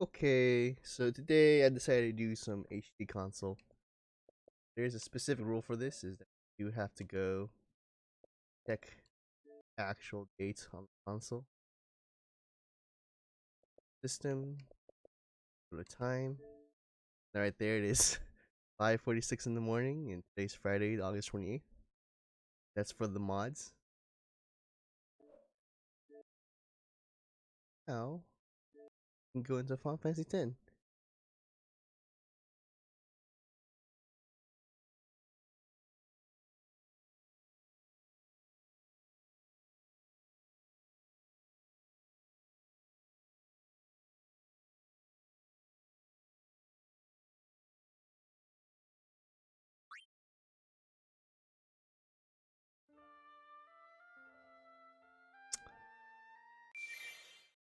Okay, so today I decided to do some HD console. There's a specific rule for this: is that you have to go check actual dates on the console system for the time. All right, there it is, 5:46 in the morning, and today's Friday, August 28th. That's for the mods. Now we can go into Final Fantasy X.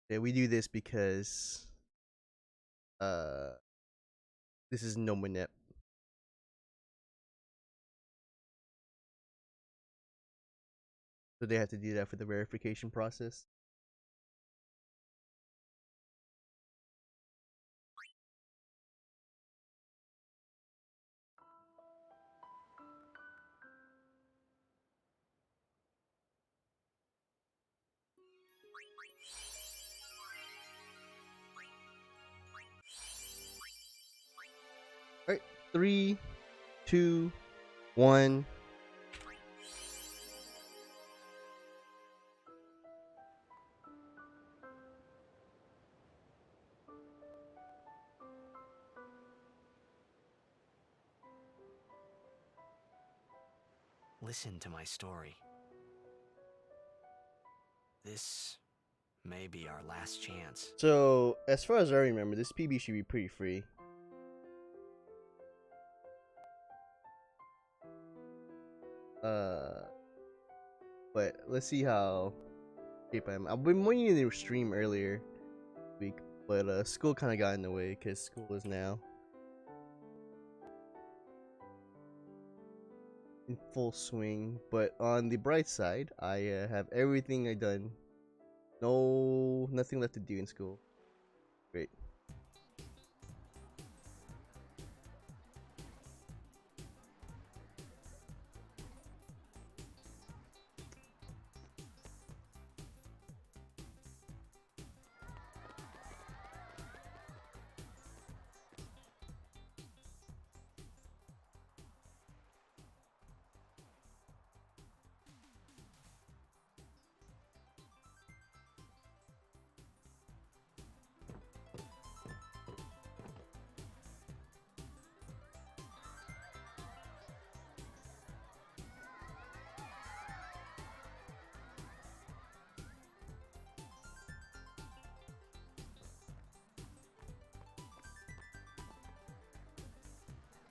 Yeah, we do this because uh, this is no Manip. So they have to do that for the verification process. All right, 3, 2, 1. Listen to my story. This may be our last chance. So, as far as I remember, this PB should be pretty free. Uh, but let's see how shape I am. I've been wanting to stream earlier this week, but school kind of got in the way because school is now in full swing. But on the bright side, I have everything I done. Nothing left to do in school. Great.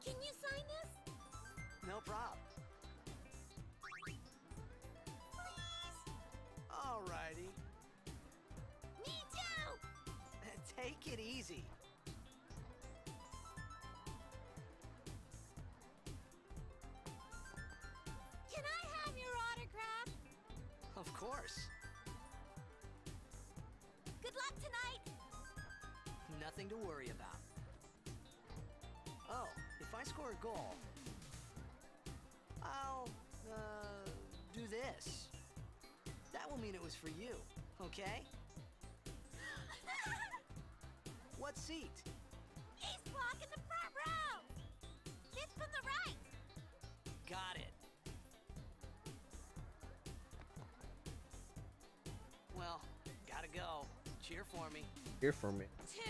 Can you sign this? No problem. Alrighty. Me too! Take it easy. Can I have your autograph? Of course. Good luck tonight! Nothing to worry about. Oh, if I score a goal, I'll, do this. That will mean it was for you, okay? What seat? He's blocking the front row! Fifth from the right! Got it. Well, gotta go. Cheer for me. Here for me. 2,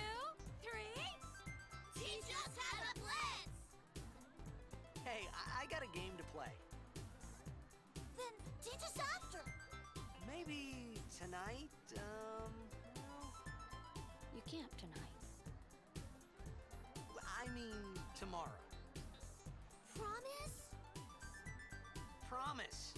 3... Teach us how to blitz! Hey, I got a game to play. Then teach us after! Maybe tonight, well, You can't tonight. I mean tomorrow. Promise? Promise.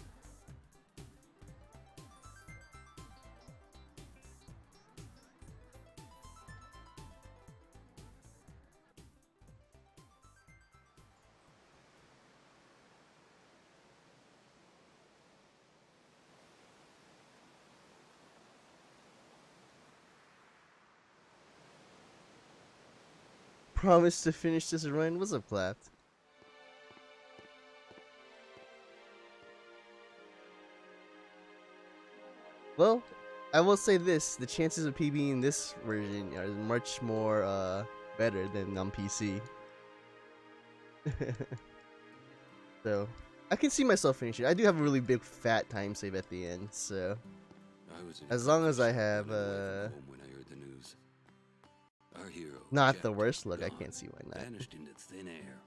promise to finish this run. What's up, Clapped? Well, I will say this: the chances of PBing in this version are much more better than on PC. So I can see myself finishing. I do have a really big fat time save at the end, so as long as I have not the worst luck, I can't see why not. Vanished into thin air.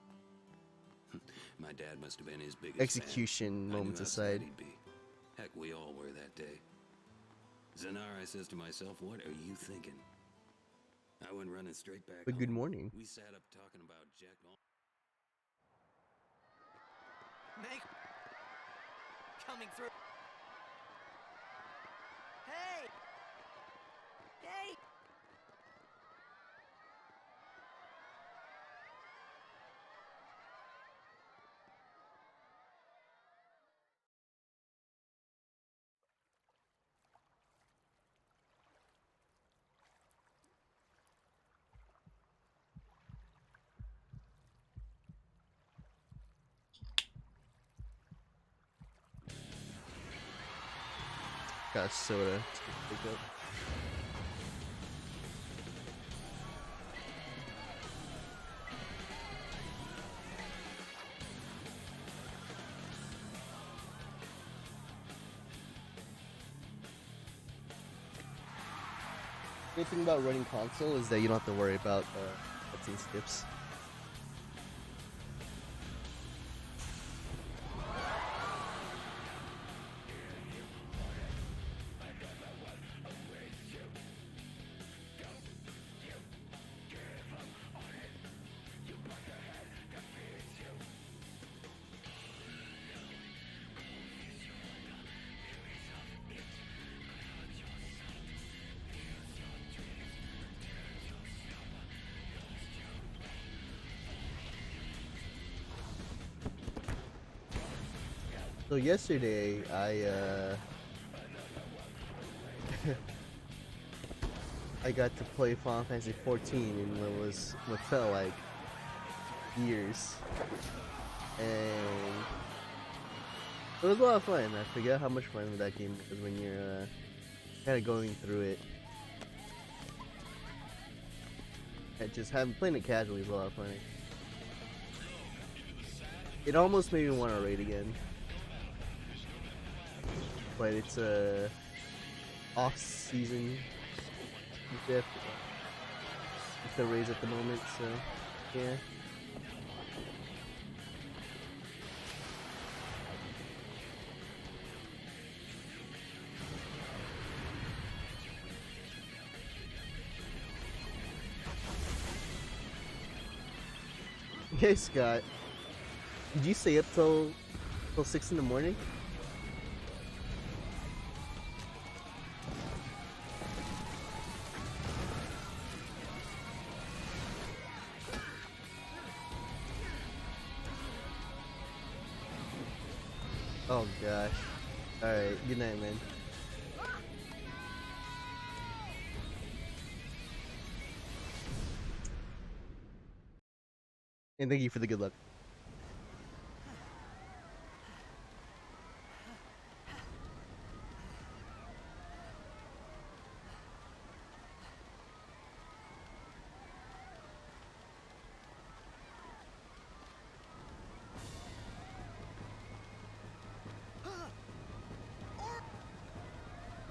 My dad must have been his biggest Execution fan. moments I knew how sad aside. he'd be. Heck, we all were that day. Zanar, I says to myself, what are you thinking? I went running straight back But good home. morning. We sat up talking about Jack. Make coming through. Hey! Hey! Got a soda. to pick up. Good thing about running console is that you don't have to worry about cutscene skips. So yesterday, I got to play Final Fantasy 14 in what felt like years, and it was a lot of fun. I forget how much fun that game is when you're kind of going through it. And just having playing it casually is a lot of fun. It almost made me want to raid again. But it's off season with the raise at the moment, so yeah. Hey Scott, did you stay up till 6 in the morning? Oh gosh. Alright, good night, man. And thank you for the good luck.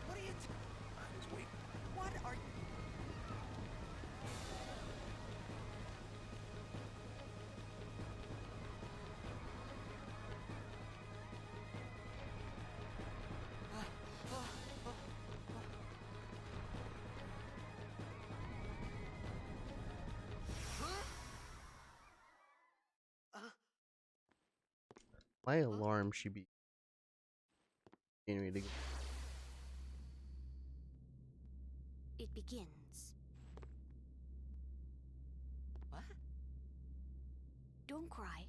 What are you What are My alarm should be generating. It begins. What? Don't cry.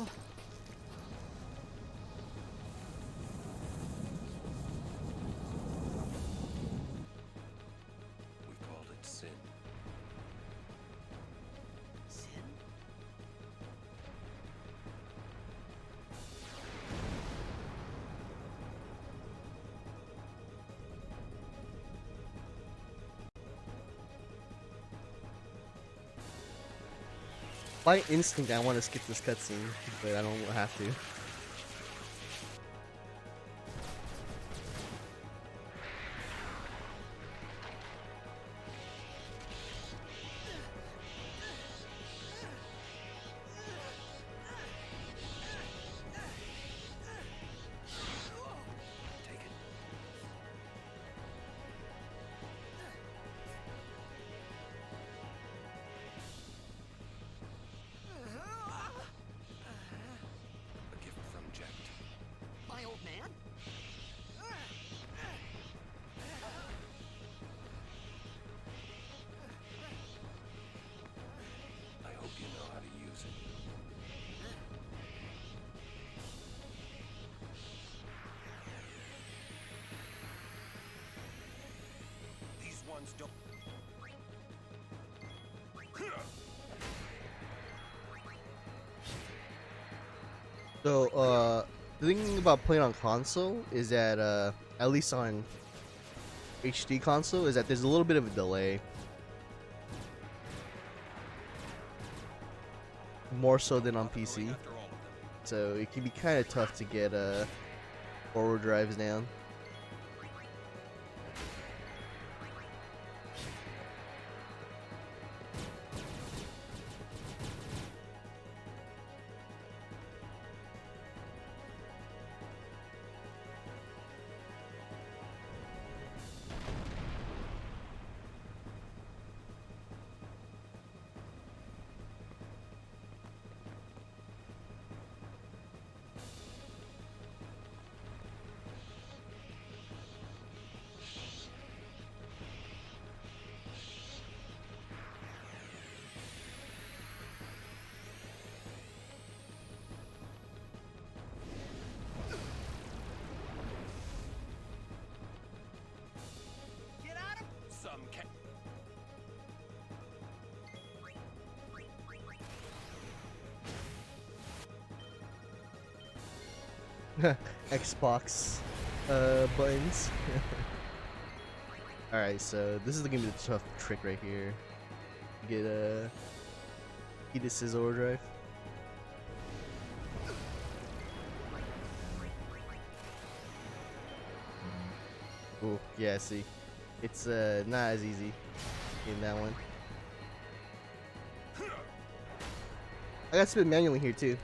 We called it sin. Sin? By instinct, I want to skip this cutscene, but I don't have to. Take it. A gift from Jet. My old man? I hope you know how to use it. These ones don't. So, the thing about playing on console is that, at least on HD console, is that there's a little bit of a delay. More so than on PC. After all of them. So it can be kind of tough to get forward drives down. Get out of... Some can. Xbox buttons. Alright, so this is gonna be the tough trick right here. Get the scissor overdrive. Oh, yeah, see. It's not as easy in that one. I got spin manually here too.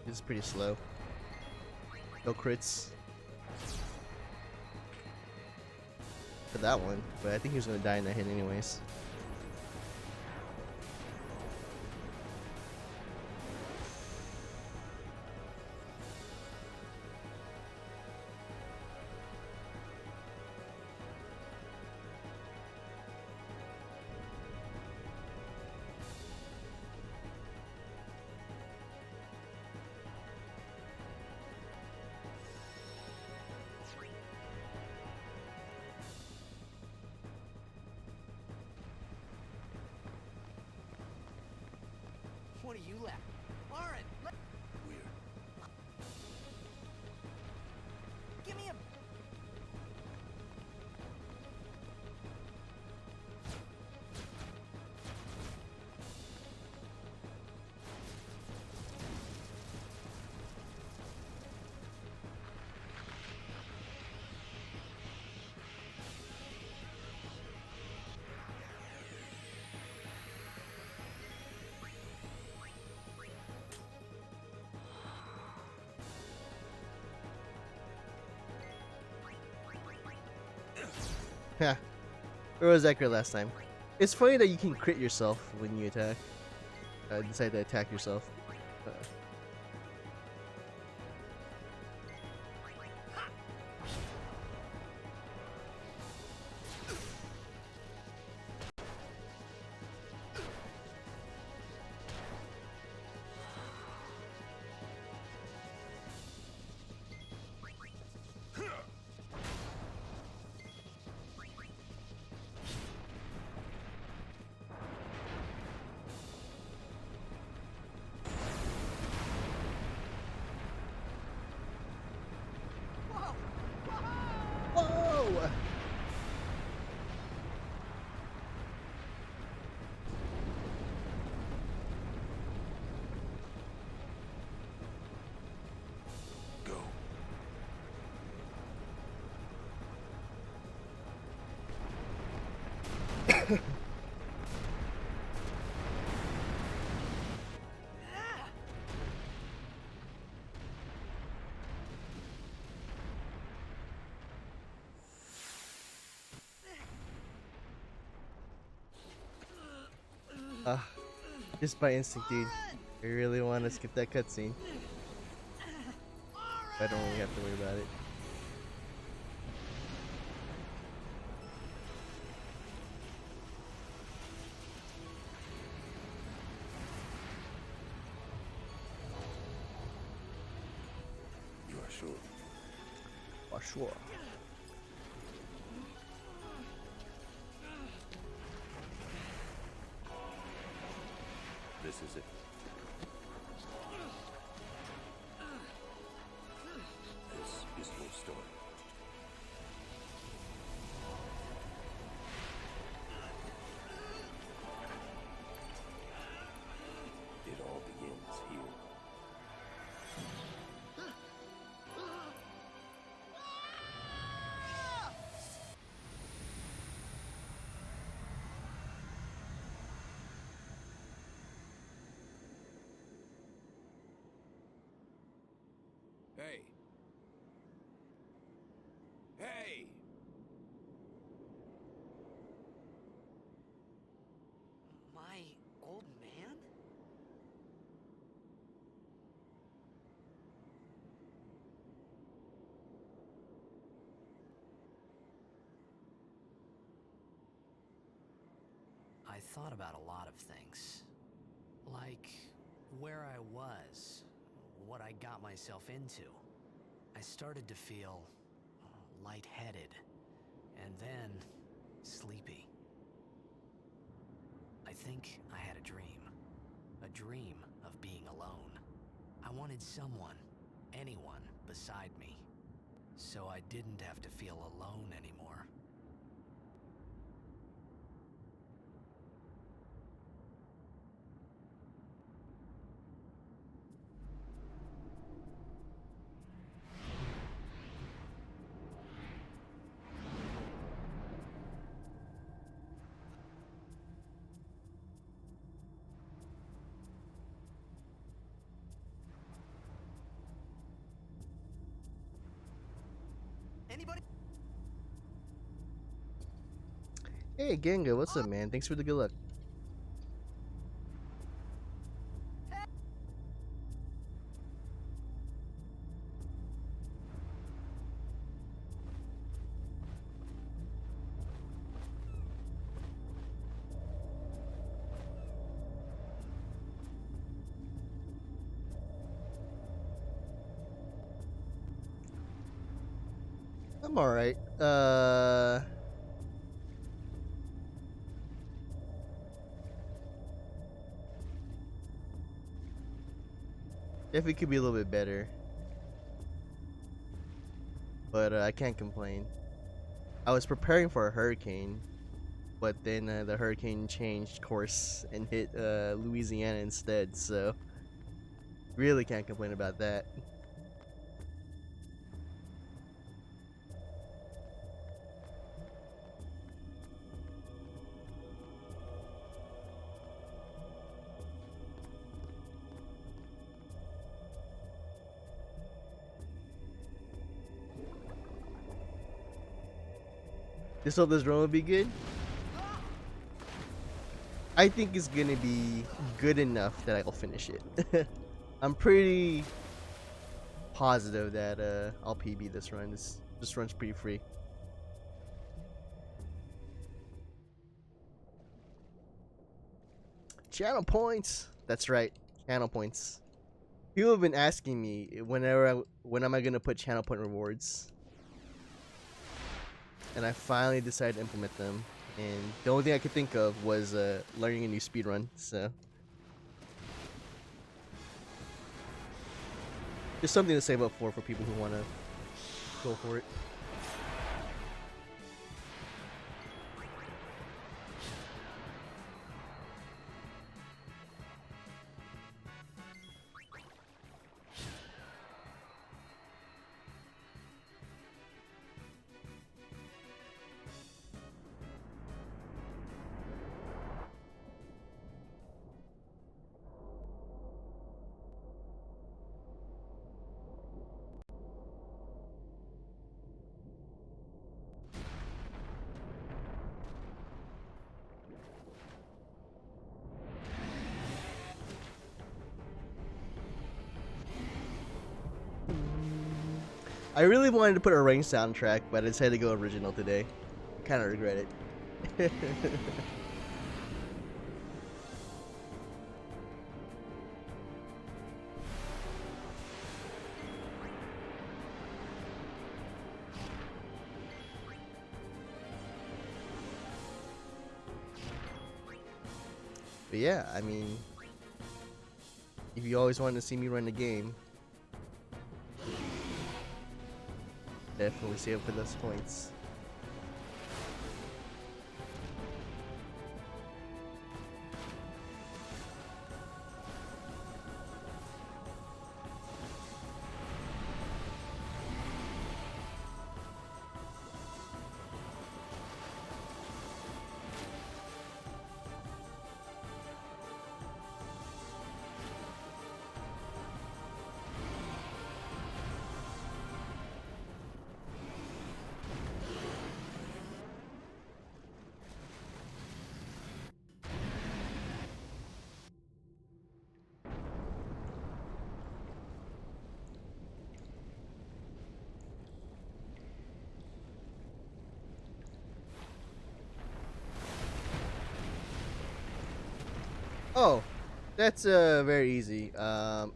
This is pretty slow. No crits for that one, but I think he was gonna die in that hit anyways. What are you left? Lauren, Weird. give me a... Yeah. Where was that crit last time? It's funny that you can crit yourself when you attack. Decide to attack yourself. Uh, Whoa! Go. Ah, just by instinct, dude. I really want to skip that cutscene. I don't really have to worry about it. You are sure? For sure. This is it. This is your story. It all begins here. Hey! Hey! My old man? I thought about a lot of things. Like where I was, what I got myself into. I started to feel lightheaded, and then sleepy. I think I had a dream of being alone. I wanted someone, anyone beside me, so I didn't have to feel alone anymore. Anybody? Hey, Genga, what's up, man? Thanks for the good luck. I'm alright. Definitely could be a little bit better. But I can't complain. I was preparing for a hurricane, but then the hurricane changed course and hit Louisiana instead, so really can't complain about that. Just hope this run will be good. I think it's gonna be good enough that I'll finish it. I'm pretty positive that I'll PB this run. This run's pretty free. Channel points. That's right, channel points. People have been asking me when am I gonna put channel point rewards, and I finally decided to implement them. And the only thing I could think of was learning a new speedrun. So just something to save up for people who want to go for it. I really wanted to put a Rain soundtrack, but I decided to go original today. Kind of regret it. But yeah, I mean, if you always wanted to see me run the game, definitely save up for those points. Oh, that's very easy.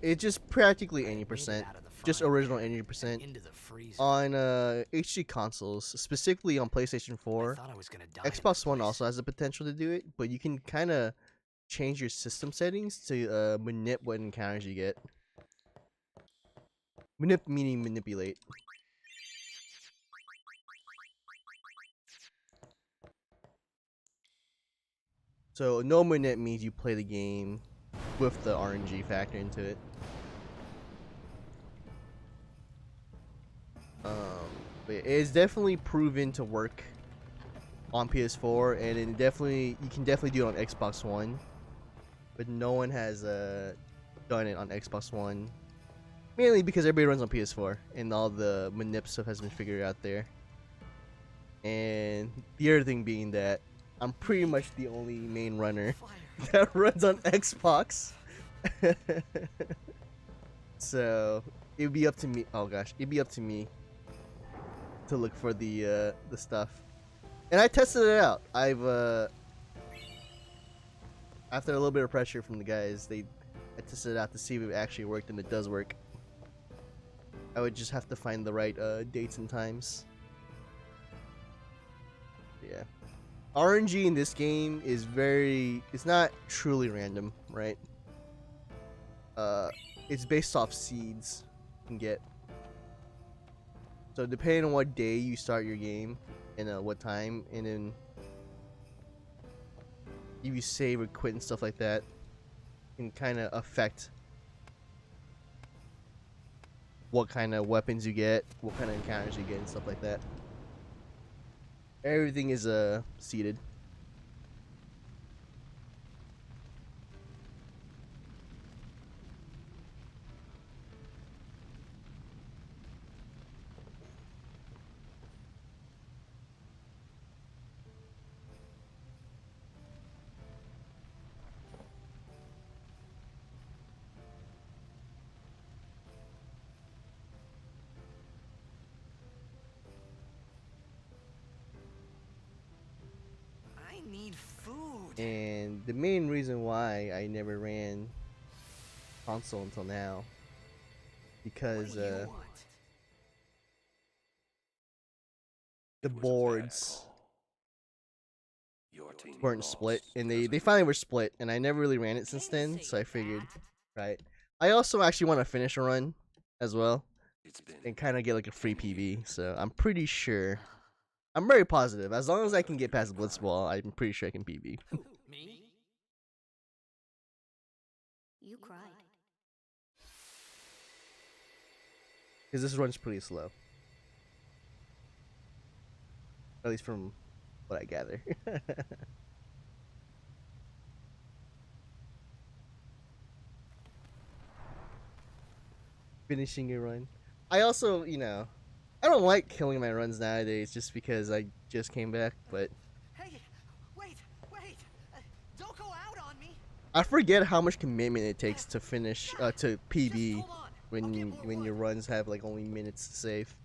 It's just practically 80%, just original 80% Into the freezer. on HD consoles, specifically on PlayStation I 4. thought I was gonna die in Xbox this One place. also has the potential to do it, but you can kind of change your system settings to manip what encounters you get. Manip meaning manipulate. So no manip means you play the game with the RNG factor into it. But it's definitely proven to work on PS4, and you can definitely do it on Xbox One, but no one has done it on Xbox One, mainly because everybody runs on PS4 and all the manip stuff has been figured out there. And the other thing being that I'm pretty much the only main runner that runs on Xbox. So it'd be up to me. Oh gosh, it'd be up to me to look for the stuff. And I tested it out. I've after a little bit of pressure from the guys, I tested it out to see if it actually worked, and it does work. I would just have to find the right dates and times. Yeah. RNG in this game is it's not truly random, right? It's based off seeds you can get. So depending on what day you start your game and what time, and then if you save or quit and stuff like that, can kind of affect what kind of weapons you get, what kind of encounters you get, and stuff like that. Everything is seeded. And the main reason why I never ran console until now, because What do you want? the It was a bad boards call. Your team weren't lost split, and because they of finally you. were split, and I never really ran it since Came to then, see so I you, figured, Dad. right. I also actually want to finish a run as well It's been and kind of get like a free 10 PB, years. so I'm pretty sure. I'm very positive. As long as I can get past Blitzball, I'm pretty sure I can PB. Who? Me? You cried. Because this run's pretty slow. At least from what I gather. Finishing a run. I also, I don't like killing my runs nowadays just because I just came back, but Hey, wait! Don't go out on me! I forget how much commitment it takes to finish, to Just PB hold on. I'll when get more when your wood. runs have like only minutes to save.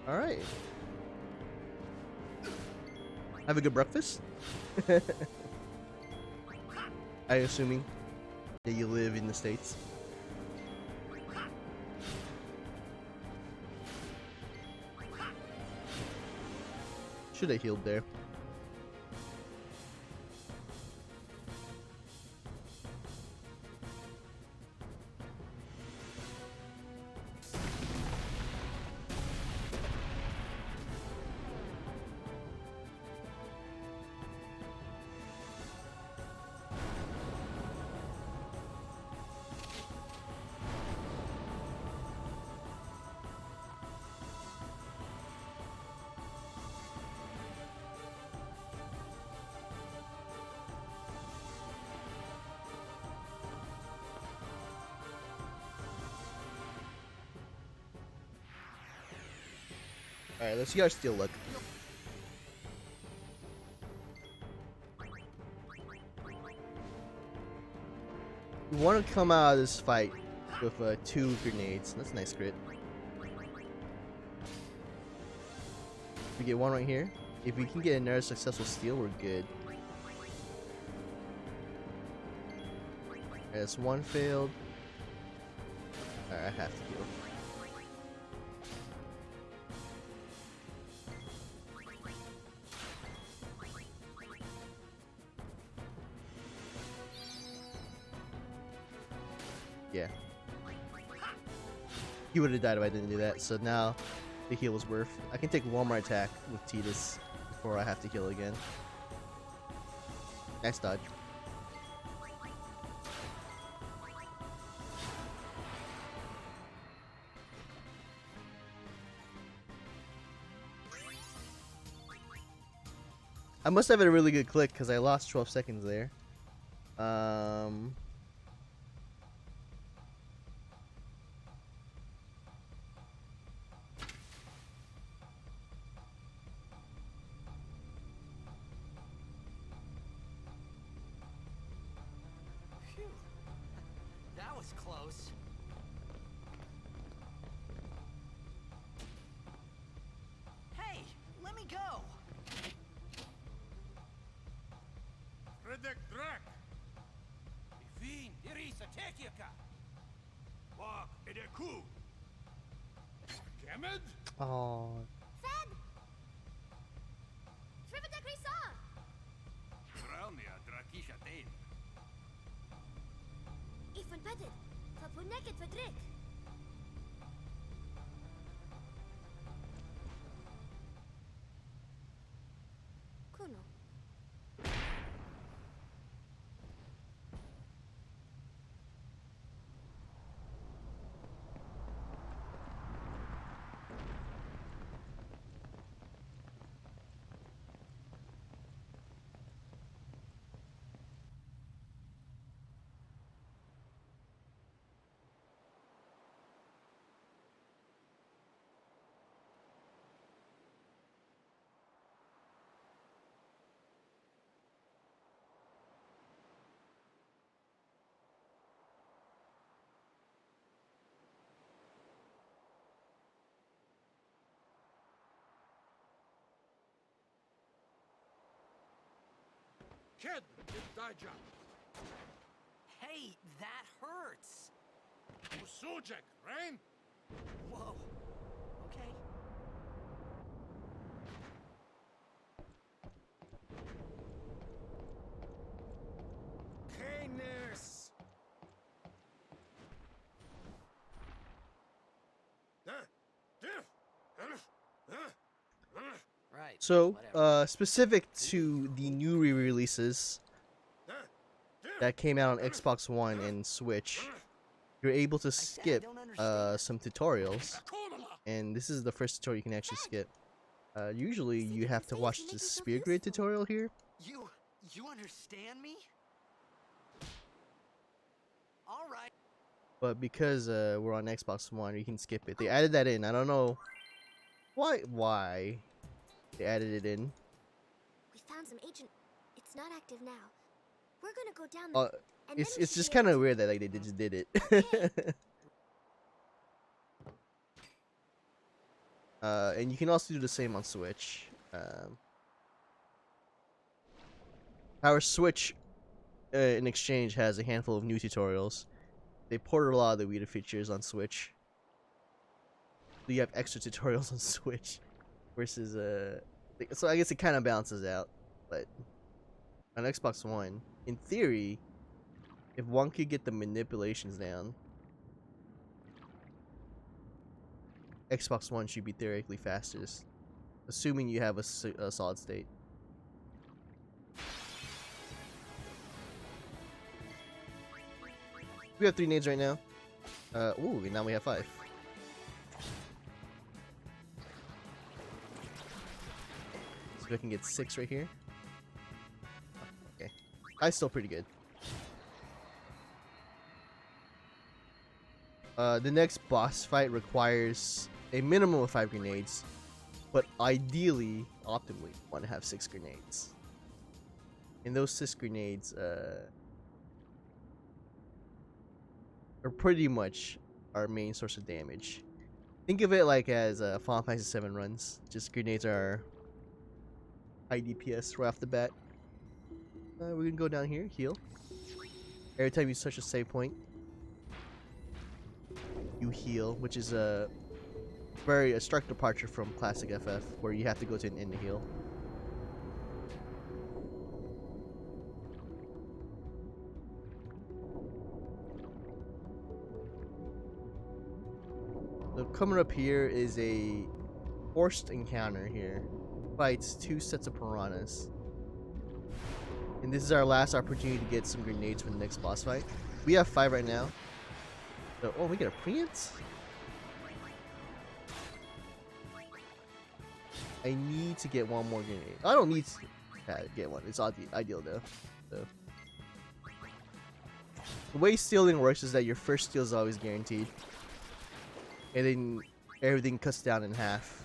All right. Have a good breakfast. I assuming that you live in the States. Should have healed there. All right, let's see our steel look. We want to come out of this fight with 2 grenades. That's a nice crit. We get one right here. If we can get another successful steal, we're good. Alright, that's one failed. Alright, I have to heal. Yeah. He would have died if I didn't do that, so now the heal was worth. I can take one more attack with Titus before I have to heal again. Nice dodge. I must have had a really good click because I lost 12 seconds there. Phew. That was close. Hey, let me go! Redek Drak! Ifin, Irisa, Tekika! Wag, Edeku! Gamed? Oh, Fed! Trivida Grisa! Realmia, Drakisha Dane. Ifan Petted! Tapuneket Fedrik! Kuno. kid, Daja. Hey, that hurts. Usujek, right? Whoa. Okay. Hey, nurse. Right. So, whatever. specific to the new re-releases that came out on Xbox One and Switch, you're able to I said I skip don't understand. some tutorials, and this is the first tutorial you can actually skip. Usually Say you have to different watch things to the make yourself spear grid useful. tutorial here, You understand me? All right. but because we're on Xbox One, you can skip it. They added that in. I don't know why they added it in. We found some ancient. It's not active now. We're gonna go down the. Uh, and it's then we it's should just be able kind of to- weird that like they just did it. And you can also do the same on Switch. Our Switch, in exchange, has a handful of new tutorials. They ported a lot of the Vita features on Switch. So you have extra tutorials on Switch versus so I guess it kind of balances out. But on Xbox One, in theory, if one could get the manipulations down, Xbox One should be theoretically fastest, assuming you have a solid state. We have 3 nades right now. Ooh, now we have 5. So I can get 6 right here. Oh, okay. That's still pretty good. The next boss fight requires a minimum of 5 grenades, but ideally, optimally, you want to have 6 grenades. And those 6 grenades are pretty much our main source of damage. Think of it like as Final Fantasy 7 runs. Just grenades are high DPS right off the bat. We're gonna go down here, heal. Every time you touch a save point, you heal, which is a stark departure from classic FF, where you have to go to an inn to heal. So coming up here is a forced encounter here. Fights 2 sets of piranhas. And this is our last opportunity to get some grenades for the next boss fight. We have 5 right now. So, oh, we get a preempt? I need to get one more grenade. I don't need to get one. It's ideal though. So. The way stealing works is that your first steal is always guaranteed. And then everything cuts down in half.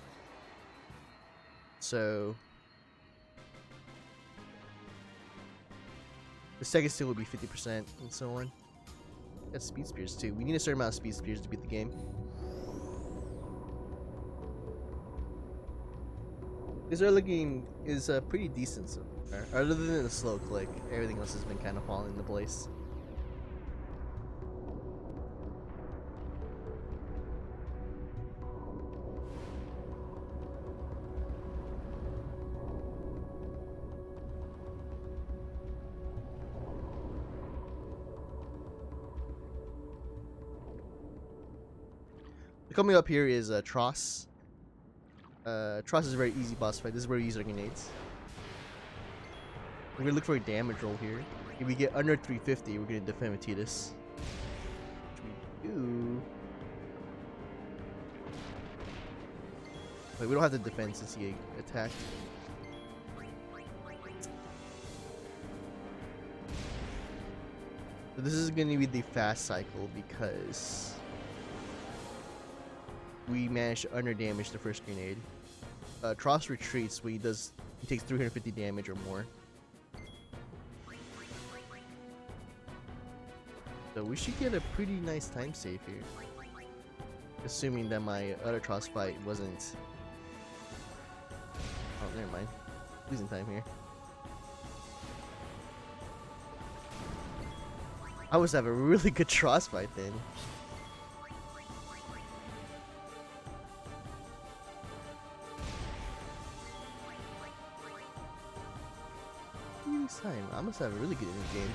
So the second steal will be 50% and so on. Got speed spears too. We need a certain amount of speed spears to beat the game. This early game is pretty decent so far. Other than the slow click, everything else has been kind of falling into place. Coming up here is Tross. Tross is a very easy boss fight. This is where we use our grenades. We're gonna look for a damage roll here. If we get under 350, we're gonna defend with Tidus. Which we do. Wait, we don't have to defend since he attacked. So this is gonna be the fast cycle because we managed to underdamage the first grenade. Tross retreats when he takes 350 damage or more. So we should get a pretty nice time save here. Assuming that my other Tross fight wasn't... Oh, never mind. Losing time here. I must have a really good trust fight then. Time. I must have a really good game.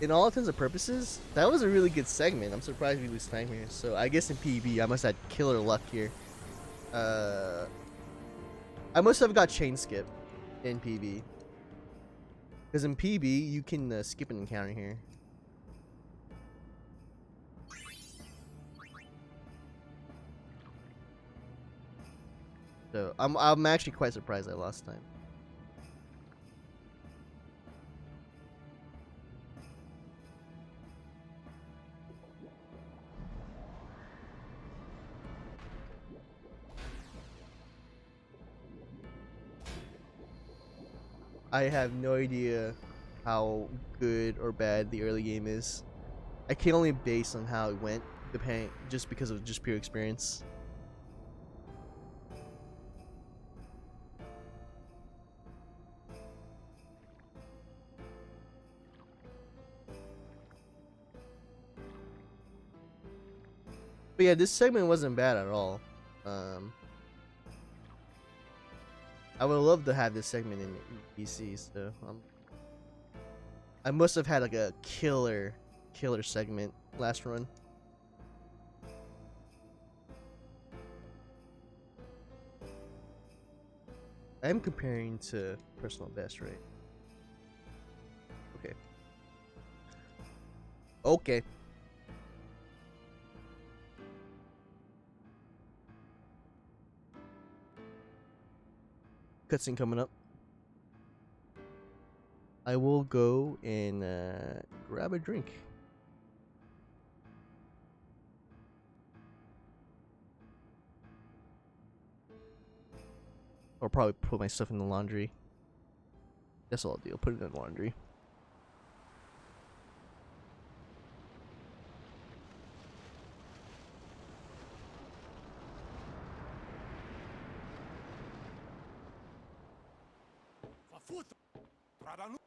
In all intents and purposes, that was a really good segment. I'm surprised we lose time here. So I guess in PB, I must have killer luck here. I must have got chain skip in PB. Because in PB, you can skip an encounter here. So I'm actually quite surprised I lost time. I have no idea how good or bad the early game is. I can only base on how it went, depending just because of just pure experience. But yeah, this segment wasn't bad at all. I would love to have this segment in PC. So I must have had like a killer segment last run. I am comparing to personal best, right? Okay. Okay. Cutscene coming up. I will go and grab a drink. Or probably put my stuff in the laundry. That's all I'll do. I'll put it in the laundry. Fafuta. Radanu.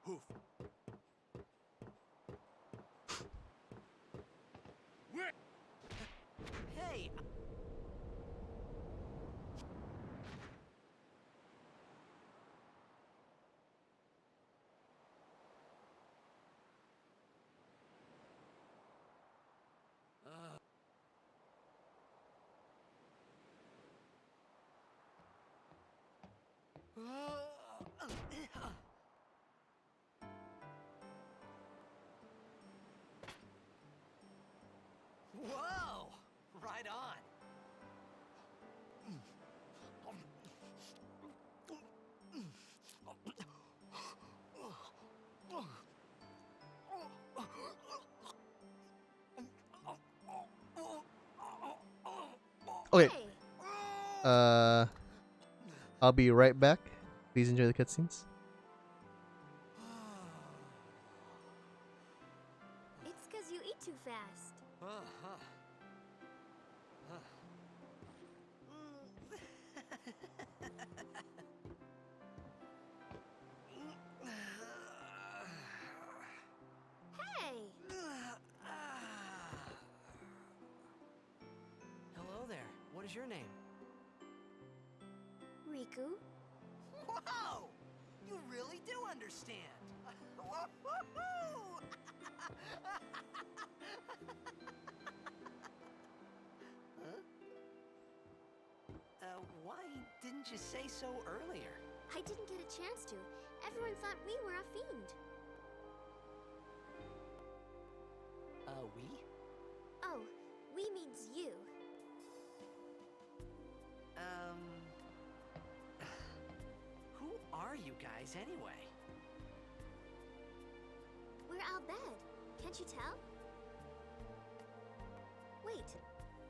Hoof. Where? Hey, whoa! Right on. Okay. Hey, I'll be right back. Please enjoy the cutscenes. it's 'cause you eat too fast. Hey, Hello there. What is your name? Riku. Whoa! You really do understand. Woo-hoo-hoo! Huh? Why didn't you say so earlier? I didn't get a chance to. Everyone thought we were a fiend. We? Oh, we means you. Who are you guys anyway? We're Al Bhed. Can't you tell? Wait,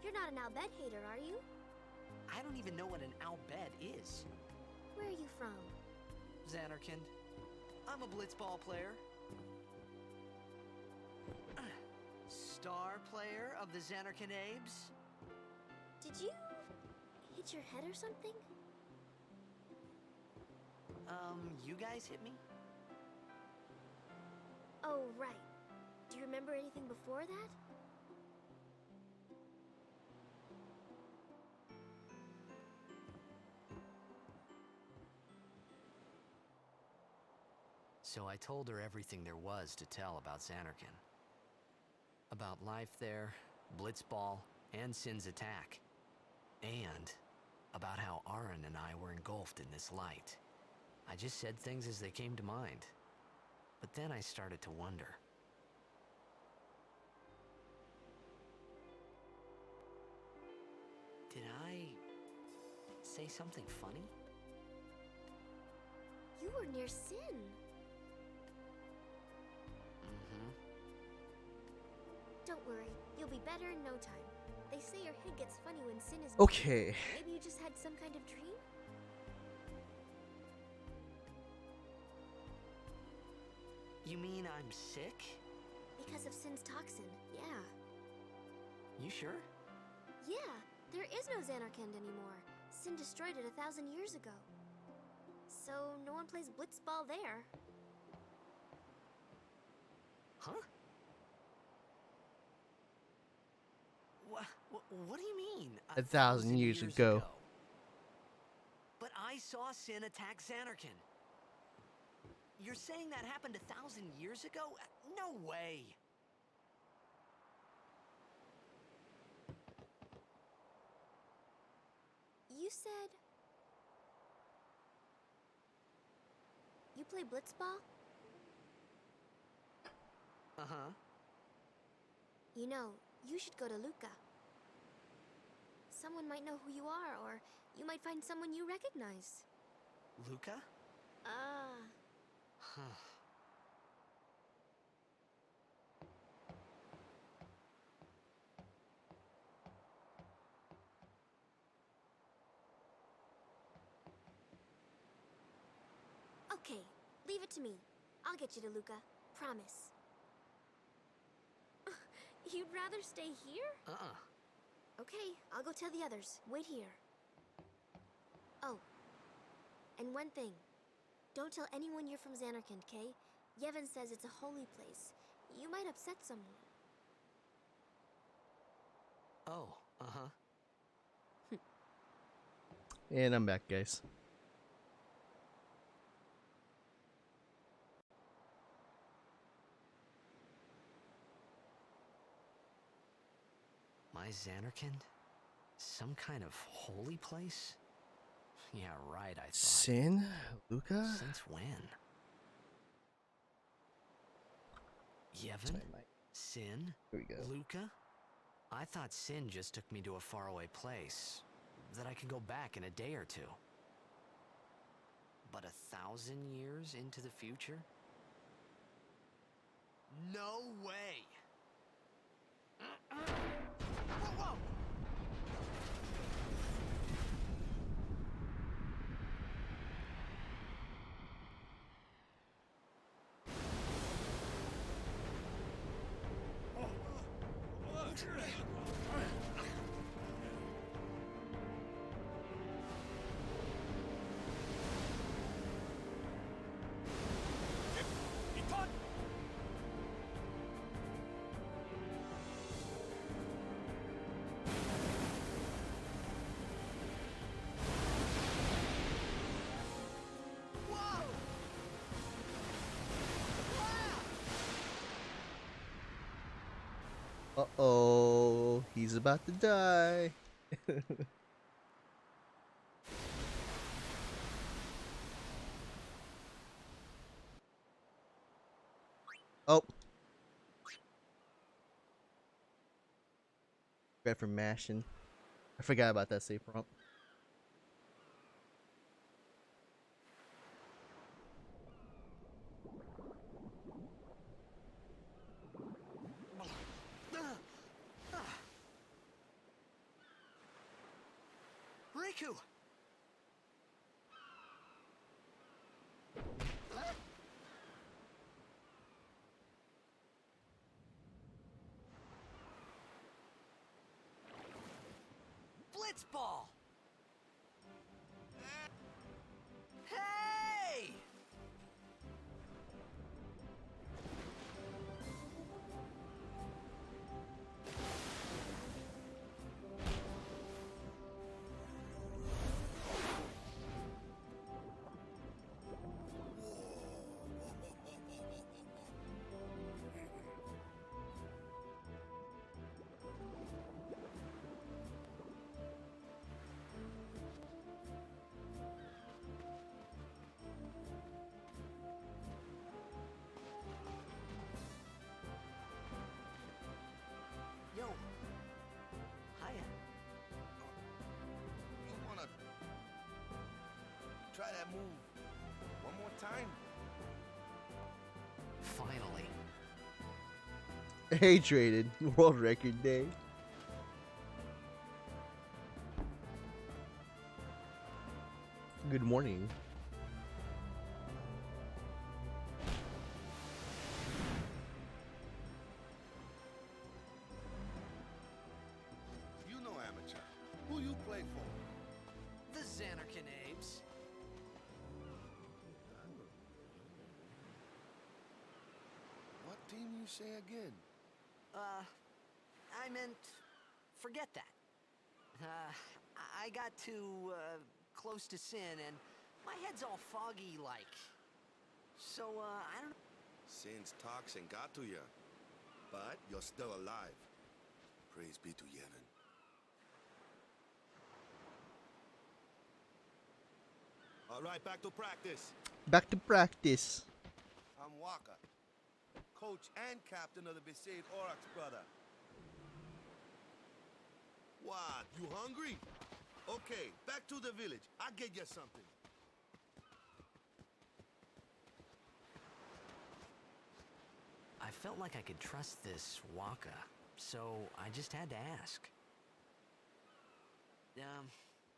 you're not an Al Bhed hater, are you? I don't even know what an Al Bhed is. Where are you from? Xanarkand. I'm a blitzball player. Star player of the Xanarkand Abes. Did you hit your head or something? You guys hit me? Oh, right. Do you remember anything before that? So I told her everything there was to tell about Xanarkand. About life there, Blitzball, and Sin's attack. And about how Aaron and I were engulfed in this light. I just said things as they came to mind. But then I started to wonder. Did I say something funny? You were near Sin. Mm-hmm. Don't worry, you'll be better in no time. They say your head gets funny when Sin is... Okay. Maybe you just had some kind of dream? You mean I'm sick? Because of Sin's toxin, yeah. You sure? Yeah, there is no Xanarkand anymore. Sin destroyed it 1,000 years ago. So no one plays Blitzball there. Huh? What do you mean? 1,000 years ago. But I saw Sin attack Xanarkand. You're saying that happened 1,000 years ago? No way! You said... You play Blitzball? Uh-huh. You know, you should go to Luca. Someone might know who you are, or you might find someone you recognize. Luca? Huh. Okay, leave it to me. I'll get you to Luca. Promise. You'd rather stay here? Okay, I'll go tell the others. Wait here. Oh, and one thing. Don't tell anyone you're from Xanarkand, okay? Yevon says it's a holy place. You might upset someone. Oh, uh-huh. And I'm back, guys. My Xanarkand? Some kind of holy place? Yeah, right, I thought. Sin? Luca? Since when? Yevon? Sorry, Mike. Sin? Here we go. Luca? I thought Sin just took me to a faraway place that I could go back in a day or two. But 1,000 years into the future? No way! Whoa, whoa! Uh-oh. He's about to die. Oh. Bad for mashing. I forgot about that save prompt. Riku! Blitzball! that move. One more time. Finally. Hydrated. World record day. Good morning. You know amateur. Who you play for? The Xanarkin Apes. What team you say again? I meant, forget that. I got too, close to sin and my head's all foggy like. So, I don't know. Sin's toxin got to you. But you're still alive. Praise be to Yevon. All right, back to practice. Back to practice. I'm Waka, coach and captain of the Besaid Oryx brother. What, you hungry? Okay, back to the village. I'll get you something. I felt like I could trust this Waka, so I just had to ask.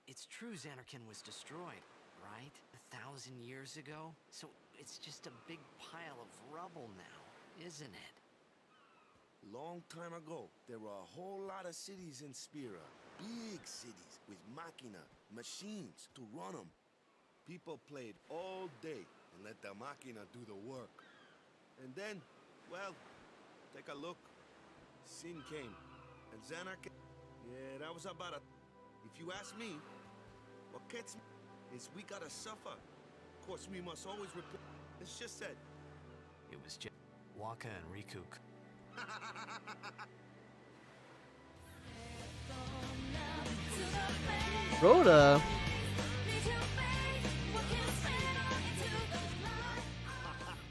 It's true Xanarkin was destroyed, right? 1,000 years ago? So it's just a big pile of rubble now, isn't it? Long time ago, there were a whole lot of cities in Spira. Big cities with machina, machines to run them. People played all day and let the machina do the work. And then, well, take a look. Sin came. And Xanarkin, yeah, that was about a... If you ask me, what gets me is we gotta suffer. Of course, we must always report. It's just said. It was just Waka and Riku. Rhoda.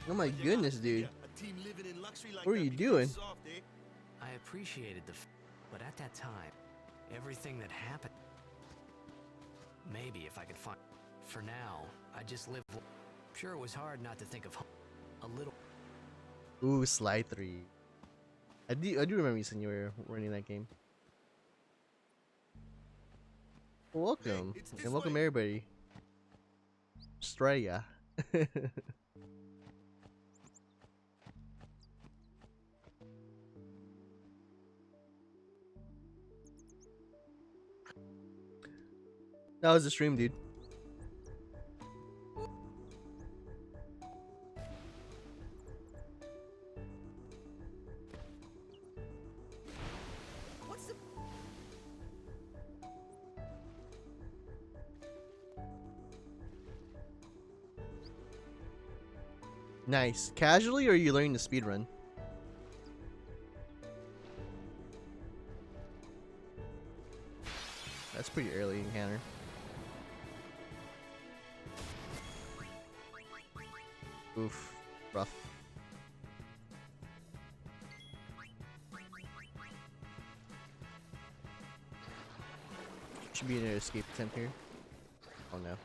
Oh my goodness, dude. A team living in luxury like What are that you because doing? soft, eh? I appreciated but at that time, everything that happened. Maybe if I could find. For now, I just live. Sure, it was hard not to think of a little. Ooh, Sly 3. I do remember you saying you were running that game. Well, welcome. Hey, it's And this welcome way. everybody. Australia. That was the stream, dude. What's the? Nice. Casually, or are you learning the speedrun? That's pretty early encounter. Oof. Rough. Should be an escape attempt here. Oh no.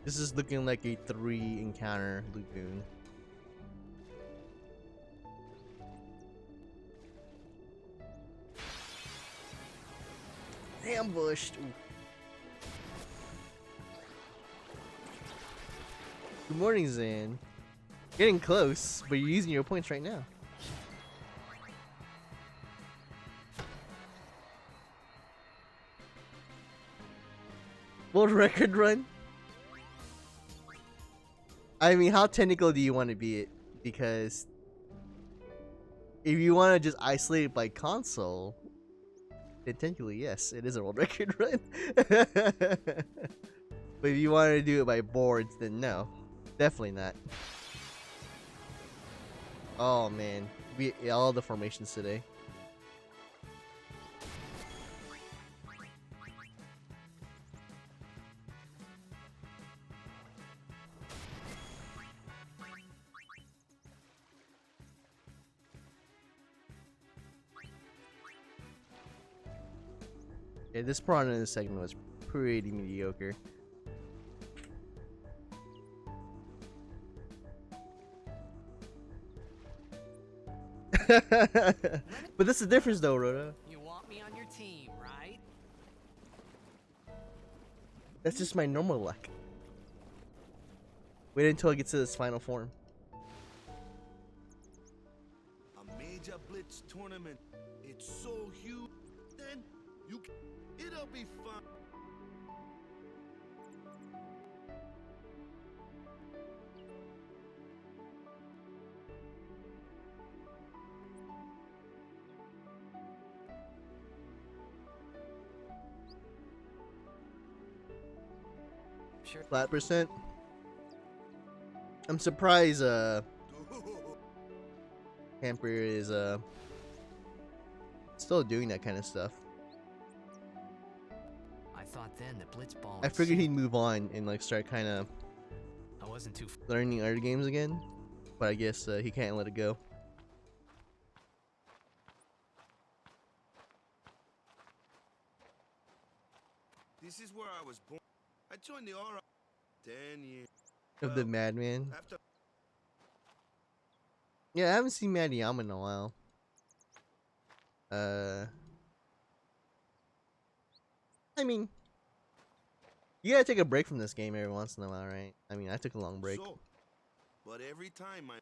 This is looking like a 3 encounter lagoon. Ambushed. Ooh. Good morning, Zan. Getting close, but you're using your points right now. World record run? I mean, how technical do you want to be? Because if you want to just isolate it by console, then technically, yes, it is a world record run. But if you want to do it by boards, then no, definitely not. Oh man, all the formations today. Yeah, this part in this segment was pretty mediocre. But that's the difference though, Rhoda. You want me on your team, right? That's just my normal luck. Wait until it gets to this final form. A major blitz tournament. It's so huge. Then it'll be fun. Sure. Flat percent. I'm surprised Hamper is still doing that kind of stuff. I thought then that Blitzball. I figured he'd move on and like start kind of I wasn't too. learning other games again, but I guess he can't let it go. This is where I was born. I joined the RI 10 years. Of the Madman. After Yeah, I haven't seen Mad Yama in a while. I mean, you gotta take a break from this game every once in a while, right? I mean, I took a long break. So, but every time I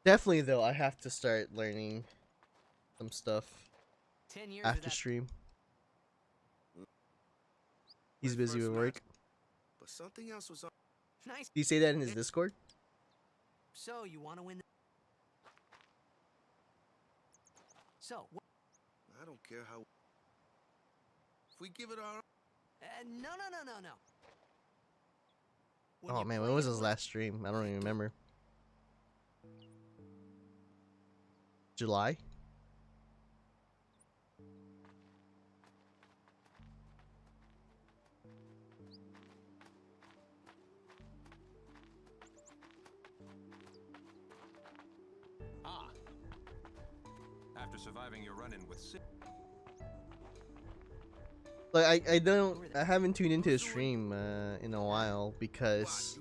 Definitely, though, I have to start learning some stuff 10 years of after that. stream. He's my busy first with match, work. but something else was on. Nice. Do you say that in his Discord? So you want to win? So what? I don't care how. If we give it our No. Oh man, when was his last stream? I don't even remember. July? Ah. After surviving your run-in with Like I haven't tuned into his stream in a while because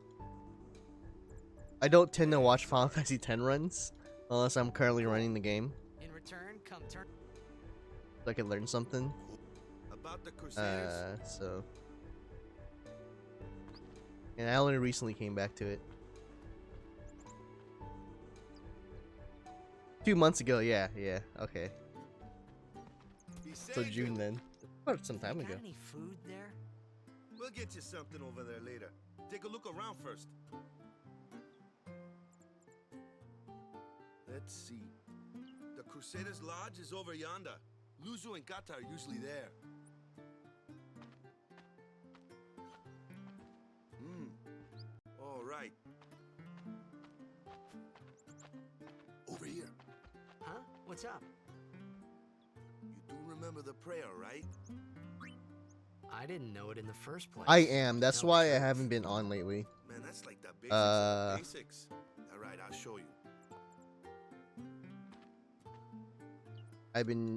I don't tend to watch Final Fantasy X runs unless I'm currently running the game, In return, come turn. so I can learn something. about the Crusaders. So, and I only recently came back to it. 2 months ago, yeah, okay. He So saved June you. then. About some time Got ago. any food there? We'll get you something over there later. Take a look around first. Let's see. The Crusaders' Lodge is over yonder. Luzu and Gata are usually there. All right. Over here. Huh? What's up? You do remember the prayer, right? I didn't know it in the first place. I am. That's No, why I truth. haven't been on lately. Man, that's like the basics of the basics. All right, I'll show you.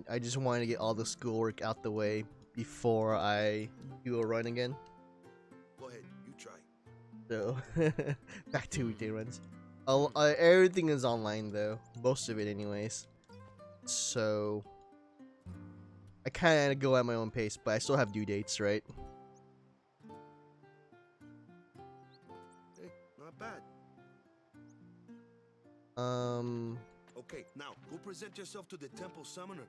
I just wanted to get all the schoolwork out the way before I do a run again. Go ahead, you try. So back to weekday runs. Everything is online though, most of it anyways. So I kind of go at my own pace, but I still have due dates, right? Hey, not bad. Okay, now go present yourself to the temple summoner.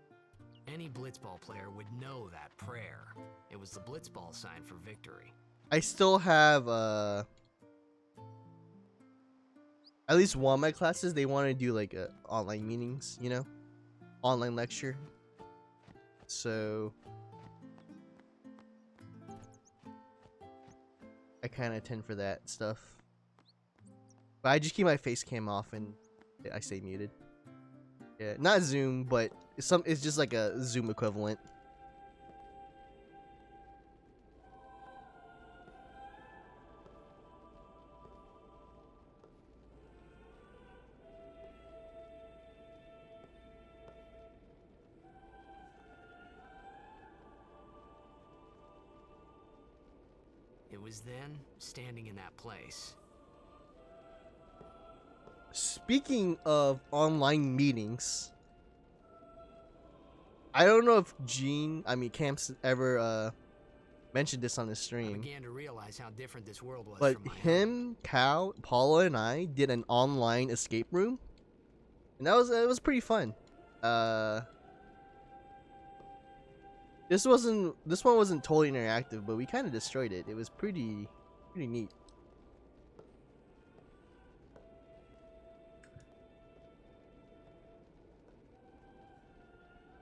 Any Blitzball player would know that prayer. It was the Blitzball sign for victory. I still have at least one of my classes. They want to do like online meetings, you know, online lecture. So I kind of tend for that stuff. But I just keep my face cam off and I stay muted. Yeah, not Zoom, but it's just like a Zoom equivalent. It was then, standing in that place. Speaking of online meetings, I don't know if Camps ever mentioned this on his I stream, began to realize how different this world was but from my own. him, Cal, Paula, and I did an online escape room, and it was pretty fun. This one wasn't totally interactive, but we kind of destroyed it. It was pretty neat.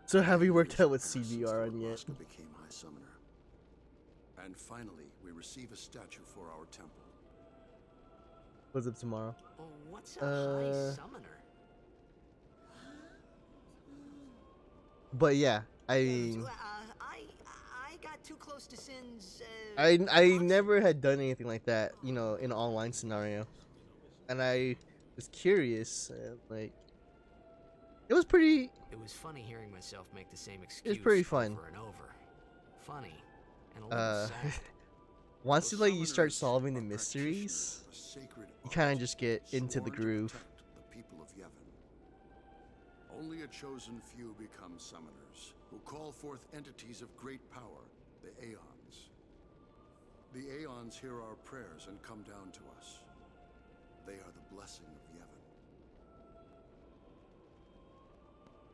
So have you worked out with CBR on yet? Alaska became High Summoner. And finally, we receive a statue for our temple. What's up tomorrow? Oh, what's a high summoner? But yeah, I mean, I got too close to Sin's. I never had done anything like that, in an online scenario, and I was curious. Like, it was pretty. It was funny hearing myself make the same excuse. It's pretty fun. Over and over. Funny and a little sad. Once you start solving the mysteries, you kind of just get into the groove. The people of Yevon. Only a chosen few become summoners, who call forth entities of great power, the Aeons. The Aeons hear our prayers and come down to us. They are the blessing of Yevon.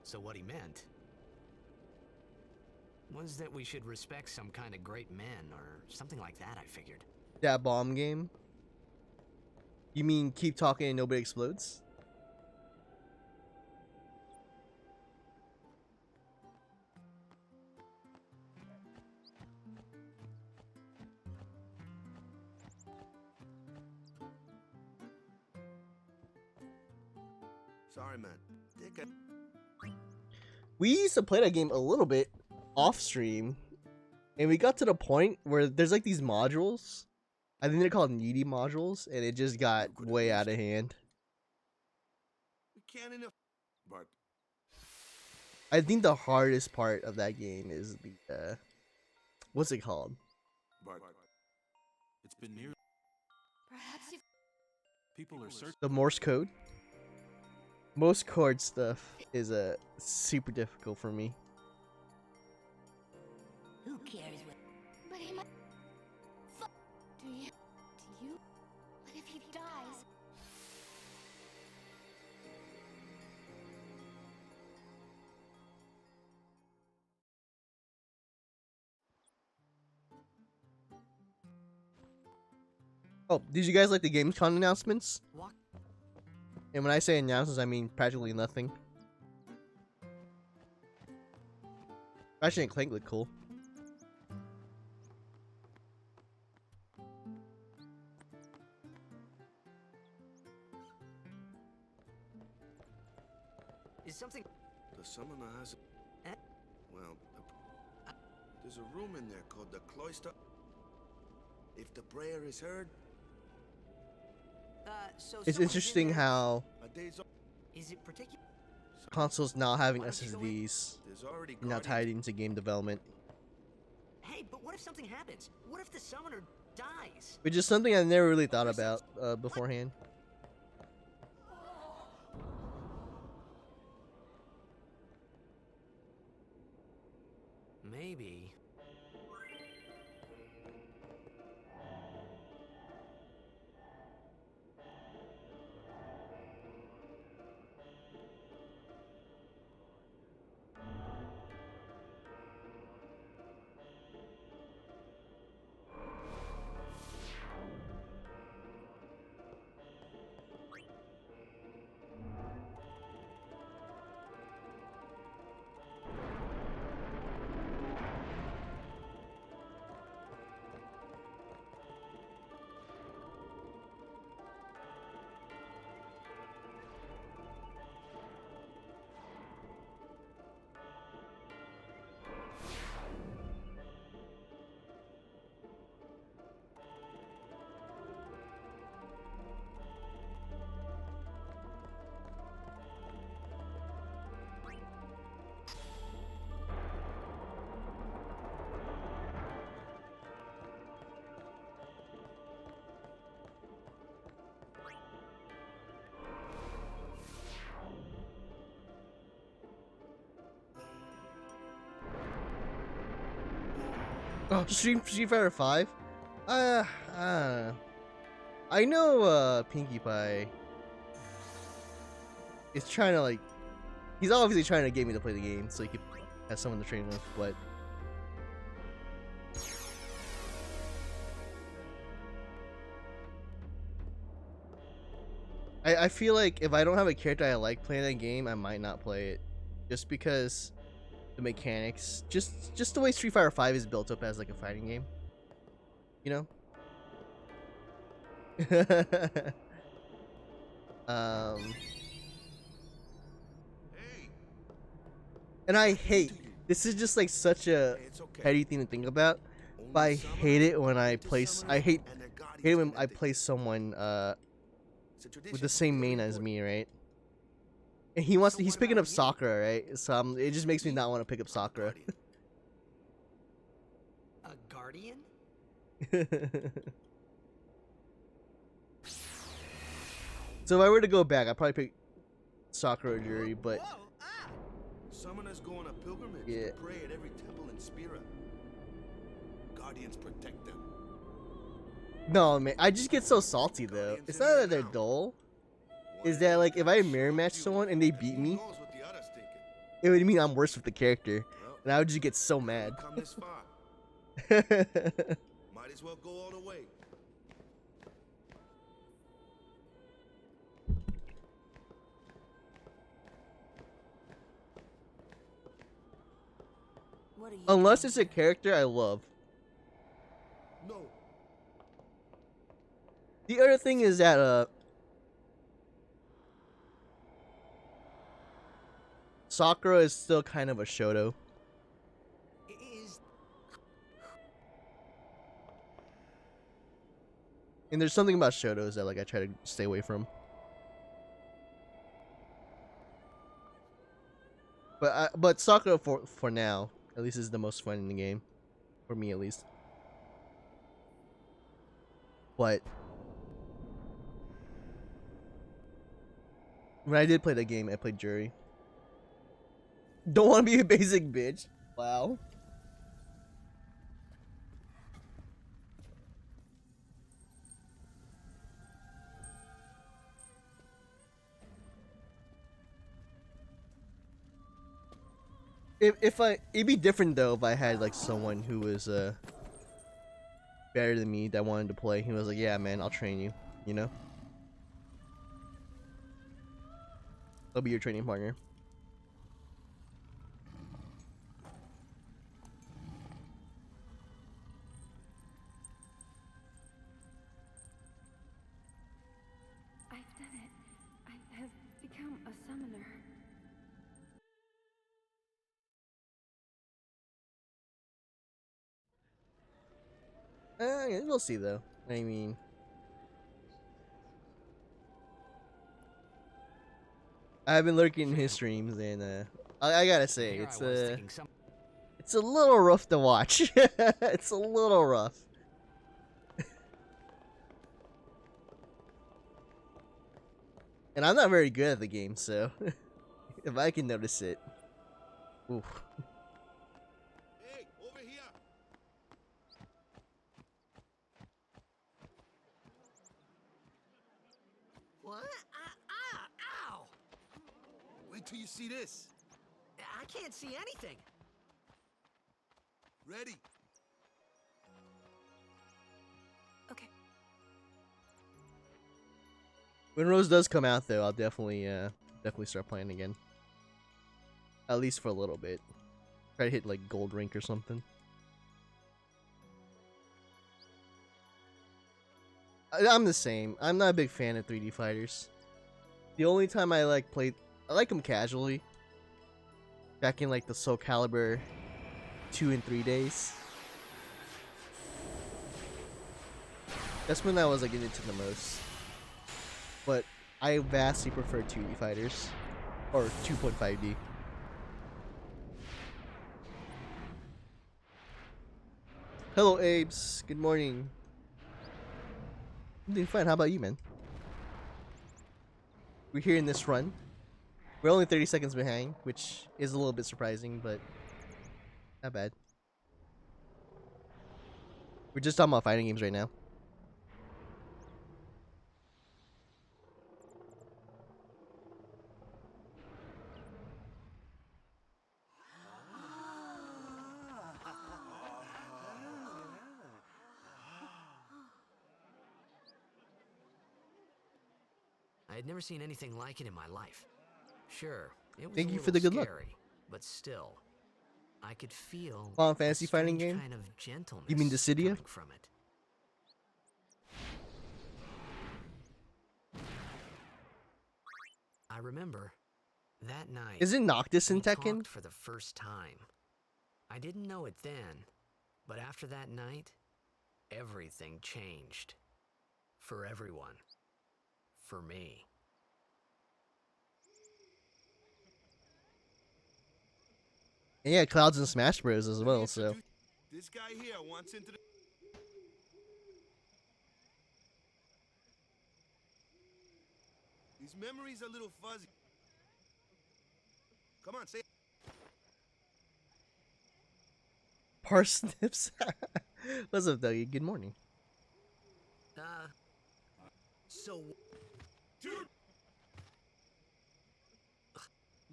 So what he meant was that we should respect some kind of great men or something like that, I figured. That bomb game? You mean keep talking and nobody explodes? Sorry, man. We used to play that game a little bit off stream, and we got to the point where there's like these modules. I think they're called needy modules, and it just got way out of hand. We can't enough. But I think the hardest part of that game is the what's it called? It's been near. Perhaps you. People are searching. The Morse code. Morse code stuff is super difficult for me. Who cares what? But he might. Do you? What if he dies? Oh, did you guys like the Gamescom announcements? What? And when I say announcements, I mean practically nothing. Ratchet and Clank look cool. Is something? the summoner has. Eh? Well, there's a room in there called the cloister. If the prayer is heard, So It's someone's in interesting there. how a day's. Is it particular? consoles now having Why don't you go in? SSDs There's already now guardians. tied into game development, Hey, but what if something happens? What if the summoner dies? which is something I never really thought about beforehand. Maybe. Oh, Street Fighter 5? Uh, I know Pinkie Pie is trying to like, he's obviously trying to get me to play the game so he could have someone to train with, but I feel like if I don't have a character I like playing that game, I might not play it, just because the mechanics, just the way Street Fighter 5 is built up as like a fighting game, you know. And I hate, this is just like such a petty thing to think about, but I hate it when I place, I hate it when I play someone with the same main as me, right? And he's picking up Sakura, right? So it just makes me not want to pick up Sakura. A guardian? So if I were to go back, I'd probably pick Sakura or Juri, but Summoners go on a pilgrimage yeah. to pray at every temple in Spira. Guardians protect them. No, man, I just get so salty though. It's not that they're dull. Is that like if I mirror match someone and they beat me, it would mean I'm worse with the character, and I would just get so mad. Come this far. Might as well go all the way. What are you Unless doing it's a character I love. No. The other thing is that Sakura is still kind of a Shoto. Is And there's something about Shotos that like I try to stay away from. But Sakura for now, at least, is the most fun in the game. For me at least. But when I did play the game, I played Juri. Don't want to be a basic bitch. Wow. It'd be different though if I had like someone who was better than me that wanted to play. He was like, "Yeah, man, I'll train you." You know, I'll be your training partner. I've done it. I have become a summoner. Yeah, we'll see though. I mean, I've been lurking in his streams, and I gotta say, here I was thinking some it's a little rough to watch. It's a little rough. And I'm not very good at the game, so if I can notice it, oof. Hey, over here. What? Ow! Wait till you see this. I can't see anything. Ready? Okay. When Rose does come out, though, I'll definitely start playing again. At least for a little bit. Try to hit like gold rank or something. I'm the same. I'm not a big fan of 3D fighters. The only time I like them casually. Back in like the Soul Calibur 2 and 3 days. That's when I was like into the most. But I vastly prefer 2D fighters. Or 2.5D. Hello, Abes. Good morning. I'm doing fine. How about you, man? We're here in this run. We're only 30 seconds behind, which is a little bit surprising, but not bad. We're just talking about fighting games right now. I had never seen anything like it in my life. Sure, it was Thank a you for little the good luck. scary, but still, I could feel Final a Fantasy fighting strange game? kind of gentleness You mean Dissidia? coming from it. I remember that night. Isn't Noctis in we Tekken? talked for the first time. I didn't know it then, but after that night, everything changed. For everyone. For me. And yeah, Cloud's in Smash Bros as well, so. This guy here wants into the... His memory's a little fuzzy. Come on, say it. Parsnips. What's up, Dougie? Good morning. So...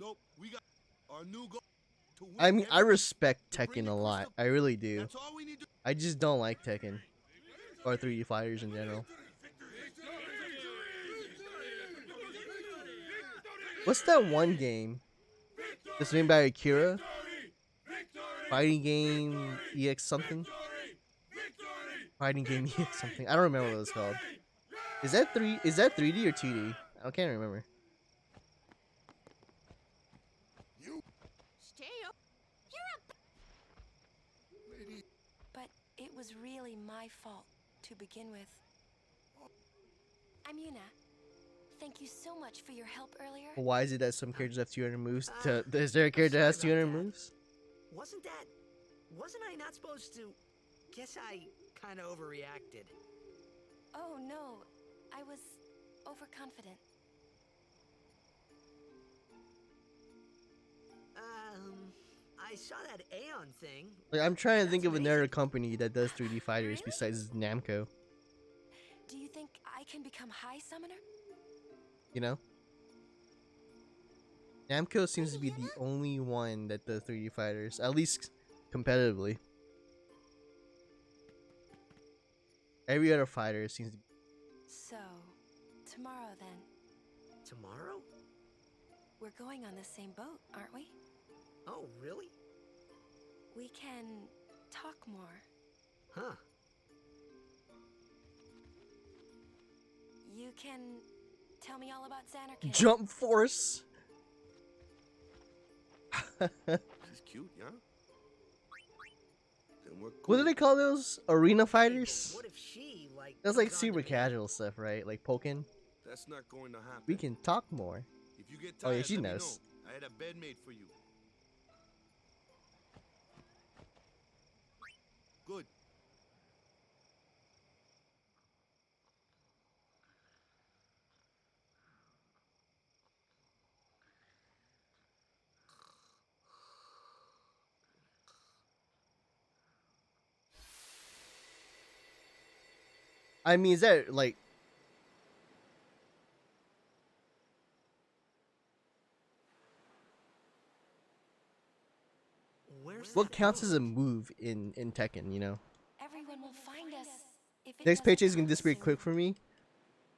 Nope, we got our new goal. To win I mean, I every- respect to bring Tekken the a lot. crystal- I really do. That's all we need to... I just don't like Tekken. Or 3D fighters in general. What's that one game that's made by Akira? Fighting game EX something? Fighting game EX something. I don't remember what it's called. Is that 3D or 2D? I can't remember. Stay up. But it was really my fault to begin with. I'm Yuna. Thank you so much for your help earlier. Why is it that some characters have 200 moves? Is there a character that has 200 moves? Wasn't I not supposed to... Guess I kind of overreacted. Oh no, I was overconfident. I saw that Aeon thing. Like, I'm trying to That's think of another amazing. company that does 3D fighters Really? besides Namco. Do you think I can become High Summoner? You know? Namco seems to be the only one that does 3D fighters, at least competitively. Every other fighter seems to be... So, tomorrow then. Tomorrow? We're going on the same boat, aren't we? Oh, really? We can talk more. Huh. You can tell me all about Xanarkand. Jump Force! She's cute, yeah? Then we're What do cool. they call those? Arena fighters? What if she, like... That's like goes on to super be- casual stuff, right? Like Pokken. That's not going to happen. We can talk more. If you get Oh, yeah, tired, she let me knows. know. I had a bed made for you. Good. I mean, is that like... Where's What that counts road? as a move in Tekken, you know? Everyone will find us. If it Next doesn't paycheck is gonna come disappear soon. quick for me.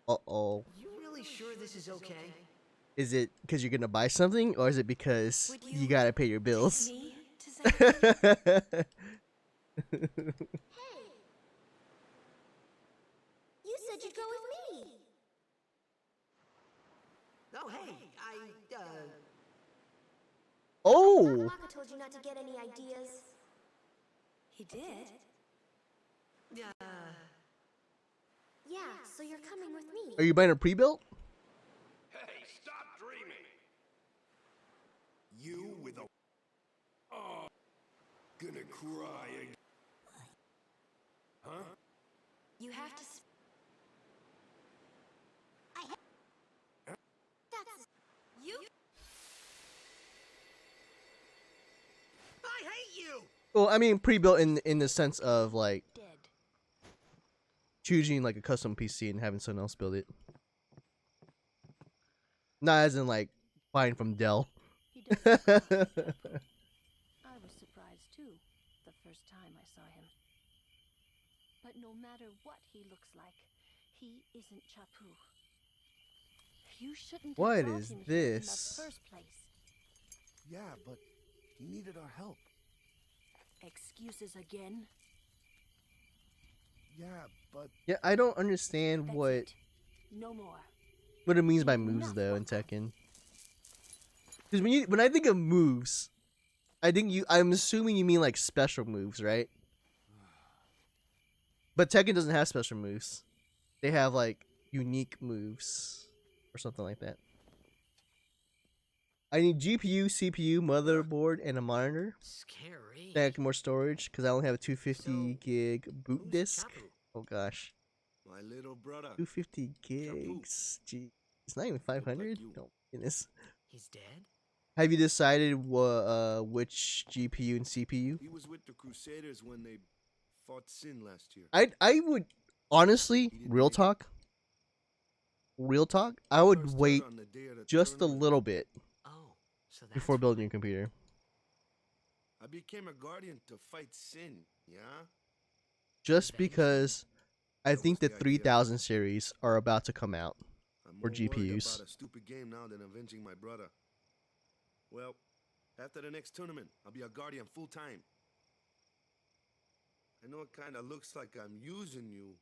Uh-oh. You really sure this is okay? Is it because you're gonna buy something, or is it because Would you you gotta pay your Take bills? me to Xanarkand? Hey! You said you'd go with me. Oh, hey, Oh! Maka told you not to get any ideas. He did. Yeah, so you're coming with me. Are you buying a pre-built? Hey, stop dreaming. You with a... Oh, gonna cry again. Huh? You have to. That's... You? I hate you! Well, I mean pre-built in the sense of like Dead. choosing like a custom PC and having someone else build it. Not as in like buying from Dell. He does look like Chapu. I was surprised too, the first time I saw him. But no matter what he looks like, he isn't Chapu. You shouldn't have What brought is him here in the this? first place. Yeah, but he needed our help. Excuses again? Yeah, but Yeah, I don't understand That's what it. No more. it means by moves Enough, though in Waka. Tekken. Because when I think of moves, I'm assuming you mean like special moves, right? But Tekken doesn't have special moves. They have like unique moves or something like that. I need GPU, CPU, motherboard, and a monitor. Scary. Stack more storage because I only have a 250 So, gig boot who's disk. Chapu? Oh gosh, my little brother, 250 gigs. Gee, it's not even like 500. you. Oh goodness. He's dead? Have you decided which GPU and CPU? He was with the Crusaders when they fought Sin last year. I would honestly, He didn't real make it. talk. I He would first wait heard on the day of the just a tournament. little bit Oh, so that's before building your computer. I became a guardian to fight Sin, yeah? Just Avenge him? because I That think was the the idea. 3000 series are about to come out. I'm For more worried GPUs. about a stupid game now than avenging my brother. Well, after the next tournament, I'll be a guardian full time. I know it kind of looks like I'm using you,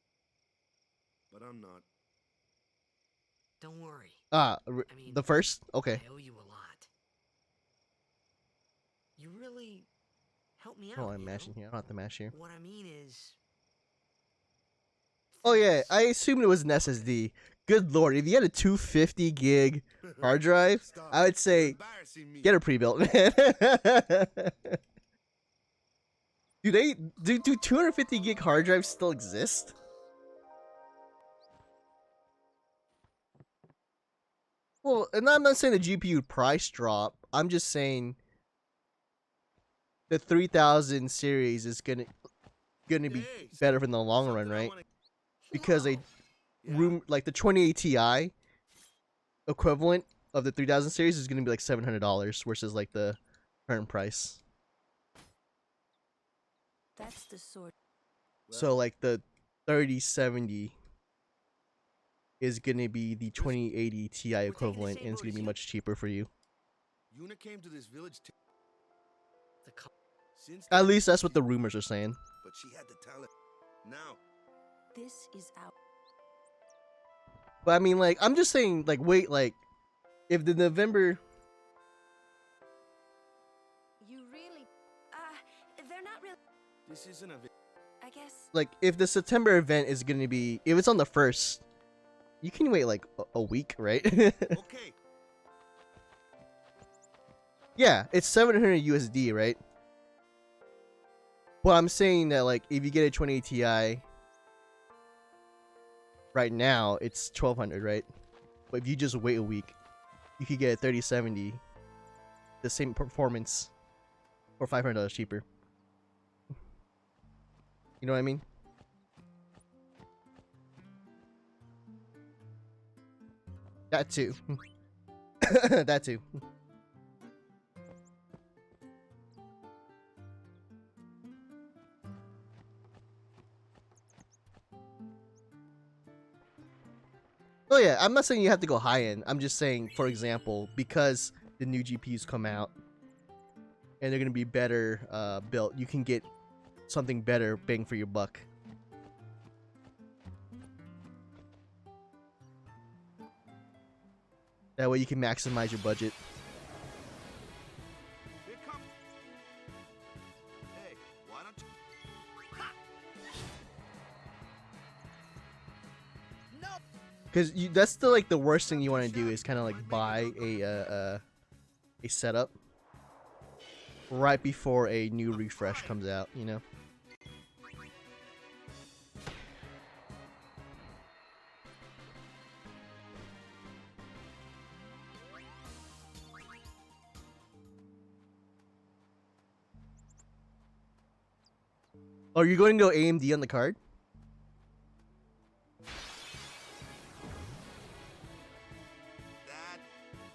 but I'm not. Don't worry. Ah, I mean, the first? Okay. I owe you a lot. You really helped me out. Oh, I'm you mashing know? here. I don't have to mash here. What I mean is. Oh yeah, thanks. I assumed it was an SSD. Good lord, if you had a 250 gig hard drive, Stop. I would You're say embarrassing me. get a pre-built, man. Do 250 gig hard drives still exist? Well, and I'm not saying the GPU price drop. I'm just saying the 3000 series is gonna be Hey, better in the long run, something I right? wanna- Because they Yeah. like the 2080 Ti equivalent of the 3000 series is gonna be like $700 versus like the current price. That's the sort. So like the 3070 is gonna be the 2080 Ti taking the equivalent, same and it's road gonna as be you. much cheaper for you. Yuna came to this village The co- since At then, least that's what she- the rumors are saying. But she had the talent. Now, This is out. But I mean, like, I'm just saying, like, wait, like, if the November, You really. They're not real. this isn't a I guess. like, if the September event is gonna be, if it's on the 1st, you can wait like a week, right? okay. Yeah, it's 700 USD, right? Well, I'm saying that like if you get a 2080 Ti right now, it's 1200, right? But if you just wait a week, you could get a 3070, the same performance, for $500 cheaper. You know what I mean? That too. That too. Oh yeah, I'm not saying you have to go high end. I'm just saying, for example, because the new GPUs come out and they're gonna be better built, you can get something better bang for your buck. That way you can maximize your budget. Here comes. Hey, why don't you? Because that's the like the worst thing you want to do is kind of like buy a setup right before a new refresh comes out, you know. Oh, you're going to go AMD on the card?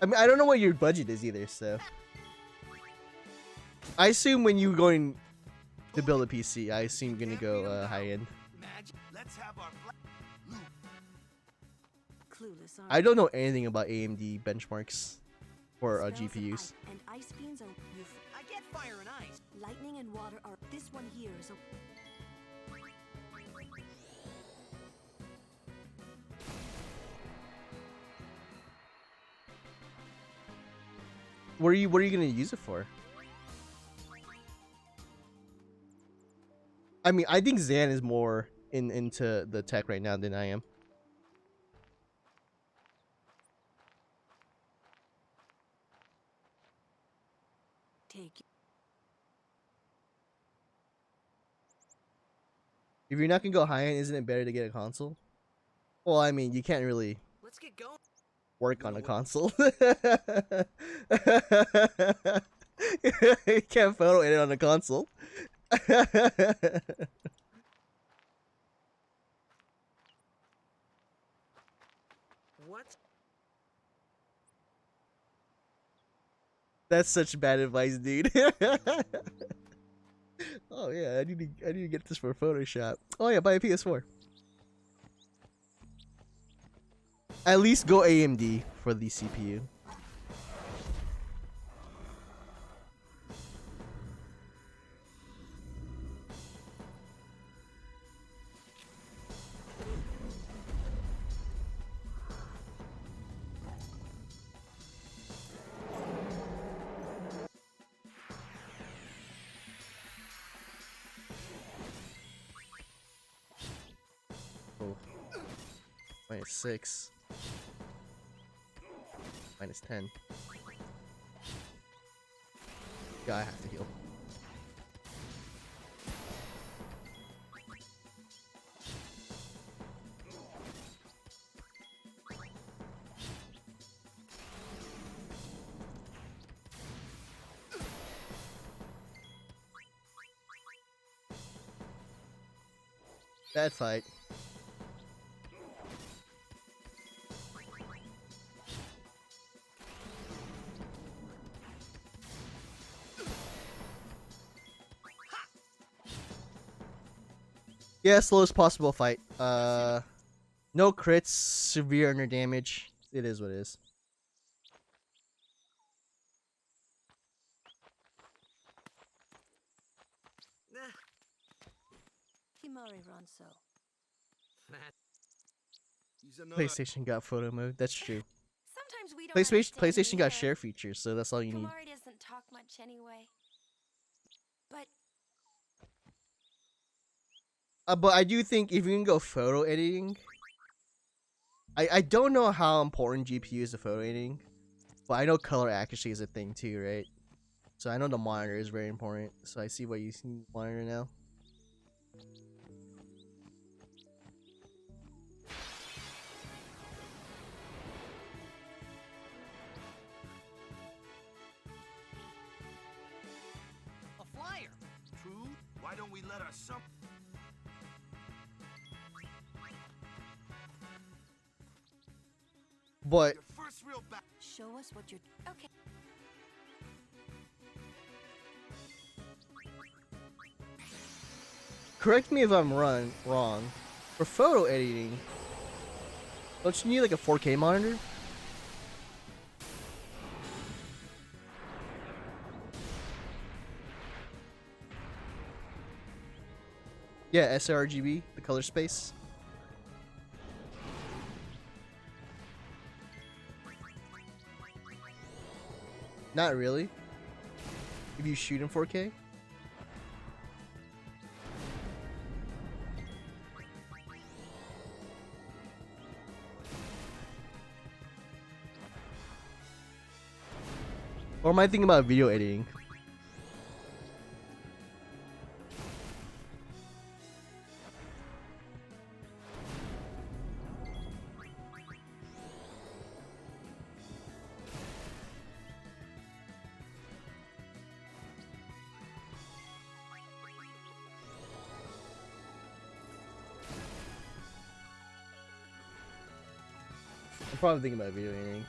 mean, I don't know what your budget is either, so. I assume when you're going to build a PC, I assume you're gonna go high end. Let's have our Clueless, I don't know anything about AMD benchmarks for GPUs. And ice beams are I get fire and ice. lightning and water are. This one here is a. What are you gonna use it for? I mean, I think Zan is more into the tech right now than I am. Take. If you're not gonna go high end, isn't it better to get a console? Well, I mean, you can't really Let's get going. work on a console. You can't photo edit on a console. What? That's such bad advice, dude. Oh yeah, I need to get this for Photoshop. Oh yeah, buy a PS4. At least go AMD for the CPU. Oh. -6. -10. Yeah, I have to heal. Bad fight. Yeah, slowest possible fight. No crits, severe under damage. It is what it is. Himari Ronso. He's another. PlayStation got photo mode. That's true. Sometimes we don't PlayStation got understand share features, so that's all you need. Kumari doesn't talk much anyway. But But I do think if you can go photo editing, I don't know how important GPU is to photo editing, but I know color accuracy is a thing too, right? So I know the monitor is very important. So I see why you see monitor now. A flyer. True. Why don't we let our son? But Your first real back. Show us what you're. okay. correct me if I'm wrong. For photo editing, don't you need like a 4K monitor? Yeah, sRGB, the color space. Not really. If you shoot in 4K. Or am I thinking about video editing? I'm probably thinking about video editing.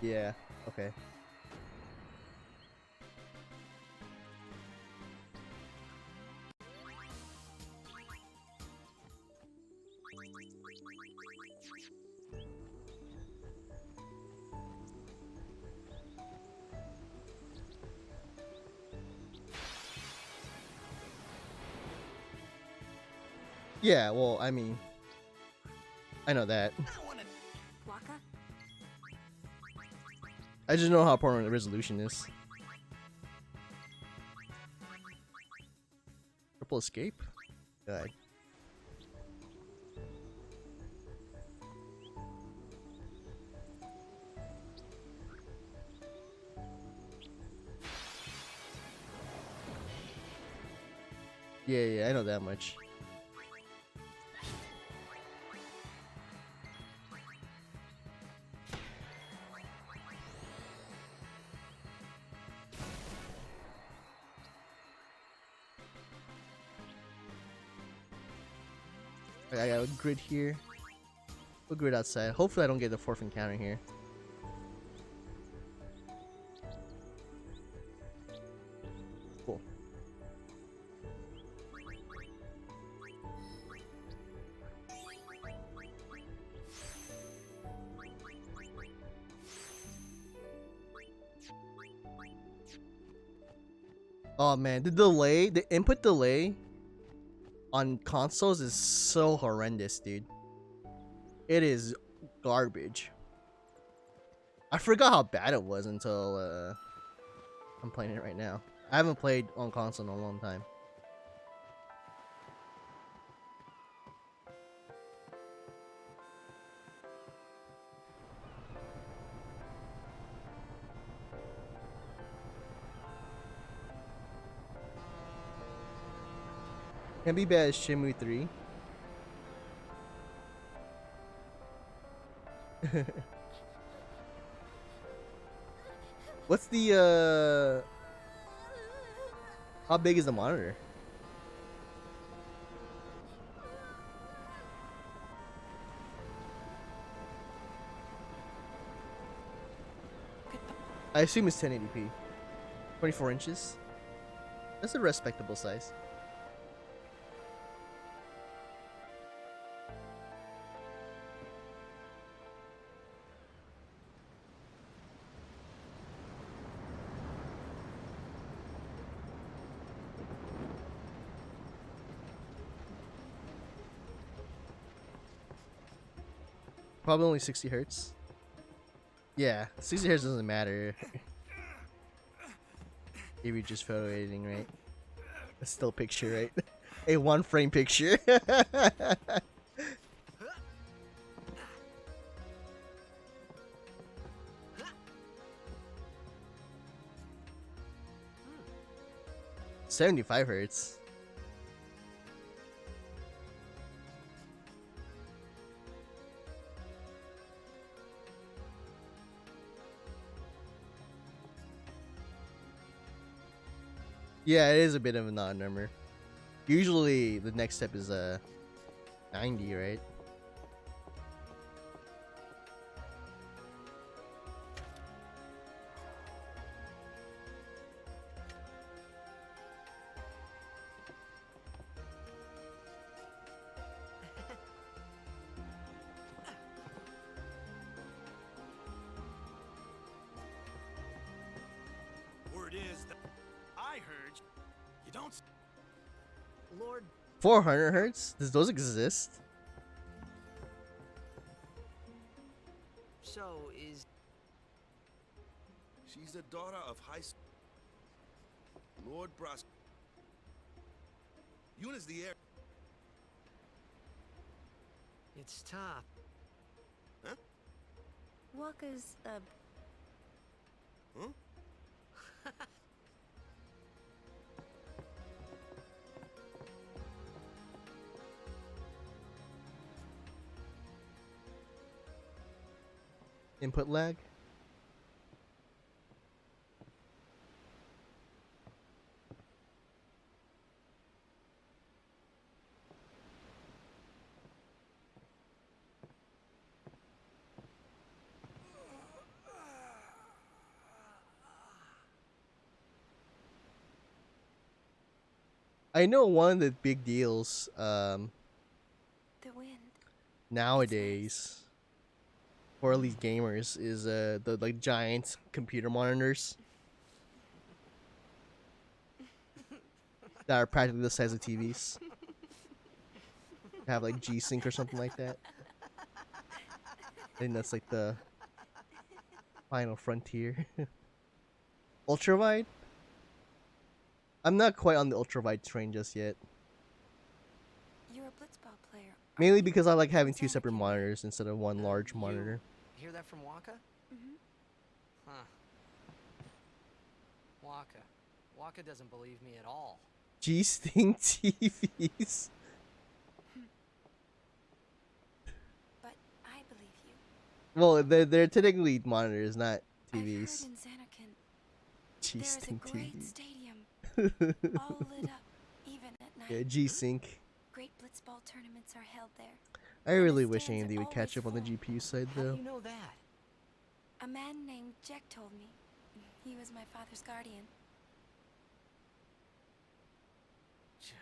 Yeah. Okay. Yeah, well, I mean, I know that. Waka? I just know how important the resolution is. Triple escape? God. Yeah, I know that much. I got a grid here. A grid outside. Hopefully I don't get the fourth encounter here. Cool. Oh man, the input delay on consoles is so horrendous, dude. It is garbage. I forgot how bad it was until I'm playing it right now. I haven't played on console in a long time. Can't be bad as Shenmue 3. What's the how big is the monitor? I assume it's 1080p. 24 inches. That's a respectable size. Probably only 60 hertz. Yeah, 60 hertz doesn't matter. If you're just photo editing, right? A still picture, right? A one frame picture. 75 hertz. Yeah, it is a bit of an odd number. Usually the next step is 90, right? Word is that I heard you don't. Lord, 400 hertz? Does those exist? so is She's the daughter of Lord Bros. Yuna's the heir. it's top. Huh? Waka's a Huh? Input lag? I know one of the big deals The wind. nowadays for at least gamers is the like giant computer monitors that are practically the size of TVs. Have like G-Sync or something like that. I think that's like the final frontier. Ultrawide? I'm not quite on the ultrawide train just yet. You're a blitzball player. Mainly because I like having two separate monitors instead of one large monitor. Hear that from Waka? Mm-hmm. Huh. Waka doesn't believe me at all. G-Sync TVs. But I believe you. Well, they're technically monitors, not I've heard TVs. in Xanarkand there's a G-Sync great TV. stadium, all lit up, even at night. Yeah, G-Sync. Great blitzball tournaments are held there. I And the really wish stands are AMD would catch up always on the full. GPU side How do though. you know that? A man named Jack told me. He was my father's guardian. Checked.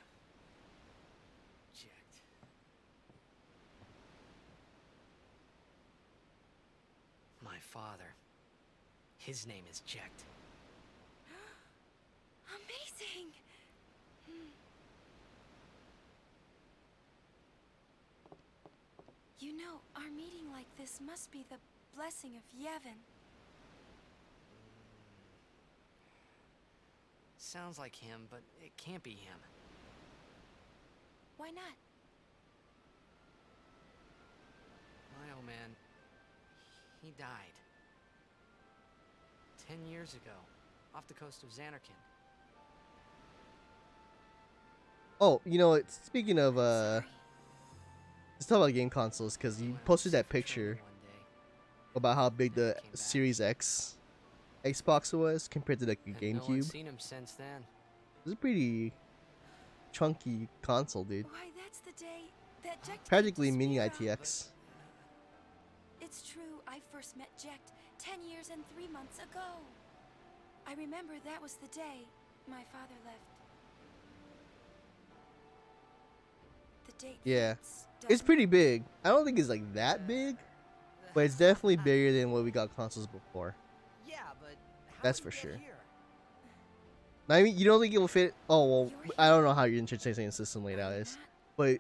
My father. His name is Jecht. Amazing! You know, our meeting like this must be the blessing of Yevon. Sounds like him, but it can't be him. Why not? My old man, he died. 10 years ago, off the coast of Xanarkand. Oh, you know what? Speaking of Sorry. let's talk about game consoles because you posted that picture about how big the Series X Xbox was compared to the No one's GameCube. seen him since then. It's a pretty chunky console, dude. Why, that's the day that Jecht came to Practically mini Spira. ITX. It's true, I first met Jecht 10 years and 3 months ago. I remember that was the day my father left. The date Yeah. fits, It's doesn't pretty it? big. I don't think it's like that big, but it's definitely bigger than what we got consoles before. Yeah, but how That's did he for get sure. here? I mean, you don't think it will fit? Oh well, You're I don't know how your entertainment system laid Are out you is, not? but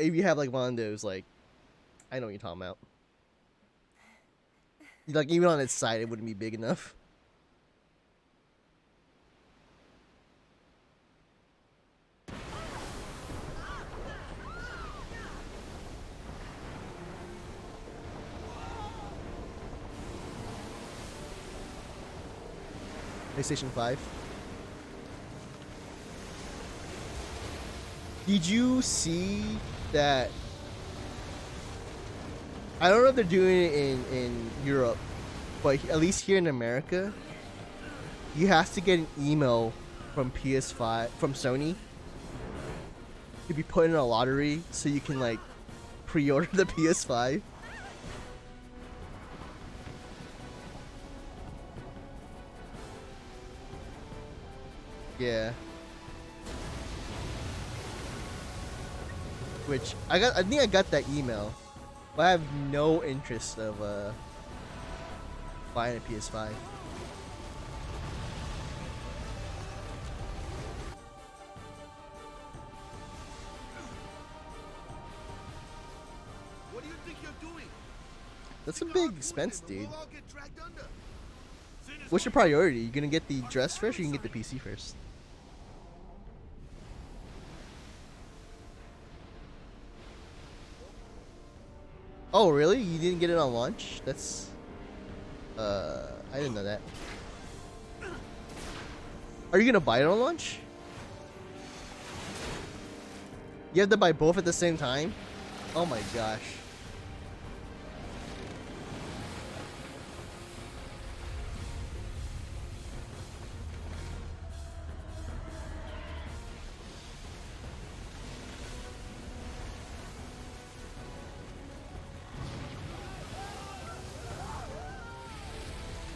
if you have like one of those, like, I know what you're talking about. Like even on its side, it wouldn't be big enough. PlayStation 5. Did you see that? I don't know if they're doing it in Europe, but at least here in America, you have to get an email from PS5 from Sony to be put in a lottery so you can like pre-order the PS5. Yeah. Which I think I got that email, but I have no interest of buying a PS5. What do you think you're doing? That's a Think big hard expense, doing it, dude. we'll all get dragged under. What's your priority? You gonna get the dress first, or you can get the PC first? Oh, really? You didn't get it on launch? That's I didn't know that. Are you gonna buy it on launch? You have to buy both at the same time? Oh my gosh.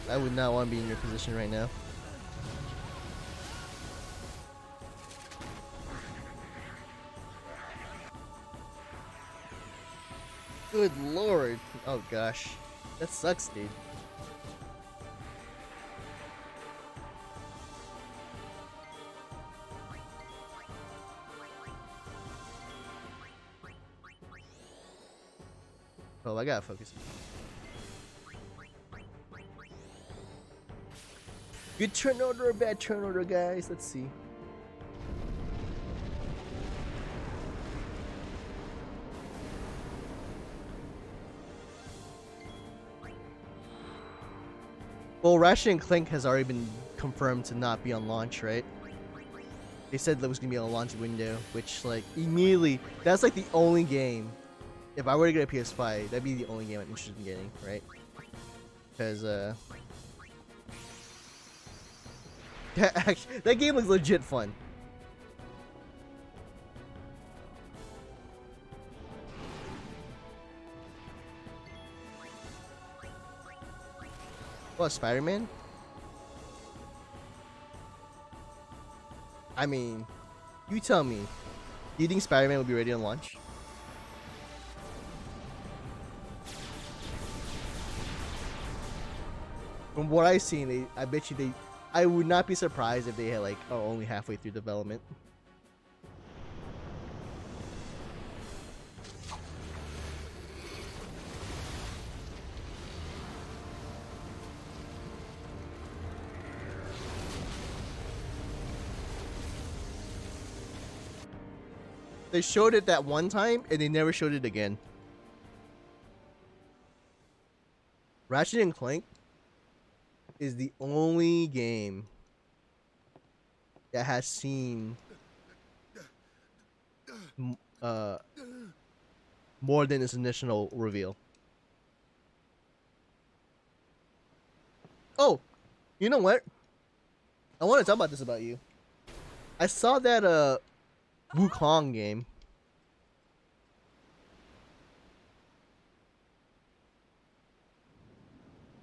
I would not want to be in your position right now. Good lord. Oh gosh. That sucks, dude. Oh, I gotta focus. Good turn order or bad turn order, guys? Let's see. Well, Ratchet and Clank has already been confirmed to not be on launch, right? They said that was gonna be on a launch window, which, like, immediately, that's like the only game. If I were to get a PS5, that'd be the only game I'm interested in getting, right? Because, that game looks legit fun. What, Spider-Man? I mean, you tell me. Do you think Spider-Man will be ready to launch? From what I've seen, I bet you I would not be surprised if they had like, oh, only halfway through development. They showed it that one time, and they never showed it again. Ratchet and Clank is the only game that has seen more than its initial reveal. Oh, you know what? I want to talk about this about you. I saw that Wukong game.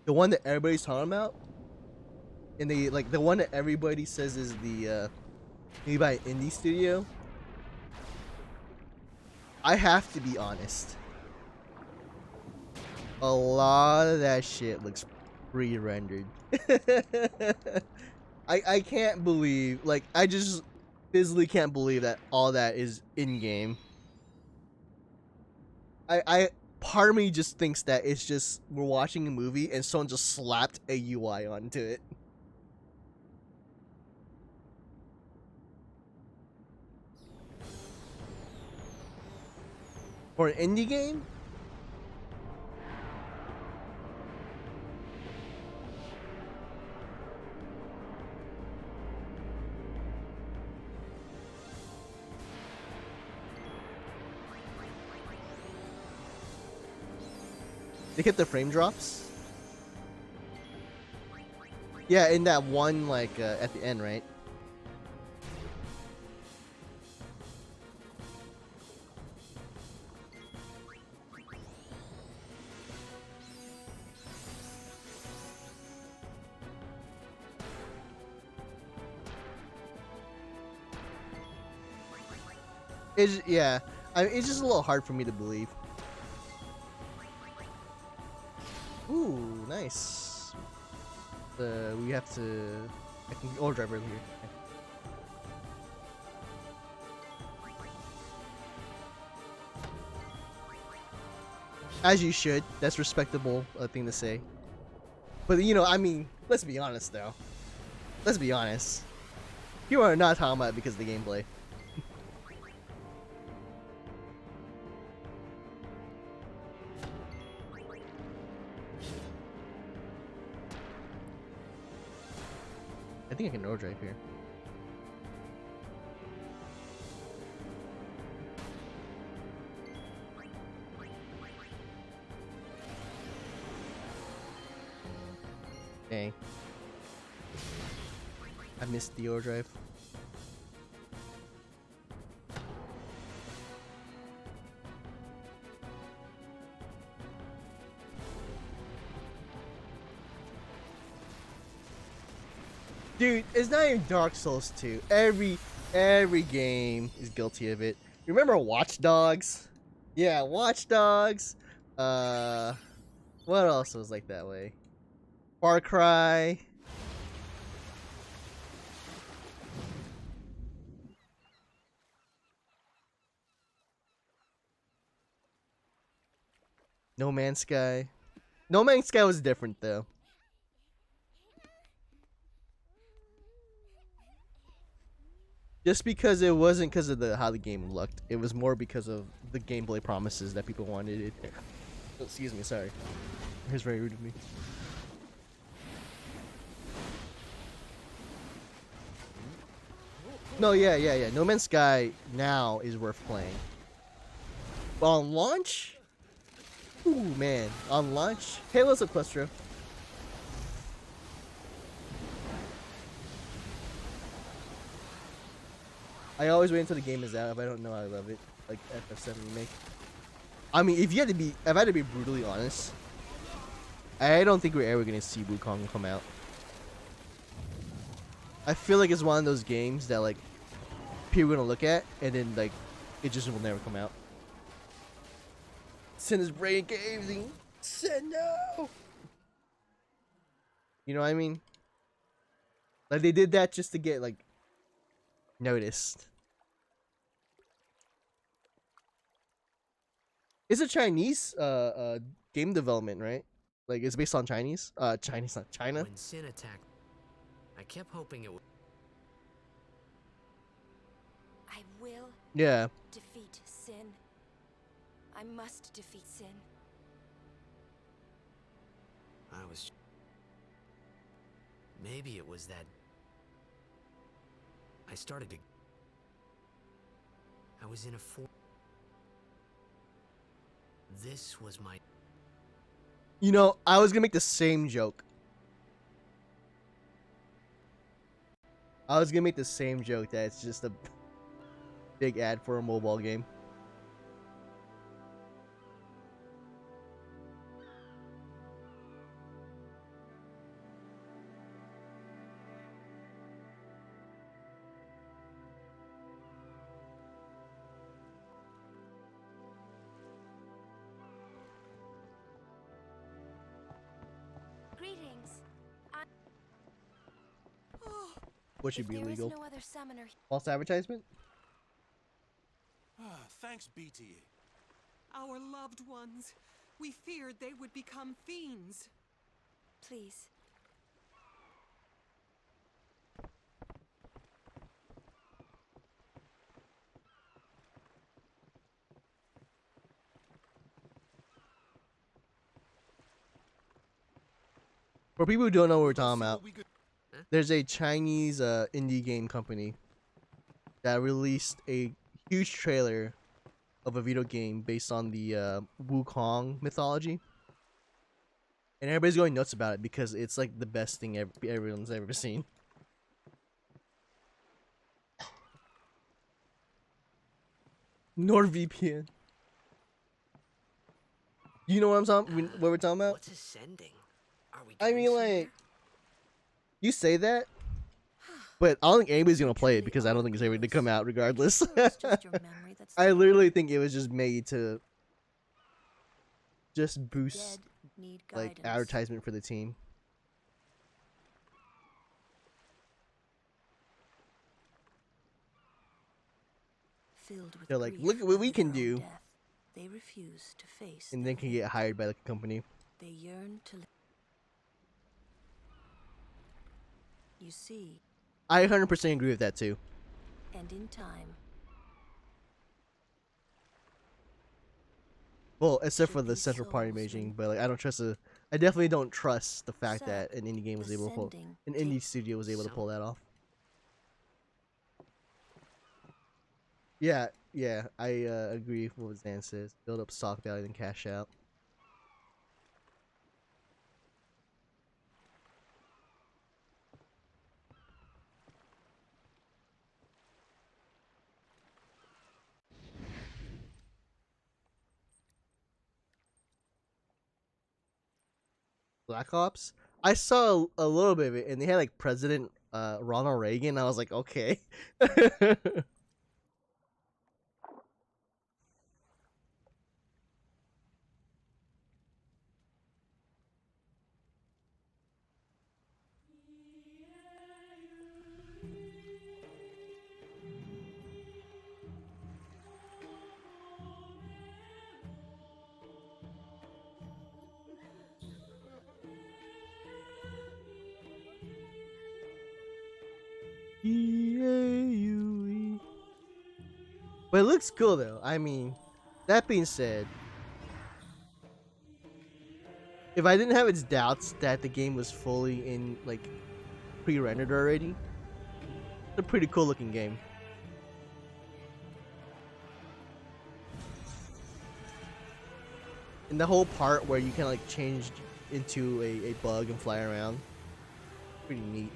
The one that everybody's talking about, and they like the one that everybody says is the made by an indie studio. I have to be honest. A lot of that shit looks pre-rendered. I can't believe, like, I just physically can't believe that all that is in game. I part of me just thinks that it's just we're watching a movie and someone just slapped a UI onto it. For an indie game? They kept the frame drops? Yeah, in that one, like, at the end, right? Yeah, it's just a little hard for me to believe. Ooh, nice. We have to. I can all drive over here. As you should. That's respectable thing to say. But you know, I mean, let's be honest though. Let's be honest. You are not talking about it because of the gameplay. I think I can no drive here. Dang. I missed the overdrive. Dude, it's not even Dark Souls 2. Every game is guilty of it. Remember Watch Dogs? Yeah, Watch Dogs. What else was like that way? Far Cry. No Man's Sky. No Man's Sky was different though. Just because it wasn't because of how the game looked, it was more because of the gameplay promises that people wanted it. Oh, excuse me, sorry. He's very rude of me. No, yeah. No Man's Sky now is worth playing. But on launch? Ooh, man. On launch? Hey, what's up, Questro? I always wait until the game is out. If I don't know, I love it. Like FF7 remake. I mean, if I had to be brutally honest, I don't think we're ever gonna see Wukong come out. I feel like it's one of those games that like people are gonna look at and then like it just will never come out. Sin is brain gaming. Sin, no. You know what I mean? Like they did that just to get like noticed. It's a Chinese game development, right? Like it's based on Chinese. Chinese, not China. When Sin attacked, I kept hoping it would. I will Yeah. defeat Sin. I must defeat Sin. I was. Maybe it was that. I started to. I was in a This was my. You know, I was gonna make the same joke. That it's just a big ad for a mobile game. Greetings. What should be If there is illegal? no other summoner. False advertisement? Thanks, BT. Our loved ones. We feared they would become fiends. Please. For people who don't know what we're talking about, there's a Chinese indie game company that released a huge trailer of a video game based on the Wukong mythology. And everybody's going nuts about it because it's like the best thing everyone's ever seen. NordVPN. You know what I'm talking? What we're talking about? What's ascending? Are we? I mean, somewhere? like, you say that, but I don't think anybody's gonna play it because I don't think it's ever to come out regardless. It's just your memory that's I literally think it was just made to just boost dead need like guidance. advertisement for the team. Filled with They're like, grief look at what we over can their own do, death, they refuse to face and their then can fate. get hired by the company. They yearn to live. You see, I 100% agree with that too. and in time, Well, except for Should the these central party souls imaging, win? but like I definitely don't trust the fact Sap that an indie game was able to pull, ascending an indie studio was able to pull that off. Yeah, I agree with what Zan says. Build up stock value, then cash out. Black Ops. I saw a little bit of it, and they had like President Ronald Reagan. I was like, okay. But it looks cool though. I mean, that being said, if I didn't have its doubts that the game was fully in like pre-rendered already, it's a pretty cool looking game. And the whole part where you can like change into a bug and fly around, pretty neat.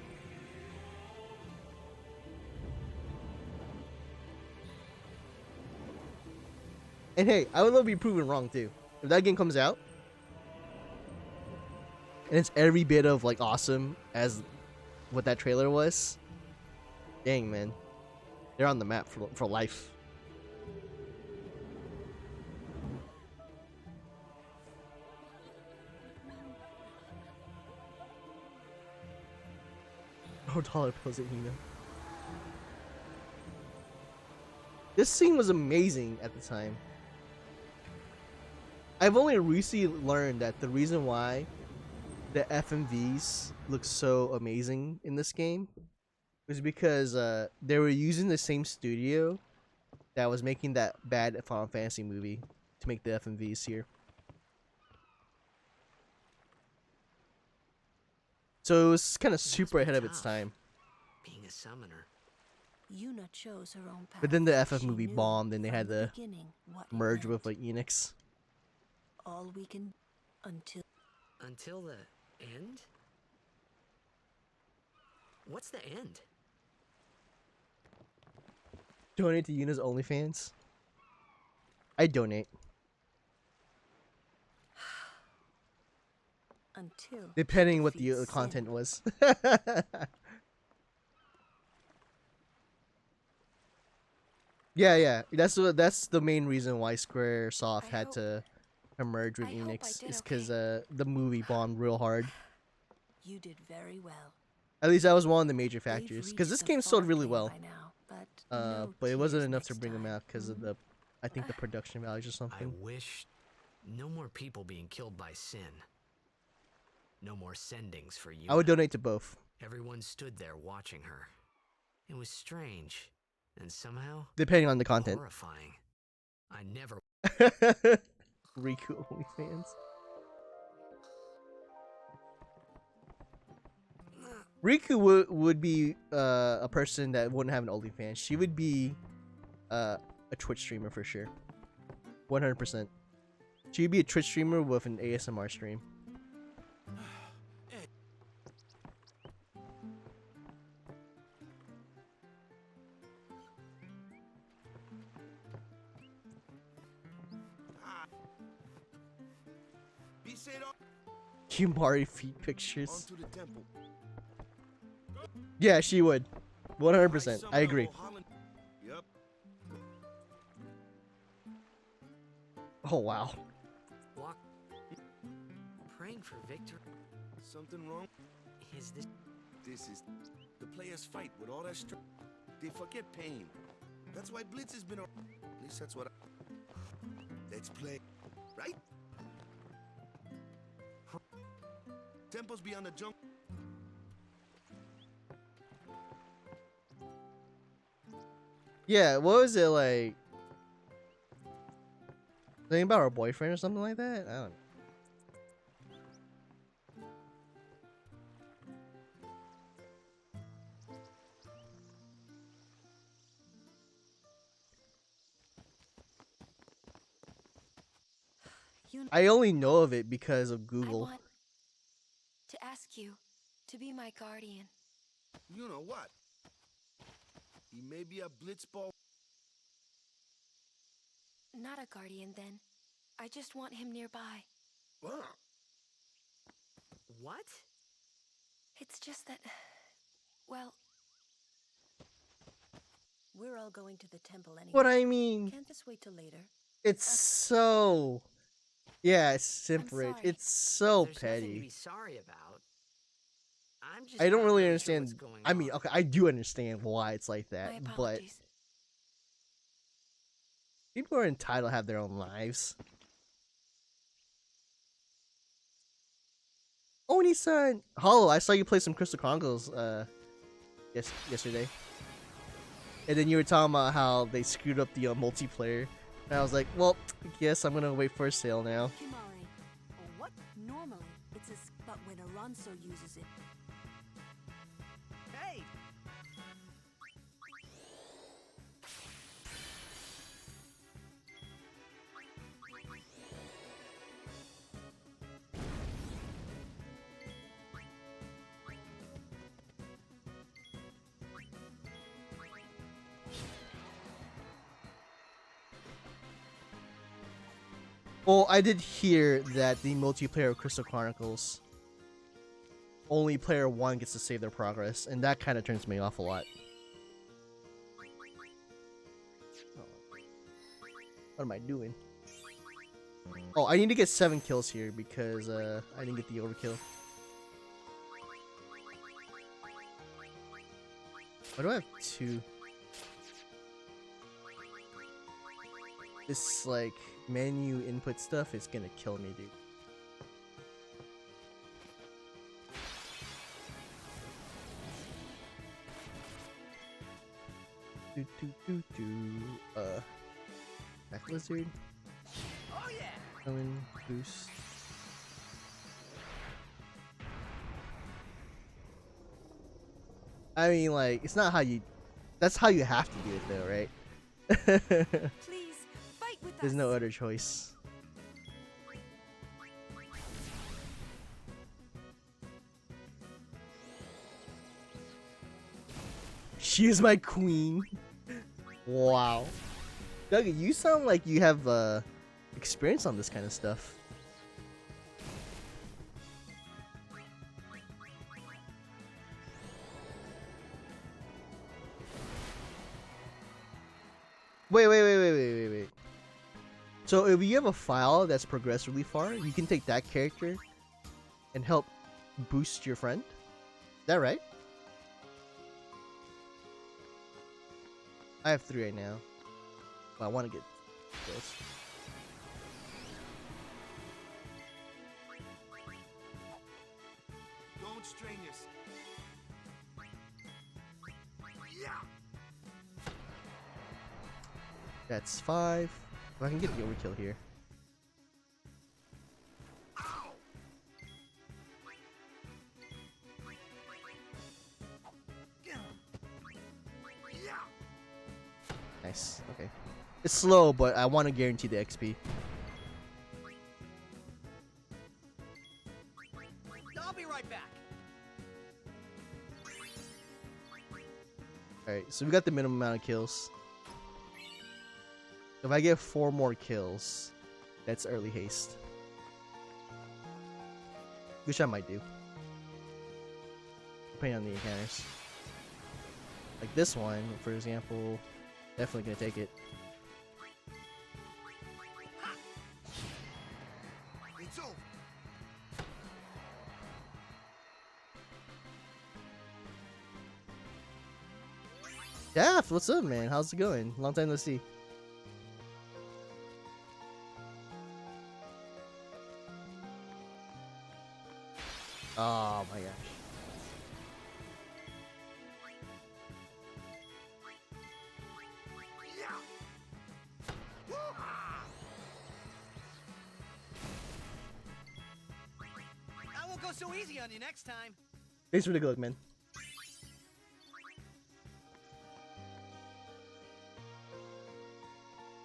And hey, I would love to be proven wrong too. If that game comes out and it's every bit of like awesome as what that trailer was, dang man, they're on the map for life. Oh, dollar bills at Hina. This scene was amazing at the time. I've only recently learned that the reason why the FMVs look so amazing in this game was because they were using the same studio that was making that bad Final Fantasy movie to make the FMVs here. So it was kind of super ahead of its time. Being a summoner. Yuna chose her own path. But then the FF She movie knew bombed and they from had the to beginning what it merge meant. with like Enix. All we can until Until the end? What's the end? Donate to Yuna's OnlyFans. I donate. until Depending she what the defeats content sin. was. Yeah. That's the main reason why SquareSoft I had hope- to merge with I hope I Enix did is because okay. the movie bombed real hard. You did very well. At least that was one of the major They've factors. Because this reached the game sold far really plane well. by now, but But it no wasn't tears enough to next bring them time. out because of the, I think the production values or I something. wish no more people being killed by sin. No more sendings for you. I would donate to both. Everyone stood there watching her. It was strange and somehow Depending on the content. horrifying. I never Riku OnlyFans. Riku would be a person that wouldn't have an OnlyFans. She would be a Twitch streamer for sure. 100%. She'd be a Twitch streamer with an ASMR stream. Be said on Kimari feet pictures. to the temple. Yeah, she would. 100%. I agree. Yep. Oh, wow. walk praying for victory. Something wrong? Is this This is the players fight with all that strength. They forget pain. That's why Blitz has been. At least that's what. Let's play, right? Temples beyond the jungle. Yeah, what was it like? Something about her boyfriend or something like that? I don't know. Yuna, I only know of it because of I Google. want to ask you to be my guardian. You know what? He may be a blitzball. Not a guardian, then. I just want him nearby. Wow. what? It's just that, well, we're all going to the temple anyway. But I mean, Can't this wait till later? it's so... Yeah, it's separate. sorry. It's so There's nothing to petty. be sorry about. I'm just I don't not really sure understand. what's going I mean, on. okay, I do understand why it's like my that, but apologies. people are entitled to have their own lives. Oni-san! Hollow, I saw you play some Crystal Chronicles yesterday. And then you were talking about how they screwed up the multiplayer. And I was like, well, I guess I'm gonna wait for a sale now. Kimari. What? Normally, it's a but when Alonso uses it. Hey! Well, I did hear that the multiplayer of Crystal Chronicles, only player 1 gets to save their progress, and that kind of turns me off a lot. What am I doing? Oh, I need to get 7 kills here because I didn't get the overkill. Why do I have 2? This, like, menu input stuff is gonna kill me, dude. Back lizard. Oh yeah! Ellen boost. I mean, like, it's not how you. That's how you have to do it, though, right? Please, fight with There's us. no other choice. She is my queen. Wow. Doug, you sound like you have experience on this kind of stuff. Wait. So if you have a file that's progressed really far, you can take that character and help boost your friend? Is that right? I have 3 right now. But I want to get those. Don't strain yourself. Yeah. That's 5. Well, I can get the overkill here. Nice. Okay. It's slow, but I want to guarantee the XP. I'll be right back. Alright, so we got the minimum amount of kills. If I get 4 more kills, that's early haste. Which I might do. Depending on the encounters. Like this one, for example, definitely gonna take it. It's over. Daft, what's up, man? How's it going? Long time no see. Oh my gosh. I won't go so easy on you next time. Thanks for the good luck, man.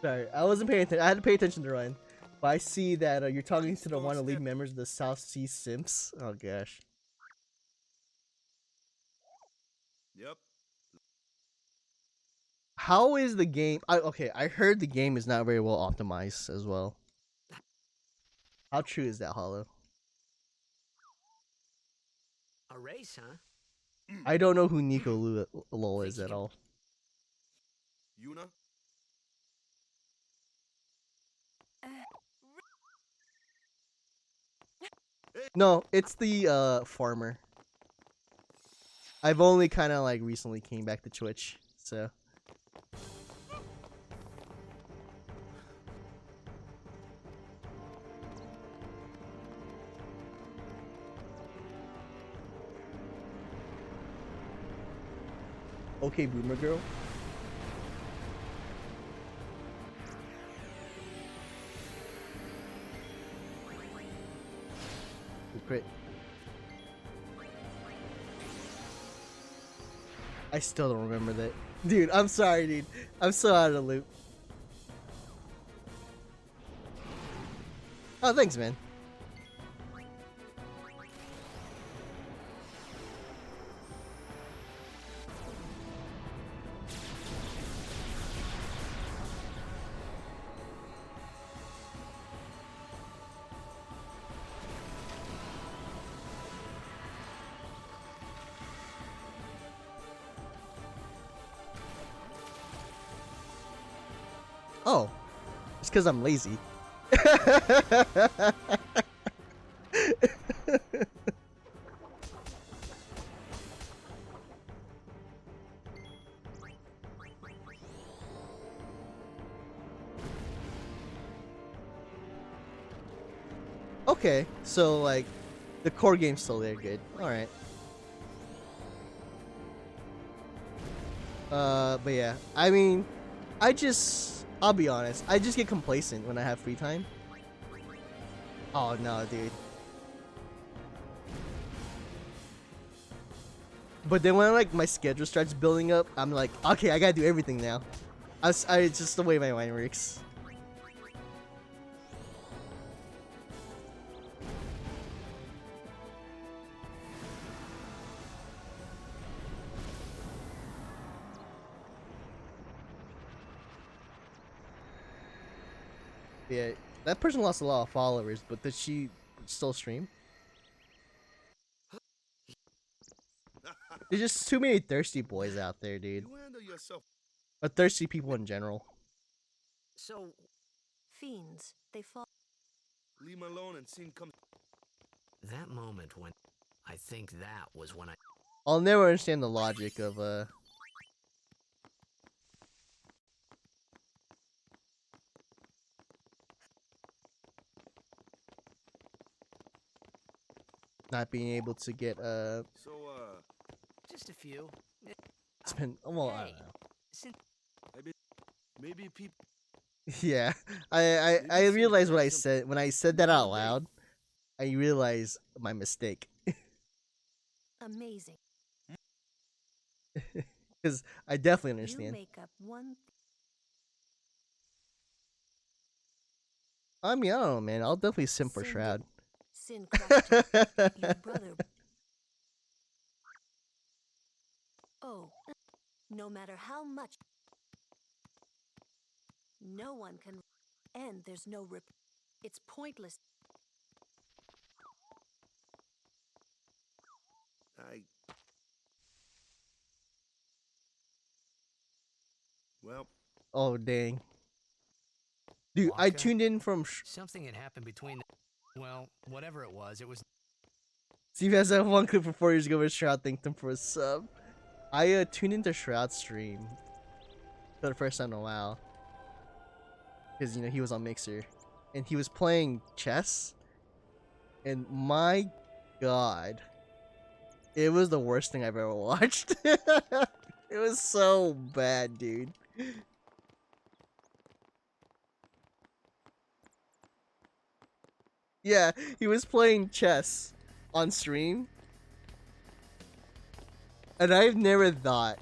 Sorry, I wasn't paying attention. I had to pay attention to Ryan. But I see that you're talking to the one of the league members of the South Sea Simps. Oh gosh. Yep. How is the game? Okay, I heard the game is not very well optimized as well. How true is that, Hollow? A race, huh? I don't know who Nico Lol is at all. Yuna? No, it's the farmer. I've only kind of like recently came back to Twitch, so. Okay, Boomer Girl. crit. I still don't remember that. Dude, I'm sorry, dude. I'm so out of the loop. Oh, thanks, man. Oh, it's because I'm lazy. Okay, so like the core game's still there, good. Alright. But yeah, I mean, I'll be honest, I just get complacent when I have free time. Oh no, dude. But then when like my schedule starts building up, I'm like, okay, I gotta do everything now. It's just the way my mind works. Yeah, that person lost a lot of followers, but does she still stream? There's just too many thirsty boys out there, dude. You handle yourself. Or thirsty people in general. So, Fiends, they fall. Leave him alone and see him come. that moment when I think that was when I I'll never understand the logic of not being able to get So just a few. spend. Well, I Hey, don't know. since maybe people. Yeah, I Maybe realized what I sometimes said when I said that out one day- loud. I realized my mistake Amazing. because I definitely You understand. make up one. I mean, I don't know, man. I'll definitely simp for Sin Shroud. Sin crafted your brother. Oh, no matter how much. No one can. And there's no rip. It's pointless. Well, Oh dang, dude! I Wonka, tuned in from. something had happened between well, whatever it was Steve has that one clip from 4 years ago where Shroud thanked him for a sub. I tuned into Shroud's stream for the first time in a while because he was on Mixer and he was playing chess, and my god, it was the worst thing I've ever watched. It was so bad, dude. Yeah, he was playing chess on stream, and I've never thought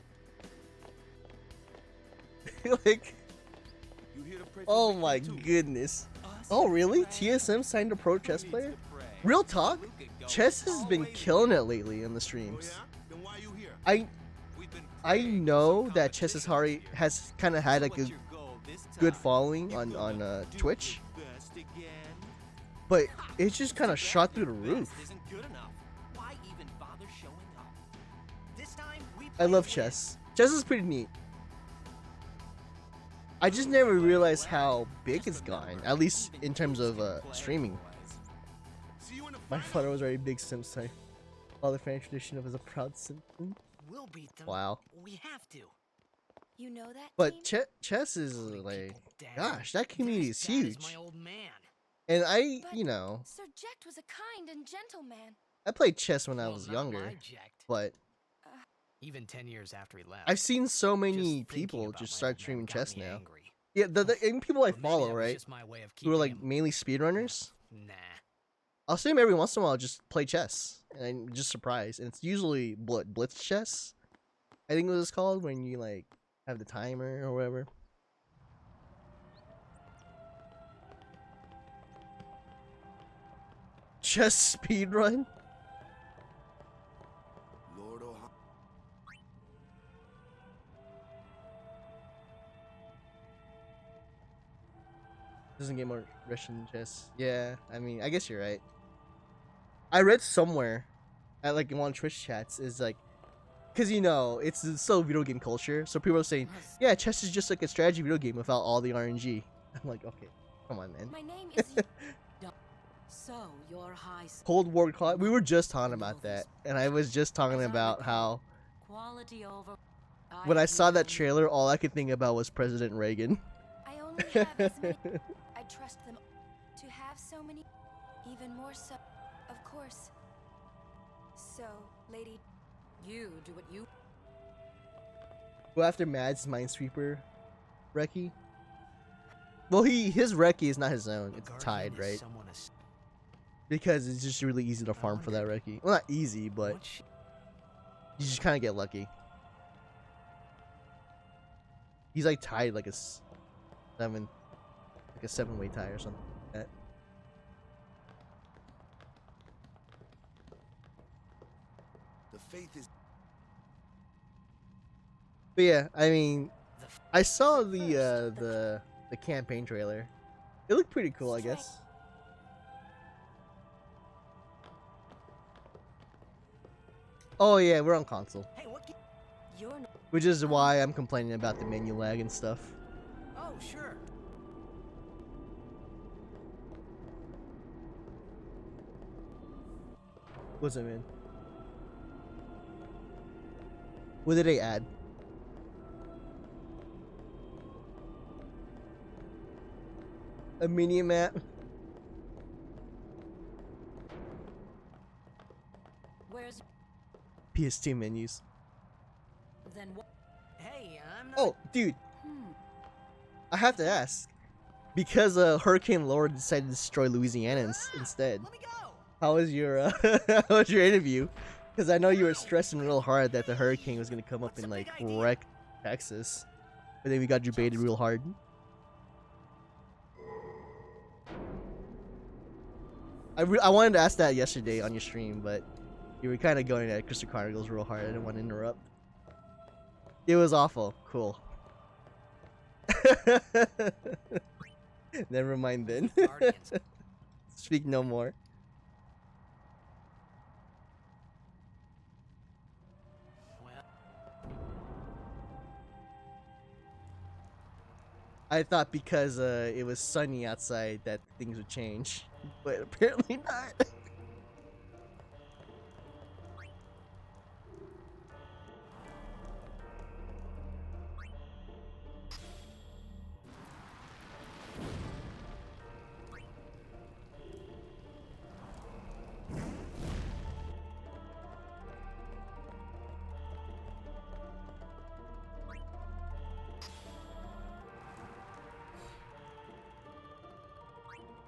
like, you here to pray for oh victory my too. goodness. Oh really? TSM signed a pro chess player? Real talk? Chess has been killing it lately in the Oh streams. yeah? Then why you here? I know that Chess has kind of had like a good following on Twitch, but it just kind of shot through the roof. I love chess. Chess is pretty neat. I just never realized how big it's gotten, at least in terms of streaming. See you in the My final. father was already a big Sim star. While the fan tradition of as a proud Simpson. we'll beat them. Wow. We have to. You know that, But team? chess is Putting like, people down. gosh, that community is That is huge. my old man. And I, But Sir Jecht was a kind and gentle man. I played chess when I Well, was not younger, my Jecht. but Even 10 years after he left. I've seen so just many thinking people about just my start old man streaming got chess me now. angry. Yeah, the even people I But maybe follow, that was right? just my way of Who are keeping like him- mainly speedrunners. Nah. I'll stream every once in a while, just play chess, and I'm just surprised. And it's usually blitz chess, I think it was called, when you like have the timer or whatever. Chess speedrun? Lord Ohio. Doesn't get more Russian chess. Yeah, I mean, I guess you're right. I read somewhere, at like in one of Twitch chats, is like, because you know, it's so video game culture, so people are saying, yeah, chess is just like a strategy video game without all the RNG. I'm like, okay, come on, man. My name is. So your high. Cold War Clock. We were just talking about that, and I was just talking about how Quality over. when I saw that trailer, all I could think about was President Reagan. I only have as many. I trust them to have so many. Even more so, of course. So, lady. You do what you. Go after Mad's Minesweeper, Reki. Well, his Reki is not his own. It's tied, right? Because it's just really easy to farm for that Reki. Well, not easy, but you just kind of get lucky. He's like tied like a 7-way tie or something like that. The faith is. But yeah, I mean, I saw the campaign trailer. It looked pretty cool, I guess. Oh yeah, we're on console. Hey, what? Which is why I'm complaining about the menu lag and stuff. Oh, sure. What's it, man? What did they add? A mini map? Where's. PS2 menus. Then what? Hey, I'm not. Oh, dude. I have to ask. Because Hurricane Laura decided to destroy Louisiana instead. Let me go. How was your how was your interview? Because I know you were stressing real hard that the hurricane was gonna come up and like wreck Texas, but then we got you baited real hard. I wanted to ask that yesterday on your stream, but you were kind of going at Crystal Chronicles real hard. I didn't want to interrupt. It was awful. Cool. Never mind then. Speak no more. I thought because it was sunny outside that things would change, but apparently not.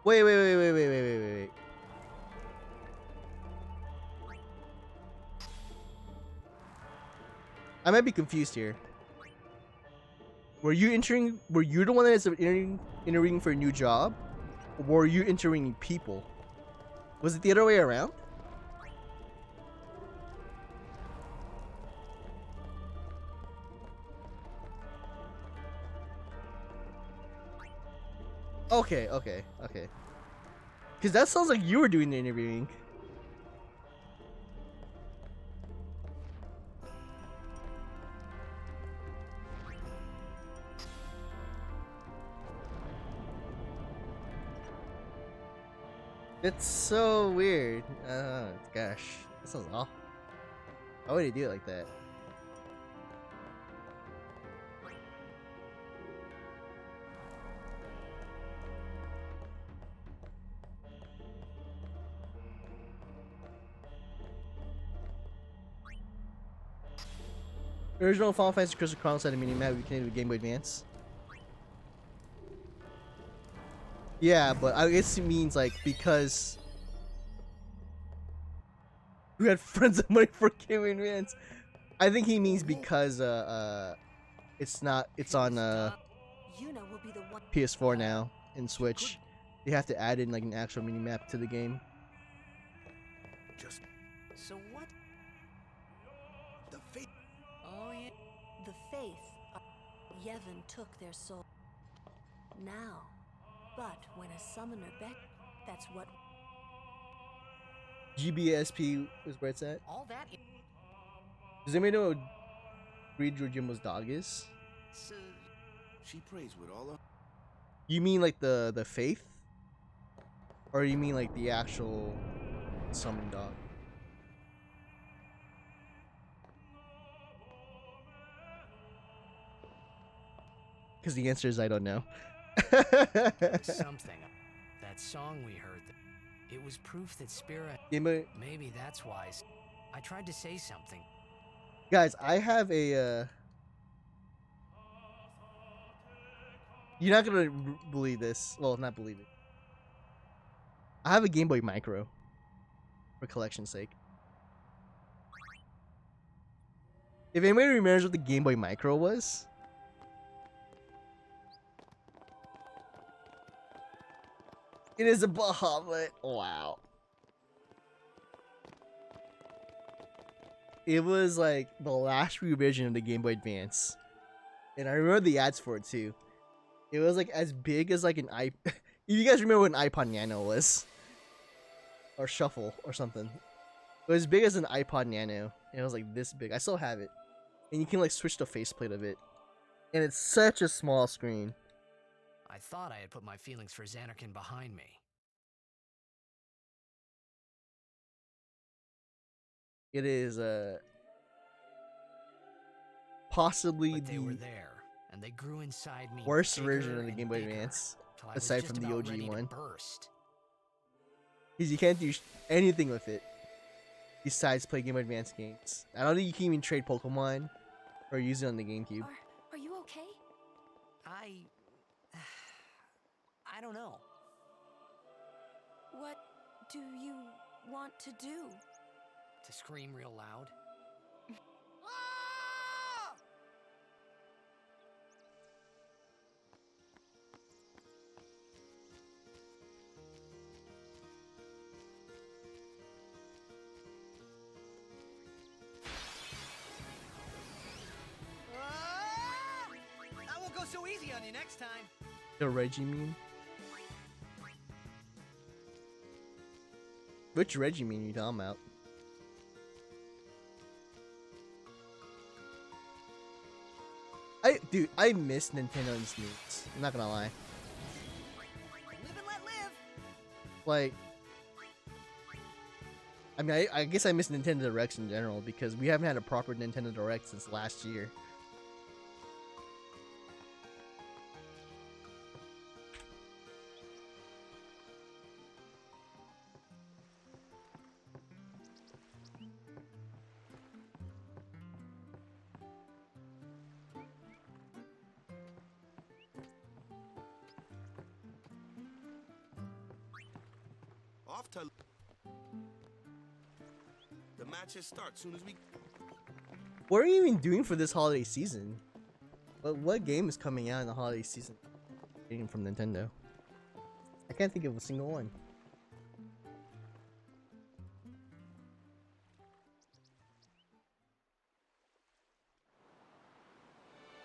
Wait. I might be confused here. Were you the one that's entering for a new job? Or were you entering people? Was it the other way around? Okay. Because that sounds like you were doing the interviewing. It's so weird. Gosh, this sounds awful. Why would he do it like that? The original Final Fantasy Crystal Chronicles had a mini-map we connected with Game Boy Advance. Yeah, but I guess it means like because Who had friends of money for Game Boy Advance? I think he means because it's on Yuna will be the one. PS4 now and Switch. You have to add in like an actual mini map to the game. Just So what? the fate. Oh yeah. The faith of Yevon took their soul. Now, but when a summoner that's what. GBSP is where it's at. All that. Does anybody know what breed Jojimbo's dog is? So, She prays with all her. You mean like the faith? Or you mean like the actual summon dog? Because the answer is I don't know. something. That song we heard. It was proof that Spirit. Game Boy. Maybe that's why. I tried to say something. Guys, I have a you're not gonna believe this. Well, not believe it. I have a Game Boy Micro for collection's sake. If anybody remembers what the Game Boy Micro was, it is a Bahamut. Wow. It was like the last revision of the Game Boy Advance. And I remember the ads for it too. It was like as big as like an iPod. If you guys remember what an iPod Nano was. Or Shuffle or something. It was as big as an iPod Nano. And it was like this big. I still have it. And you can like switch the faceplate of it. And it's such a small screen. I thought I had put my feelings for Xanarkin behind me. It is possibly But they were the there, and they grew inside me. worst bigger version of the and Game Boy bigger, Advance. till I was Aside just from the about OG ready to one. burst. Because you can't do anything with it. Besides play Game Boy Advance games. I don't think you can even trade Pokemon. Or use it on the GameCube. Are you okay? I don't know. What do you want to do? To scream real loud. I won't go so easy on you next time. The Reggie meme? Which Reggie meme you talking about? Dude, I miss Nintendo's memes. I'm not gonna lie. Live and let live. Like, I mean, I guess I miss Nintendo Directs in general because we haven't had a proper Nintendo Direct since last year. Off to. The matches start soon as we. What are you even doing for this holiday season? What game is coming out in the holiday season? Getting from Nintendo. I can't think of a single one.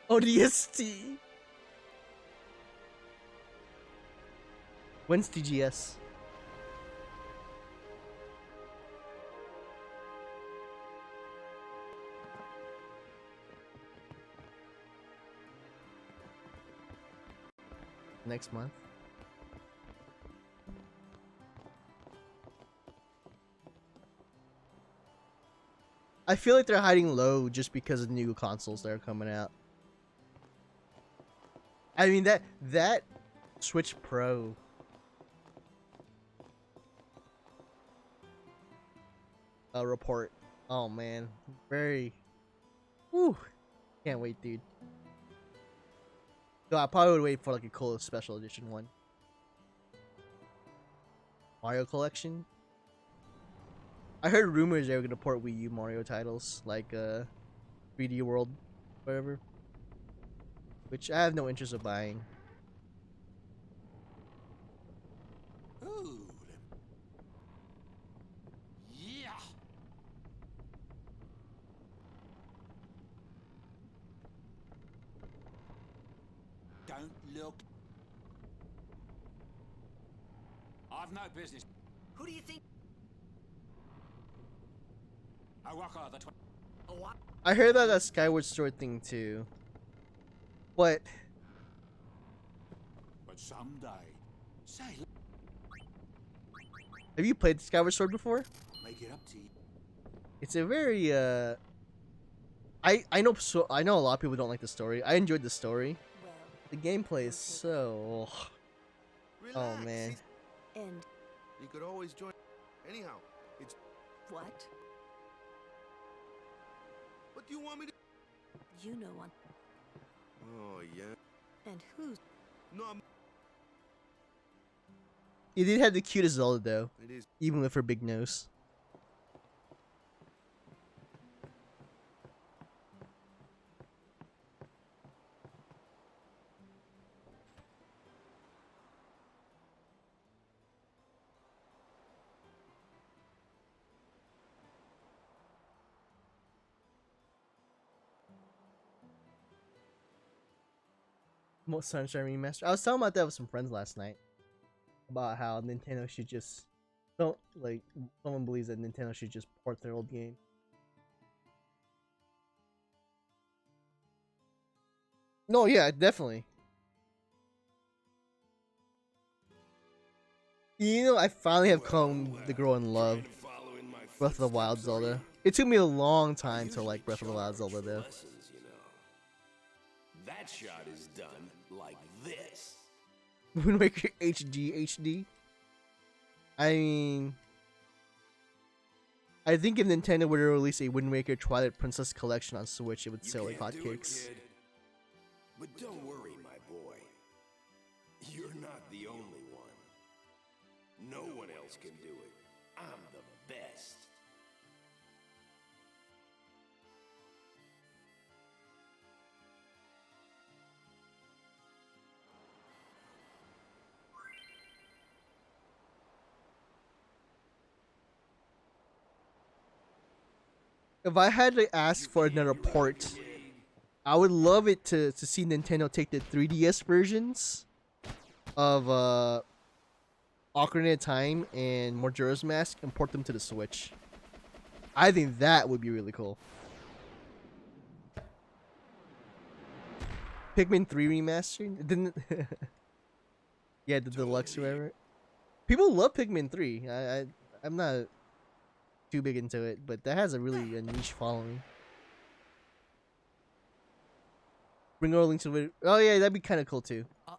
ODST. When's TGS? Next month. I feel like they're hiding low just because of new consoles that are coming out. I mean that Switch Pro report. Oh man, very. Whew. Can't wait, dude. So I probably would wait for like a cool special edition one. Mario Collection. I heard rumors they were gonna port Wii U Mario titles like 3D World, whatever, which I have no interest of buying. Ooh. Yeah. Don't look. I've no business. Who do you think? Awaka, the Oh, what? I heard about that Skyward Sword thing too, but someday. Say, have you played Skyward Sword before? make it up to you. It's a very I know I know a lot of people don't like the story. I enjoyed the story. Well, The gameplay is so Relax. oh man. and You could always join. Anyhow, it's. what? What do you want me to? You know one. Oh yeah. And who's? No, I'm. It did have the cutest Zelda though, It is. even with her big nose. Most Sunshine Remaster. I was talking about that with some friends last night. About how Nintendo should just don't like someone believes that Nintendo should just port their old game. No, yeah, definitely. You know, I finally have come to grow in love Breath of the Wild Zelda. It took me a long time to like Breath of the Wild Zelda though. Lessons, you know. That shot is done like this. Wind Waker HD. I mean, I think if Nintendo were to release a Wind Waker Twilight Princess collection on Switch, it would sell like can't do it, hotcakes. kid. But don't worry, my boy. You're not the only one. No one else can do it. I'm the best. If I had to ask for another port, I would love it to see Nintendo take the 3DS versions of Ocarina of Time and Majora's Mask and port them to the Switch. I think that would be really cool. Pikmin 3 remastered? It didn't yeah, the deluxe or whatever. People love Pikmin 3. I'm not too big into it, but that has a really a niche following. Bring over Link to the Oh yeah, that'd be kind of cool too. Oh.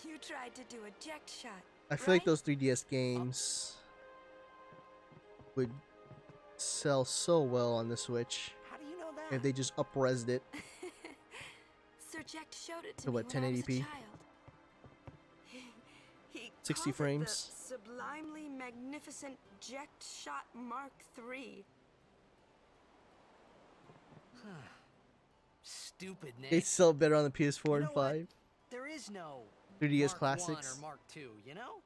You tried to do a jet shot. I feel like those 3DS games would sell so well on the Switch How do you know that? if they just up-resed it Sir Jack showed it to to me what, when I was a 1080p? child. He 60 called it frames. the sublimely magnificent Jet Shot Mark III. Stupid name. They sell better on the PS4 You and know what? 5. There is no 3DS Mark classics. 1 or Mark II, you know?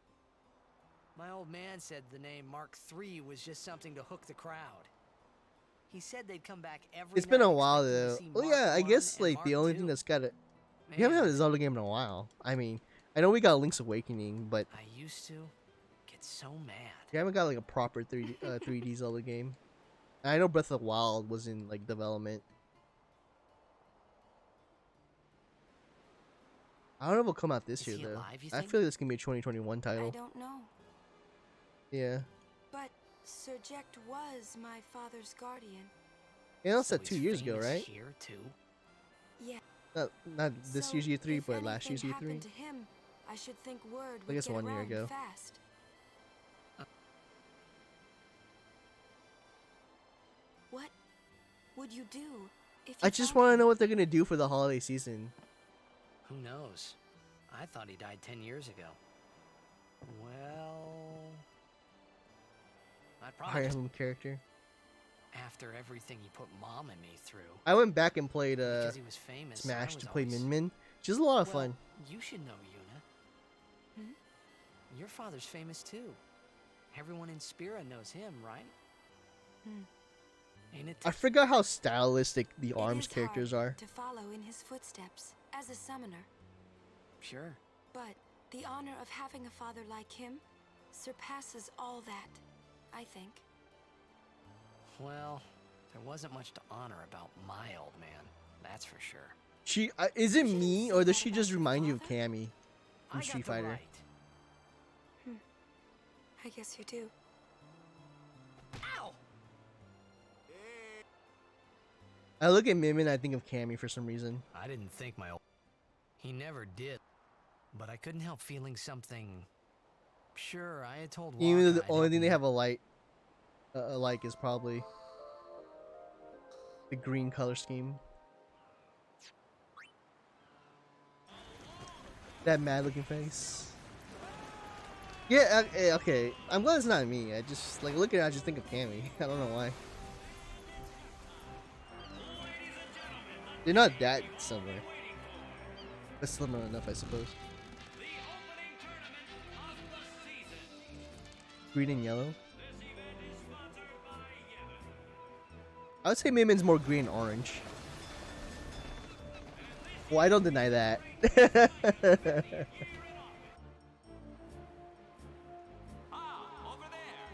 My old man said the name Mark III was just something to hook the crowd. He said they'd come back every It's been night a while expecting to though. see Well, Mark yeah, I 1 guess and like Mark the only II. thing that's got it. Man, We haven't had a Zelda game in a while. I mean, I know we got Link's Awakening, but I used to get so mad. we haven't got like a proper 3D Zelda game. And I know Breath of the Wild was in like development. I don't know if it'll come out this Is year he though. alive, you I think? feel like this can be a 2021 I title. don't know. Yeah. But Sir Jack was my father's guardian. It announced So that 2 he's years ago, famous right? Here too. Yeah. Not this So, year's E3, if but last anything year's E3. happened to him, I should think word I would guess get 1 year around ago. fast. What would you do if you I just found want to him? know what they're gonna do for the holiday season. Who knows? I thought he died 10 years ago. Well, I'd Fire probably Emblem character. after everything he put Mom and me through. I went back and played Because he was famous. I Smash was to play always... Min Min, which is a lot of Well, fun. you should know Yuna. Hmm? Your father's famous too. Everyone in Spira knows him, right? Ain't it? I forgot how stylistic the It ARMS is characters hard are. to follow in his footsteps as a summoner, Sure. but the honor of having a father like him surpasses all that, I think. Well, there wasn't much to honor about my old man. That's for sure. She is it me or does she just remind you of Cammy from I Street got the Fighter? right. I guess you do. Ow! I look at Min Min, I think of Cammy for some reason. I didn't think my old... He never did. But I couldn't help feeling something... Sure, I had told Even though the Waka I'd only help thing they him- have alike is probably the green color scheme. That mad looking face. Yeah, okay. I'm glad it's not me. I just like looking at it, I just think of Cammy. I don't know why. They're not that similar. But similar enough, I suppose. Green and yellow. I would say Min Min's more green and orange. Well, I don't deny that. Over there.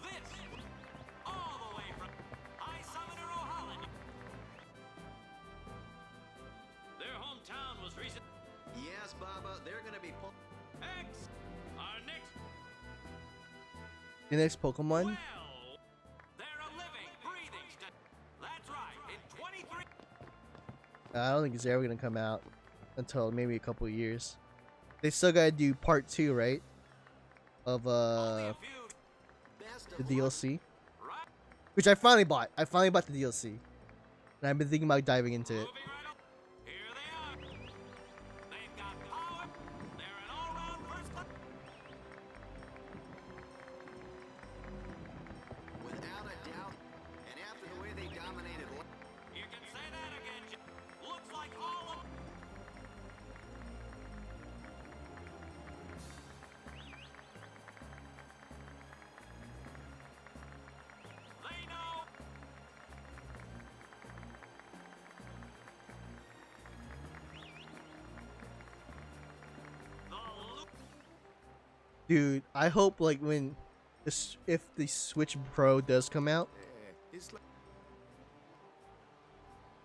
This, all the way from High Summoner O'Holland. Their hometown was recent. Yes, Baba, they're gonna be X. Our next. The next Pokemon. Well, they're a living, breathing. That's right. In 23. I don't think it's ever gonna come out until maybe a couple of years. They still gotta do part 2, right? Of Only a few. best the of luck. DLC, Right. which I finally bought. I finally bought the DLC, and I've been thinking about diving into it. Moving right up. Here they are. They've got power. They're an all-round first class. Without a doubt, and after the way they dominated. You can say that again, Jim. Looks like all of. They know. The loop. Dude, I hope like when this, if the Switch Pro does come out, Yeah, it's like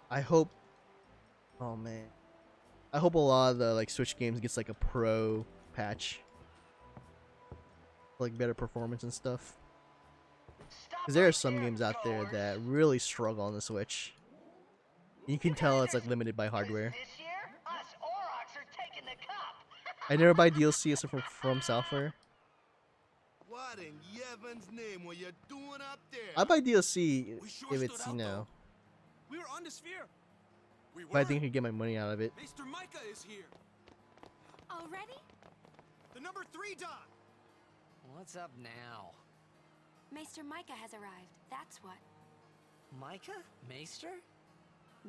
I hope. Oh man, I hope a lot of the like Switch games gets like a Pro patch, like better performance and stuff. Because there are some games out there that really struggle on the Switch. You can tell it's like limited by hardware. This year, us Aurochs are taking the cup. I never buy DLC except from Software. what in Yevon's name were you doing up there? I buy DLC We sure if it's, stood you out, know, though. We were on the sphere. We if I think I can get my money out of it. Mr. Micah is here. Already? The number 3 dot. What's up now? Maester Micah has arrived, that's what. Micah? Maester?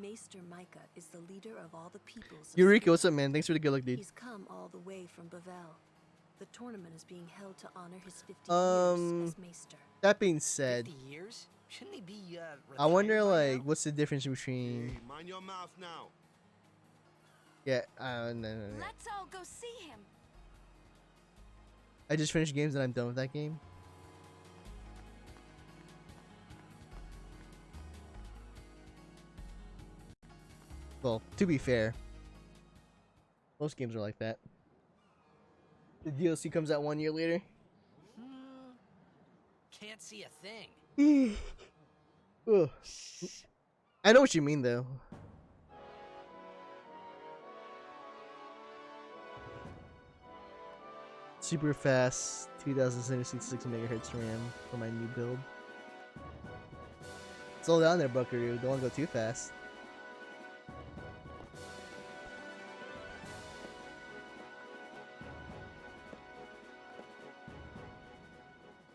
Maester Micah is the leader of all the peoples. of Eureka, Spira. what's up, man? Thanks for the good luck, dude. He's come all the way from Bavel. The tournament is being held to honor his 50 years as Maester. That being said, 50 years? Shouldn't he be, I wonder retired by like now? what's the difference between Hey, mind your mouth now. yeah, no. Let's all go see him. I just finished games and I'm done with that game. Well, to be fair, most games are like that. The DLC comes out 1 year later. Can't see a thing. Ugh. I know what you mean though. Super fast 2076 megahertz RAM for my new build. Slow down there, Buckaroo. Don't want to go too fast.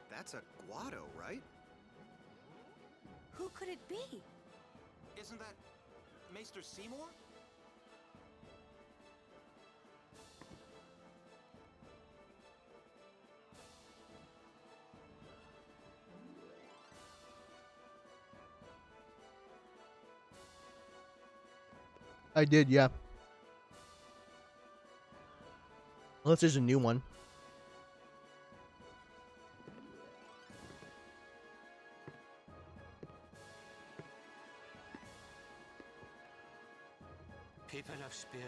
That's a Guado, right? Who could it be? Isn't that Maester Seymour? I did, yeah. Unless there's a new one. People of Spirit,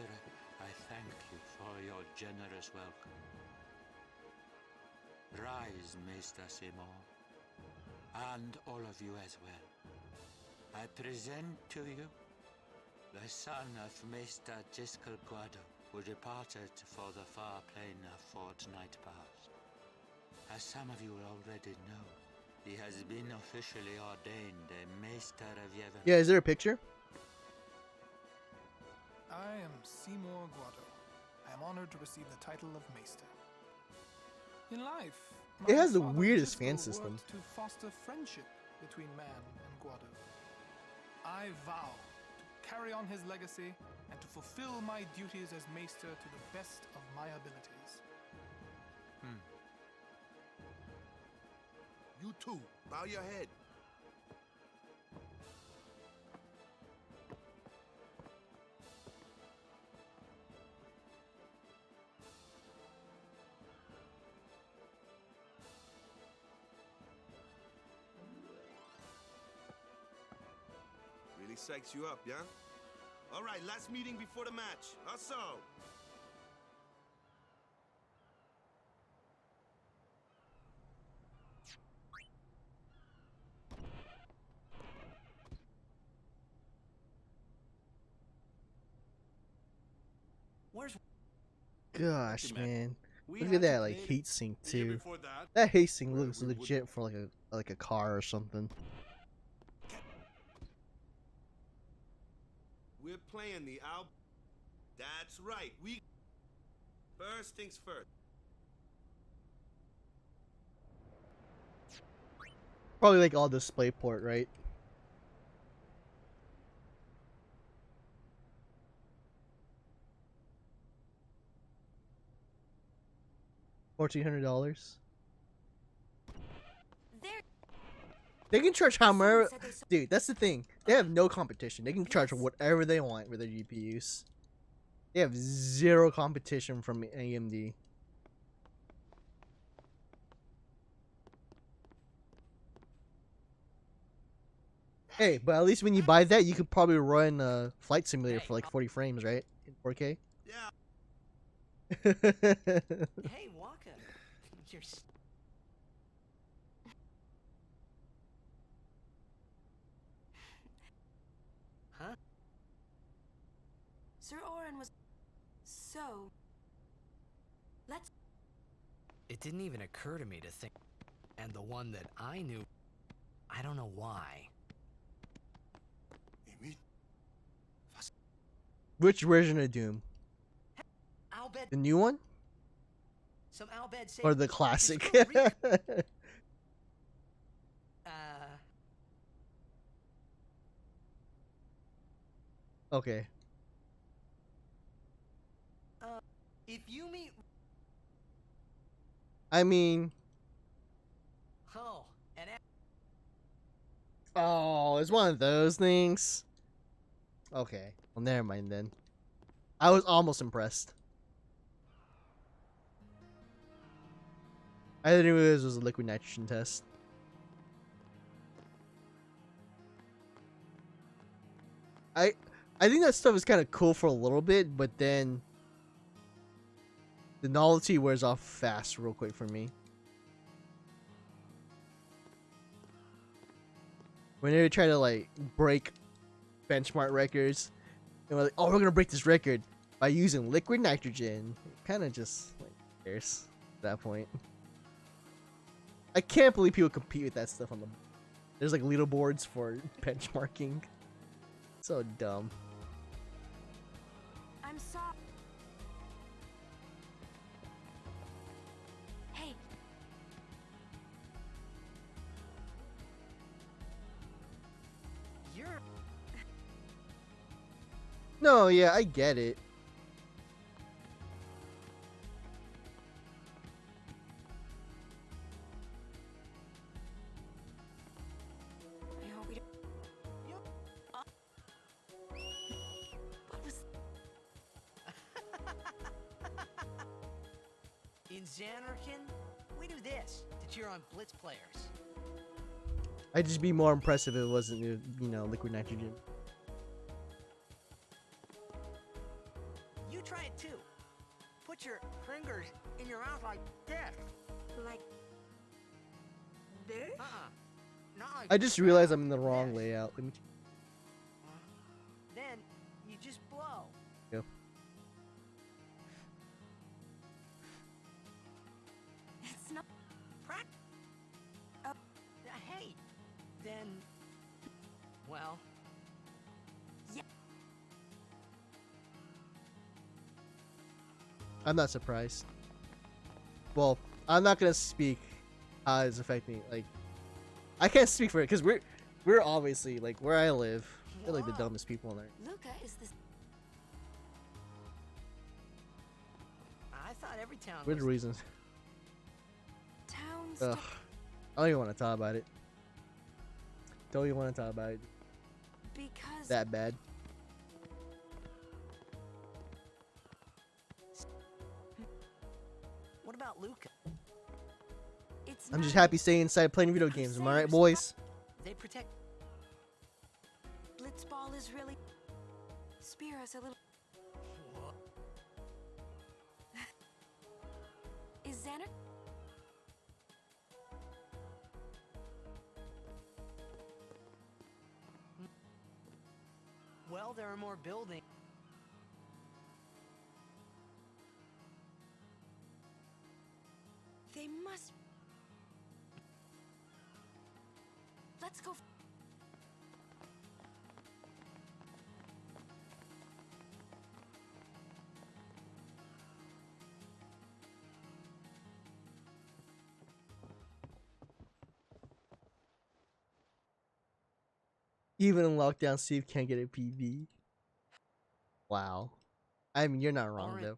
I thank you for your generous welcome. Rise, Maester Seymour, and all of you as well. I present to you the son of Maester Jiskel Guado, who departed for the far plain a fortnight past. As some of you already know, he has been officially ordained a Maester of Yevon. Yeah, is there a picture? I am Seymour Guado. I am honored to receive the title of Maester. In life, It has the my father weirdest Jiskel fan system. worked to foster friendship between man and Guado. I vow to carry on his legacy and to fulfill my duties as Maester to the best of my abilities. You too, bow your head. Really psychs you up, yeah? All right, last meeting before the match. Also. Where's... Gosh, man. We Look had at to that like create heat sink The year too. before that, That heat sink looks legit for like a car or something. We're playing the Al. That's right. We. First things first. Probably like all display port, right? $1,400. They can charge however, dude. That's the thing. They have no competition. They can charge whatever they want with their GPUs. They have zero competition from AMD. Hey, but at least when you buy that, you could probably run a Flight Simulator for like 40 frames, right? In 4K. Yeah. Hey, Waka. You're... Huh? Sir Oren was... So... Let's... It didn't even occur to me to think... And the one that I knew... I don't know why. Which version of Doom? Albed... The new one? Some Albed say... Or the classic? Okay. If you meet... I mean... Oh, and... Oh, it's one of those things. Okay. Well, never mind then. I was almost impressed. I didn't realize it was a liquid nitrogen test. I think that stuff is kind of cool for a little bit, but then the novelty wears off fast real quick for me. When they try to like break benchmark records. And we're like, oh, we're gonna break this record by using liquid nitrogen. Kind of just like cares at that point. I can't believe people compete with that stuff on the. There's like leaderboards for benchmarking. So dumb. I'm sorry. Hey. You're... No, yeah, I get it. I hope we don't... What was... In Xanarkin, we do this to cheer on Blitz players. I'd just be more impressive if it wasn't, you know, liquid nitrogen. You try it too. Put your fingers in your mouth like this. Like... this? Not like I just realized I'm in the wrong layout. Let me. Then you just blow. Go. It's not... Hey, then... Well... Yeah. I'm not surprised. Well, I'm not gonna speak how it's affecting. Like, I can't speak for it because we're obviously like where I live. We're like the dumbest people on earth. Luca is this... I thought every town We're the was... reasons. Towns... Ugh. I don't even want to talk about it. Don't even want to talk about it. Because... That bad. What about Luca? It's I'm just not... happy staying inside playing video games. Am I right, boys? They protect... Blitzball is really... Spear us a little... Is Xander... Well, there are more buildings. They must... Let's go... Even in lockdown, Steve can't get a PB. Wow. I mean, you're not wrong, though.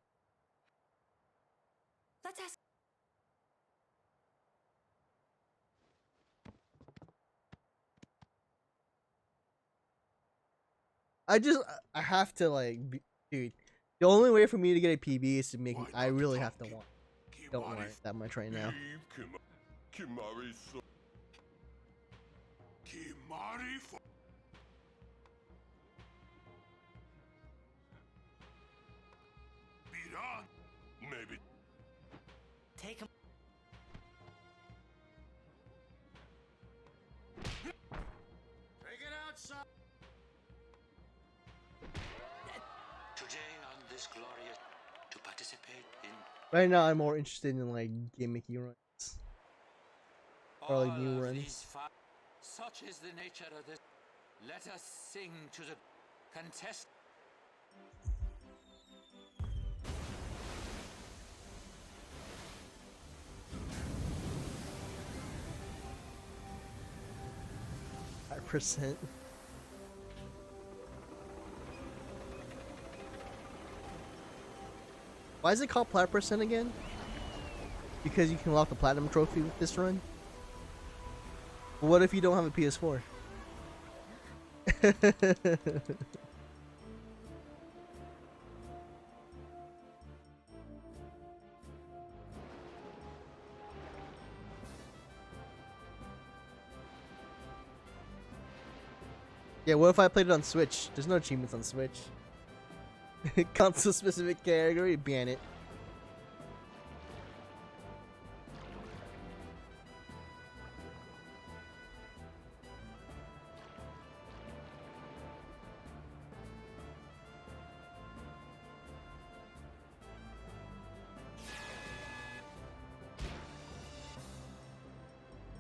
Let's ask... I have to, like, dude. The only way for me to get a PB is to make it. I really have to want. Don't want it that much right now. Maybe. Take him. Take it outside. Today on this glorious to participate in Right now, I'm more interested in, like, gimmicky runs. Or, like, new runs. Such is the nature of this. Let us sing to the contest. %. Why is it called Plat % again? Because you can lock the platinum trophy with this run? What if you don't have a PS4? Yeah, what if I played it on Switch? There's no achievements on Switch. Console specific category, ban it.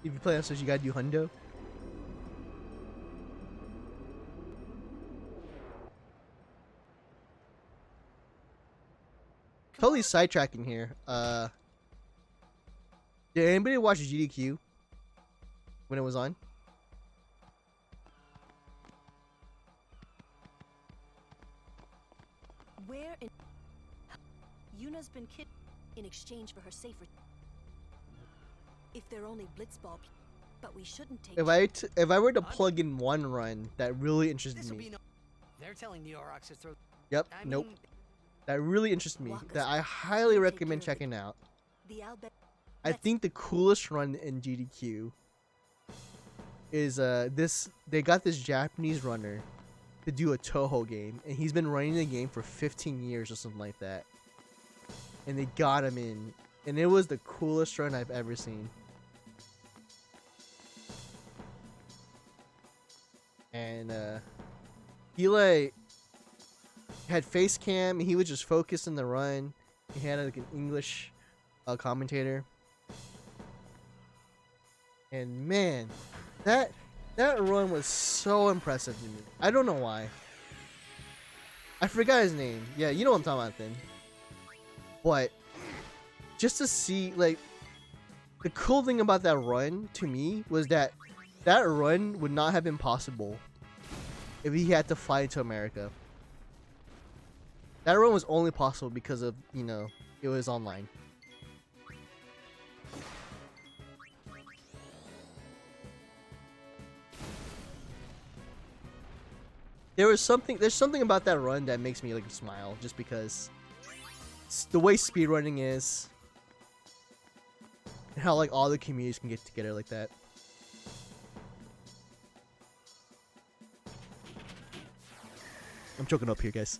If you play on Switch, you gotta do hundo. Totally sidetracking here. Did anybody watch GDQ when it was on? Where in Yuna's been kidnapped in exchange for her safer. If they're only blitzball, but we shouldn't take. If I were to plug in one run that really interested me. They're telling the Aurochs to throw. Yep. Nope. That really interested me. That I highly recommend checking out. I think the coolest run in GDQ is they got this Japanese runner to do a Toho game, and he's been running the game for 15 years or something like that. And they got him in, and it was the coolest run I've ever seen. And he like had face cam, and he was just focused in the run. He had like an English commentator. And man, that run was so impressive to me. I don't know why. I forgot his name. Yeah, you know what I'm talking about then. But just to see, like, the cool thing about that run to me was that run would not have been possible if he had to fly to America. That run was only possible because of, you know, it was online. There's something about that run that makes me like smile, just because the way speedrunning is, and how like all the communities can get together like that. I'm choking up here, guys.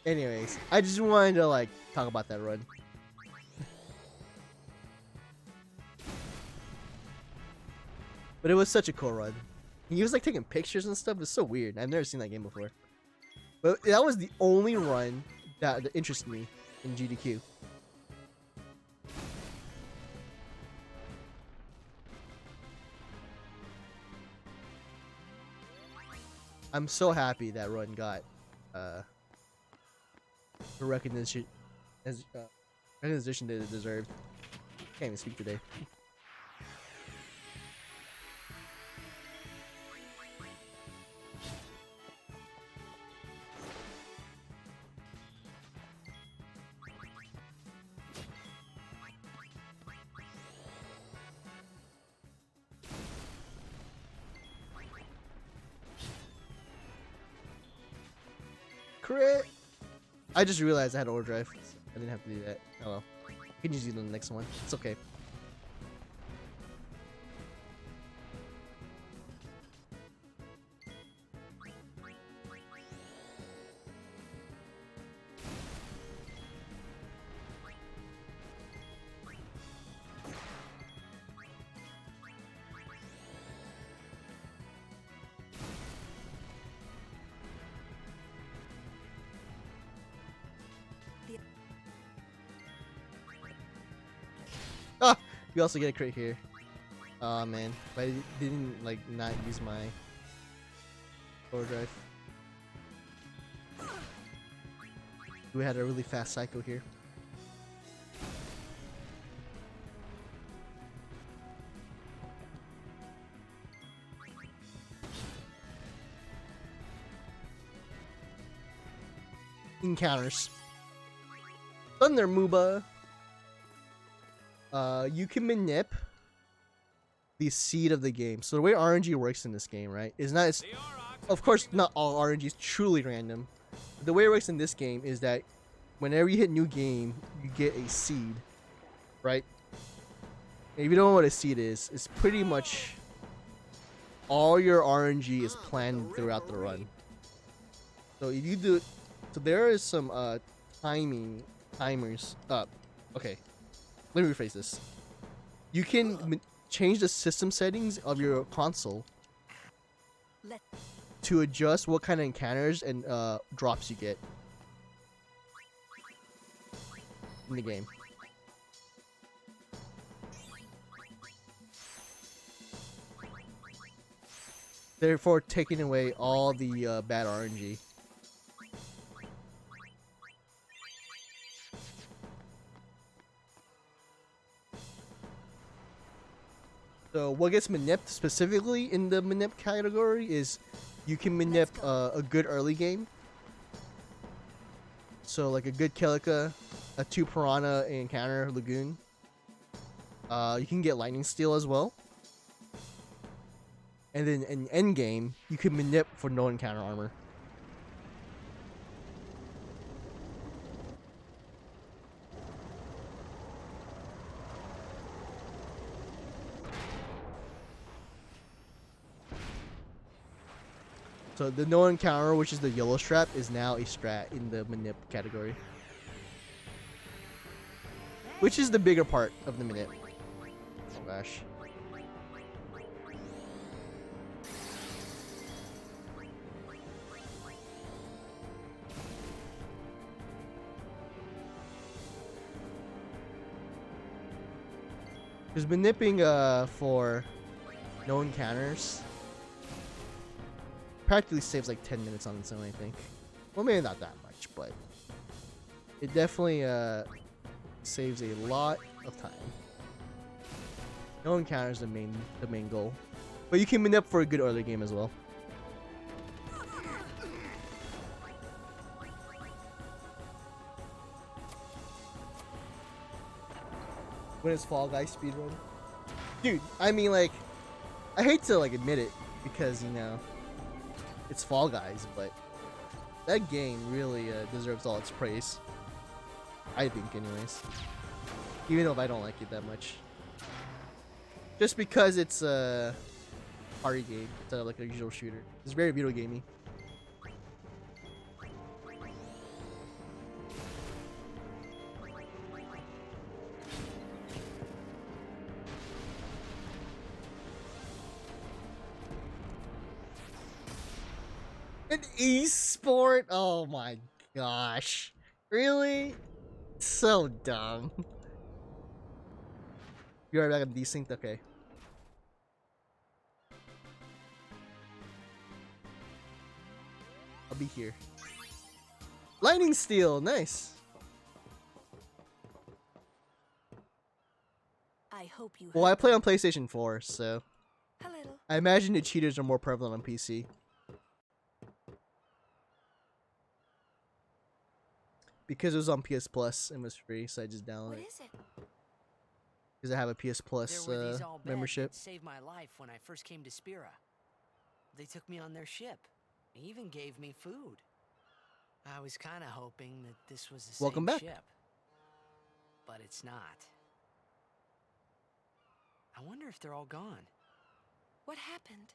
Anyways, I just wanted to like talk about that run. But it was such a cool run. He was like taking pictures and stuff. It's so weird. I've never seen that game before. But that was the only run that interested me in GDQ. I'm so happy that run got the recognition that it deserved. Can't even speak today. Crit! I just realized I had overdrive. I didn't have to do that. Oh well. I can just use it on the next one. It's okay. Ah! You also get a crit here. Oh man. But I didn't like not use my overdrive. We had a really fast cycle here. Encounters. Thunder Mooba. You can manip the seed of the game. So the way RNG works in this game, right, is not, it's, of course, not all RNG is truly random. The way it works in this game is that whenever you hit new game, you get a seed, right? And if you don't know what a seed is, it's pretty much all your RNG is planned throughout the run. So if you do, so there is some timers up. Okay. Let me rephrase this. You can change the system settings of your console to adjust what kind of encounters and drops you get. in the game. Therefore, taking away all the bad RNG. So what gets manipped specifically in the manip category is you can manip a good early game. So like a good Kilika, a 2 Piranha encounter Lagoon. You can get Lightning Steel as well. And then in end game, you can manip for no encounter armor. So the no encounter, which is the yellow strap, is now a strat in the manip category. Which is the bigger part of the manip. Oh gosh. Because manipping for no encounters practically saves like 10 minutes on its own, I think. Well, maybe not that much, but it definitely saves a lot of time. No encounters the main goal, but you can manip for a good early game as well. When it's Fall Guys speedrun, dude. I mean, like, I hate to like admit it because, you know, it's Fall Guys, but that game really deserves all its praise. I think, anyways. Even though I don't like it that much, just because it's a party game, it's like a usual shooter. It's very video gamey. An esport? Oh my gosh. Really? So dumb. You're right back, I'm desynced? Okay. I'll be here. Lightning Steel, nice. I hope you. Well, I play on PlayStation 4, so A little. I imagine the cheaters are more prevalent on PC. Because it was on PS Plus and was free, so I just downloaded it. What is it? Because I have a PS Plus There were these all membership. that saved my life when I first came to Spira. They took me on their ship. They even gave me food. I was kind of hoping that this was the Welcome same back. ship. But it's not. I wonder if they're all gone. What happened?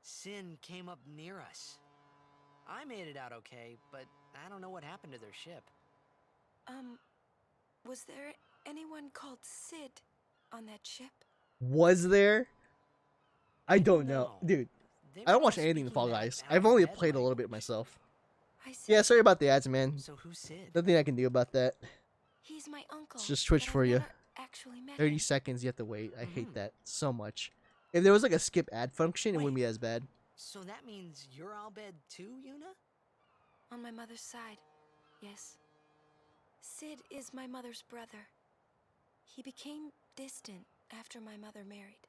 Sin came up near us. I made it out okay, but I don't know what happened to their ship. Was there anyone called Sid on that ship? Was there? I don't know. Dude, I don't watch anything in Fall Guys. I've only played a little bit myself. Yeah, sorry about the ads, man. So who's Sid? Nothing I can do about that. He's my uncle. It's just Twitch for you. Actually met 30 him. seconds, you have to wait. I hate that so much. If there was like a skip ad function, it wouldn't be as bad. So that means you're Albed too, Yuna? On my mother's side, yes. Sid is my mother's brother. He became distant after my mother married.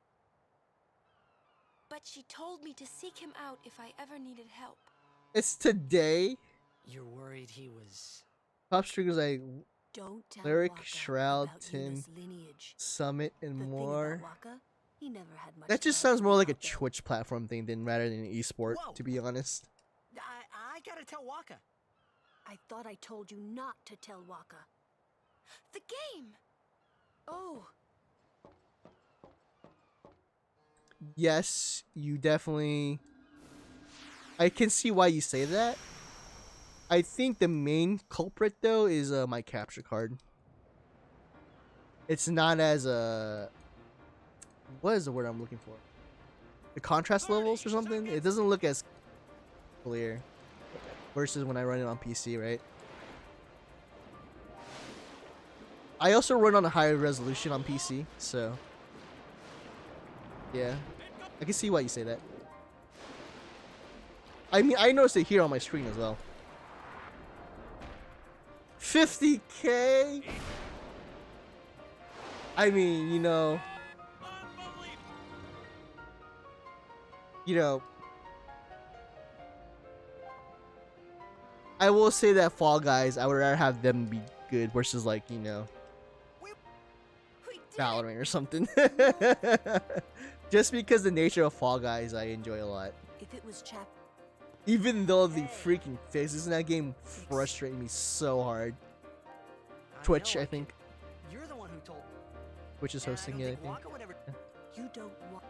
But she told me to seek him out if I ever needed help. It's today. You're worried he was... Pop streamers like Don't tell Lyric, Waka Shroud, about Tim, Yuna's lineage. Summit, and The thing more. about Waka, he never had much That just love sounds for more like a Waka. Twitch platform thing than rather than an esport, Whoa. to be honest. I gotta tell Waka. I thought I told you not to tell Waka. The game! Oh, Yes, you definitely... I can see why you say that. I think the main culprit, though, is my capture card. It's not as... what is the word I'm looking for? The contrast levels or something? It doesn't look as clear versus when I run it on PC, right? I also run on a higher resolution on PC, so yeah, I can see why you say that. I mean, I noticed it here on my screen as well. 50K? I mean, you know, I will say that Fall Guys, I would rather have them be good versus like, you know, Valorant or something. Just because the nature of Fall Guys I enjoy a lot. If it was Chap, even though the freaking physics in that game frustrate me so hard. Twitch, I think. You're the one who told. Twitch is hosting it, I think. you don't want.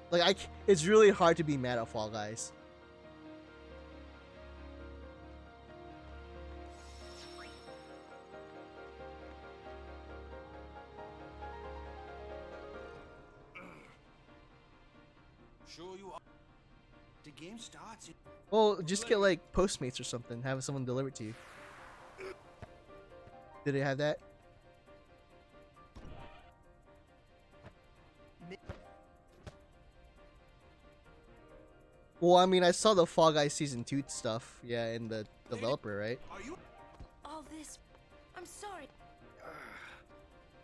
Like, it's really hard to be mad at Fall Guys. Sure you are. The game starts. Well, just get like Postmates or something. Have someone deliver it to you. Did it have that? Well, I mean, I saw the Fall Guys Season 2 stuff, yeah, in the developer, right? All this. I'm sorry.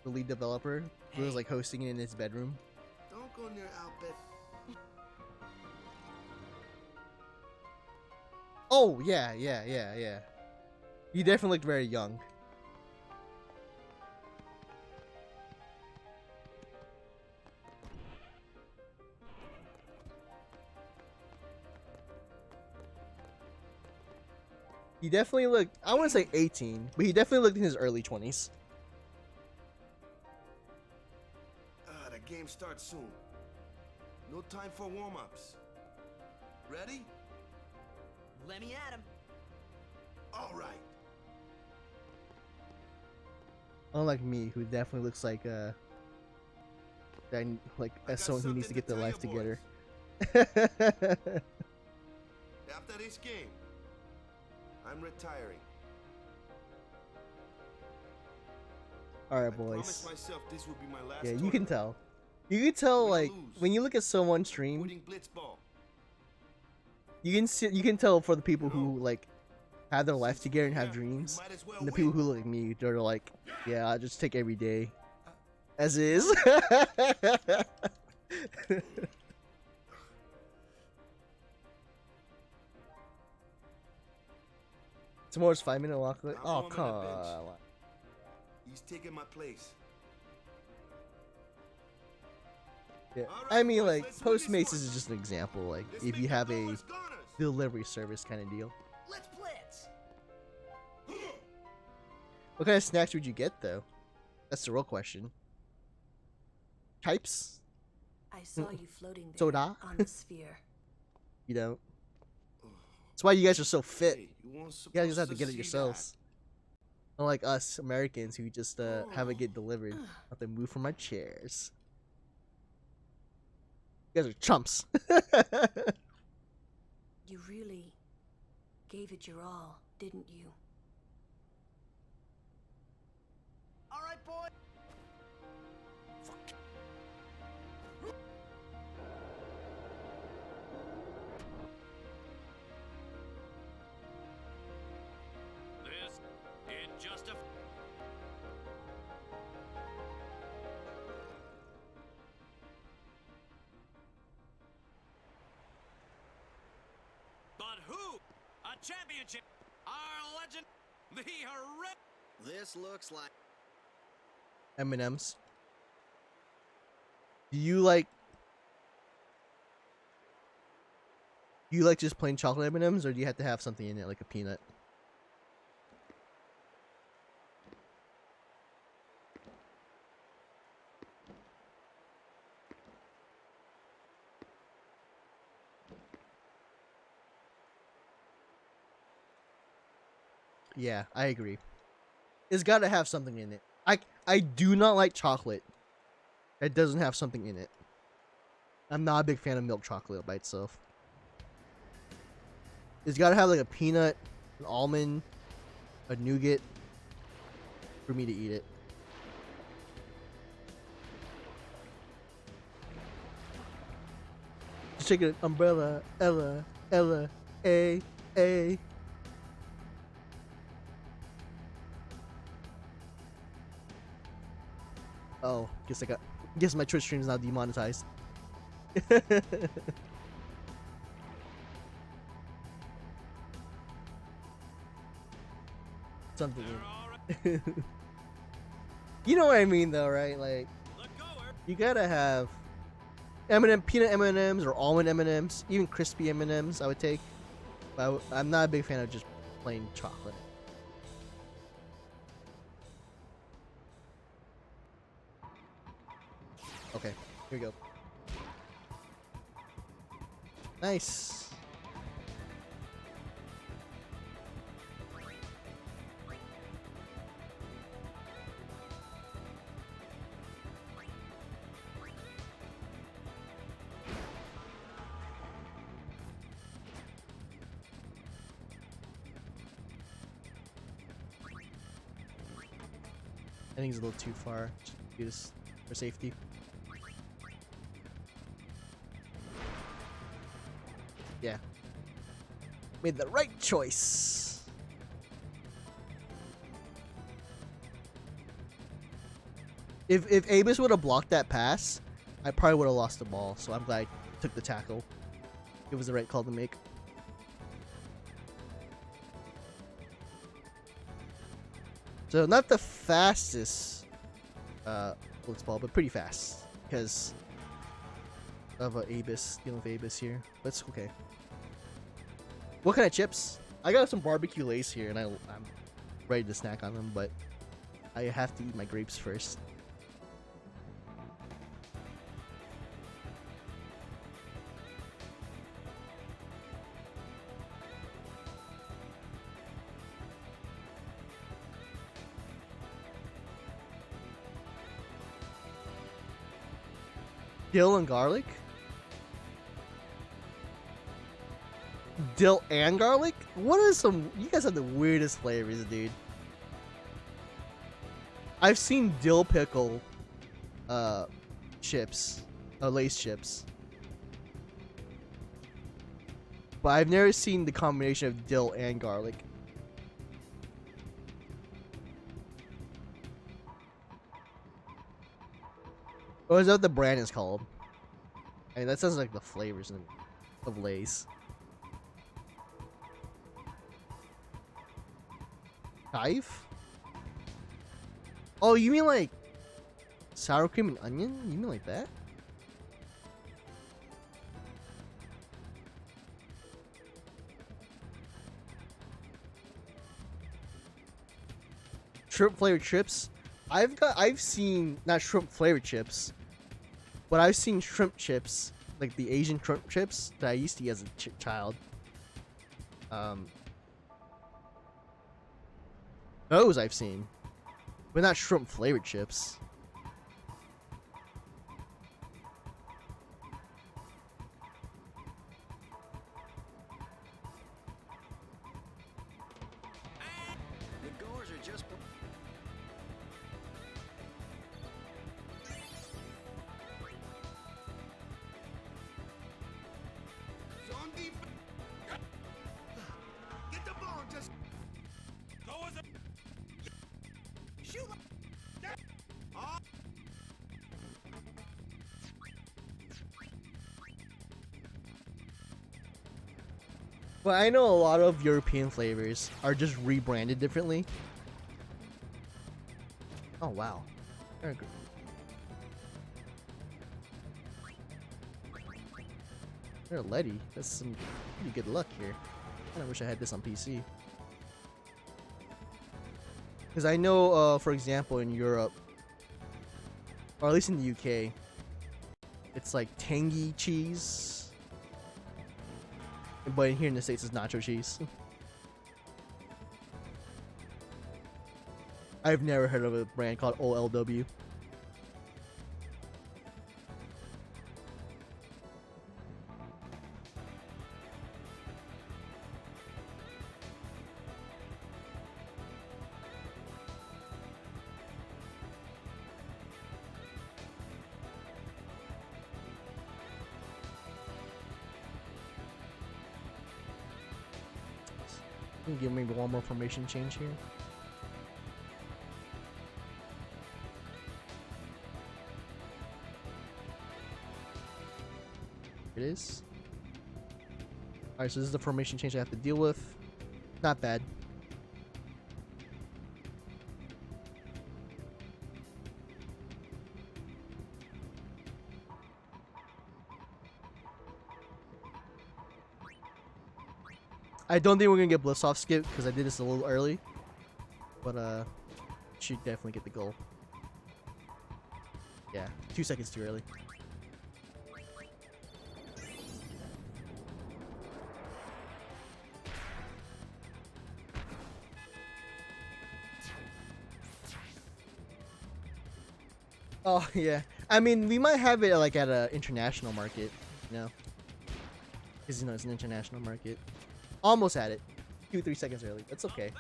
The lead developer who was like hosting it in his bedroom. Don't go near Albert. Oh, yeah. You definitely looked very young. He definitely looked, I wouldn't say 18, but he definitely looked in his early 20s. The game starts soon. No time for warm-ups. Ready? Let me at him. All right. Unlike me, who definitely looks like as someone who needs to get their life together. After this game, I'm retiring. Alright, boys. Promise myself this will be my last Yeah, you tournament. can tell. You can tell, like, when you look at someone stream, Putting blitzball. you can tell for the people who like have their life together and have dreams, and the people who look like me, they're like, yeah, I just take every day as is. Tomorrow's 5-minute walk. Oh, come on. He's taking my place. Yeah, I mean, like, Postmates is just an example. Like, if you have a delivery service kind of deal. Let's blitz. What kind of snacks would you get, though? That's the real question. Types? I saw you floating there Soda? on the sphere. You don't. That's why you guys are so fit. You guys just have to get it yourselves. Unlike us Americans who just have it get delivered. I have to move from our chairs. You guys are chumps. You really gave it your all, didn't you? All right, boy. This in just a. But who? A championship. Our legend, the horrific. This looks like M&M's. Do you like just plain chocolate M&M's, or do you have to have something in it like a peanut? Yeah, I agree. It's got to have something in it. I do not like chocolate. It doesn't have something in it. I'm not a big fan of milk chocolate by itself. It's gotta have like a peanut, an almond, a nougat for me to eat it. Just take an umbrella, Ella, A. Oh, guess my Twitch stream is now demonetized. Something. You know what I mean, though, right? Like, you gotta have peanut M&Ms or almond M&Ms, even crispy M&Ms. I would take, but I'm not a big fan of just plain chocolate. Okay, here we go. Nice. I think it's a little too far. Just do this for safety. Yeah. Made the right choice. If Abus would have blocked that pass, I probably would have lost the ball. So I'm glad I took the tackle. It was the right call to make. So not the fastest blitz ball, but pretty fast because of Abus, dealing with Abus here. But it's okay. What kind of chips? I got some barbecue lace here, and I'm ready to snack on them, but I have to eat my grapes first. Dill and garlic? Dill and garlic? What is some... You guys have the weirdest flavors, dude. I've seen dill pickle chips. Lace chips. But I've never seen the combination of dill and garlic. Or is that what the brand is called? I mean, that sounds like the flavors of Lay's. Chive? Oh, you mean like sour cream and onion? You mean like that? Shrimp flavored chips? I've seen not shrimp flavored chips, but I've seen shrimp chips, like the Asian shrimp chips that I used to eat as a child. Those I've seen, but not shrimp flavored chips. The goers are just... Get the ball, just... Go as a... Shoot! Oh. But I know a lot of European flavors are just rebranded differently. Oh wow. They're Letty. That's some pretty good luck here. I kinda wish I had this on PC. Because I know, for example, in Europe, or at least in the UK, it's like tangy cheese. But here in the States, it's nacho cheese. I've never heard of a brand called OLW. Give maybe one more formation change here. It is. Alright, so this is the formation change I have to deal with. Not bad. I don't think we're gonna get Bliss off skip because I did this a little early. But should definitely get the goal. Yeah, 2 seconds too early. Oh yeah, I mean we might have it like at an international market, you know, because you know it's an international market. Almost had it, 2-3 seconds early. That's okay.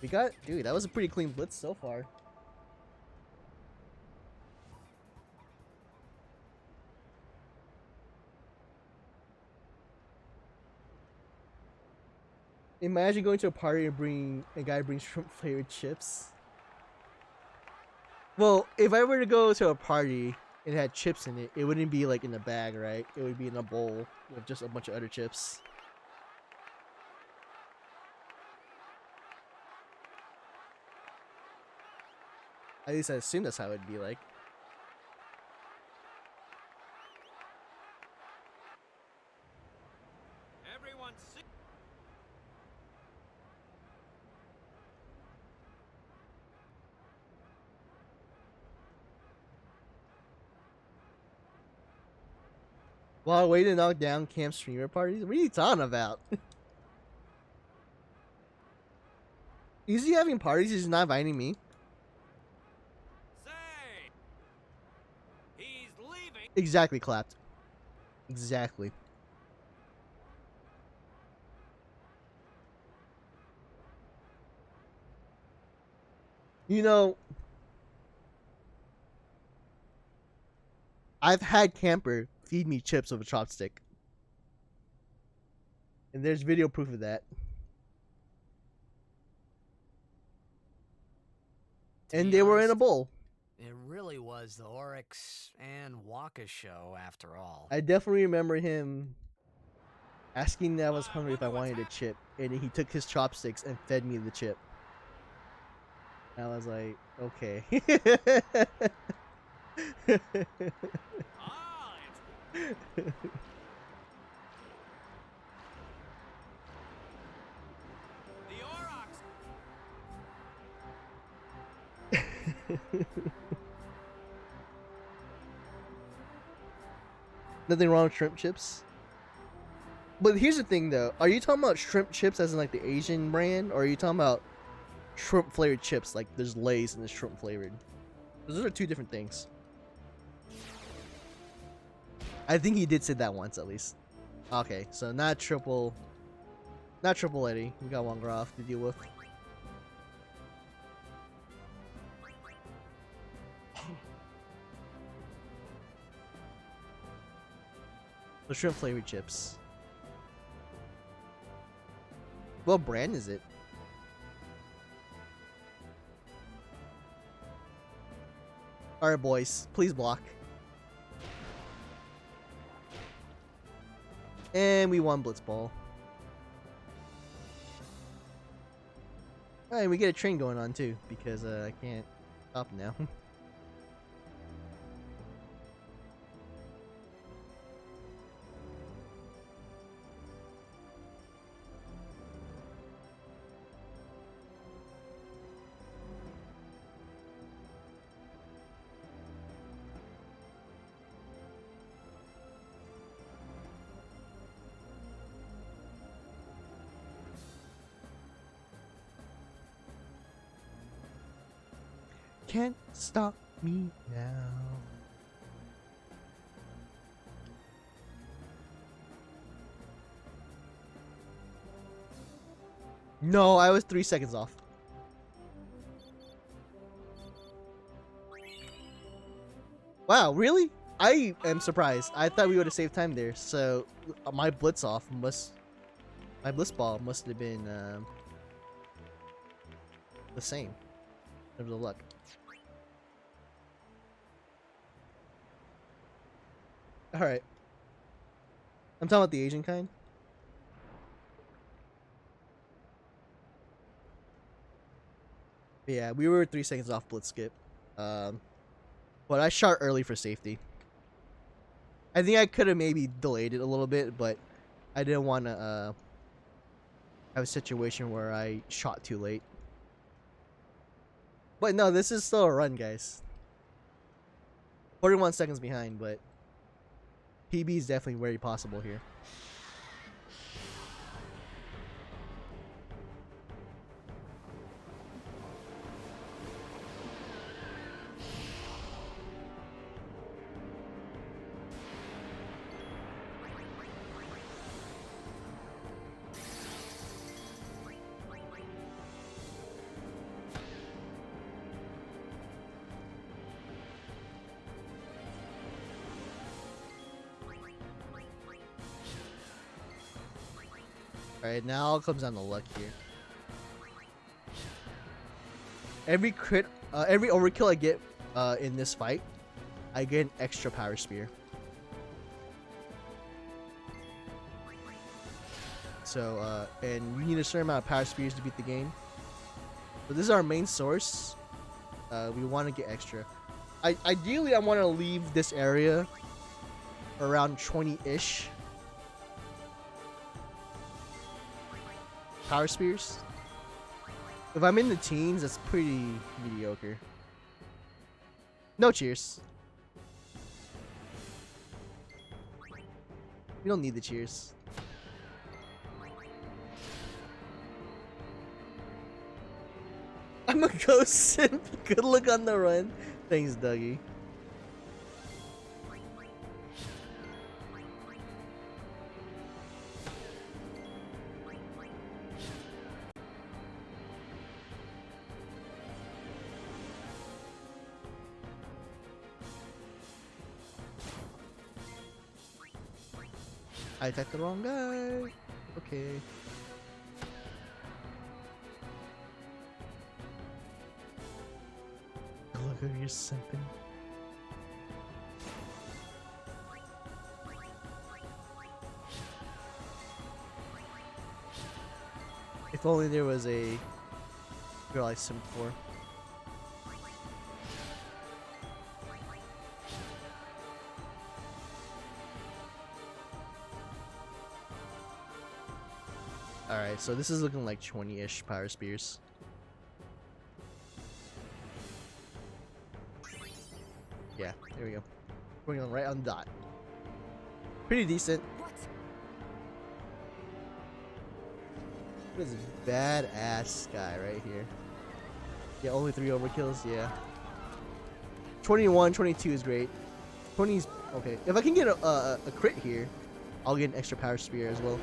We got, dude. That was a pretty clean blitz so far. Imagine going to a party and bring a guy brings shrimp flavored chips. Well, if I were to go to a party and it had chips in it, it wouldn't be like in a bag, right? It would be in a bowl with just a bunch of other chips. At least I assume that's how it'd be like. Everyone sit. While waiting to knock down camp streamer parties? What are you talking about? Is he having parties? He's not inviting me. Say, he's leaving. Exactly, clapped. Exactly. You know, I've had camper feed me chips with a chopstick. And there's video proof of that. And they were in a bowl. It really was the Oryx and Waka show after all. I definitely remember him asking that I was hungry if I wanted a chip. And he took his chopsticks and fed me the chip. And I was like, okay. Nothing wrong with shrimp chips. But here's the thing though. Are you talking about shrimp chips as in like the Asian brand? Or are you talking about shrimp flavored chips like there's Lay's and there's shrimp flavored? Those are two different things. I think he did say that once at least. Okay, so not triple Eddie. We got one graph to deal with. The shrimp flavored chips. What brand is it? Alright boys, please block. And we won Blitzball. Alright, we get a train going on too, because I can't stop now. Can't stop me now. No, I was 3 seconds off. Wow, really? I am surprised. I thought we would have saved time there. So my blitz off must My Bliss Ball must have been the same in terms of luck. Alright. I'm talking about the Asian kind. But yeah, we were 3 seconds off Blitz skip. But I shot early for safety. I think I could have maybe delayed it a little bit, but I didn't want to have a situation where I shot too late. But no, this is still a run, guys. 41 seconds behind, but PB is definitely very possible here. Alright, now it comes down to luck here. Every crit, every overkill I get in this fight, I get an extra power spear. So, and you need a certain amount of power spears to beat the game. But this is our main source. We want to get extra. Ideally, I want to leave this area around 20-ish. Power spears. If I'm in the teens, that's pretty mediocre. No cheers. We don't need the cheers. I'm a ghost simp. Good luck on the run. Thanks, Dougie. I attacked the wrong guy. Okay. Look at you simping. If only there was a girl I simped for. Alright, so this is looking like 20-ish power spears. Yeah, there we go. We're going right on the dot. Pretty decent. What is this badass guy right here? Yeah, only 3 overkills, yeah. 21, 22 is great. 20 is okay. If I can get a crit here, I'll get an extra power spear as well.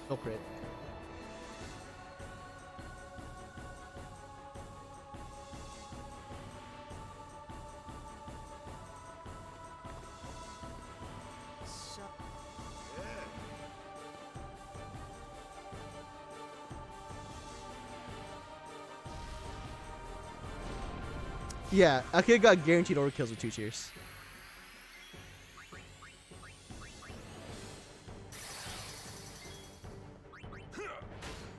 No crit. Yeah, I could have got guaranteed overkills with 2 cheers.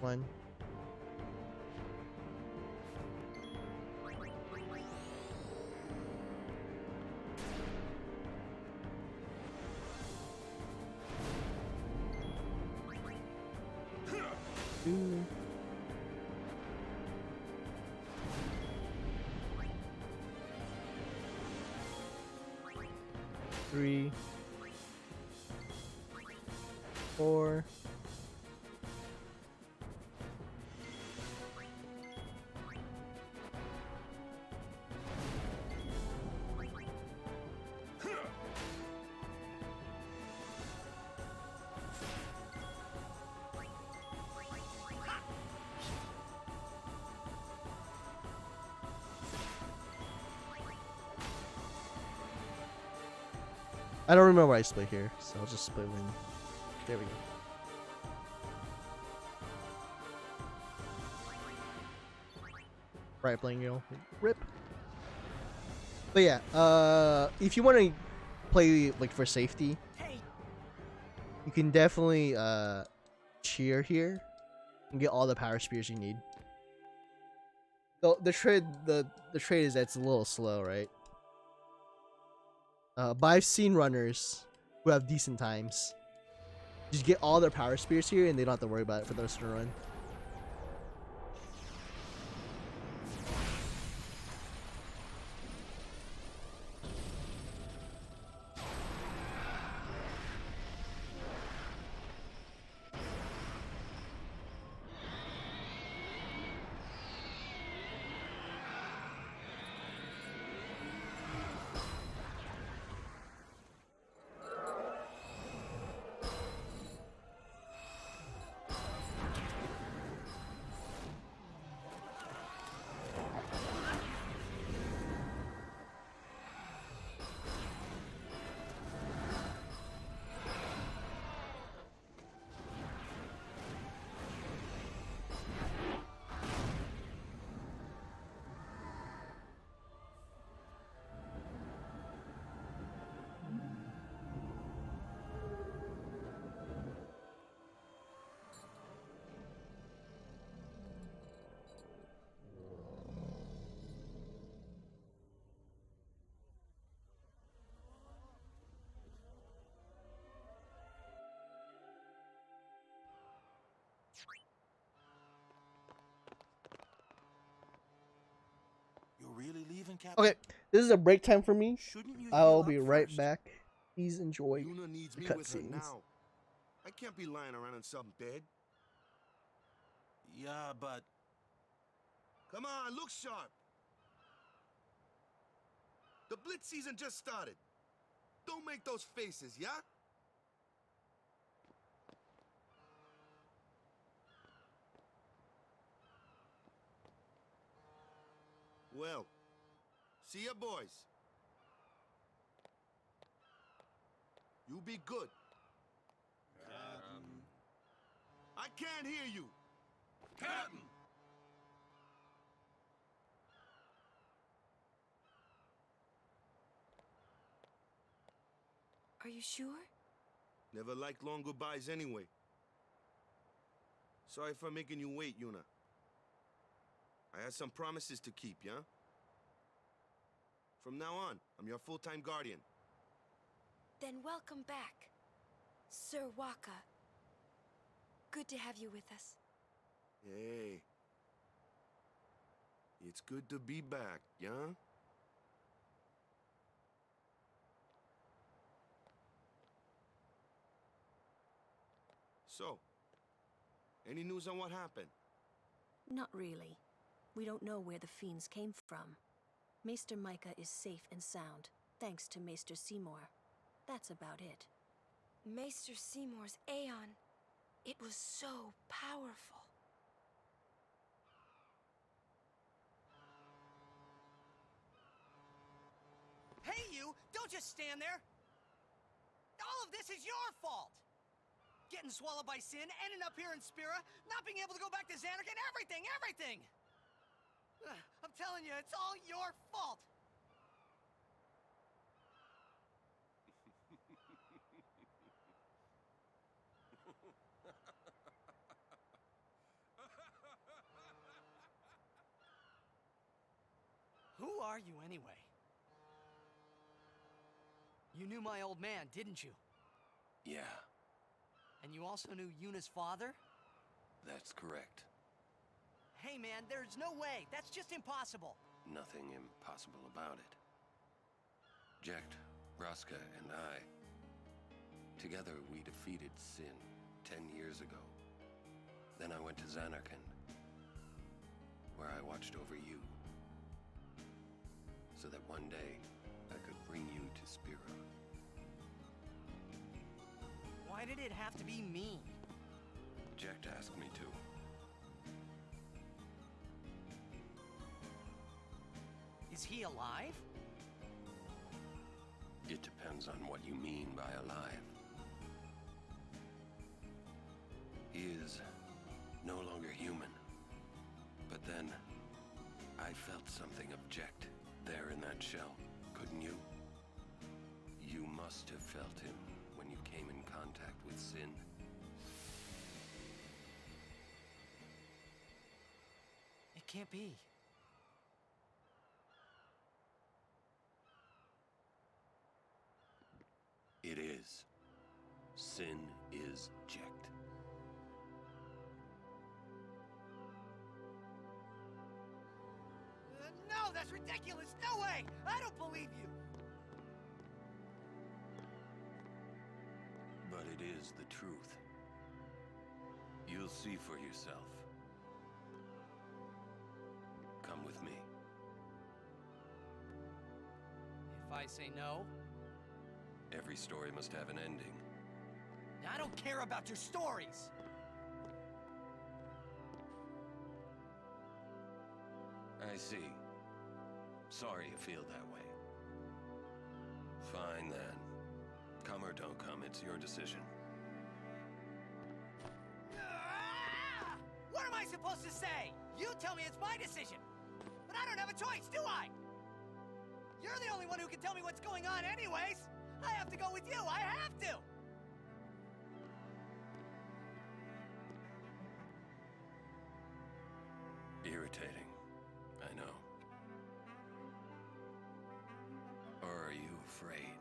One. Two. 3. 4. I don't remember I split here, so I'll just split when. There we go. Right, playing you know, rip. But yeah, if you want to play like for safety, you can definitely cheer here and get all the power spears you need. The trade is that it's a little slow, right? But I've seen runners who have decent times. Just get all their power spears here, and they don't have to worry about it for the rest of the run. You're really leaving, Captain? Okay, this is a break time for me. Shouldn't you I'll heal be up right first? back. Please enjoy Yuna needs the me with her cutscenes. now. I can't be lying around in some bed. Yeah, but... Come on, look sharp. The Blitz season just started. Don't make those faces, yeah? Well, see ya, boys. You be good. Captain. I can't hear you. Captain! Are you sure? Never liked long goodbyes anyway. Sorry for making you wait, Yuna. I had some promises to keep, yeah? From now on, I'm your full-time guardian. Then welcome back, Sir Waka. Good to have you with us. Hey. It's good to be back, yeah? So, any news on what happened? Not really. We don't know where the fiends came from. Maester Micah is safe and sound, thanks to Maester Seymour. That's about it. Maester Seymour's Aeon. It was so powerful. Hey, you! Don't just stand there! All of this is your fault! Getting swallowed by sin, ending up here in Spira, not being able to go back to Xanarkand, everything! I'm telling you, it's all your fault! Who are you, anyway? You knew my old man, didn't you? Yeah, And you also knew Yuna's father? that's correct. Hey, man, there's no way. That's just impossible. Nothing impossible about it. Jecht, Vraska, and I, together we defeated Sin 10 years ago. Then I went to Xanarkand, where I watched over you, so that one day I could bring you to Spira. Why did it have to be me? Jecht asked me to. Is he alive? It depends on what you mean by alive. He is no longer human. But then, I felt something object there in that shell, couldn't you? You must have felt him when you came in contact with Sin. It can't be. It is. Sin is Jecht. No, that's ridiculous! No way! I don't believe you! But it is the truth. You'll see for yourself. Come with me. If I say no? Every story must have an ending. I don't care about your stories! I see. Sorry you feel that way. Fine then. Come or don't come, it's your decision. What am I supposed to say? You tell me it's my decision. But I don't have a choice, do I? You're the only one who can tell me what's going on anyways. I have to go with you. I have to. Irritating. I know. Or are you afraid?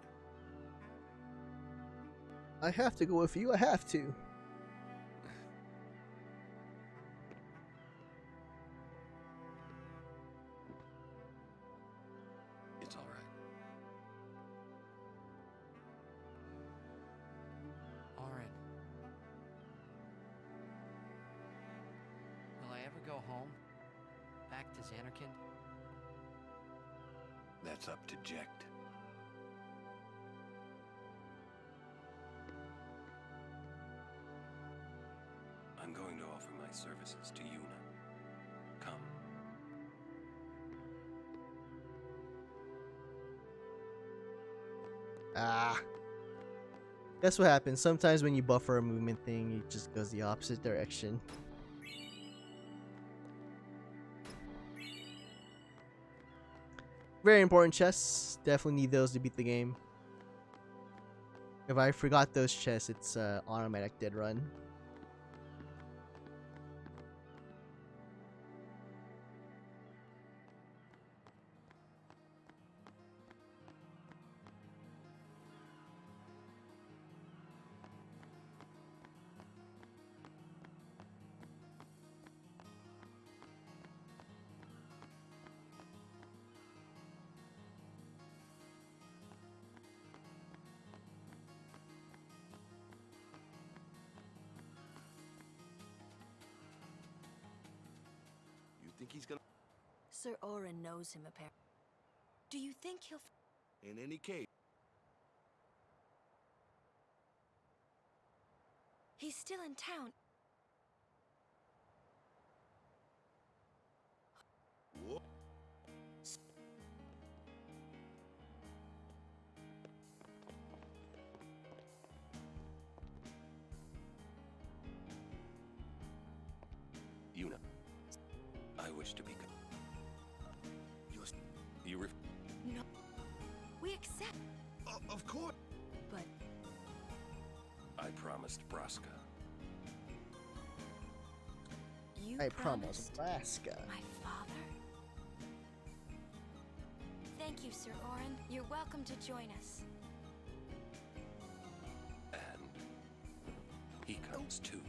I have to go with you. I have to. It's all right. Orin. Will I ever go home? Back to Xanarkand? That's up to Jecht. I'm going to offer my services to Yuna. Come. Ah. That's what happens. Sometimes when you buffer a movement thing, it just goes the opposite direction. Very important chests. Definitely need those to beat the game. If I forgot those chests, it's automatic dead run. Think he's gonna... Sir Orin knows him, apparently. Do you think he'll... In any case... He's still in town. What? Yuna. I wish to become... You No. We accept. Of course. But... I promised Braska. You promised Braska. My father? Thank you, Sir Orin. You're welcome to join us. And he comes too.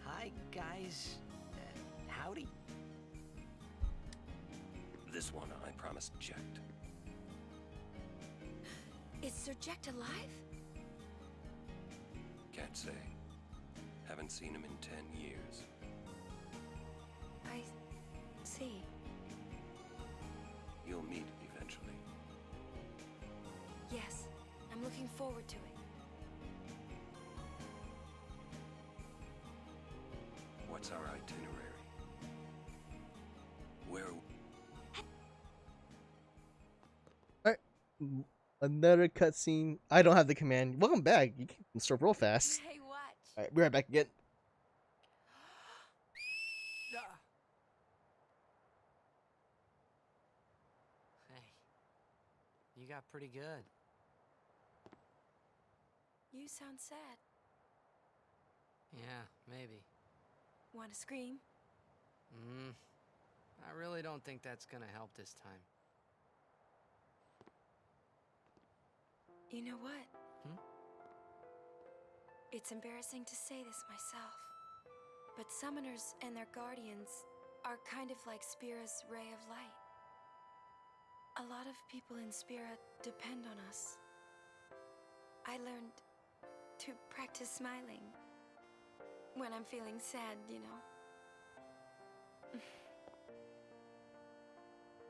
Hi, guys. Howdy. This one I promised Jecht. Is Sir Jecht alive? Can't say. Haven't seen him in 10 years. I see. You'll meet eventually. Yes, I'm looking forward to it. What's our itinerary? Where... Another cutscene. I don't have the command. Welcome back. You can start real fast. Hey, watch. Alright, be right back again. Hey, you got pretty good. You sound sad. Yeah, maybe. Want to scream? I really don't think that's gonna help this time. You know what? Hmm? It's embarrassing to say this myself, but summoners and their guardians are kind of like Spira's ray of light. A lot of people in Spira depend on us. I learned to practice smiling when I'm feeling sad, you know.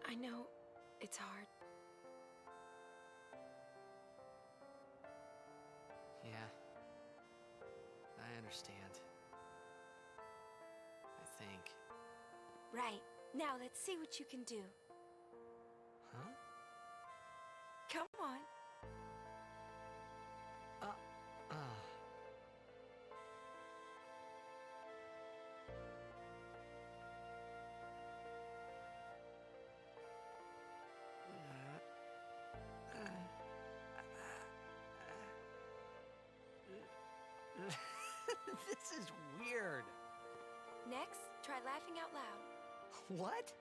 I know it's hard. Yeah, I understand. I think. Right. Now let's see what you can do. Huh? Come on. This is weird. Next, try laughing out loud. What?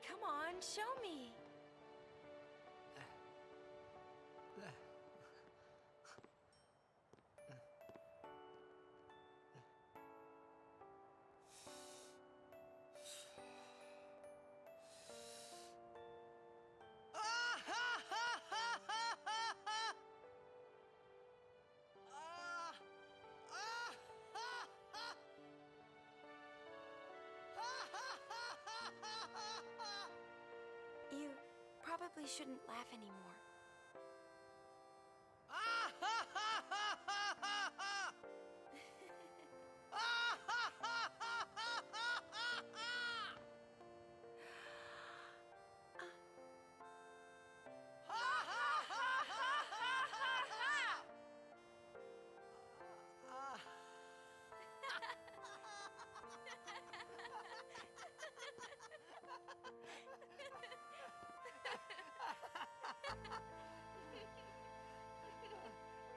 Come on, show me. You probably shouldn't laugh anymore.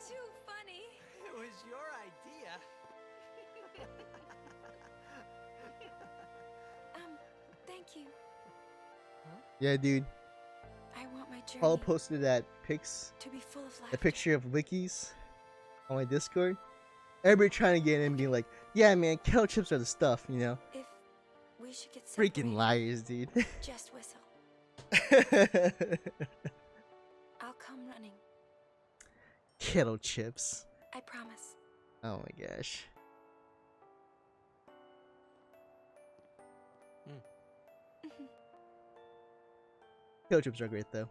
Too funny. It was your idea. Thank you. Yeah, dude. I want my Paul journey posted that pics, to be full of the laughter. picture of wikis on my Discord. Everybody trying to get in and being like, yeah, man, kettle chips are the stuff, you know? If we should get Freaking separated, liars, dude. just whistle. I'll come running. Kettle chips. I promise. Oh my gosh. Kettle chips are great, though.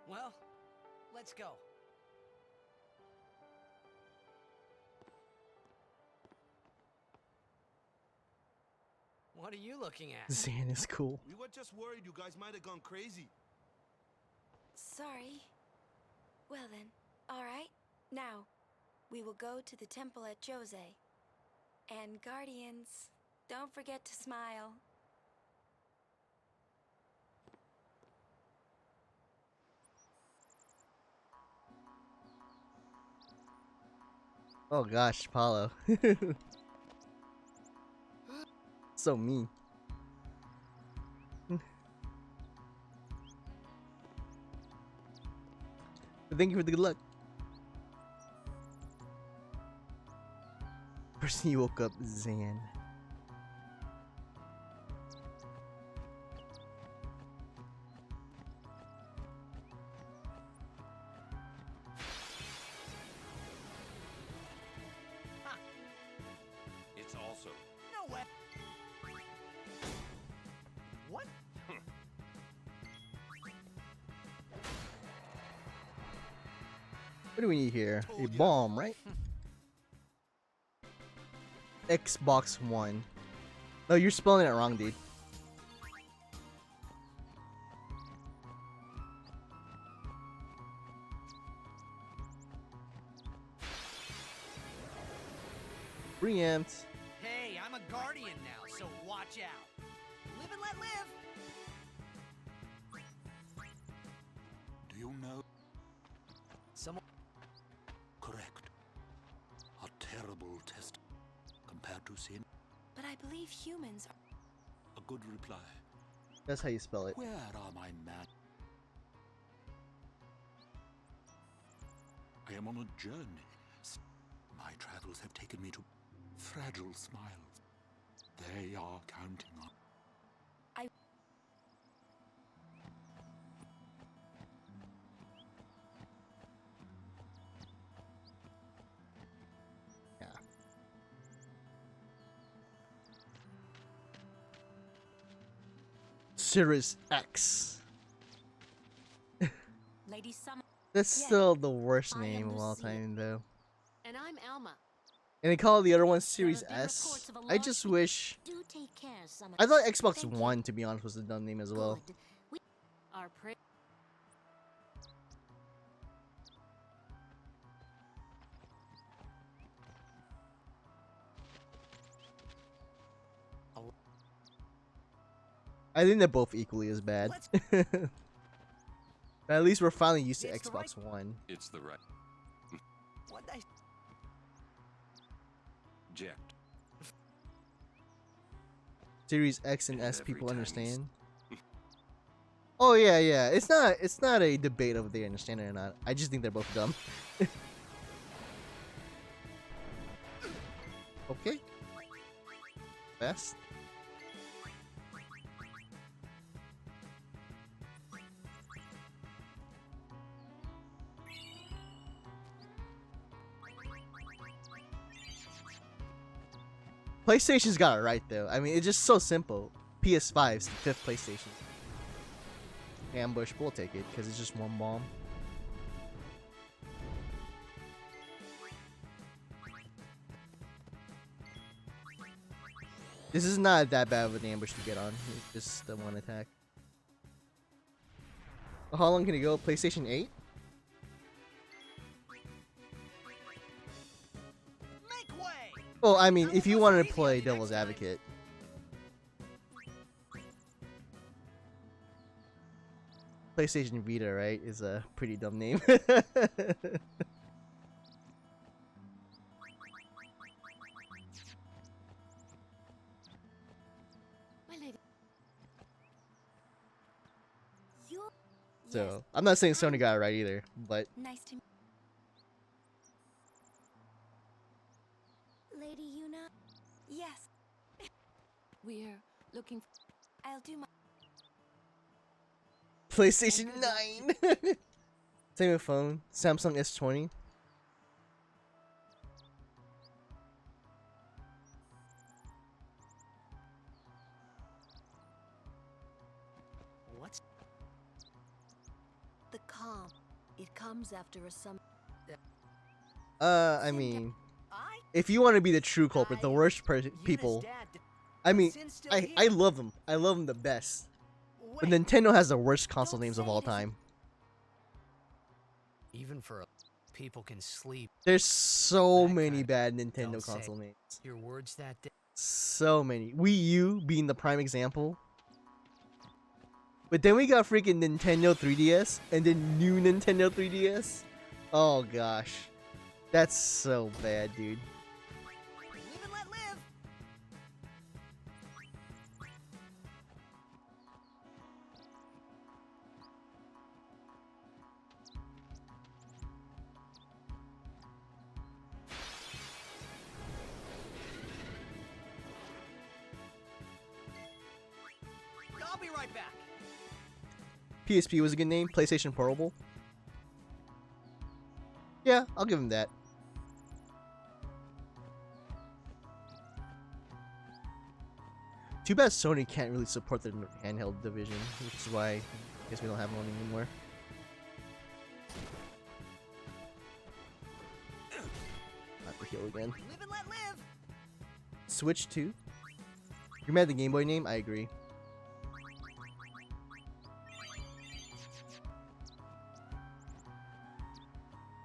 Well, let's go. What are you looking at? Zan is cool. We were just worried you guys might have gone crazy. Sorry. Well then, alright. Now, we will go to the temple at Jose. And guardians, don't forget to smile. Oh gosh, Paulo. So mean. Thank you for the good luck. Person you woke up, Zan. It's also. No way. What? What do we need here? A bomb, right? Xbox One. No, you're spelling it wrong, dude. Preempt. Hey, I'm a guardian now, so watch out. Live and let live. Do you know? Someone. Correct. A terrible test compared to sin. But I believe humans are. A good reply. That's how you spell it. Where are my man? I am on a journey. My travels have taken me to fragile smiles. They are counting on. Yeah. Sirius X. Lady Summer. That's Yes. still the worst I am name of all Lucia. time, though. And I'm Alma. And they call the other one Series There have been S. reports of a I large- just wish. Do take care, Summer. I thought Xbox Thank you. One, to be honest, was the dumb name as well. Good. We are I think they're both equally as bad. But at least we're finally used to It's the Xbox One. It's the right. What I Jacked. Series X and And S every people time you understand. Oh yeah, yeah. It's not a debate of they understand it or not. I just think they're both dumb. Okay. Best. PlayStation's got it right though. I mean, it's just so simple. PS5's the fifth PlayStation. Ambush, we'll take it because it's just one bomb. This is not that bad of an ambush to get on. It's just the one attack. How long can it go? PlayStation 8? make way. Well, I mean, if you wanted to play Devil's Advocate. PlayStation Vita, right, is a pretty dumb name. My lady. You're So, I'm not saying Sony got it right either, but nice to meet Lady Yuna? Yes. We're looking for I'll do my PlayStation 9! Same with phone. Samsung S20. What's the calm. It comes after a summer. I mean, if you want to be the true culprit, the worst people. I mean, I love them. I love them the best. But Nintendo has the worst console names of all time. Even for people can sleep. There's so That many kind of- bad Nintendo don't say console names. Your words that day. So many. Wii U being the prime example. But then we got freaking Nintendo 3DS and then new Nintendo 3DS. Oh gosh. That's so bad, dude. live and let live. I'll be right back. PSP was a good name. PlayStation Portable. Yeah, I'll give him that. Too bad Sony can't really support their handheld division, which is why I guess we don't have one anymore. Not the heal again. Live and let live. Switch 2? You're mad at the Game Boy name? I agree.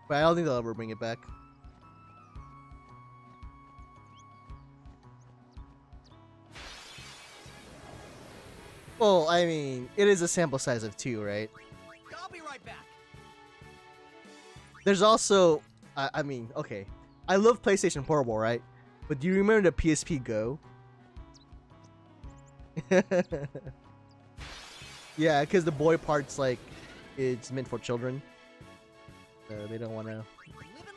But I don't think they'll ever bring it back. Well, I mean, it is a sample size of 2, right? I'll be right back. There's also, I mean, okay. I love PlayStation Portable, right? But do you remember the PSP Go? Yeah, because the boy part's like, it's meant for children. So they don't want to,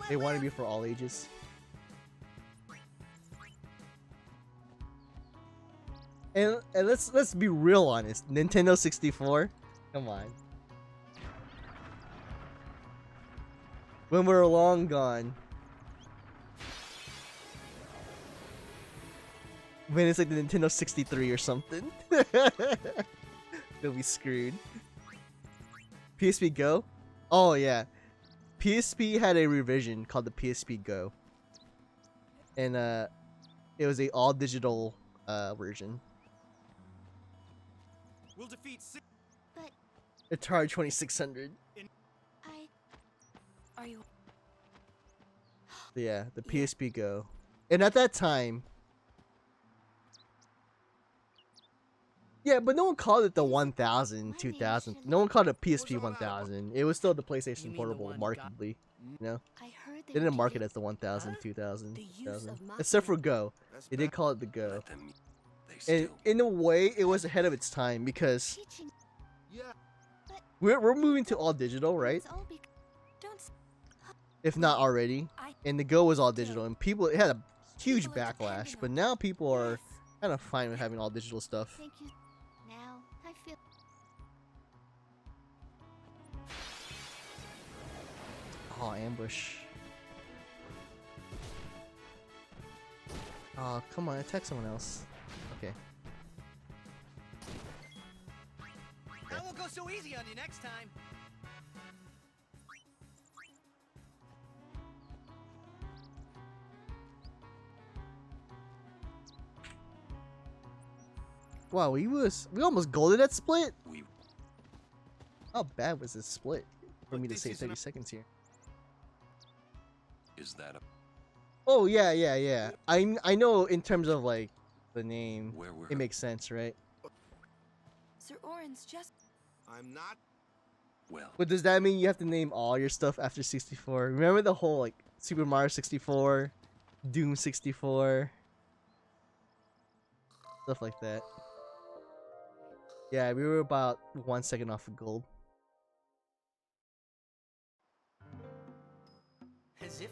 they want to be for all ages. And let's be real honest, Nintendo 64, come on. When we're long gone, when it's like the Nintendo 63 or something, they'll be screwed. PSP Go? Oh yeah, PSP had a revision called the PSP Go, and it was a all digital version. We'll defeat But Atari 2600. Are you? Yeah, the PSP Go. And at that time, yeah, but no one called it the 1000, 2000. No one called it PSP 1000. It was still the PlayStation Portable markedly, you know? They didn't market it as the 1000, 2000, 2000. Except for Go. They did call it the Go. And in a way, it was ahead of its time because we're moving to all digital, right? If not already. And the Go was all digital, and people, it had a huge backlash, but now people are kind of fine with having all digital stuff. thank you. Now I feel. Oh, ambush. Oh, come on, attack someone else. Okay. I won't go so easy on you next time. Wow, we almost golded that split? How bad was this split? For me to say 30 seconds here. Is that a... Oh, yeah. I know in terms of, like, the name, it makes sense, right? Sir Orin's just. I'm not. Well. But does that mean you have to name all your stuff after 64? Remember the whole, like, Super Mario 64, Doom 64, stuff like that. Yeah, we were about 1 second off of gold. As if.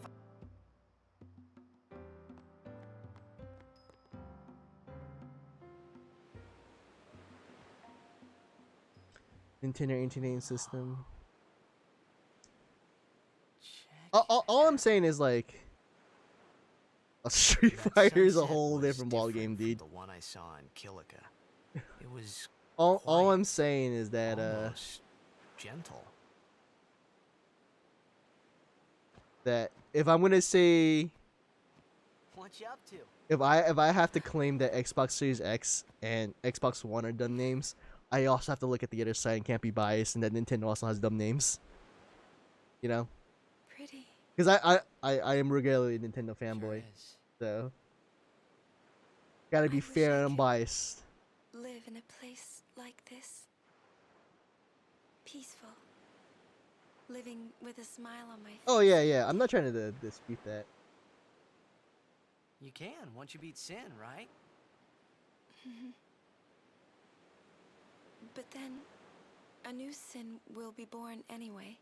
Nintendo Entertainment System. All I'm saying is, like, a Street Fighter is a whole different ballgame, dude. The one I saw in Kilika. It was all I'm saying is that almost gentle. That if I'm gonna say, What you up to? if I have to claim that Xbox Series X and Xbox One are dumb names, I also have to look at the other side and can't be biased, and that Nintendo also has dumb names. You know? Pretty. Because I am regularly a Nintendo fanboy, so gotta be fair and unbiased. Live in a place like this. Peaceful. Living with a smile on my face. Oh yeah. I'm not trying to dispute that. You can once you beat sin, right? But then, a new sin will be born anyway.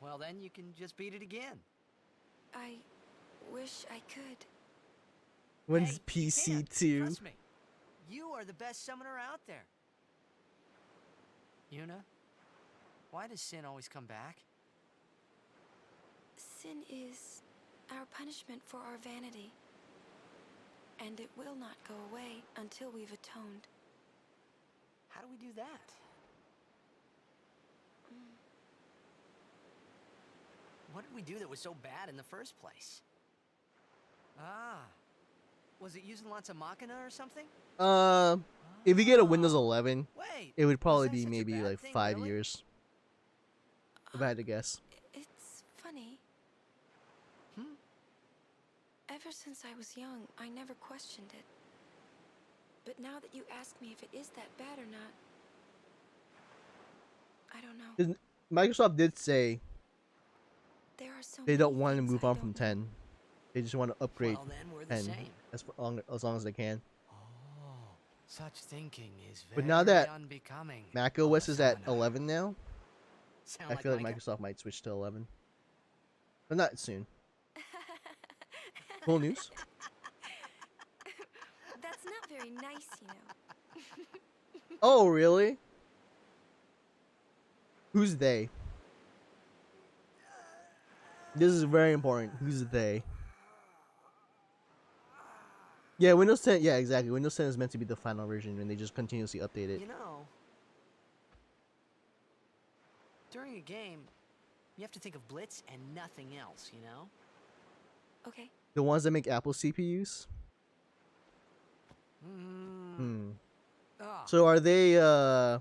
Well, then you can just beat it again. I wish I could. When's PC 2? Trust me. You are the best summoner out there. Yuna, why does sin always come back? Sin is our punishment for our vanity. And it will not go away until we've atoned. How do we do that? What did we do that was so bad in the first place? Ah. Was it using lots of Machina or something? If you get a Windows 11, Wait, it would probably was that be such a maybe bad like thing, 5 really? years. If I had to guess. It's funny. Ever since I was young, I never questioned it. But now that you ask me if it is that bad or not, I don't know. 'Cause Microsoft did say There are so they many don't want to things move I on don't from know. 10. They just want to upgrade Well, then we're the 10 same. as long as they can. Oh, such thinking is very But now that unbecoming. Mac of a OS is at summoner. 11 now, Sound I like feel like Micah? Microsoft might switch to 11. But not soon. Cool news. That's not very nice, you know. Oh, really? Who's they? This is very important. Who's they? Yeah, Windows 10. Yeah, exactly. Windows 10 is meant to be the final version, and they just continuously update it. You know, during a game, you have to think of Blitz and nothing else, you know? Okay. The ones that make Apple CPUs. Ah, So are they? you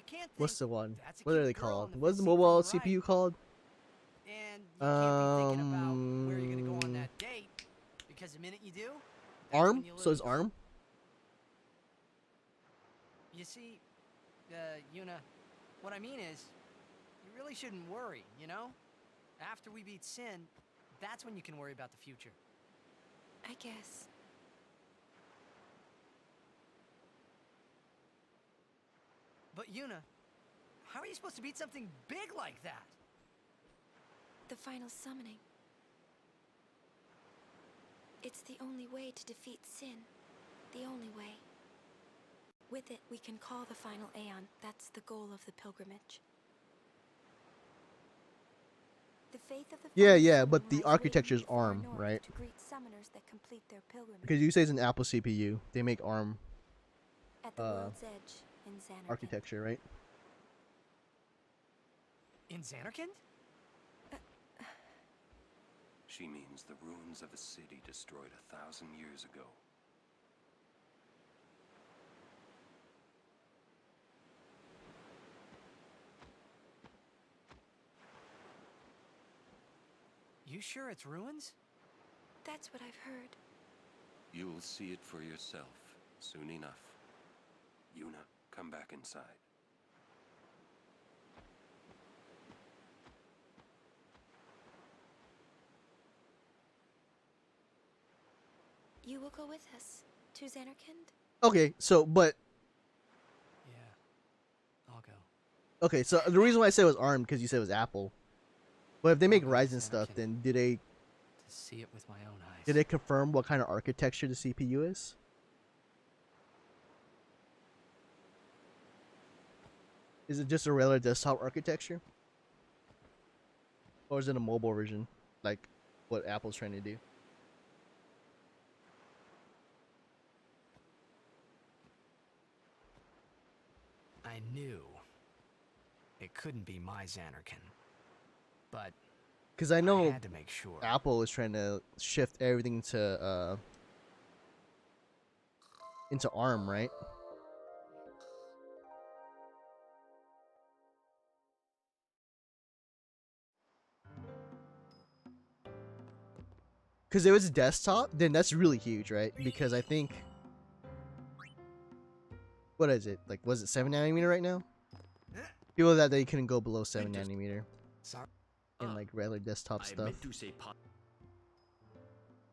can't What's think the one? that's a What are cute they girl called? in the What's the fifth seat from mobile the right, CPU called? and you can't be thinking about where you're gonna go on that date, because the minute you do, that's ARM. when you lose. So it's ARM. You see, Yuna, what I mean is, you really shouldn't worry, you know? After we beat Sin, that's when you can worry about the future. I guess. But Yuna, how are you supposed to beat something big like that? The final summoning. It's the only way to defeat Sin. The only way. With it, we can call the final Aeon. That's the goal of the pilgrimage. The faith of the Yeah, final yeah, summoning but the lies architecture is waiting far ARM, north right? to greet summoners that complete their pilgrimage. Because you say it's an Apple CPU, they make ARM At the world's edge in Xanarkand. architecture, right? In Xanarkand? She means the ruins of a city destroyed 1,000 years ago. You sure it's ruins? That's what I've heard. You'll see it for yourself soon enough. Yuna, come back inside. You will go with us to Xanarkand? Okay, so but Yeah, I'll go. okay, so the reason why I said it was ARM because you said it was Apple. But if they make I'll go to Ryzen stuff, Xanarkand then do they to see it with my own eyes. did they confirm what kind of architecture the CPU is? Is it just a regular desktop architecture? Or is it a mobile version, like what Apple's trying to do? I knew it couldn't be my Xanarkand, but Because I know had to make sure. Apple is trying to shift everything into ARM, right? Because if it's desktop, then that's really huge, right? Because I think, what is it? Like, was it 7 nanometer right now? People that they couldn't go below 7 nanometer Sorry. in like regular desktop stuff.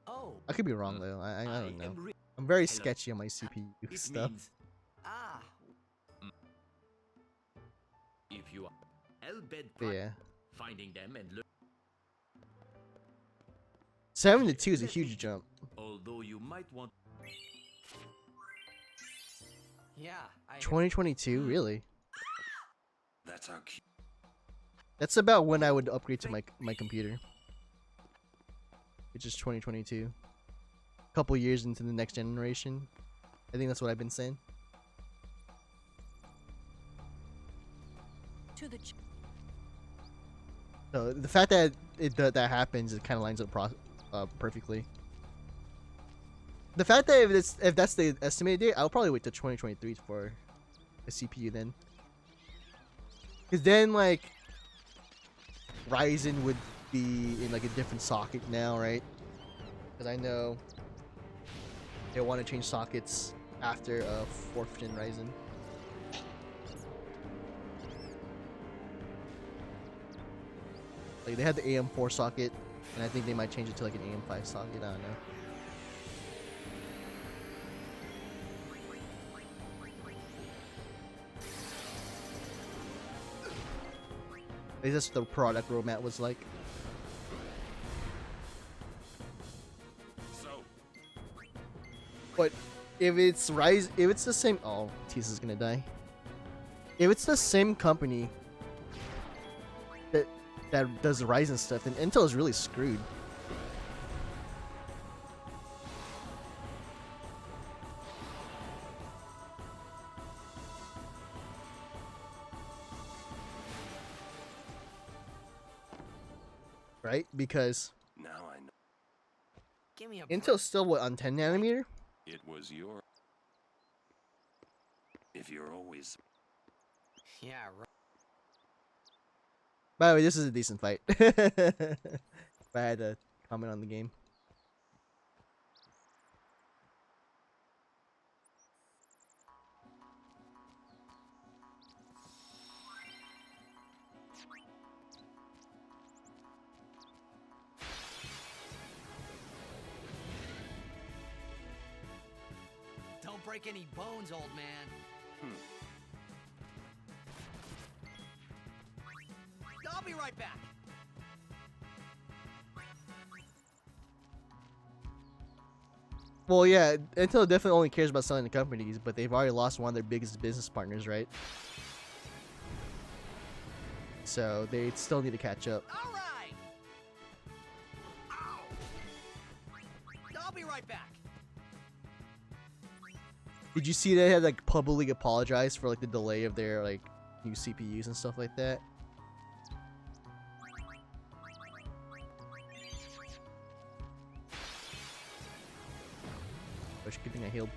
Oh. I could be wrong though. I don't know. I'm very sketchy on my CPU stuff. Ah. If you are hell-bent But yeah, finding them and learn, 7 to 2 is a huge jump. although you might want. Yeah. 2022, really? That's our cue. That's about when I would upgrade to my computer. Which is 2022. A couple years into the next generation. I think that's what I've been saying. To the So the fact that that happens, it kind of lines up perfectly. The fact that if that's the estimated date, I'll probably wait till 2023 for a CPU then. Because then like Ryzen would be in like a different socket now, right? Because I know they want to change sockets after 4th gen Ryzen. Like they had the AM4 socket, and I think they might change it to like an AM5 socket. I don't know. At least that's what the product roadmap was like. So, But if it's Ryzen, if it's the same, oh, Tisa's gonna die. If it's the same company that does the Ryzen stuff, then Intel is really screwed. Right? Because now I know. Give me a Intel's still what, on 10 nanometer? It was your. If you're always. Yeah, right. By the way, this is a decent fight. If I had to comment on the game. Don't break any bones, old man. I'll be right back. Well, yeah, Intel definitely only cares about selling the companies, but they've already lost one of their biggest business partners, right? So they still need to catch up. All right. I'll be right back. Did you see they had like publicly apologized for like the delay of their like new CPUs and stuff like that? Gosh, good thing I healed.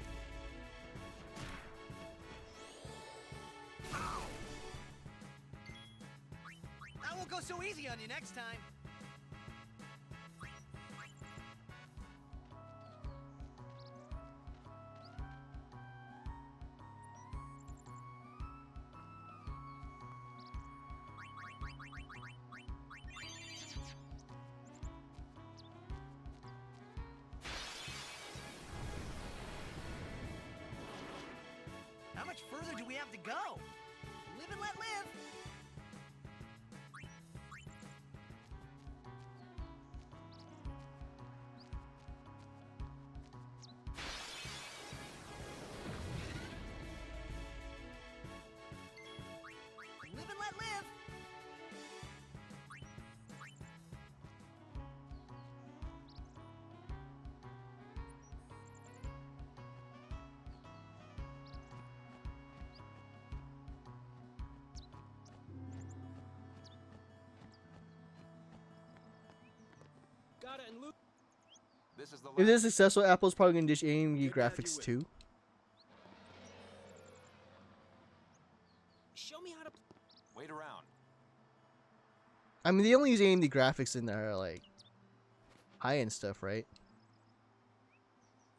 I won't go so easy on you next time. How much further do we have to go? Live and let live. Live and let live. Got it and loot. This is the If this is successful, Apple's probably gonna dish AMD graphics too. Show me how to wait around. I mean, they only use AMD graphics in their like high-end stuff, right?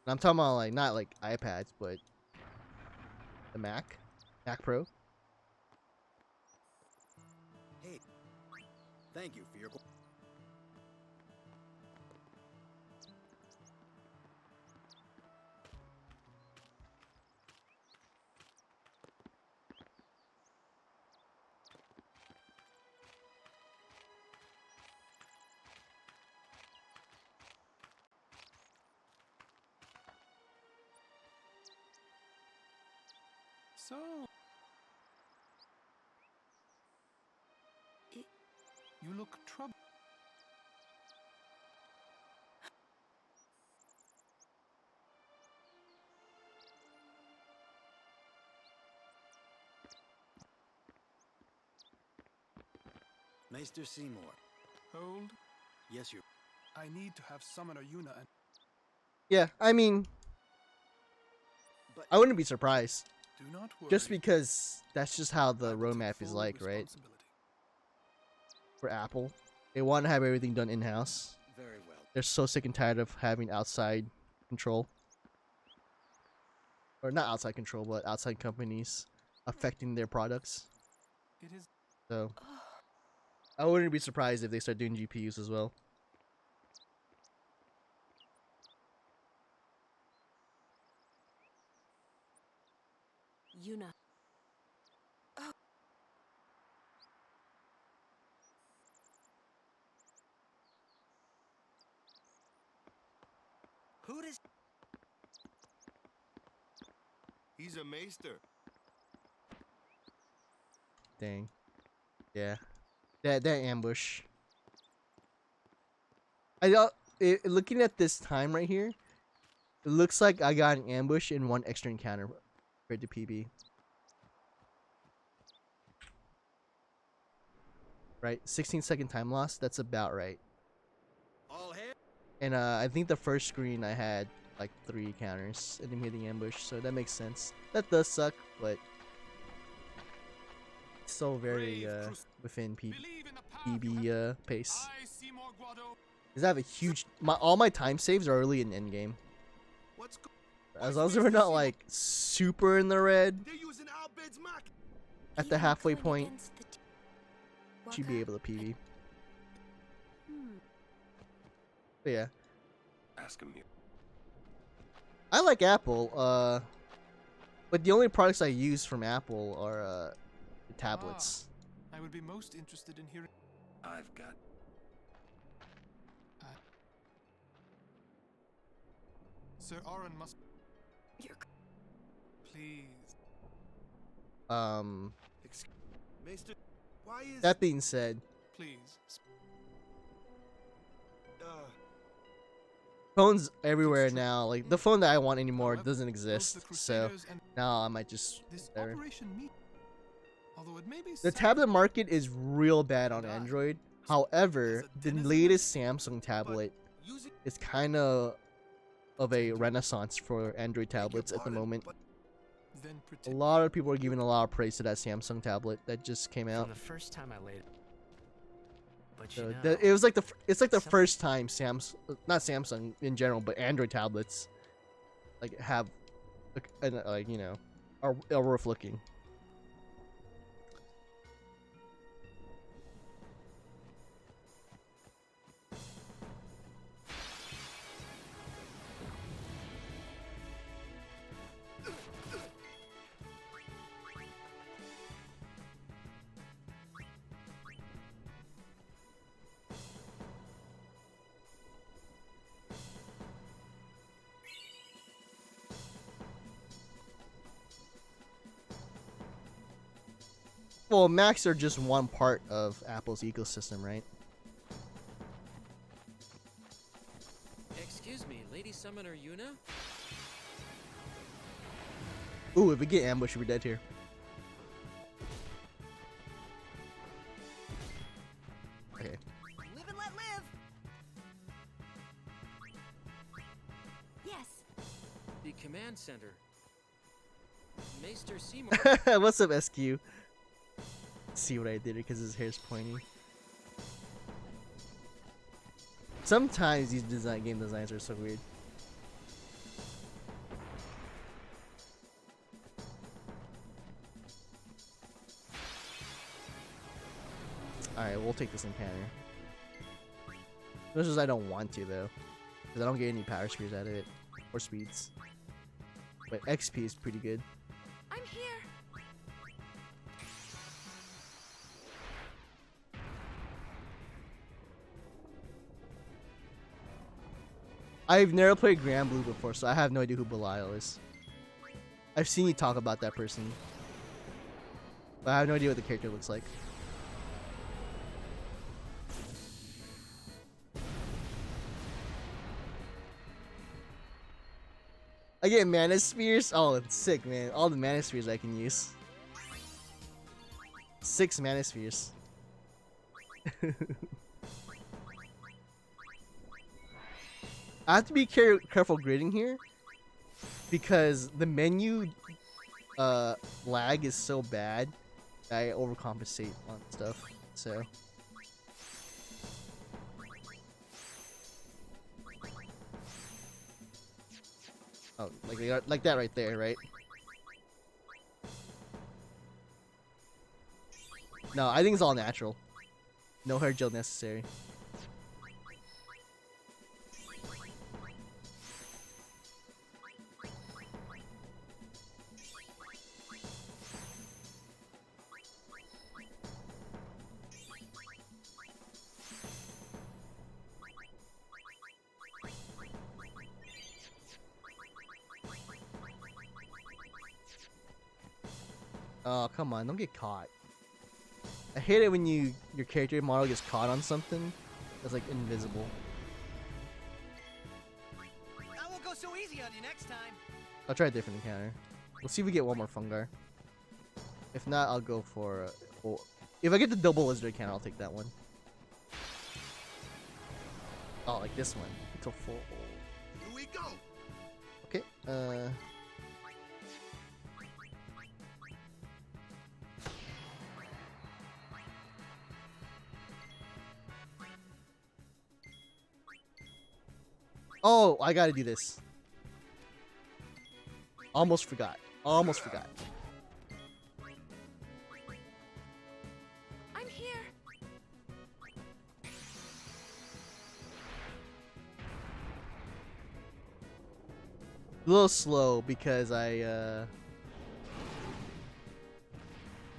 And I'm talking about like not like iPads, but the Mac Pro. Hey, thank you for your. So... You look troubled. Maester Seymour. Hold. Yes, you. I need to have Summoner Yuna and... Yeah, I mean, But I wouldn't be surprised. Do not worry. Just because that's just how the roadmap is like, right? For Apple, they want to have everything done in-house. Very well. They're so sick and tired of having outside control. or not outside control, but outside companies affecting their products. It is. So I wouldn't be surprised if they start doing GPUs as well. Yuna. Who does? He's a maester. Dang. Yeah. That ambush. Looking at this time right here, it looks like I got an ambush in one extra encounter compared to PB. Right? 16-second time loss, that's about right. All hail. And I think the first screen I had like 3 encounters and then hit the ambush, so that makes sense. That does suck, but it's still very within PB pace. Because I have a huge all my time saves are early in endgame. As long as we're not like super in the red at the halfway point, should be able to PB. But yeah. Ask him here. I like Apple, but the only products I use from Apple are the tablets. I would be most interested in hearing. I've got. Sir Oren must. Please. Maester, why is That being said, please. phones everywhere now. Like the phone that I want anymore doesn't exist, so now I might just. The tablet market is real bad on Android. However, the latest Samsung tablet is kind of a renaissance for Android tablets at the moment. A lot of people are giving a lot of praise to that Samsung tablet that just came out. From the first time I laid it. But So you know, it was like the first time not Samsung in general, but Android tablets like have like you know are worth looking. Well, Macs are just one part of Apple's ecosystem, right? Excuse me, Lady Summoner Yuna? Ooh, if we get ambushed, we're dead here. Okay. Live and let live. Yes. The command center. Maester Seymour. What's up, SQ? See what I did because his hair's pointy. Sometimes these game designs are so weird. Alright, we'll take this encounter. This is I don't want to though, because I don't get any power spears out of it or speeds. But XP is pretty good. I'm here. I've never played Grand Blue before, so I have no idea who Belial is. I've seen you talk about that person, but I have no idea what the character looks like. I get mana spheres. Oh, it's sick, man. All the mana spheres I can use. 6 mana spheres. I have to be careful gridding here because the menu lag is so bad that I overcompensate on stuff. So Oh, like that right there, right? No, I think it's all natural. No hair gel necessary. Oh, come on, don't get caught. I hate it when your character model gets caught on something that's like invisible. I won't go so easy on you next time. I'll try a different encounter. We'll see if we get one more fungar. If not, I'll go for if I get the double lizard encounter, I'll take that one. Oh, like this one. It's a full. Here we go. Okay. Oh, I gotta do this. Almost forgot. Almost forgot. I'm here. A little slow because I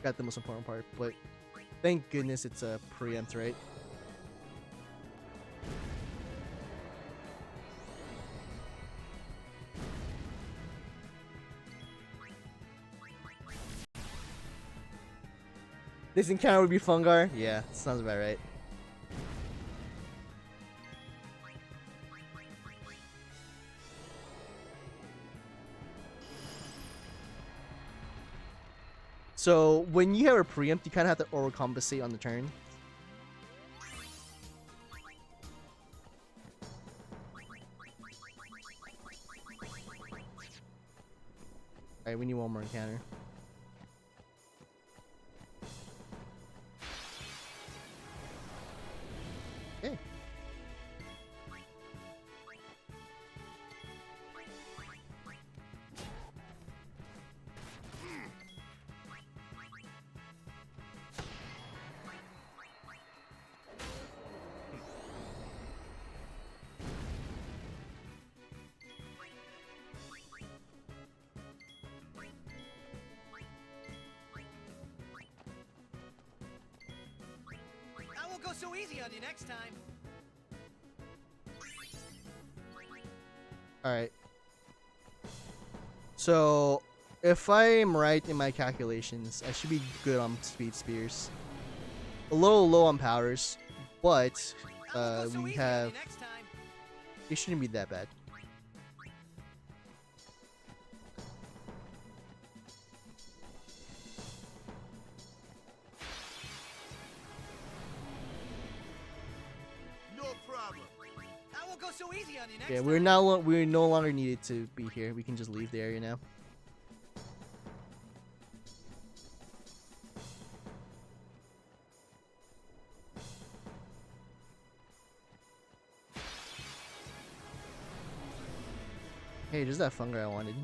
got the most important part, but thank goodness it's a preempt, right? This encounter would be Fungar? Yeah, sounds about right. So, when you have a preempt, you kind of have to overcompensate on the turn. Alright, we need one more encounter. Okay. I won't go so easy on you next time. Alright. So, if I'm right in my calculations, I should be good on speed spears. A little low on powers, but we have... It shouldn't be that bad. No problem. I won't go so easy on you next Yeah, time. we're no longer needed to be here. We can just leave the area now. Hey, there's that fungar I wanted.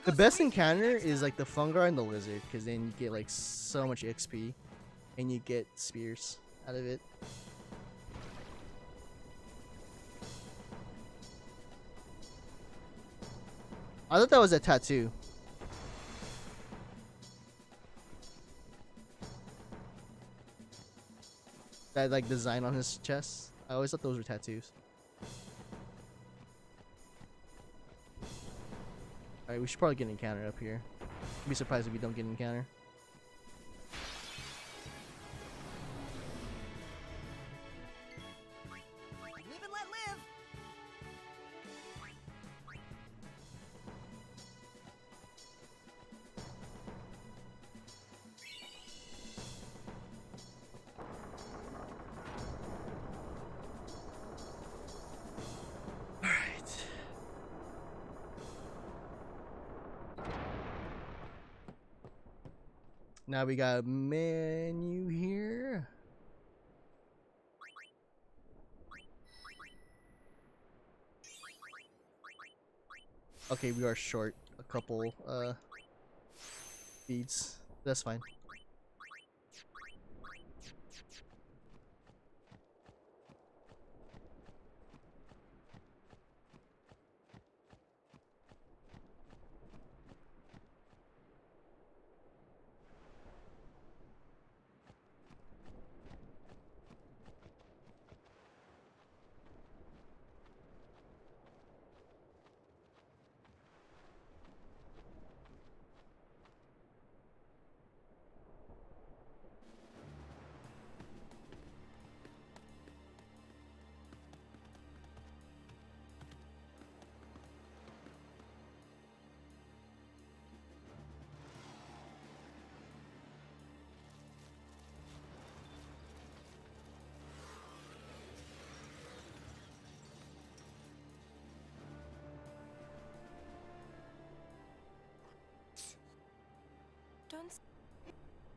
The best encounter is like the fungar and the lizard, because then you get like so much XP, and you get spears out of it. I thought that was a tattoo. That like design on his chest. I always thought those were tattoos. Alright, we should probably get an encounter up here. I'd be surprised if we don't get an encounter. Live and let live. Alright. Now we got a menu here. Okay, we are short a couple beads. That's fine.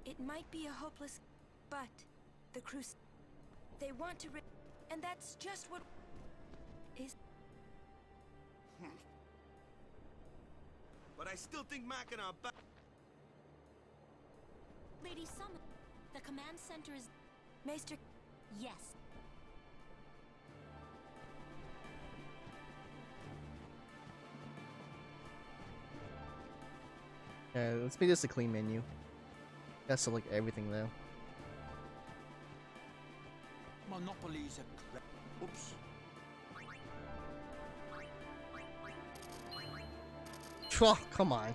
It might be a hopeless, but the Crusade, they want to and that's just what is. But I still think Machina are back. Lady Summon, the command center is Maester. Yes. Yeah, let's make this a clean menu. Gotta select everything though. Monopolies are oops. Oh, come on.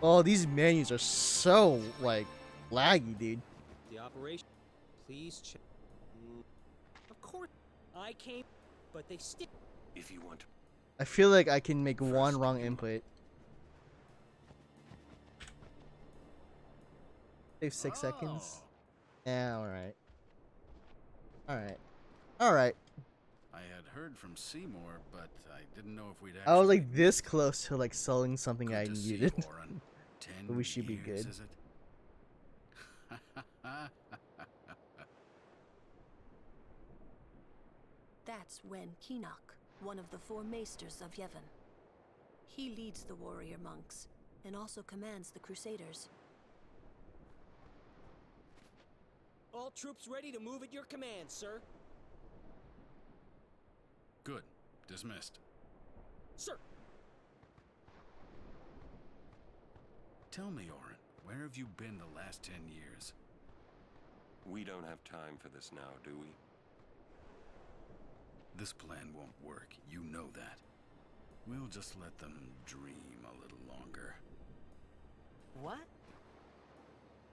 Oh, these menus are so, like, laggy, dude. The operation. Please check. Of course, I came, but they still. If you want to. I feel like I can make one wrong input. Save 6 seconds. Yeah, alright. Alright. Alright. I had heard from Seymour, but I didn't know if we'd actually... I was like this close to like selling something I needed. But we should be good. Is it? That's when Keenock, one of the 4 maesters of Yevon. He leads the warrior monks and also commands the Crusaders. All troops ready to move at your command, sir. Good. Dismissed. Sir. Tell me, Orin, where have you been the last 10 years? We don't have time for this now, do we? This plan won't work. You know that. We'll just let them dream a little longer. What?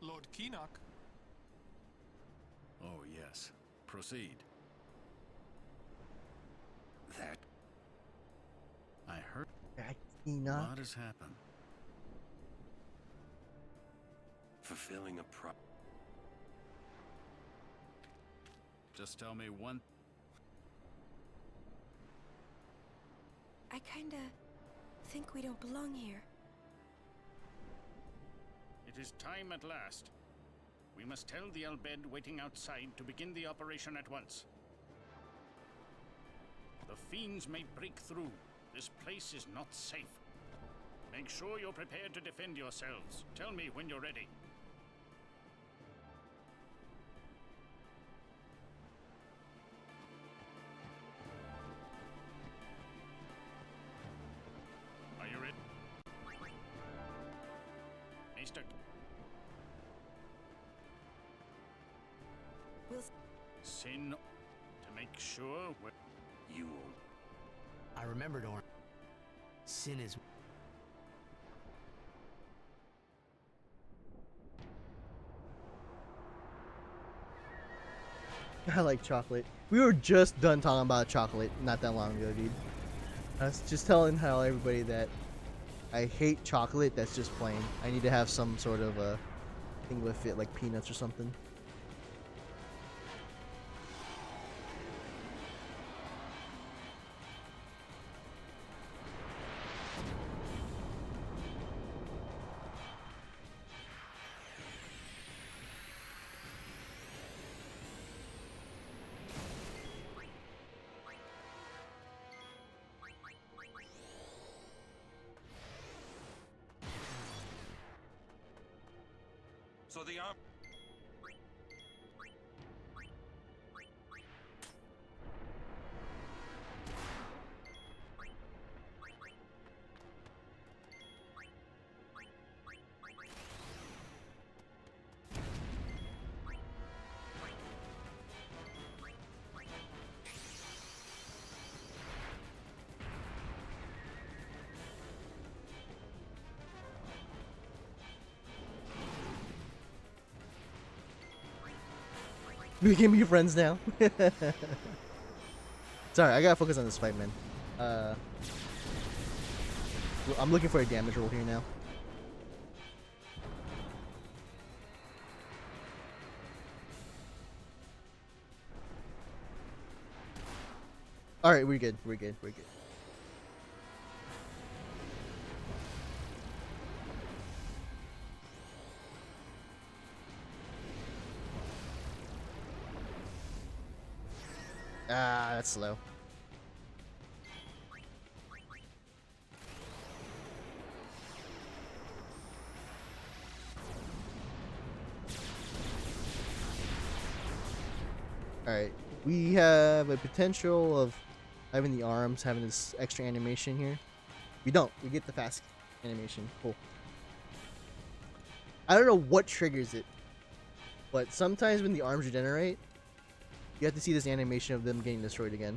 Lord Keenock. Oh, yes. Proceed. That... I heard... A Keenock. lot has happened. Fulfilling a Just tell me one... I kinda think we don't belong here. It is time at last. We must tell the Albed waiting outside to begin the operation at once. The fiends may break through. This place is not safe. Make sure you're prepared to defend yourselves. Tell me when you're ready. Are you ready? Maester. Sin to make sure we're... You won't. I remembered, Orin. Sin is... I like chocolate. We were just done talking about chocolate not that long ago, dude. I was just telling how everybody that I hate chocolate that's just plain. I need to have some sort of a thing with it, like peanuts or something. So the arm. We can be friends now. Sorry, I gotta focus on this fight, man. I'm looking for a damage roll here now. Alright, we're good. We're good. We're good. Ah, that's slow. Alright, we have a potential of having the arms, having this extra animation here. We don't. We get the fast animation. Cool. I don't know what triggers it, but sometimes when the arms regenerate, you have to see this animation of them getting destroyed again.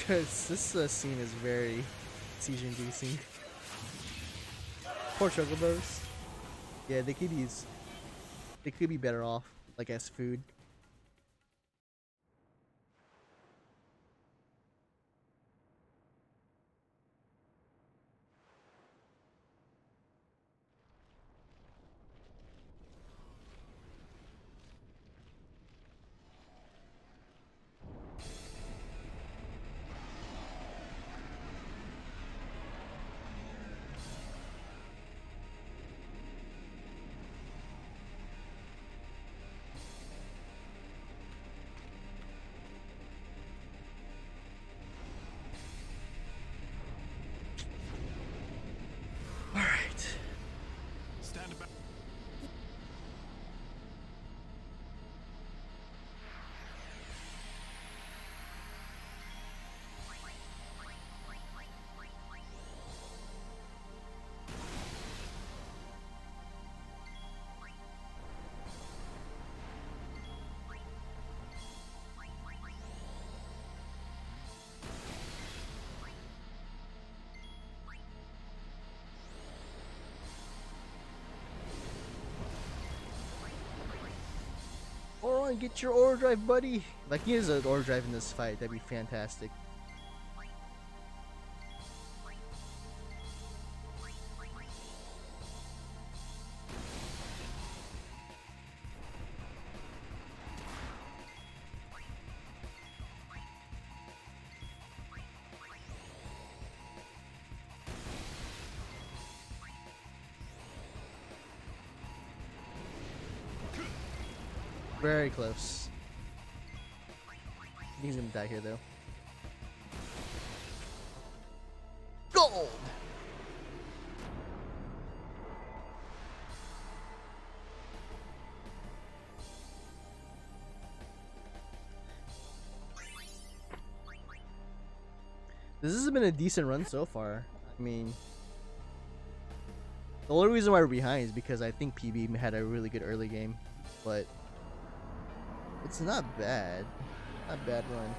Because this scene is very siege-inducing. Poor chocobos. Yeah, they could be better off, like as food. Oron, get your ore drive, buddy! Like, he has an ore drive in this fight. That'd be fantastic. Very close. He's gonna die here, though. Gold! This has been a decent run so far. I mean, the only reason why we're behind is because I think PB had a really good early game, but it's not bad. Not a bad run.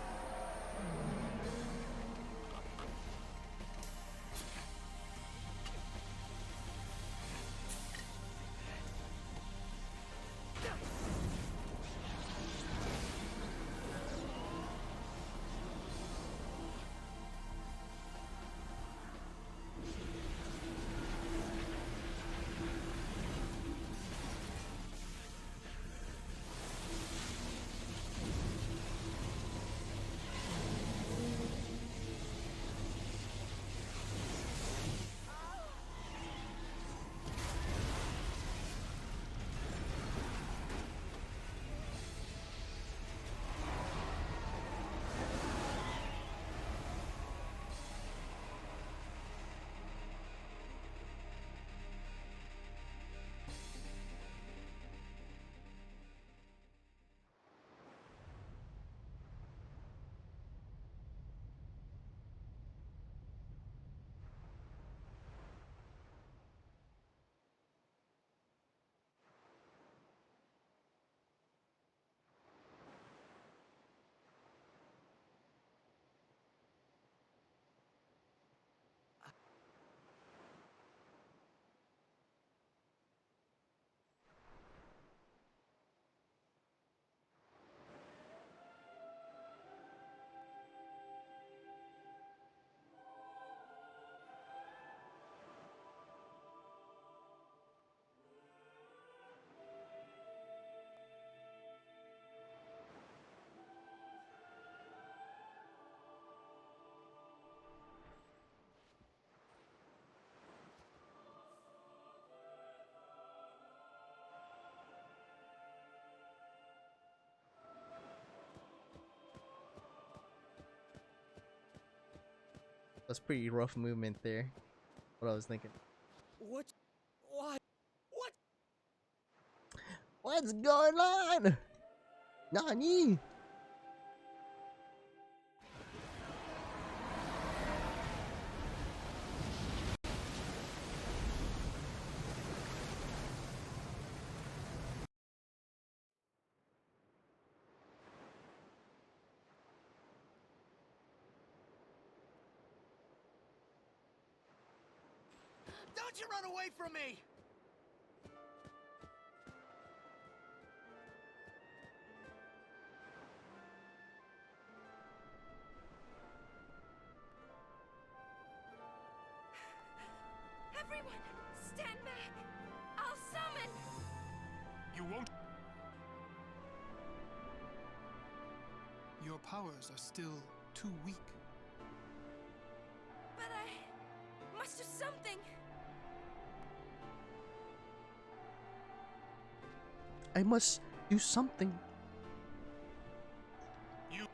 That's pretty rough movement there. What I was thinking. What? Why? What? What's going on? Nani? Don't you run away from me! Everyone, stand back! I'll summon! You won't. Your powers are still too weak. But I must do something! I must do something. You.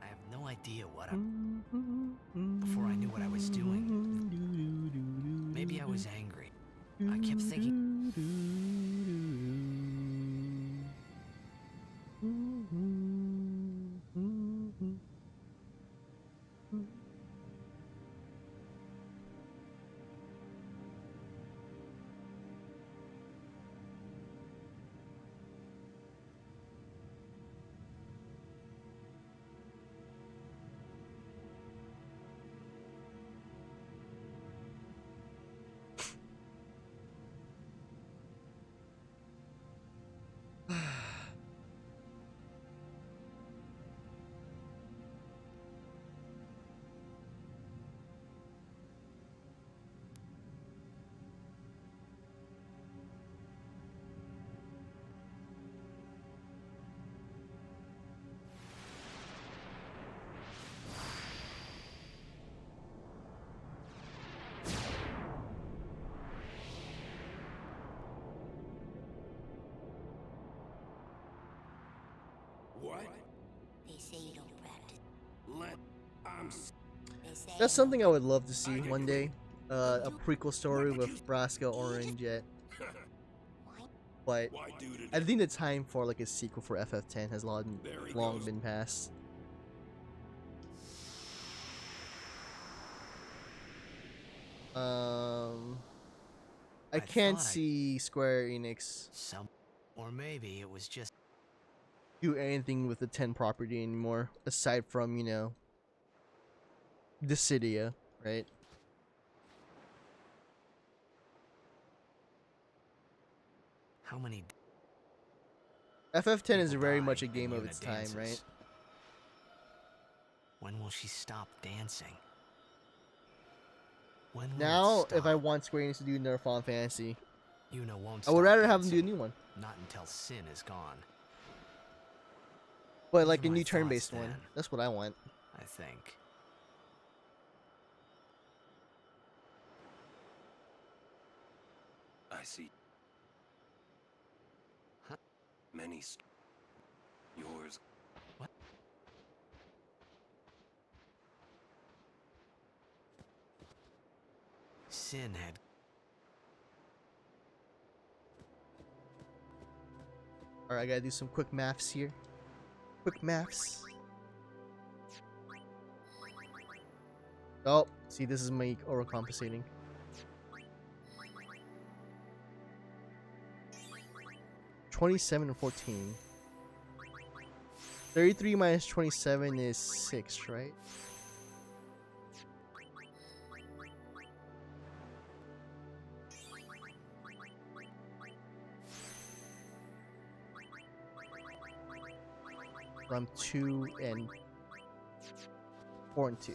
I have no idea what I'm... Before I knew what I was doing, maybe I was angry. I kept thinking... What? They say you don't practice. That's something I would love to see one day. A prequel story with Braska or Jet. But I think the time for like a sequel for FF10 has long been past. I can't see Square Enix or maybe it was just do anything with the 10 property anymore, aside from, you know, Dissidia, right? how many FF10 is people very die much a in game of Yuna its time, dances. right? When will she stop dancing? When will Now, it stop? if I want Square Enix to do another Final Fantasy, Yuna won't I would stop rather have them dancing. do a new one. Not until Sin is gone. But Those like are a my new thoughts, turn-based one. Dan. That's what I want. I think. I see. Huh? Many yours. What? Sin had Alright, I gotta do some quick maths here. Quick maths. Oh, see, this is my overcompensating. $27 and 14. 33 minus 27 is 6, right? From 2 and 4 and 2.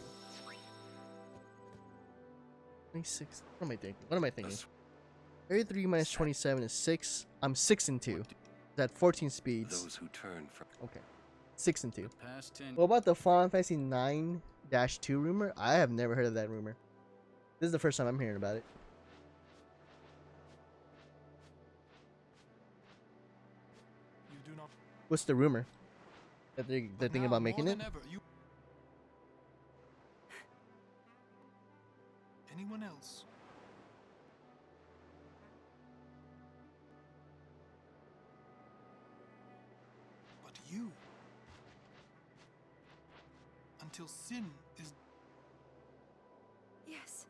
26. What am I thinking? What am I thinking? 33 minus 27 is 6. I'm 6 and 2. That's 14 speeds. Those who turn from. Okay. 6 and 2. Past 10. What about the Final Fantasy 9-2 rumor? I have never heard of that rumor. This is the first time I'm hearing about it. You do not. What's the rumor? That they're thinking about making it? Anyone else? But you. Until sin is. Yes.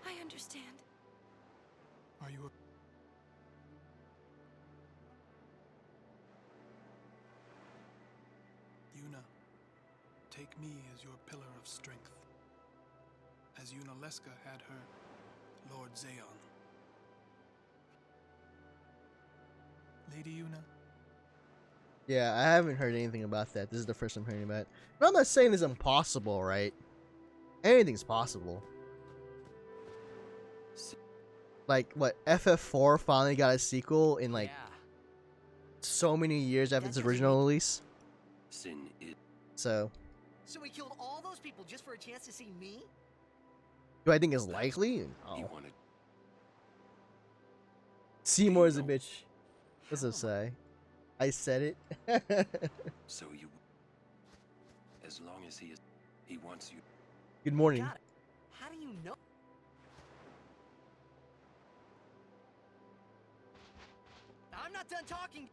I understand. Are you? Yuna, take me as your pillar of strength. As Yunalesca had her Lord Zayon. Lady Yuna? Yeah, I haven't heard anything about that. This is the first I'm hearing about it. But I'm not saying it's impossible, right? Anything's possible. Like, what, FF4 finally got a sequel in, like, so many years after its original release? Sin is. So, So he killed all those people just for a chance to see me? do I think it's likely? He No. wanted. Seymour is a bitch. What's up, say? I said it. So you. As long as he wants you. Good morning. Got it. How do you know? I'm not done talking.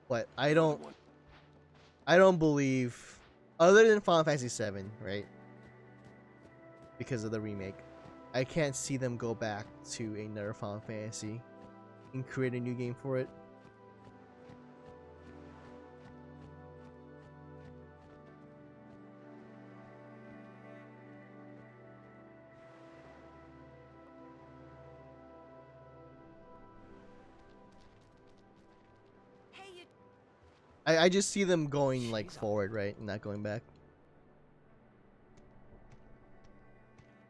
But I don't believe, other than Final Fantasy 7, right? Because of the remake, I can't see them go back to another Final Fantasy and create a new game for it. Hey, you. I just see them going like forward, right, and not going back.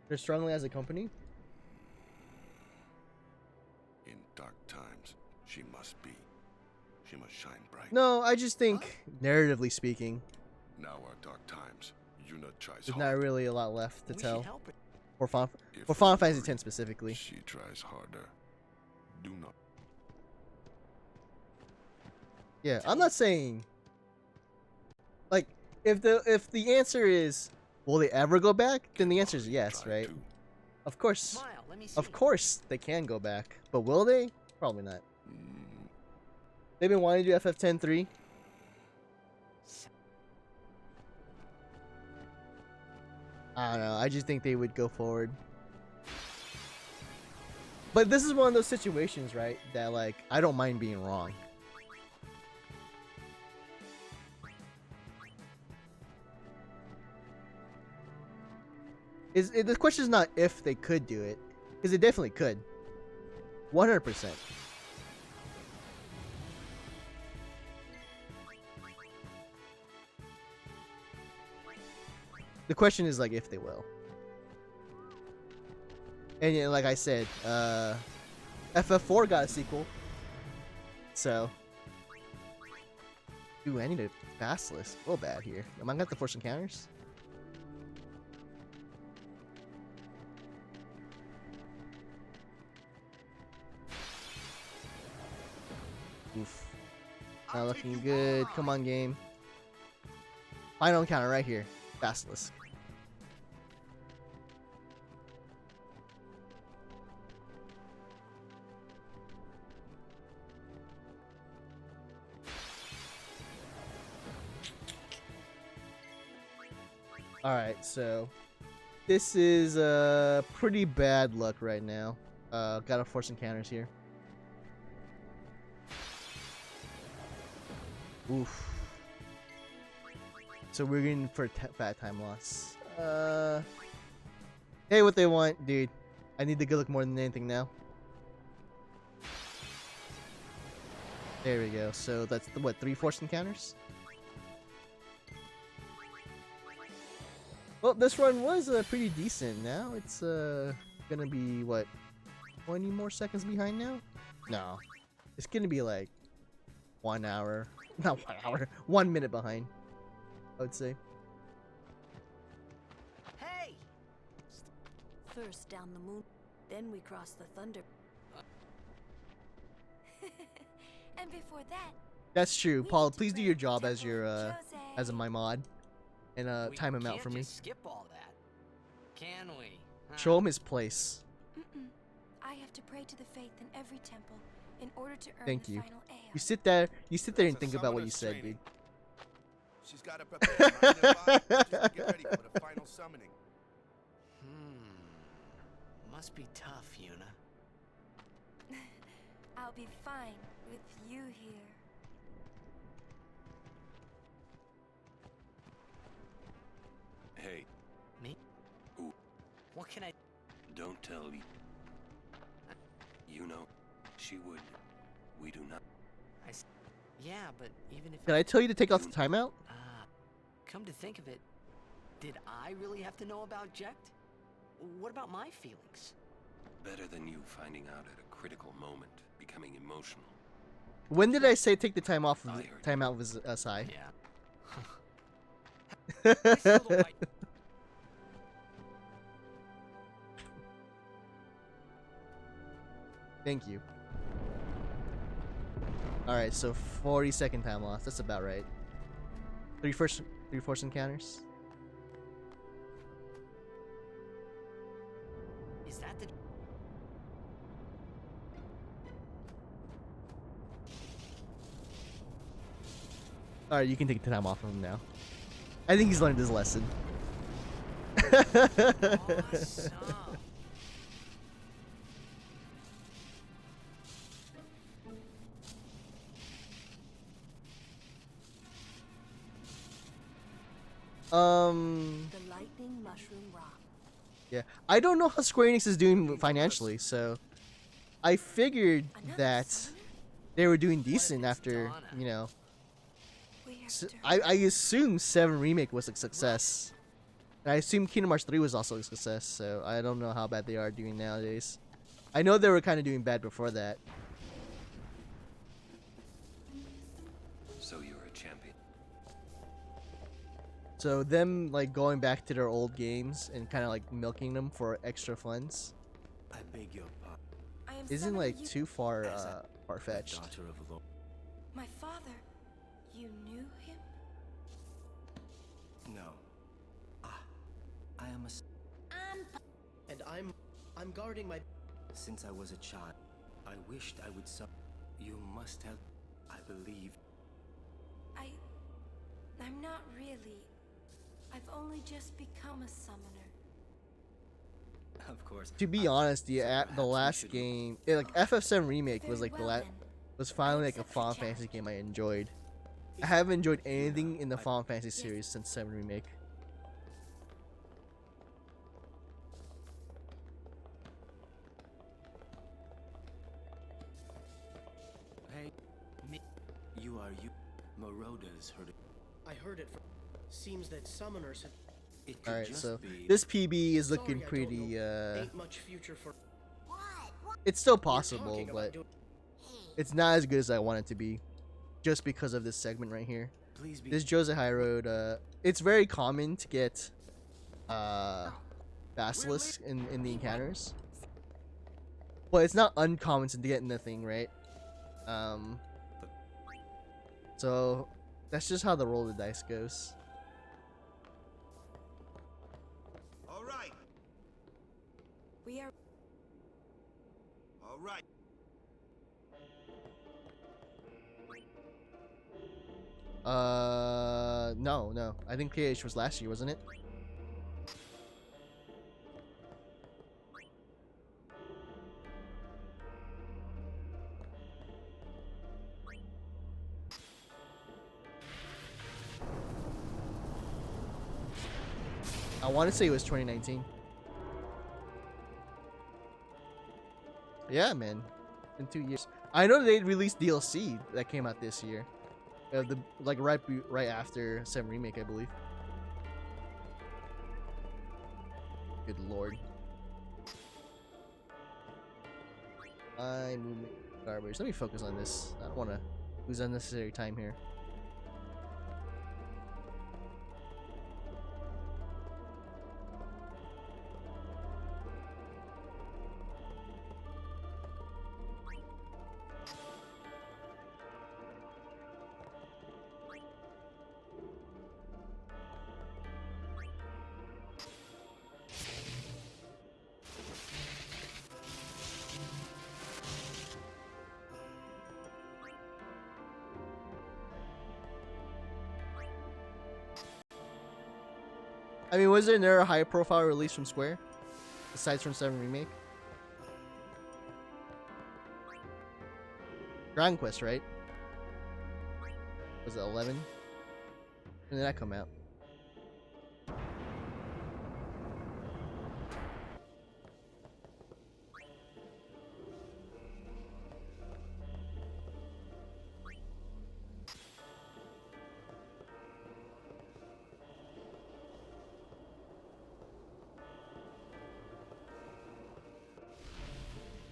They're struggling as a company. In dark times, she must be. She must shine bright. No, I just think, narratively speaking, Now are dark times. Yuna tries there's hard. not really a lot left to We tell. should help her. For Final If Fantasy worry, X specifically. She tries harder. Do not. Yeah, I'm not saying like if the answer is will they ever go back, then the answer is yes, right? Of course. Smile, let me see. Of course they can go back, but will they? Probably not. They've been wanting to do FF10-3. I don't know. I just think they would go forward. But this is one of those situations, right? That like I don't mind being wrong. The question is not if they could do it, because they definitely could. 100%. The question is like if they will. And yeah, like I said, FF4 got a sequel. So, ooh, I need a fast list. Real bad here. Am I gonna have to force encounters? Oof. Not looking good. Come on, game. Final encounter right here. Fast list. Alright, so this is pretty bad luck right now. Gotta force encounters here. Oof. So we're going for fat time loss. Hey, what they want, dude. I need the good luck more than anything now. There we go. So that's the, what, 3 force encounters? Well, this run was pretty decent. Now it's gonna be what, 20 more seconds behind now? No, it's gonna be like 1 hour, not 1 hour, 1 minute behind, I would say. Hey! First down the moon, then we cross the thunder. And before that, That's true, Paul. Please do your job as your as my mod, and time him out for me. Skip all that, can we? Show him his place. I have to pray to the faith in every temple in order to earn Thank the you. final Aeon. You sit there and think about what you said, dude. She's got to prepare her mind and body just to get ready for the final summoning. Must be tough, Yuna. I'll be fine with you here. Hey. Me? Ooh. What can I... Don't tell me. You know, she would. We do not. Yeah, but even if... Did I tell you to take off the timeout? Come to think of it, did I really have to know about Jekt? What about my feelings? Better than you finding out at a critical moment, becoming emotional. When did I say take the time off? Timeout was SI. Yeah. Thank you. Alright, so 40-second time loss. That's about right. 3 force encounters. Is that the... Alright, you can take the time off of him now. I think he's learned his lesson. The lightning mushroom rock. Yeah, I don't know how Square Enix is doing financially, so I figured that they were doing decent after, you know. I assume 7 Remake was a success. And I assume Kingdom Hearts 3 was also a success, so I don't know how bad they are doing nowadays. I know they were kind of doing bad before that. So you're a champion. So them like going back to their old games and kind of like milking them for extra funds I beg your pardon. isn't like too far far-fetched. My father, I'm guarding my... Since I was a child, I wished I would You must have... I believe. I'm not really. I've only just become a summoner. Of course. To be honest, the last game, like FF7 Remake was like was finally like a Final Fantasy game I enjoyed. I haven't enjoyed anything in the Final Fantasy series since 7 Remake. Hey, you are you. Marauders heard it. I heard it from... Seems that summoners have... Alright, so this PB is looking pretty, Ain't much future for... It's still possible, but it's not as good as I want it to be, just because of this segment right here. This Jose High Road, it's very common to get Basilisk in the encounters, but it's not uncommon to get in the thing, right? So that's just how the roll of the dice goes. All right. We are... All right. No. I think PH was last year, wasn't it? I want to say it was 2019. Yeah, man. In 2 years. I know they released DLC that came out this year. Right after 7 Remake, I believe. Good lord. Movement garbage. Let me focus on this. I don't want to lose unnecessary time here. I mean, was there a high profile release from Square? Besides from 7 Remake? Dragon Quest, right? Was it 11? When did that come out?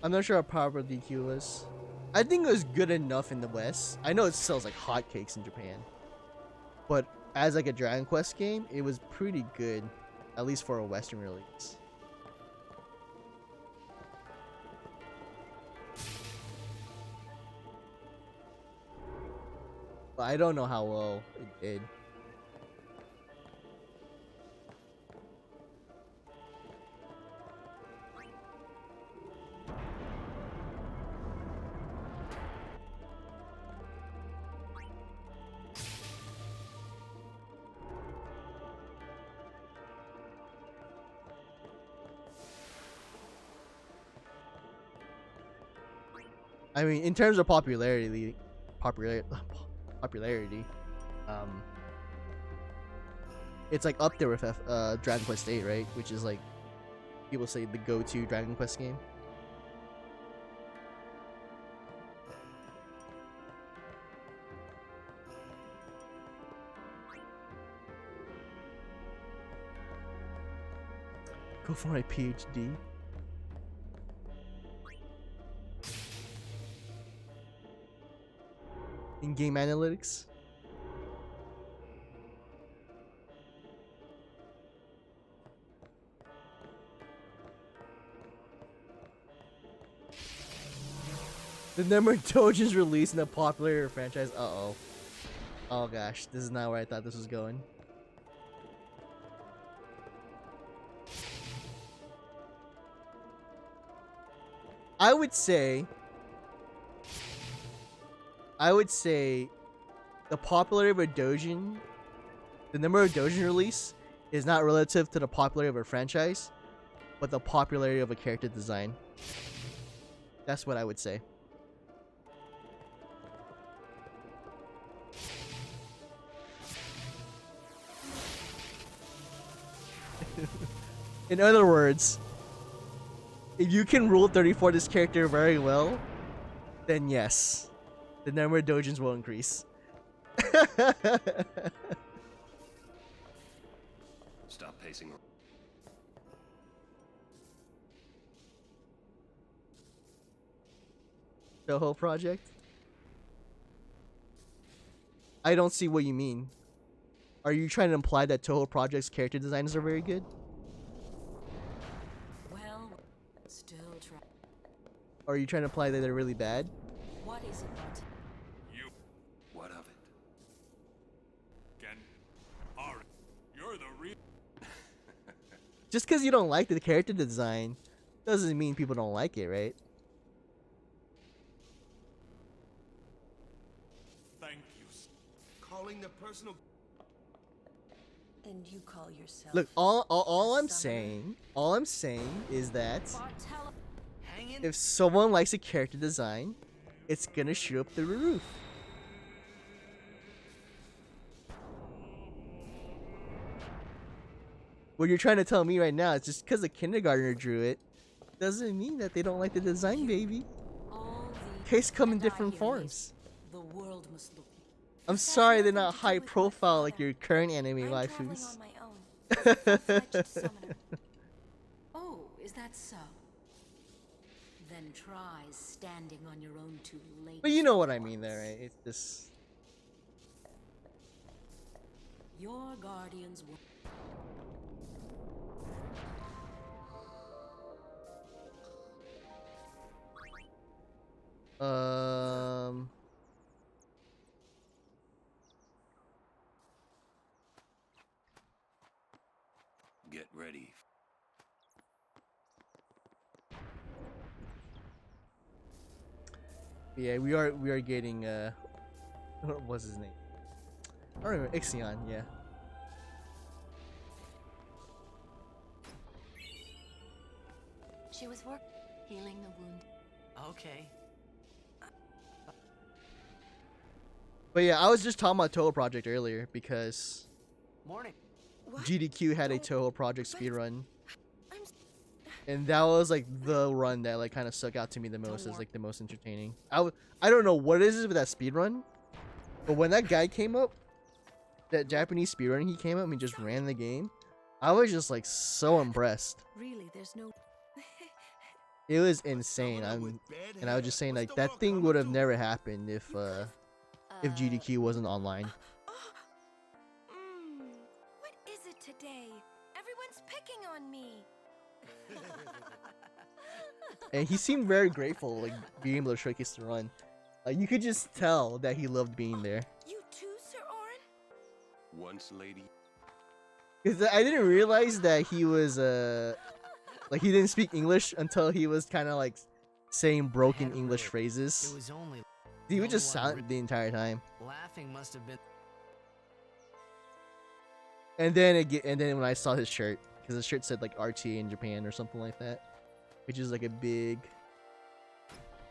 I'm not sure how powerful DQ was. I think it was good enough in the West. I know it sells like hotcakes in Japan. But as like a Dragon Quest game, it was pretty good. At least for a Western release. But I don't know how well it did. I mean, in terms of popularity, it's like up there with Dragon Quest 8, right? Which is like people say the go-to Dragon Quest game. Go for my PhD. In game analytics. The number of Dojins released in a popular franchise. Uh-oh. Oh gosh, this is not where I thought this was going. I would say the popularity of a Dojin, the number of Dojin release is not relative to the popularity of a franchise, but the popularity of a character design. That's what I would say. In other words, if you can rule 34 this character very well, then yes, the number of Dojins will increase. Stop pacing. Toho project? I don't see what you mean. Are you trying to imply that Toho Project's character designers are very good? Well, still try. Or are you trying to imply that they're really bad? What is it, Martin? You. What of it? Ken, Ari, you're the real. Just because you don't like the character design doesn't mean people don't like it, right? Thank you. Calling the personal. And you call yourself. Look, all I'm saying is that if someone likes a character design, it's gonna shoot up through the roof. What you're trying to tell me right now is just because a kindergartner drew it doesn't mean that they don't like the design, baby. Tastes come in different forms. The world must look. I'm sorry they're not high profile like your current anime waifus. Oh, is that so? Then try standing on your own two legs. But you know what I mean there, right? It's just... Your guardians will... Get ready. Yeah, we are getting what was his name? I don't remember. Ixion, yeah. She was healing the wound. Okay. But yeah, I was just talking about Toho Project earlier because Morning. GDQ had a Toho Project speedrun. And that was like the run that like kind of stuck out to me the most as like the most entertaining. I don't know what it is with that speedrun, but when that guy came up, that Japanese speedrun he came up and just ran the game, I was just like so impressed. Really, there's no. It was insane. And I was just saying like that thing would have never happened if GDQ wasn't online. What is it today? Everyone's picking on me. And he seemed very grateful, like being able to showcase the run. Like you could just tell that he loved being there. You too, Sir Orin? Once, lady. Cause I didn't realize that he was like he didn't speak English until he was kind of like saying broken English phrases. It was only. He was just silent the entire time. Laughing must have been. And then when I saw his shirt, because his shirt said like RTA in Japan or something like that, which is like a big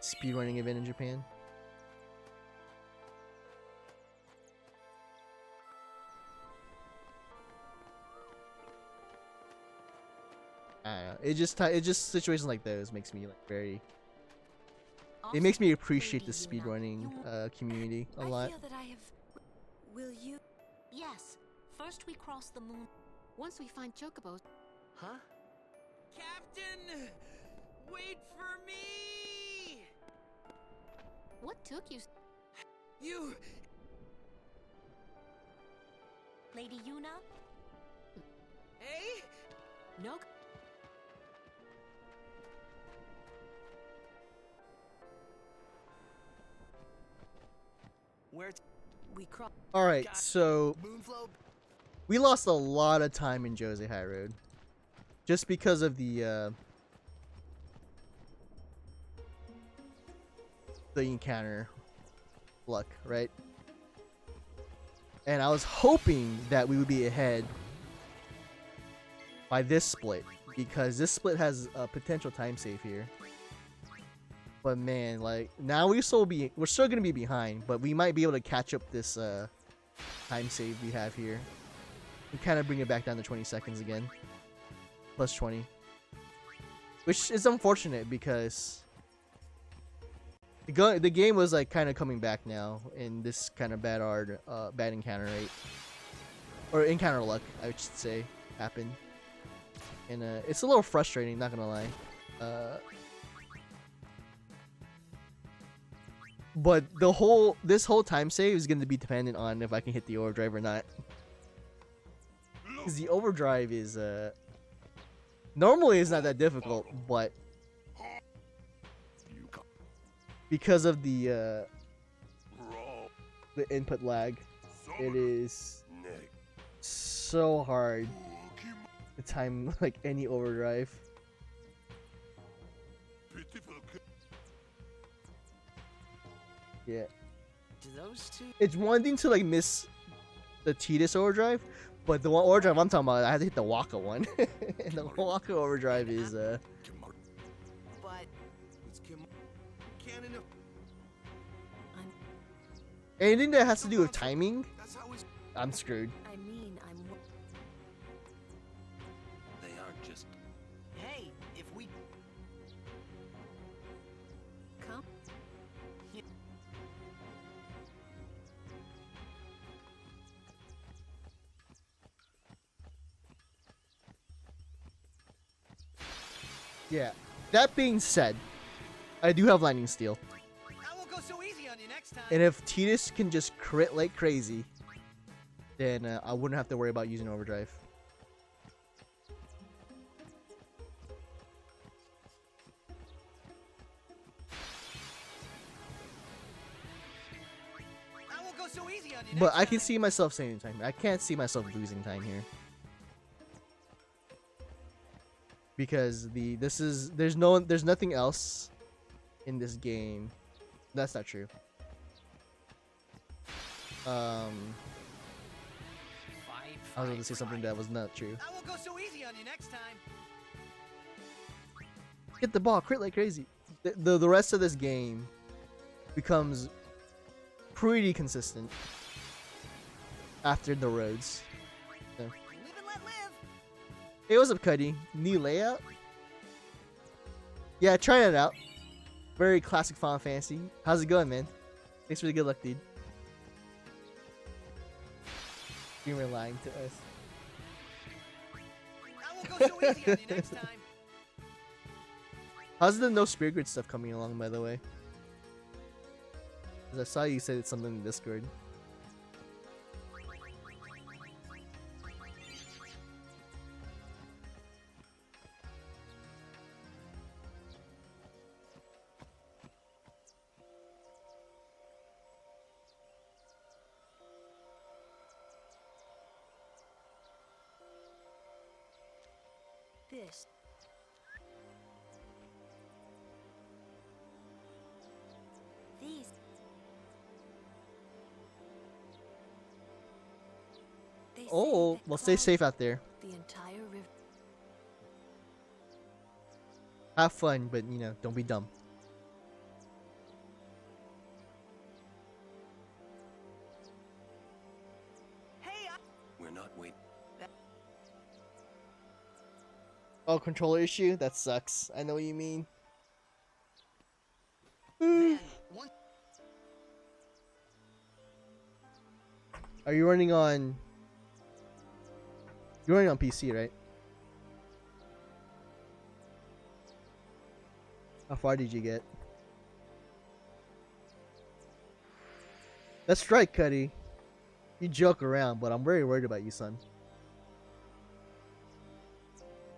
speedrunning event in Japan. I don't know. It just situations like those makes me like very. It makes me appreciate the speedrunning community a lot. I feel that I have. Will you? Yes. First we cross the moon. Once we find chocobos. Huh? Captain! Wait for me! What took you? You... Lady Yuna? Hey? No. Where's we cross? All right, so we lost a lot of time in Jose High Road, just because of the the encounter luck, right? And I was hoping that we would be ahead by this split, because this split has a potential time save here. But man, like now we're still gonna be behind, but we might be able to catch up this time save we have here and kind of bring it back down to 20 seconds again, plus 20, which is unfortunate because the game was like kind of coming back now in this kind of bad encounter rate, or encounter luck I should say, happened, and it's a little frustrating, not gonna lie. But this whole time save is going to be dependent on if I can hit the overdrive or not. Because the overdrive is normally it's not that difficult, but because of the input lag, it is so hard to time like any overdrive. Yeah. Do those two? It's one thing to like miss the Tidus overdrive, but the one overdrive I'm talking about, I had to hit the Waka one. And the Waka overdrive is But anything that has to do with timing, I'm screwed. I mean, They aren't just. Hey, if we come. Yeah. That being said, I do have Lightning Steel. I won't go so easy on you next time. And if Tidus can just crit like crazy, then I wouldn't have to worry about using overdrive. I won't go so easy on you But next I can time. see myself saving time. I can't see myself losing time here. Because there's nothing else in this game. That's not true. I was going to say something that was not true. I won't go so easy on you next time. Get the ball, crit like crazy. The rest of this game becomes pretty consistent after the roads. So. Live and let live. Hey, what's up, Cuddy? New layout? Yeah, trying it out. Very classic Final Fantasy. How's it going, man? Thanks for the good luck, dude. You were lying to us. I won't go so easy on you next time. How's the no Spirit Grid stuff coming along, by the way? Because I saw you said something in Discord. This. These. They say Oh, that well, stay safe out there. The entire river. Have fun, but you know, don't be dumb. Hey, We're not waiting. Oh, controller issue? That sucks. I know what you mean. one. Are you running on... You're running on PC, right? How far did you get? That's right, Cuddy. You joke around, but I'm very worried about you, son.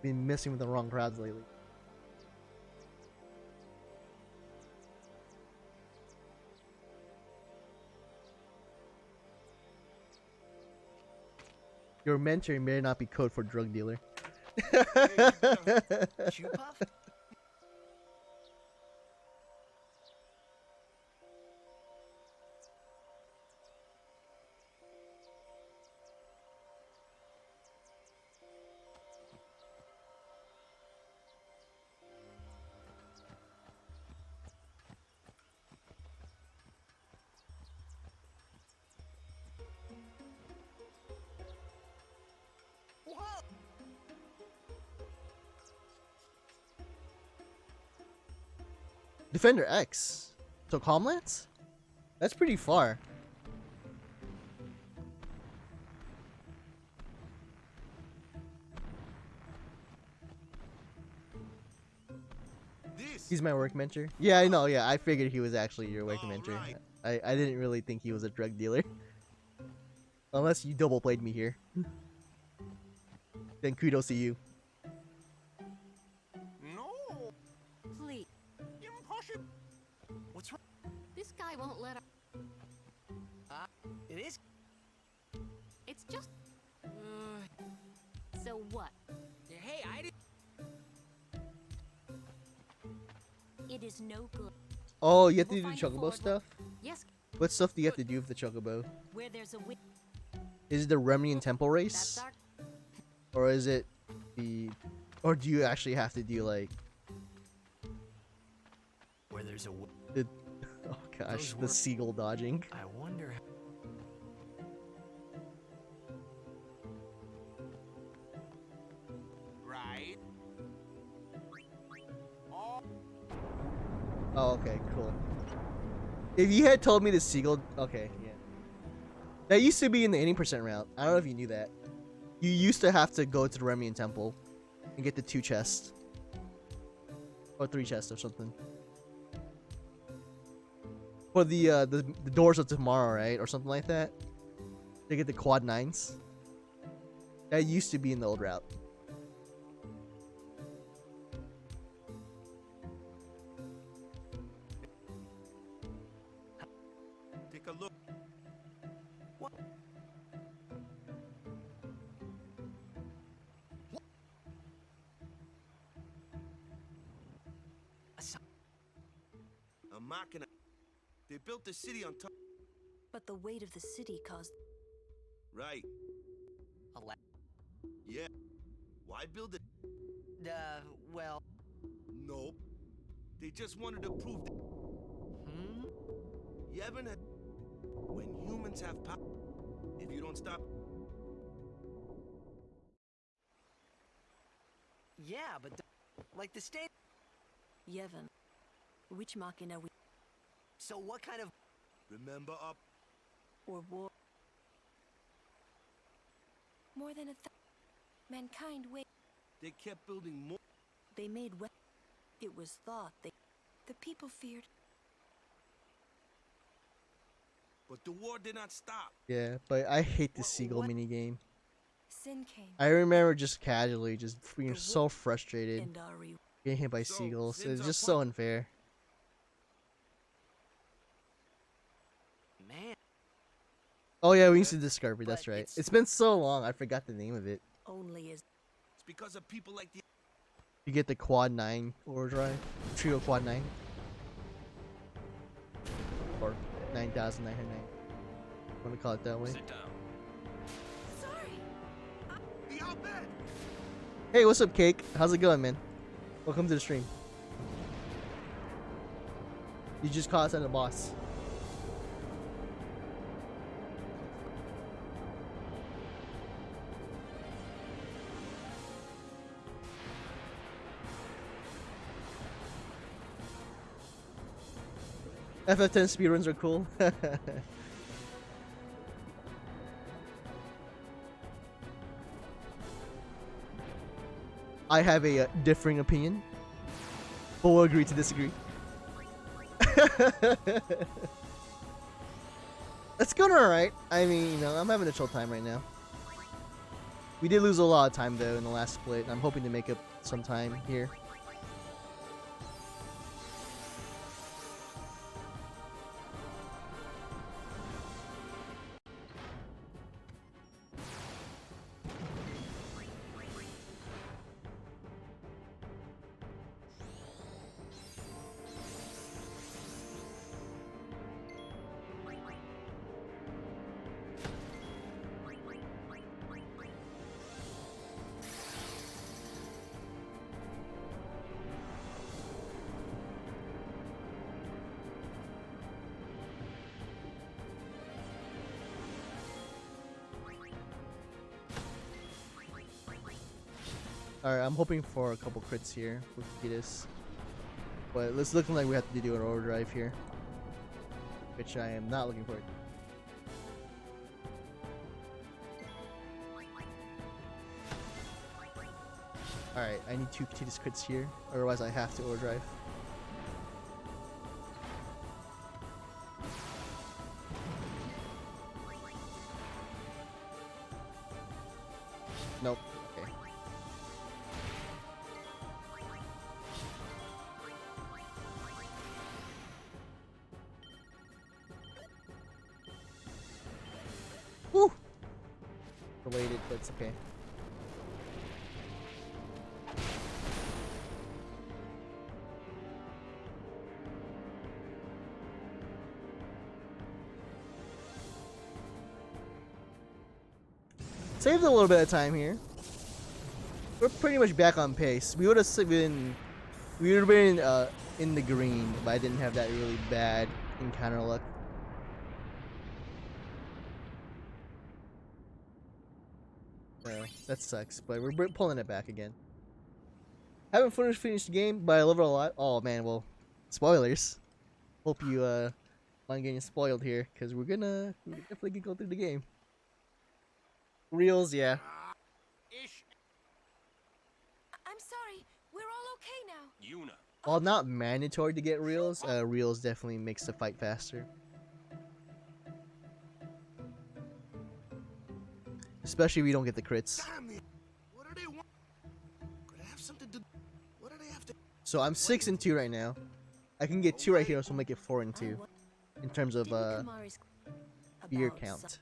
Been messing with the wrong crowds lately. Your mentor may not be code for drug dealer. Chew puff? Defender X. So Comlance? That's pretty far. He's my work mentor. Yeah, I know. Yeah, I figured he was actually your work mentor. Right. I didn't really think he was a drug dealer. Unless you double played me here. Then kudos to you. No. Please. Impossible. What's wrong? This guy won't let It is. It's just. So what? Hey, I didn't. It is no good. Oh, you have to We'll do find a chocobo forward stuff? Yes. What stuff do you have to do with the chocobo? Where there's a win. Is it the Remnian Temple race? That's our. Or is it the... Or do you actually have to do, like... Where there's a. The... Oh gosh, the seagull dodging. I wonder. Right. Oh, okay, cool. If you had told me the seagull... Okay, yeah. That used to be in the 80% route. I don't know if you knew that. You used to have to go to the Remnian Temple and get the 2 chests. Or 3 chests or something. For the Doors of Tomorrow, right? Or something like that. To get the quad 9s. That used to be in the old route. Take a look. What? A machina. They built the city on top. But the weight of the city caused. Right. Yeah. Why build it? Well. Nope. They just wanted to prove that. You haven't had. When humans have power, if you don't stop. Yeah, but like the state. Yevon. Which machina we. So what kind of. Remember up. Or war. More than mankind wait. They kept building more. They made it was thought the people feared. But the war did not stop. Yeah, but I hate the seagull minigame. Sin came. I remember just casually just being so frustrated And getting hit by seagulls. It's just so unfair. Man. Oh yeah, we used to discover. That's right. It's been so long, I forgot the name of it. Only is. It's because of people like the. You get the quad 9 ore drive, trio quad 9, or 9,909. Want to call it that way? Sit down. The outbid. Hey, what's up, Cake? How's it going, man? Welcome to the stream. You just caught us at the boss. FF10 speedruns are cool. I have a differing opinion, but we'll agree to disagree. It's going alright. I mean, you know, I'm having a chill time right now. We did lose a lot of time though in the last split, and I'm hoping to make up some time here. Alright, I'm hoping for a couple crits here with Kiedis. But it's looking like we have to do an overdrive here, which I am not looking forward to. Alright, I need 2 continuous crits here, otherwise I have to overdrive. Nope. Okay. Woo! Related, but it's okay. Saved a little bit of time here. We're pretty much back on pace. We would have been in the green, but I didn't have that really bad encounter luck. So that sucks, but we're pulling it back again. Haven't finished the game, but I love it a lot. Oh man, well, spoilers. Hope you mind getting spoiled here, because we're definitely gonna go through the game. Reels, yeah. I'm sorry. We're all okay now. Yuna. While not mandatory to get reels, reels definitely makes the fight faster. Especially if you don't get the crits. What do they want? Could I have something to? What do they have to? So I'm 6 and 2 right now. I can get 2 right here, so I'll make it 4 and 2 in terms of beer count.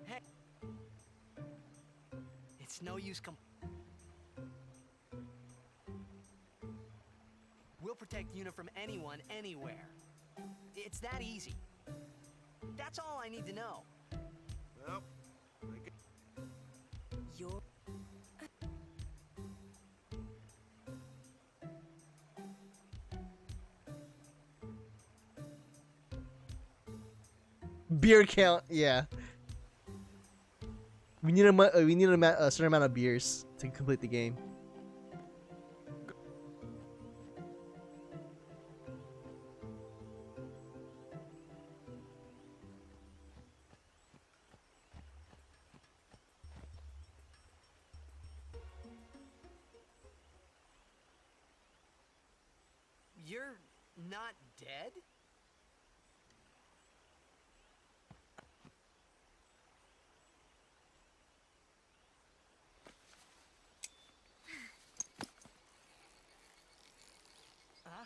Hey. It's no use We'll protect Yuna from anyone, anywhere. It's that easy. That's all I need to know. Well, You're... Beer count, yeah. We need a certain amount of beers to complete the game. You're not dead? Huh?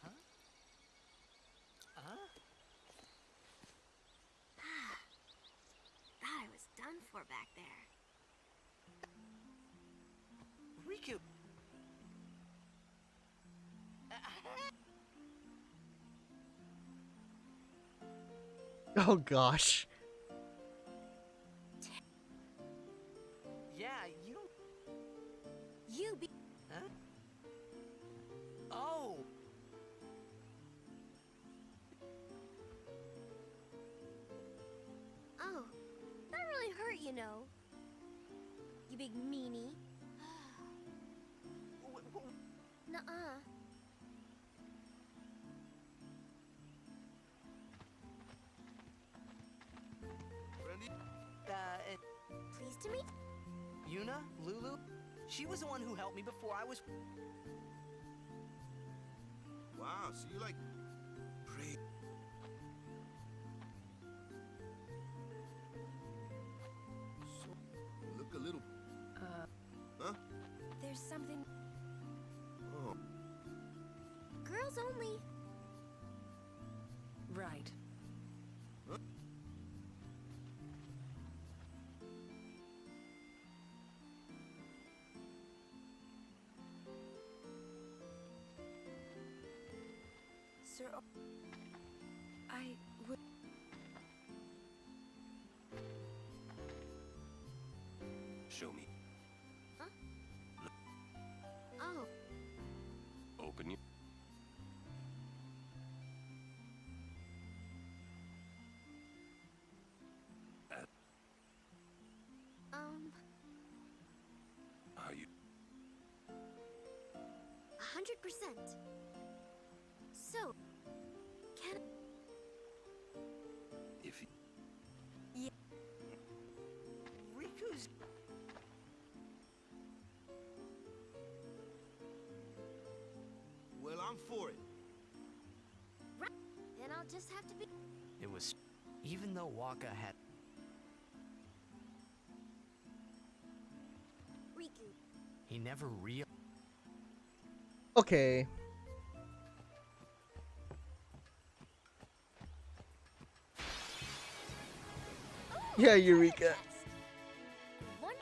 Huh? Huh? Thought I was done for back there. Riku. Oh gosh. Yeah, you don't. You be. Huh? Oh. Oh, that really hurt, you know. You big meanie. Nuh-uh. Pleased to meet Yuna? Lulu? She was the one who helped me before I was... Wow, so you like... Pray. So, you look a little... Huh? There's something... Oh. girls only. Right. Huh? Sir... I would... Show me. Huh? Oh. Open your... 100%. So, can If you... Yeah. Riku's... Well, I'm for it. Right. Then I'll just have to be. It was... Even though Waka had... Riku. He never real... Okay. Yeah, Eureka. Wonder.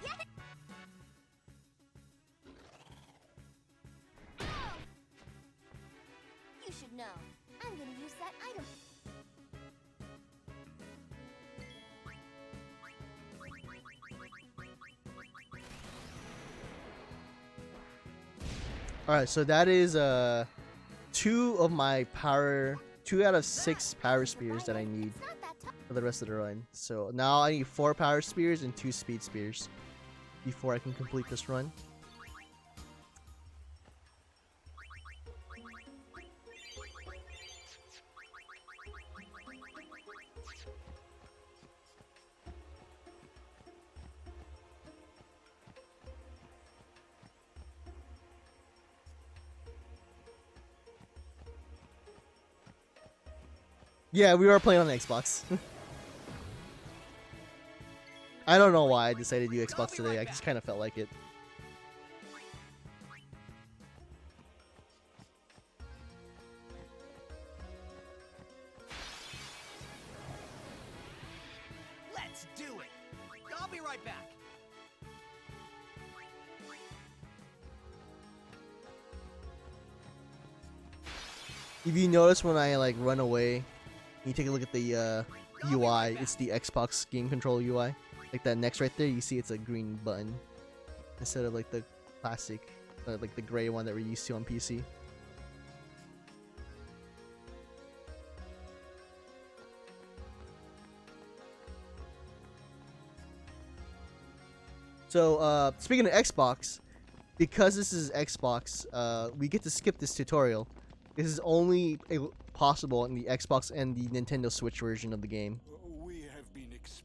Yeah. Oh. You should know. I'm gonna use that item. Alright, so that is two out of 6 power spears that I need for the rest of the run. So now I need 4 power spears and 2 speed spears before I can complete this run. Yeah, we were playing on the Xbox. I don't know why I decided to do Xbox today. I just kind of felt like it. Let's do it. I'll be right back. If you notice when I like run away, you take a look at the UI. It's the Xbox game control UI. Like that next right there, you see it's a green button instead of like the classic, like the gray one that we're used to on PC. So speaking of Xbox, because this is Xbox, we get to skip this tutorial. This is only possible in the Xbox and the Nintendo Switch version of the game.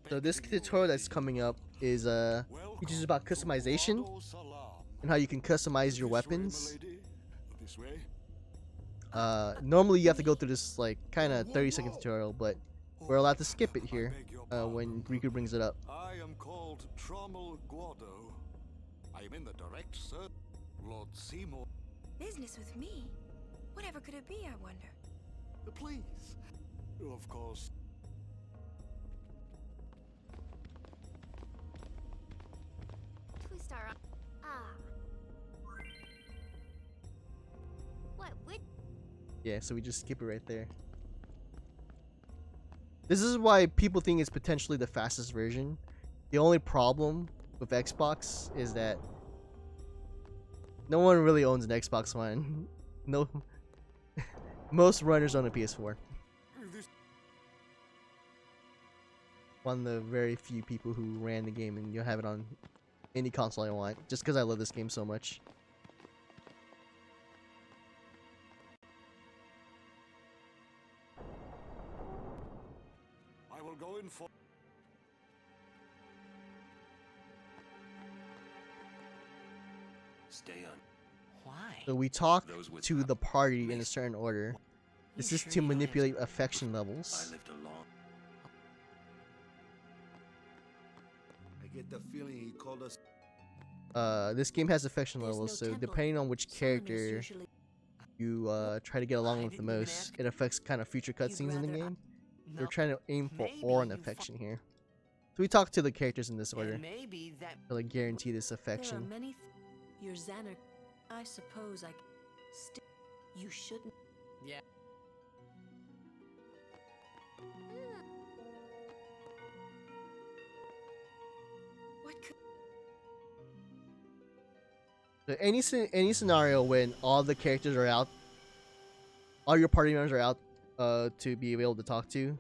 So this tutorial that's coming up is teaches about customization and how you can customize your weapons. Normally you have to go through this like kind of 30-second tutorial, but we're allowed to skip it here when Riku brings it up. I am called Trommel Guado. I am in the direct service, Lord Seymour. Business with me? Whatever could it be, I wonder? Please. Of course. Twist our. Ah. What? Which? Yeah, so we just skip it right there. This is why people think it's potentially the fastest version. The only problem with Xbox is that no one really owns an Xbox One. No, most runners own a PS4. One of the very few people who ran the game, and you'll have it on any console I want, just because I love this game so much. I will go in for. Stay on. Why? So we talk to the party in a certain order. This is to manipulate affection levels. I lived a long... I get the feeling he called us. This game has affection levels, so depending on which character you try to get along with the most, it affects kind of future cutscenes in the game. We're trying to aim for Auron affection here. So we talk to the characters in this order to like guarantee this affection. There are many. Your Xander. I suppose I. You shouldn't. Yeah. What could? So any scenario when all the characters are out, all your party members are out, to be able to talk to,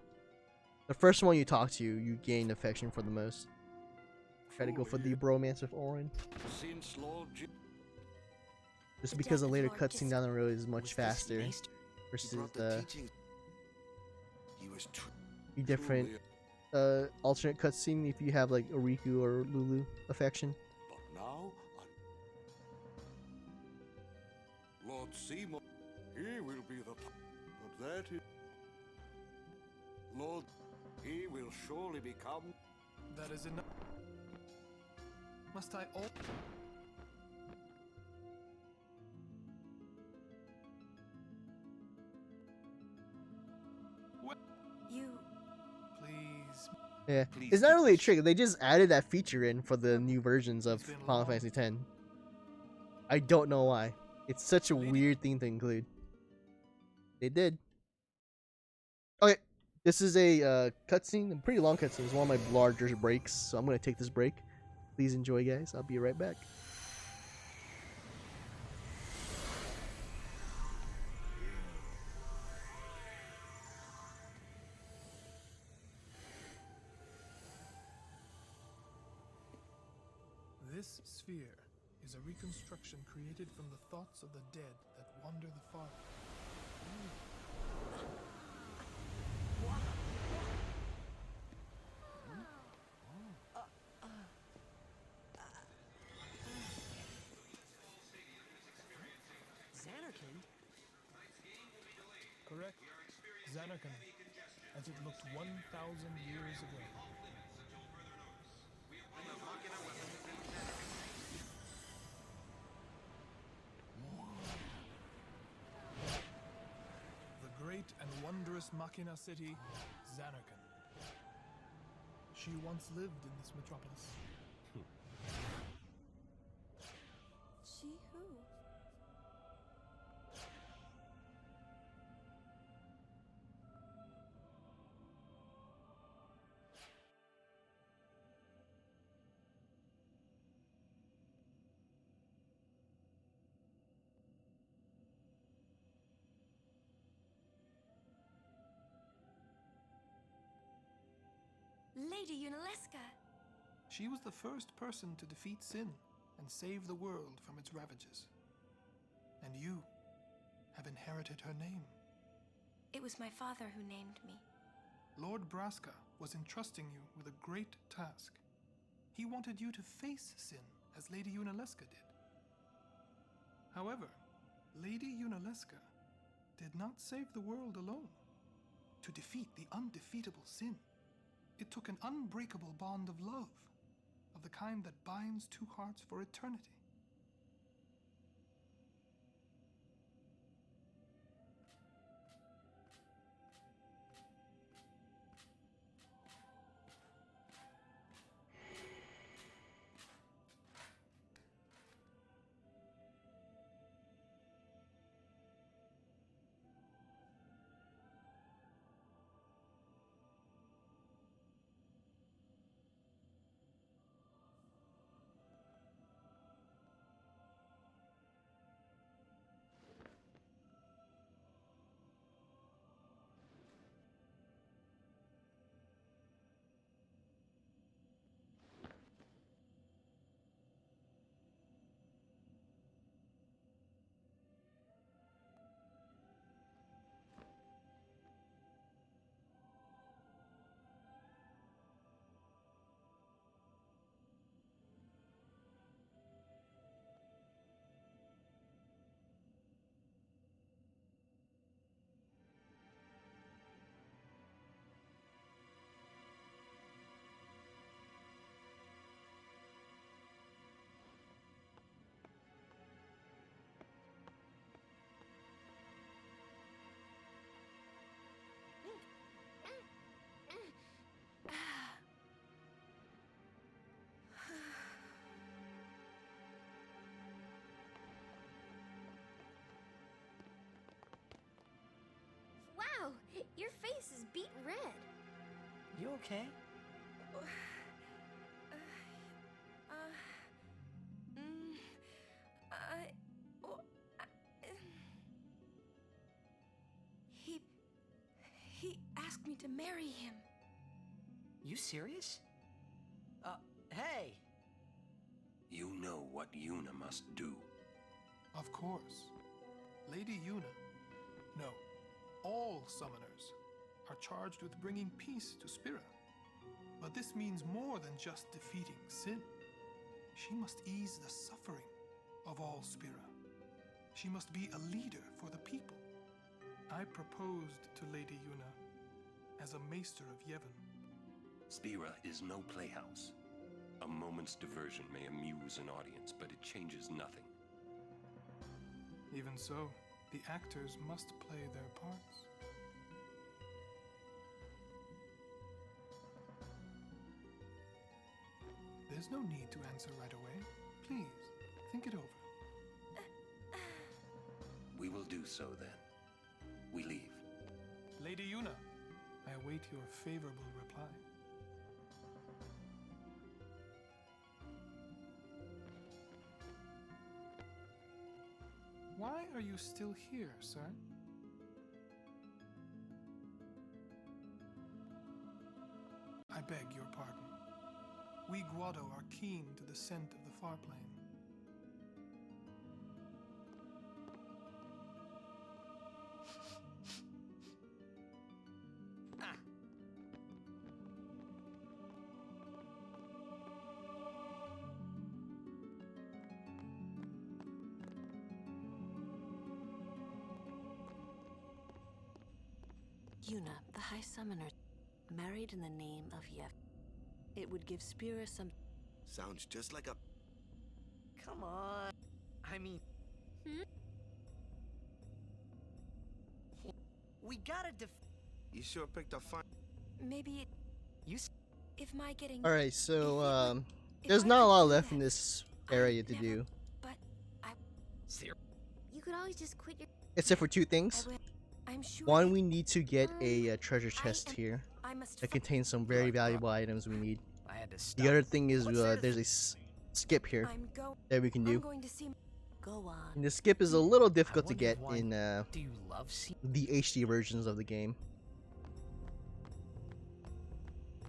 The first one you talk to, you gain affection for the most. Try to go for the bromance with Orin. Since Lord Just because a later cutscene down the road is much faster versus the different alternate cutscene if you have like a Riku or Lulu affection. But now, Lord Seymour, he will be the. But that is. Lord, he will surely become. That is enough. Must I all? You. Please. Yeah, it's not really a trick. They just added that feature in for the new versions of Final Fantasy X. I don't know why. It's such a weird thing to include. They did. Okay, this is a cutscene, a pretty long cutscene. It's one of my larger breaks, so I'm gonna take this break. Please enjoy, guys. I'll be right back. This sphere is a reconstruction created from the thoughts of the dead that wander the far. Xanarkand? Correct. Xanarkand, as it looked 1,000 years ago. The great and wondrous Machina city, Xanarkand. She once lived in this metropolis. She who? Lady Unalesca. She was the first person to defeat sin and save the world from its ravages. And you have inherited her name. It was my father who named me. Lord Braska was entrusting you with a great task. He wanted you to face sin as Lady Unalesca did. However, Lady Unalesca did not save the world alone. To defeat the undefeatable sin, it took an unbreakable bond of love, of the kind that binds two hearts for eternity. Wow, your face is beet red. You okay? He asked me to marry him. You serious? Hey! You know what Yuna must do. Of course. Lady Yuna, no, all summoners are charged with bringing peace to Spira. But this means more than just defeating sin. She must ease the suffering of all Spira. She must be a leader for the people. I proposed to Lady Yuna as a maester of Yevon. Spira is no playhouse. A moment's diversion may amuse an audience, but it changes nothing. Even so, the actors must play their parts. There's no need to answer right away. Please, think it over. We will do so then. We leave. Lady Yuna, I await your favorable reply. Why are you still here, sir? I beg your pardon. We Guado are keen to the scent of the far plane. Yuna, the High Summoner, married in the name of Yev. It would give Spira some... Sounds just like a... Come on. I mean... We gotta You sure picked a fine... Maybe it... If my getting... Alright, so, there's not a lot left in this area to do. But I... You could always just quit your... Except for two things. I'm sure One, we need to get a treasure chest here that contains some very valuable items we need. The other thing is there's a skip here that we can do. And the skip is a little difficult to get in the HD versions of the game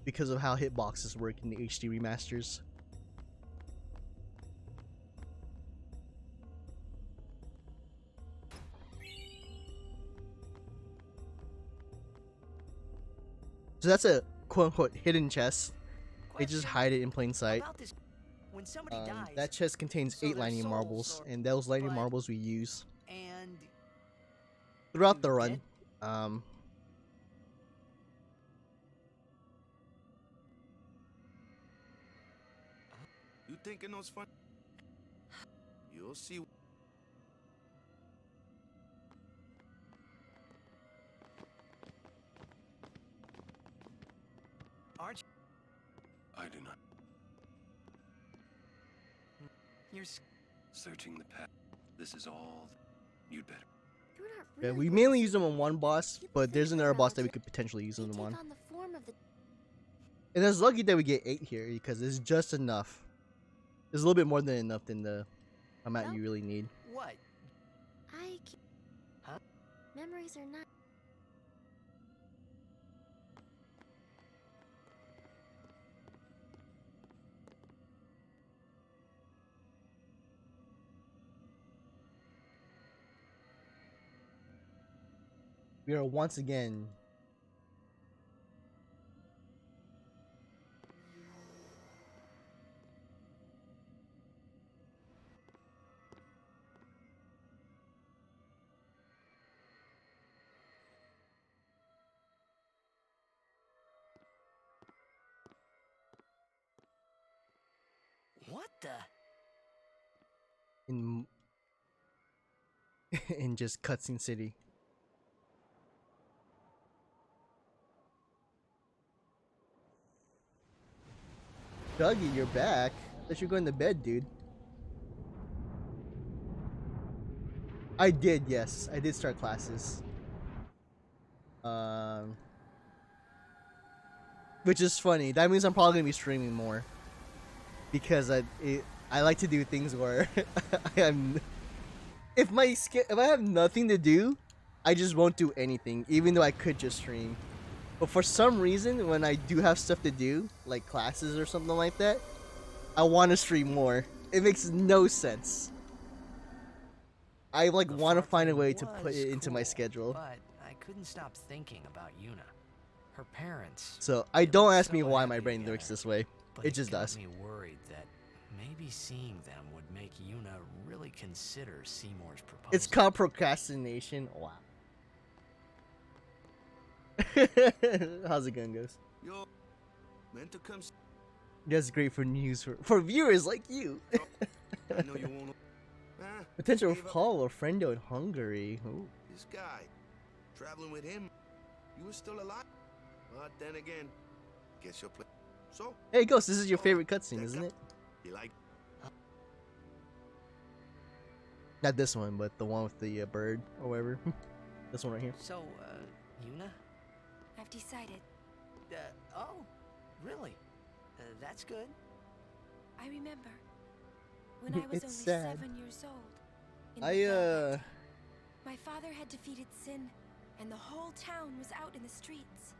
because of how hitboxes work in the HD remasters. So that's a quote-unquote hidden chest. They just hide it in plain sight. When somebody dies, that chest contains 8 lightning marbles, and those lightning marbles we use throughout the run. You thinking those fun? You'll see. Aren't you? I do not. You're searching the path. This is all. You'd better. Yeah, we mainly use them on one boss, but there's another boss that we could potentially use them on. And it's lucky that we get 8 here because it's just enough. It's a little bit more than enough than the amount you really need. What? Huh? Memories are not. We are once again What the? in just Cutscene City. Dougie, you're back. I thought you were going to bed, dude. I did, yes. I did start classes. Which is funny. That means I'm probably going to be streaming more. Because I like to do things where if I have nothing to do, I just won't do anything, even though I could just stream. But for some reason, when I do have stuff to do, like classes or something like that, I want to stream more. It makes no sense. I like want to find a way to put it into my schedule. But I couldn't stop thinking about Yuna. Her parents. So I don't ask me why my brain works this way. It just does. Got me worried that maybe seeing them would make Yuna really consider Seymour's proposal. It's called procrastination. Wow. How's it going, Ghost? Yo, meant to come. That's great for news for viewers like you. I know you won't. Potential call or friendo in Hungary. Ooh. This guy, traveling with him, you were still alive. But then again, guess you'll play. So. Hey, Ghost, this is your favorite cutscene, isn't it? You like? Not this one, but the one with the bird or whatever. This one right here. So, Yuna? I've decided. Oh, really? That's good. I remember when I was only sad. 7 years old. My father had defeated Sin, and the whole town was out in the streets.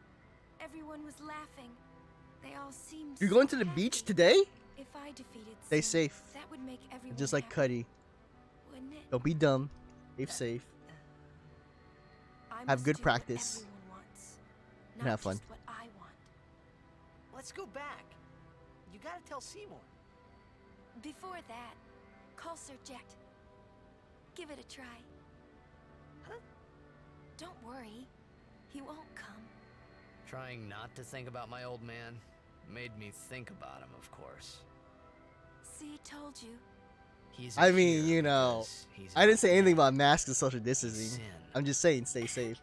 Everyone was laughing. They all seemed. You're going to the beach today? If I defeated Stay Sin, safe. that would make everyone Just like happy, Cuddy. wouldn't it? Don't be dumb. Stay safe. I Have must good do what practice. everyone wants, And not have fun. just what I want. Let's go back. You gotta tell Seymour. Before that, call Sir Jet. Give it a try. Huh? Don't worry, he won't come. Trying not to think about my old man made me think about him, of course. See, told you. He's I mean, you know, I didn't say anything about masks and social distancing. I'm just saying, stay safe.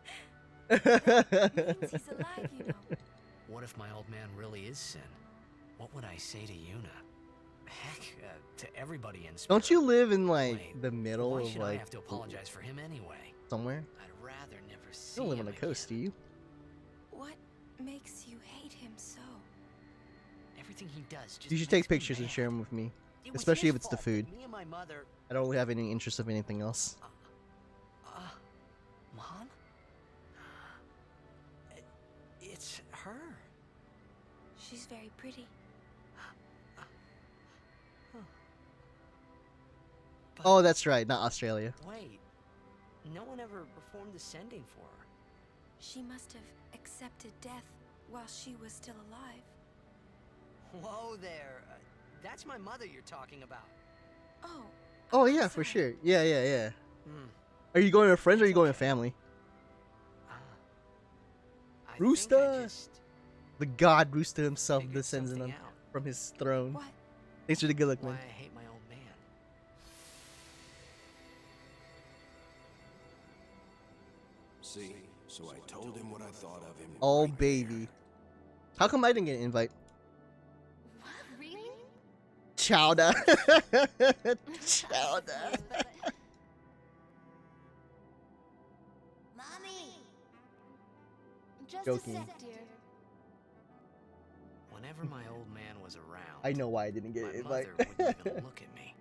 Means he's alive, you know. What if my old man really is Sin? What would I say to Yuna? Heck, to everybody in Spirit. Don't you live in like the middle Why of should I like have to apologize for him anyway? somewhere? I'd rather never see You don't live on him the coast, do you? What makes you hate him so? Everything he does just You should makes take me pictures and mad. share them with me, It was especially his if it's the fault food. that Me and my mother. I don't really have any interest of anything else. Mom? It's her. She's very pretty. Oh, that's right, not Australia. Wait, no one ever performed the sending for her. She must have accepted death while she was still alive. Whoa there. That's my mother you're talking about. Oh. Oh yeah, for sure. Yeah. Hmm. Are you going with friends or are you going with family? Rooster! The god Rooster himself descends in from his throne. What? Thanks for the good luck, Why man. I hate my old man. See, so I told him what I thought of him. Oh baby. How come I didn't get an invite? What? Really? Chowder. Chowder. Mommy! Just Joking. a sec, dear. Whenever my old man was around, I know why I didn't get an my invite. mother wouldn't even look at me.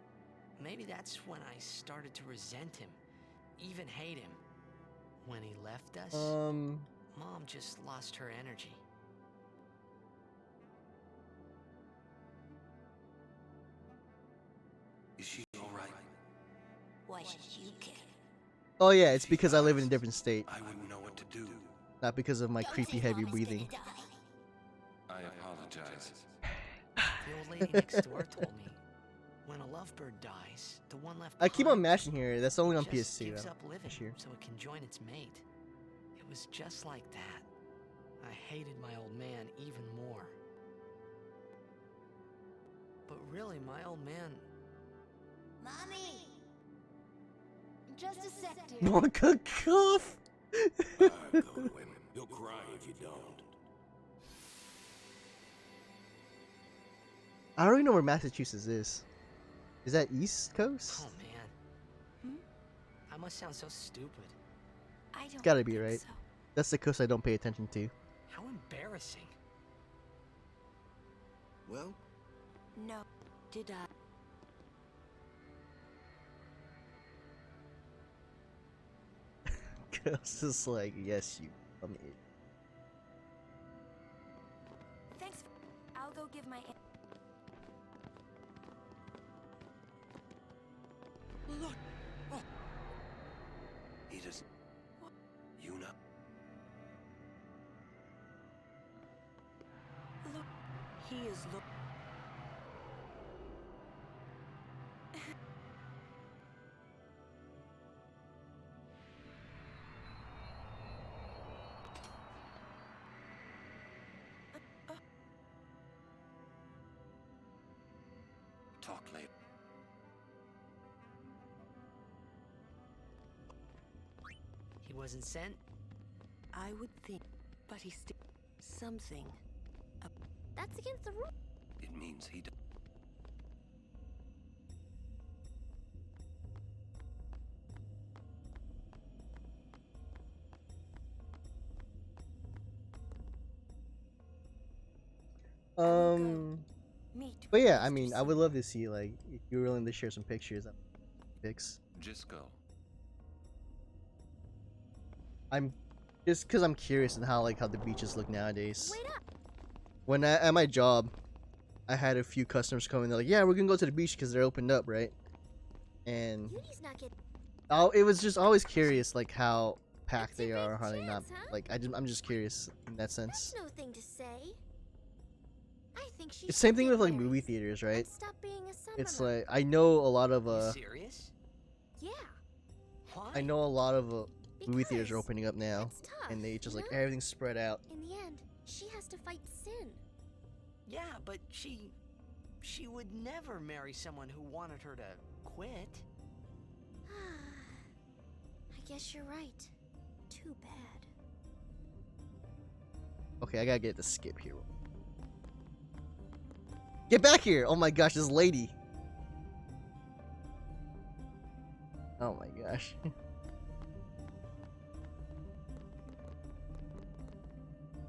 Maybe that's when I started to resent him, even hate him. When he left us, Mom just lost her energy. Is she alright? Why should you care? Oh yeah, it's because I live in a different state. I wouldn't know what to do. Not because of my creepy heavy breathing. I apologize. The old lady next door told me, when a lovebird dies, the one left I keep on behind mashing here. That's only on just PS2. gives though, up living this year. so it can join its mate. It was just like that. I hated my old man even more. But really, my old man... Mommy! Just a sec, dear. Wonka cough. Go to him. He'll cry if you don't. I don't even know where Massachusetts is. Is that East Coast? Oh, man. I must sound so stupid. I don't It's gotta be think right. so. That's the coast I don't pay attention to. How embarrassing. Well, No. Did I? Ghost is like, yes, you dumb idiot. go give my. Look. Oh. He does. Yuna. Look. He is look. Talk later. He wasn't sent? I would think, but he still something. That's against the rule. It means he. But yeah, I mean, I would love to see, like, if you're willing to share some pictures of pics. Just go. I'm just because I'm curious on how the beaches look nowadays. Wait up. When at my job, I had a few customers come in. They're like, "Yeah, we're gonna go to the beach because they're opened up, right?" And Uni's not getting. it was just always curious, like how packed they are, how they not. Like I'm just curious in that sense. That's no thing to say. I think she. It's same thing with like movie theaters, right? Stop being a summer It's mom. like I know a lot of Serious? Yeah. Why? I know a lot of movie theaters are opening up now, and they just like everything's spread out. In the end, she has to fight sin. Yeah, but she would never marry someone who wanted her to quit. I guess you're right. Too bad. Okay, I gotta get the skip here. Get back here! Oh my gosh, this lady. Oh my gosh.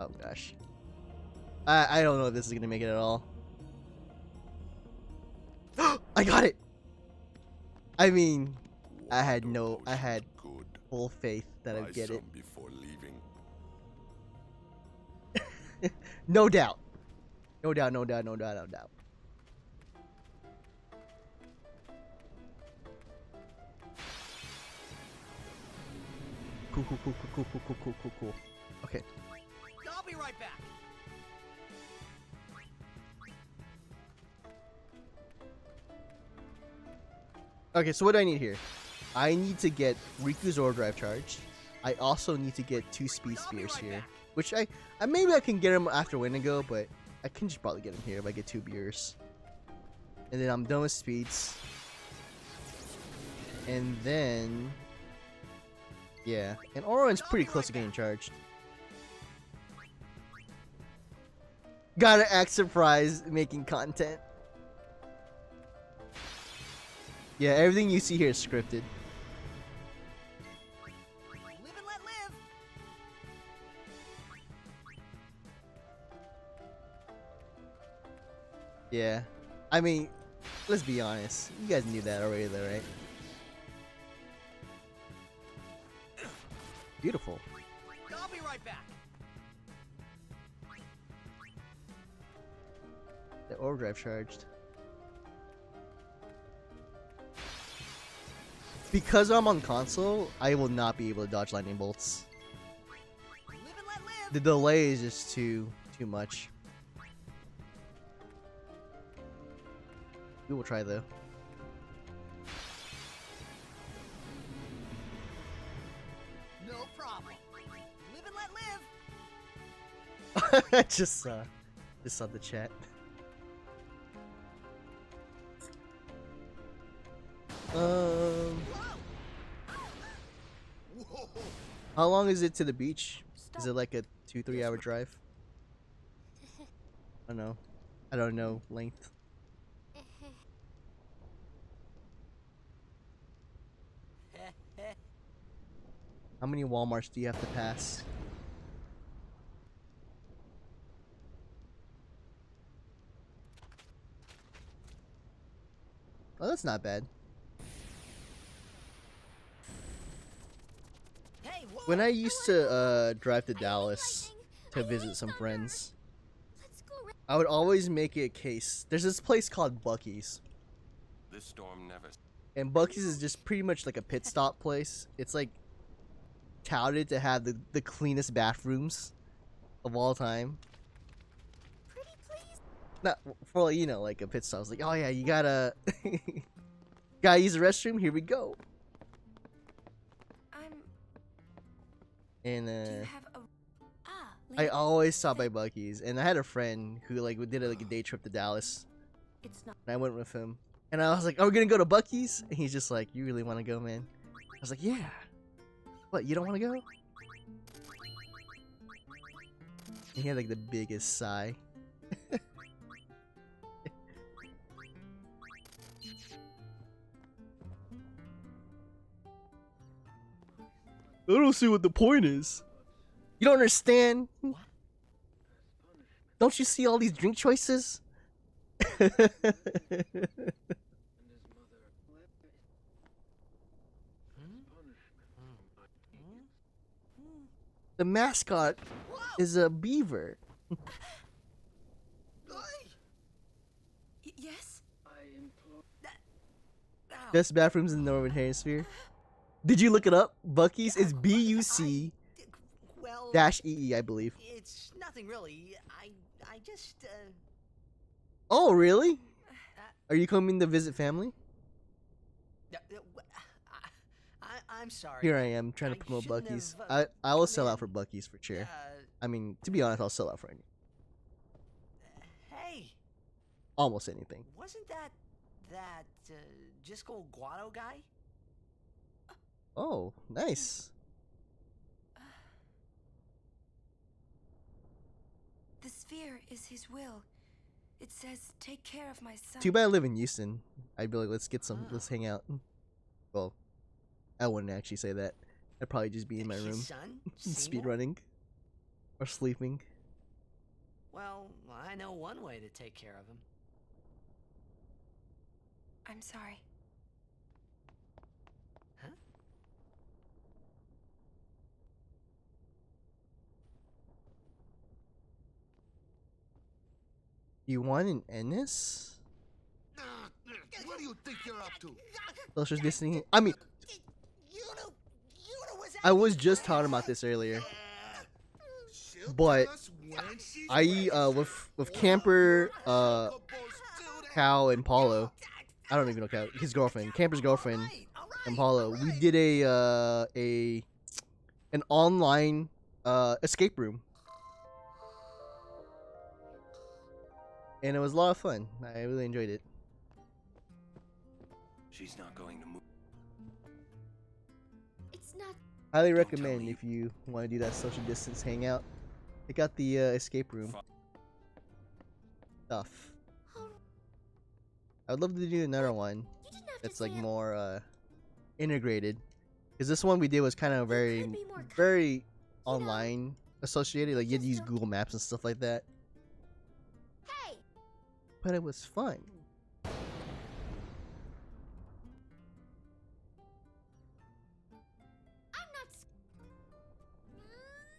Oh gosh. I don't know if this is gonna make it at all. I got it! I mean, I had full faith that I'd get it. Before leaving. No doubt. No doubt, no doubt, no doubt, no doubt. Cool, cool, cool, cool, cool, cool, cool, cool, cool. Okay. I'll be right back. Okay, so what do I need here? I need to get Riku's overdrive charged. I also need to get 2 speed spears here, which I maybe I can get them after Wendigo, but I can just probably get them here if I get 2 beers. And then I'm done with speeds. And then yeah, and Oron's pretty close to getting charged. Gotta act surprised making content. Yeah, everything you see here is scripted. Live and let live. Yeah. I mean, let's be honest. You guys knew that already though, right? Beautiful. I'll be right back. The overdrive charged. Because I'm on console, I will not be able to dodge lightning bolts. Live and let live. The delay is just too much. We will try though. No problem. Live and let live. I just saw the chat. How long is it to the beach? Is it like a 2-3 hour drive? I don't know. I don't know length. How many Walmarts do you have to pass? Oh, that's not bad. Hey, When I used to drive to Dallas to visit some friends, I would always make it a case. There's this place called Bucky's. This storm never. And Bucky's is just pretty much like a pit stop place. It's like touted to have the cleanest bathrooms of all time. Pretty please. Not for like, you know, like a pit stop. It's like, oh yeah, you gotta gotta use the restroom. Here we go. And Do you have a... I always stop by Bucky's, and I had a friend who like did a day trip to Dallas. It's not. And I went with him, and I was like, "Are we gonna go to Bucky's?" And he's just like, "You really want to go, man?" I was like, "Yeah." What? You don't want to go? And he had like the biggest sigh. I don't see what the point is. You don't understand? What? Don't you see all these drink choices? The mascot is a beaver. Yes? Best bathrooms in the Northern Hemisphere. Did you look it up? Bucky's is BUC dash EE, I believe. It's nothing really. I just. Oh, really? Are you coming to visit family? I'm sorry. Here I am trying to promote Bucky's. I will sell out for Bucky's for sure. I mean, to be honest, I'll sell out for anything. Hey. Almost anything. Wasn't that Jisco Guado guy? Oh, nice. The sphere is his will. It says, take care of my son. Too bad I live in Houston. I'd be like, let's hang out. Well, I wouldn't actually say that. I'd probably just be in my room, speedrunning or sleeping. Well, I know one way to take care of him. I'm sorry. Huh? You want an Ennis? What do you think you're up to? Social distancing. I mean, I was just talking about this earlier, but with Camper, Cal, and Paulo. I don't even know Cal. His girlfriend, Camper's girlfriend, and Paulo. We did an online escape room. And it was a lot of fun. I really enjoyed it. She's not going to move. It's not. Highly recommend if you want to do that social distance hangout. Check out the escape room stuff. I would love to do another one that's like more integrated. Because this one we did was kind of very online associated. Like you had to use Google Maps and stuff like that. But it was fun.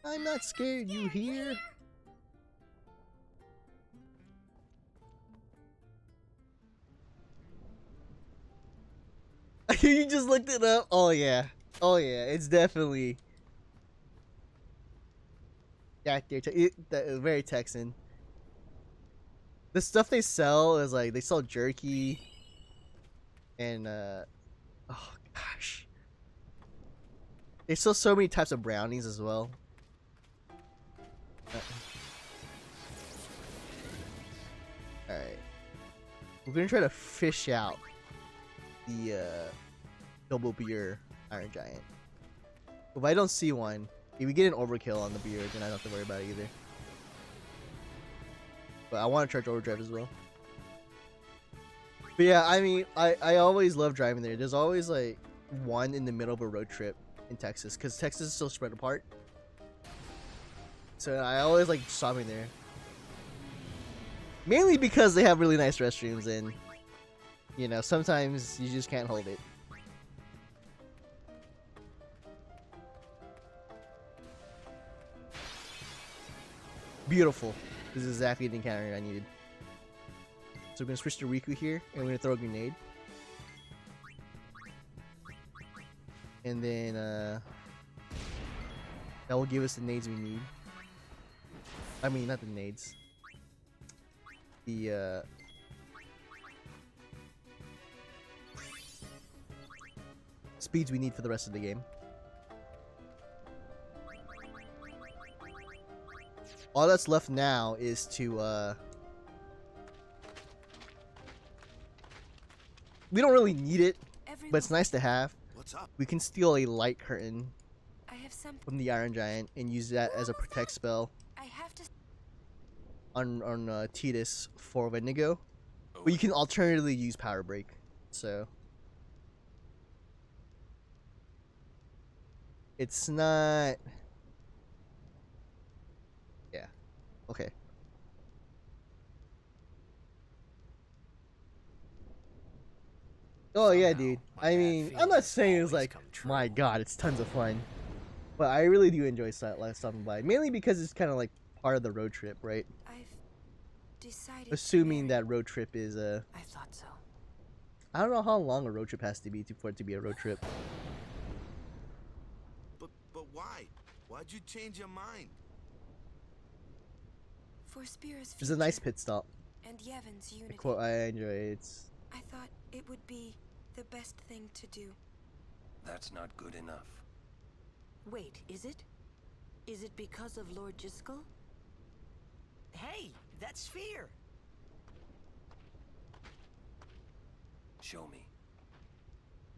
I'm not scared, you hear? You just looked it up? Oh yeah. Oh yeah, it's definitely very Texan. The stuff they sell is like they sell jerky and oh gosh. They sell so many types of brownies as well. Alright. We're gonna try to fish out the double beer Iron Giant. If I don't see one, if we get an overkill on the beer, then I don't have to worry about it either. But I want to charge overdrive as well. But yeah, I mean, I always love driving there. There's always like one in the middle of a road trip in Texas, because Texas is so spread apart. So I always like stopping there. Mainly because they have really nice restrooms, and you know, sometimes you just can't hold it. Beautiful. This is exactly the encounter I needed. So we're gonna switch to Riku here, and we're gonna throw a grenade. And then that will give us the nades we need. I mean, not the nades. The speeds we need for the rest of the game. All that's left now is to we don't really need it, but it's nice to have. What's up? We can steal a light curtain I have something. from the Iron Giant and use that as a protect spell I have to. on Tidus for Wendigo. But you can alternatively use Power Break. So it's not. Yeah. Okay. Oh yeah, dude. I mean, I'm not saying it's like, my god, it's tons of fun. But I really do enjoy stopping by. Mainly because it's kind of like part of the road trip, right? I've decided. Assuming that road trip is I thought so. I don't know how long a road trip has to be for it to be a road trip. But why? Why'd you change your mind? For Spear's It's a nice pit stop. and Yevon's unity. I enjoy it. It's I thought it would be the best thing to do. That's not good enough. Wait, is it? Is it because of Lord Jiskel? Hey, that's Sphere. Show me.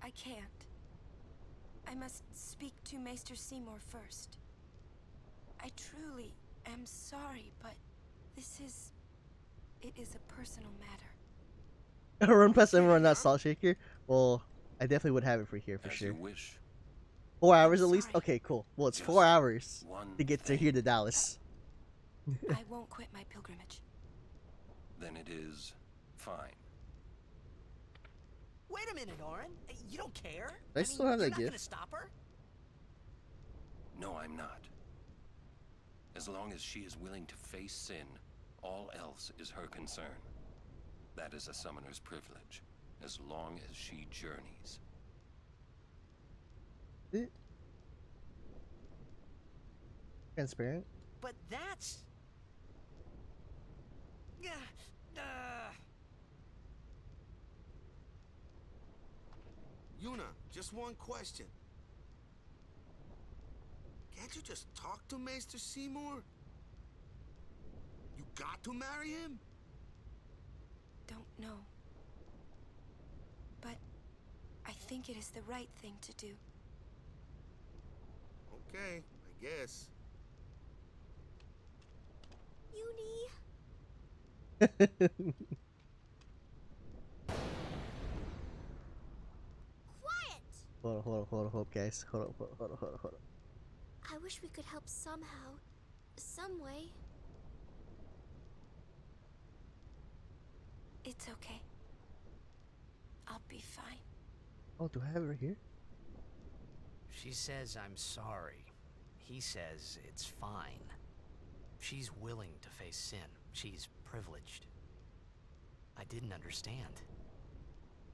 I can't. I must speak to Maester Seymour first. I truly am sorry, but it is a personal matter. Run plus everyone not Salt Shaker? Well, I definitely would have it for here for sure. You wish. 4 hours at least? Okay, cool. Well, it's 4 hours to get to here to Dallas. I won't quit my pilgrimage. Then it is fine. Wait a minute, Orin. You don't care? I still have that you're not gift. gonna stop her? No, I'm not. As long as she is willing to face sin, all else is her concern. That is a summoner's privilege, as long as she journeys. Transparent? But that's... Yuna, just one question. Can't you just talk to Maester Seymour? You got to marry him? Don't know. But I think it is the right thing to do. Okay, I guess. Uni. Quiet! Hold on, guys. Hold on. I wish we could help somehow. Some way. It's okay. I'll be fine. Oh, do I have it right here? She says I'm sorry. He says it's fine. She's willing to face sin. She's privileged. I didn't understand.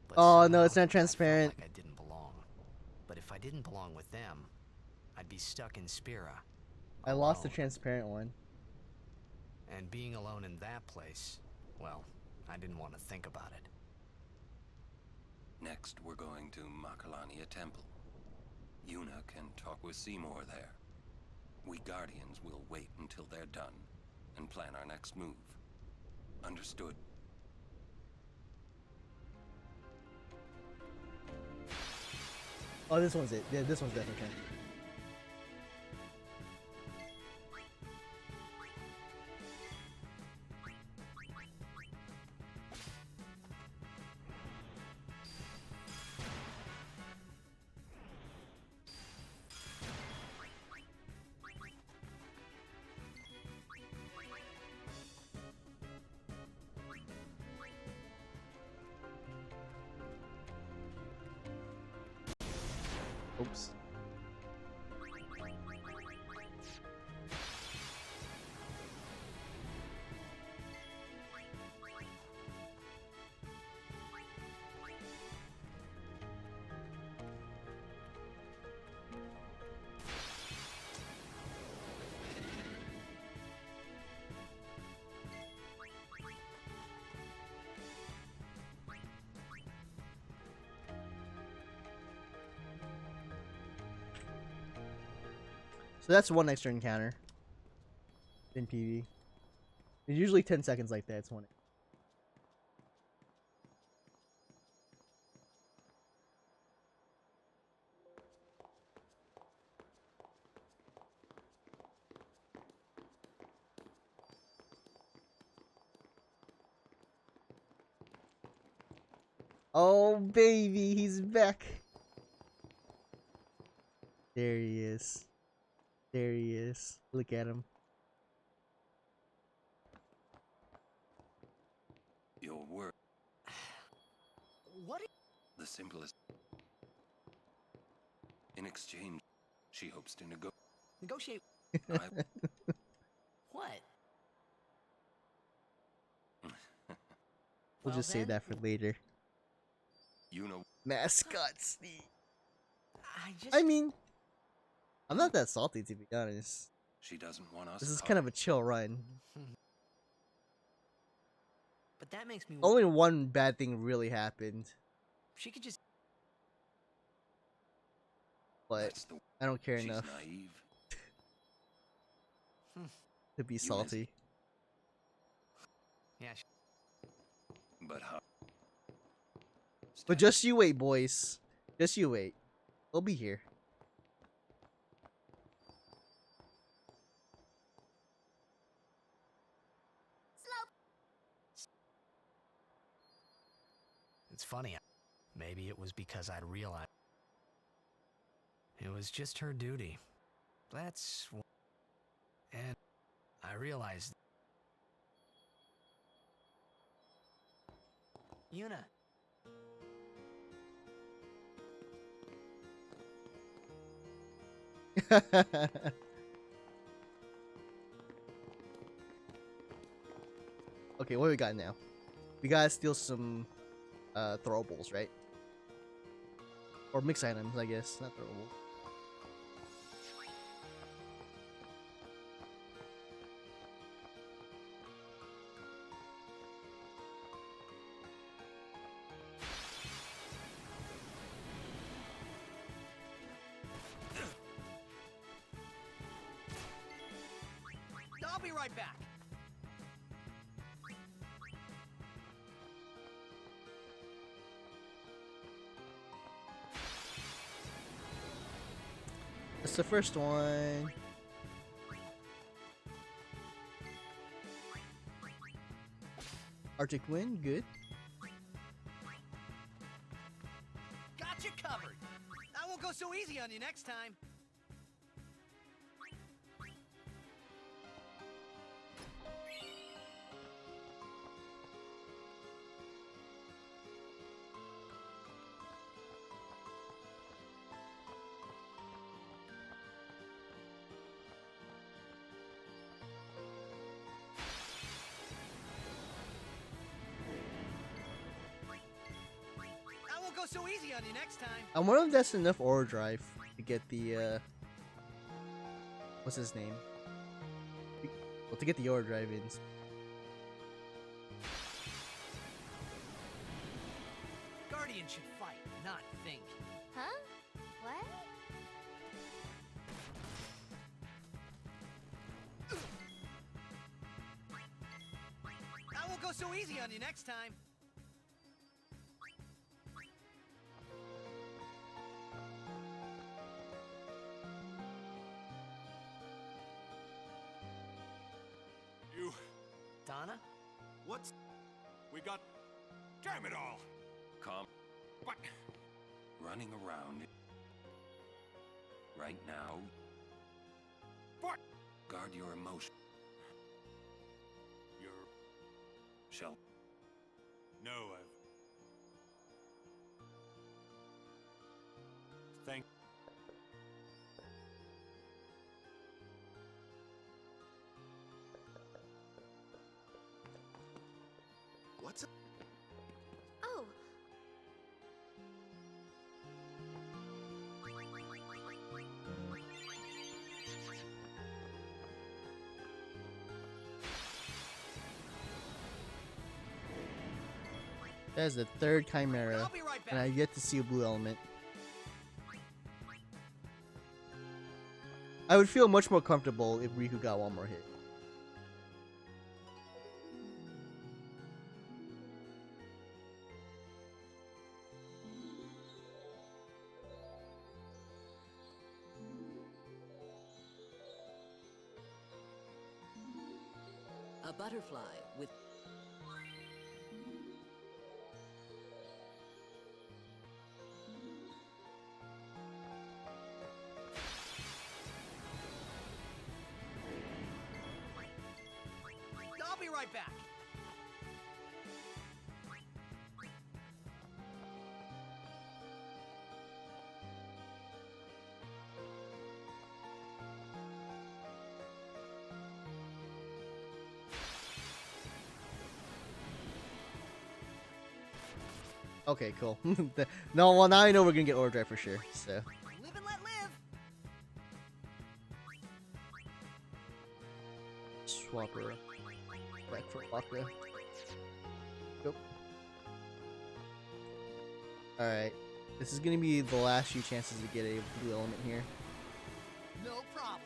But Oh no, it's somehow not transparent. I felt like I didn't belong. But if I didn't belong with them, I'd be stuck in Spira. I lost the transparent one. And being alone in that place, well, I didn't want to think about it. Next, we're going to Makalania Temple. Yuna can talk with Seymour there. We Guardians will wait until they're done and plan our next move. Understood? Oh, this one's it. Yeah, this one's definitely transparent. Oops. So that's one extra encounter in PV. It's usually 10 seconds like that. It's one. Oh baby, he's back. There he is. There he is. Look at him. Your word. What? The simplest. In exchange, she hopes to Negotiate. What? We'll just save that for later. You know. Mascot Steve. I mean, I'm not that salty to be honest. She doesn't want us. This is kind of a chill run. But that makes me. Only one bad thing really happened. She could just. But I don't care enough Naive. to be salty. Yeah. But how? But just you wait, boys. Just you wait. We'll be here. It's funny. Maybe it was because I'd realized it was just her duty. That's... And I realized... Yuna. Okay, what do we got now? We gotta steal some throwables, right? Or mix items, I guess. Not throwables. I'll be right back. That's the first one. Arctic Wind, good. Got you covered. I won't go so easy on you next time. Go so easy on you next time. I wonder if that's enough ore drive to get the what's his name? Well, to get the ore drive in. Guardian should fight, not think. Huh? What? I won't go so easy on you next time. Donna? What's... We got... Damn it all! Calm. What? Running around. Right now. What? Guard your emotion. Your... Shell. No, I've... Thank... What's up? Oh. That is the third Chimera, I'll be right back. and I've yet to see a blue element. I would feel much more comfortable if Riku got one more hit. A butterfly with... I'll be right back. Okay, cool. No, well now I know we're gonna get Overdrive for sure. So. Live and let live. Swapper. Back for Waka. Go. Alright. This is gonna be the last few chances to get a blue element here. No problem.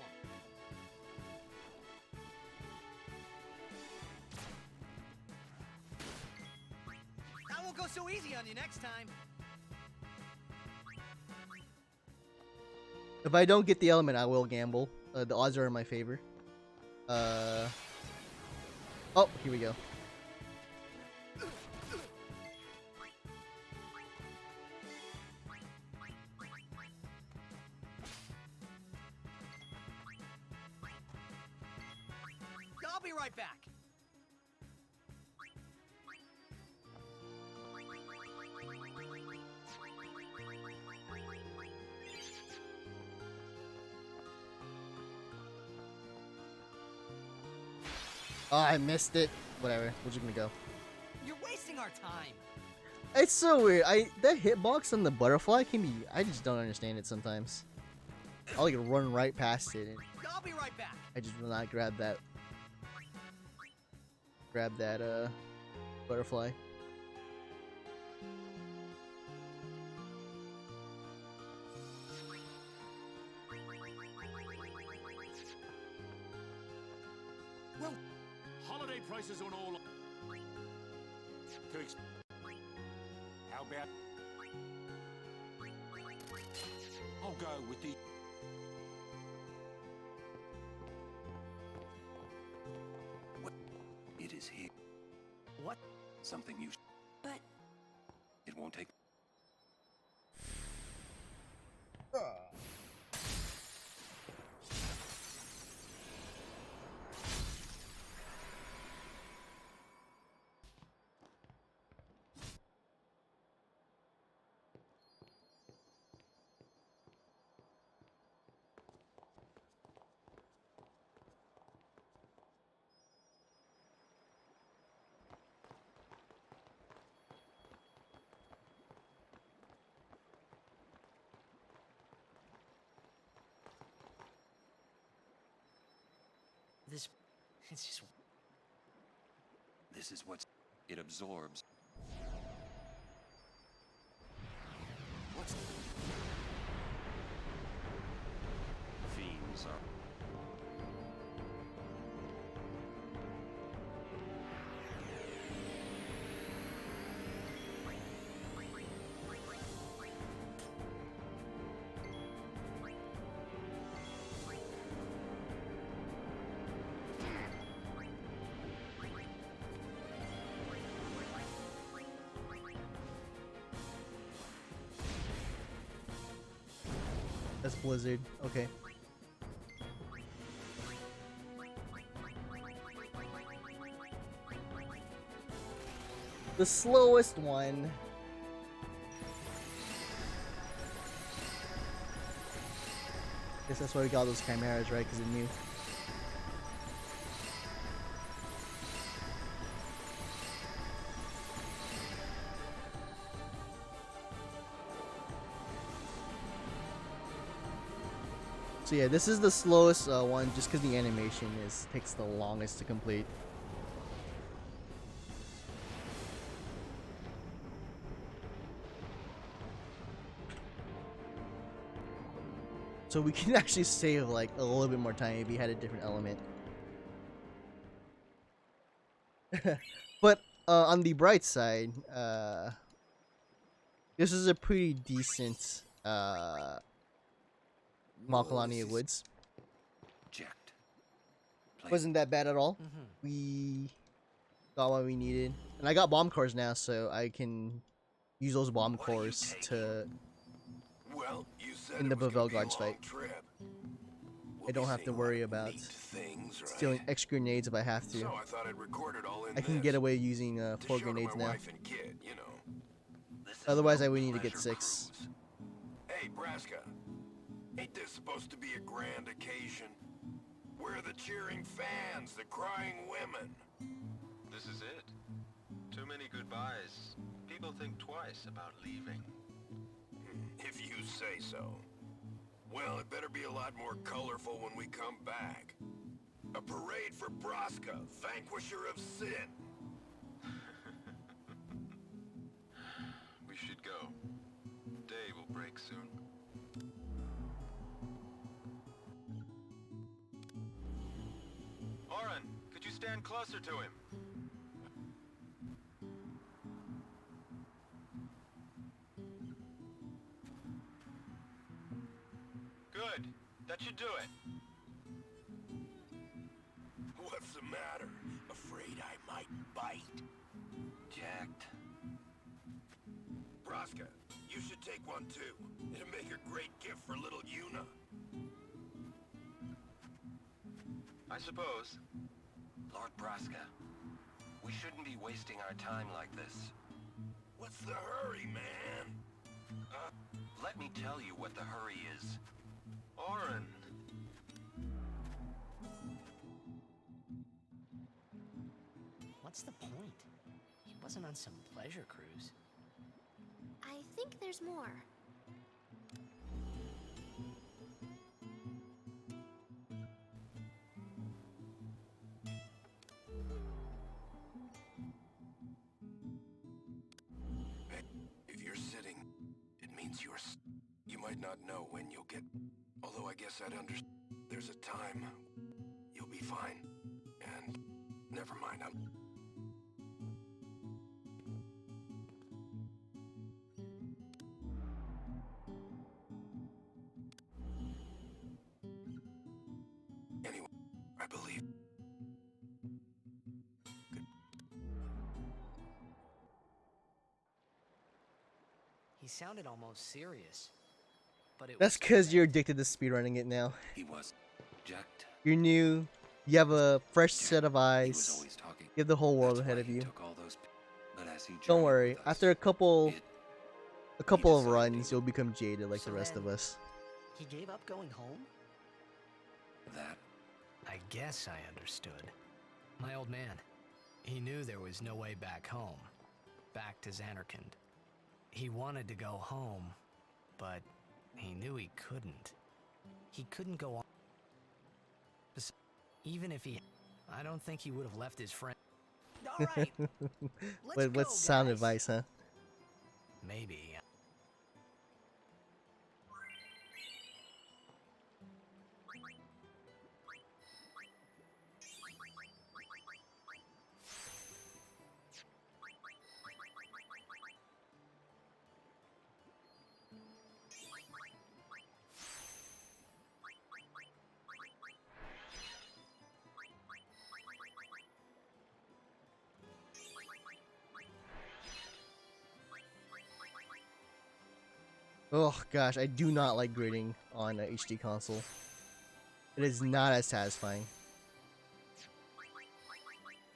That won't go so easy on you next time. If I don't get the element, I will gamble. The odds are in my favor. Oh, here we go. I'll be right back. Oh, I missed it. Whatever. We're just gonna go. You're wasting our time. It's so weird. That hitbox on the butterfly can be. I just don't understand it sometimes. I'll like run right past it. And I'll be right back. I just will not grab that. Grab that butterfly. Well, holiday prices on all. How about? I'll go with the. What? It is here. What? Something you. But. It won't take. It's just... This is what it absorbs. What's Fiends are. That's Blizzard. Okay. The slowest one. Guess that's why we got those chimeras, right? Because it knew. So yeah, this is the slowest one, just because the animation takes the longest to complete. So we can actually save like a little bit more time if we had a different element. But on the bright side, this is a pretty decent Makalani Woods. Checked. Wasn't that bad at all. We got what we needed, and I got bomb cores now, so I can use those bomb cores to Well, you said in it the was gonna Bavel be a Guards long fight. trip. I don't have to worry about stealing X grenades if I have to. So I thought I'd record it all in I can this, get away using to 4 show to grenades my now. wife and kid, you know. Otherwise, I would need to get 6. Hey, Braska, ain't this supposed to be a grand occasion? We're the cheering fans, the crying women. This is it. Too many goodbyes. People think twice about leaving. If you say so. Well, it better be a lot more colorful when we come back. A parade for Braska, vanquisher of sin. We should go. Day will break soon. Oren, could you stand closer to him? Good. That should do it. What's the matter? Afraid I might bite? Jacked. Braska, you should take one too. It'll make a great gift for little Yuna. I suppose. Lord Braska, we shouldn't be wasting our time like this. What's the hurry, man? Let me tell you what the hurry is. Oren. What's the point? He wasn't on some pleasure cruise. I think there's more. If you're sitting, it means you might not know when you'll get... Although I guess I'd understand. There's a time. You'll be fine. And... Never mind, Anyway, I believe... He sounded almost serious. But it That's because you're addicted to speedrunning it now. He was jacked. You're new. You have a fresh set of eyes. You have the whole world ahead of you. Don't worry. After a couple of runs, you'll become jaded like the rest of us. He gave up going home? That? I guess I understood. My old man. He knew there was no way back home. Back to Xanarkand. He wanted to go home, but he knew he couldn't. He couldn't go on. Even if he... I don't think he would have left his friend. All right. But what's sound advice, huh? Maybe. Oh gosh, I do not like grading on a HD console. It is not as satisfying.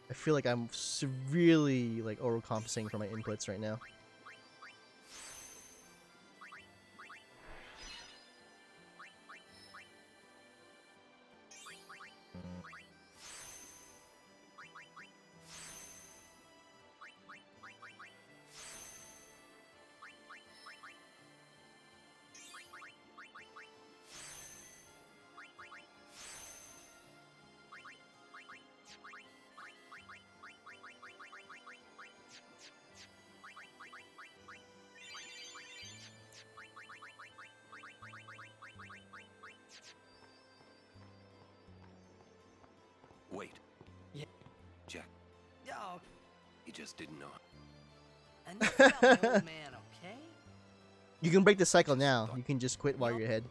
I feel like I'm severely like overcompensating for my inputs right now. Wait. Yeah. Jack, Oh, you just didn't know. and that's about my old man, okay? You can break the cycle now. You can just quit while you're ahead.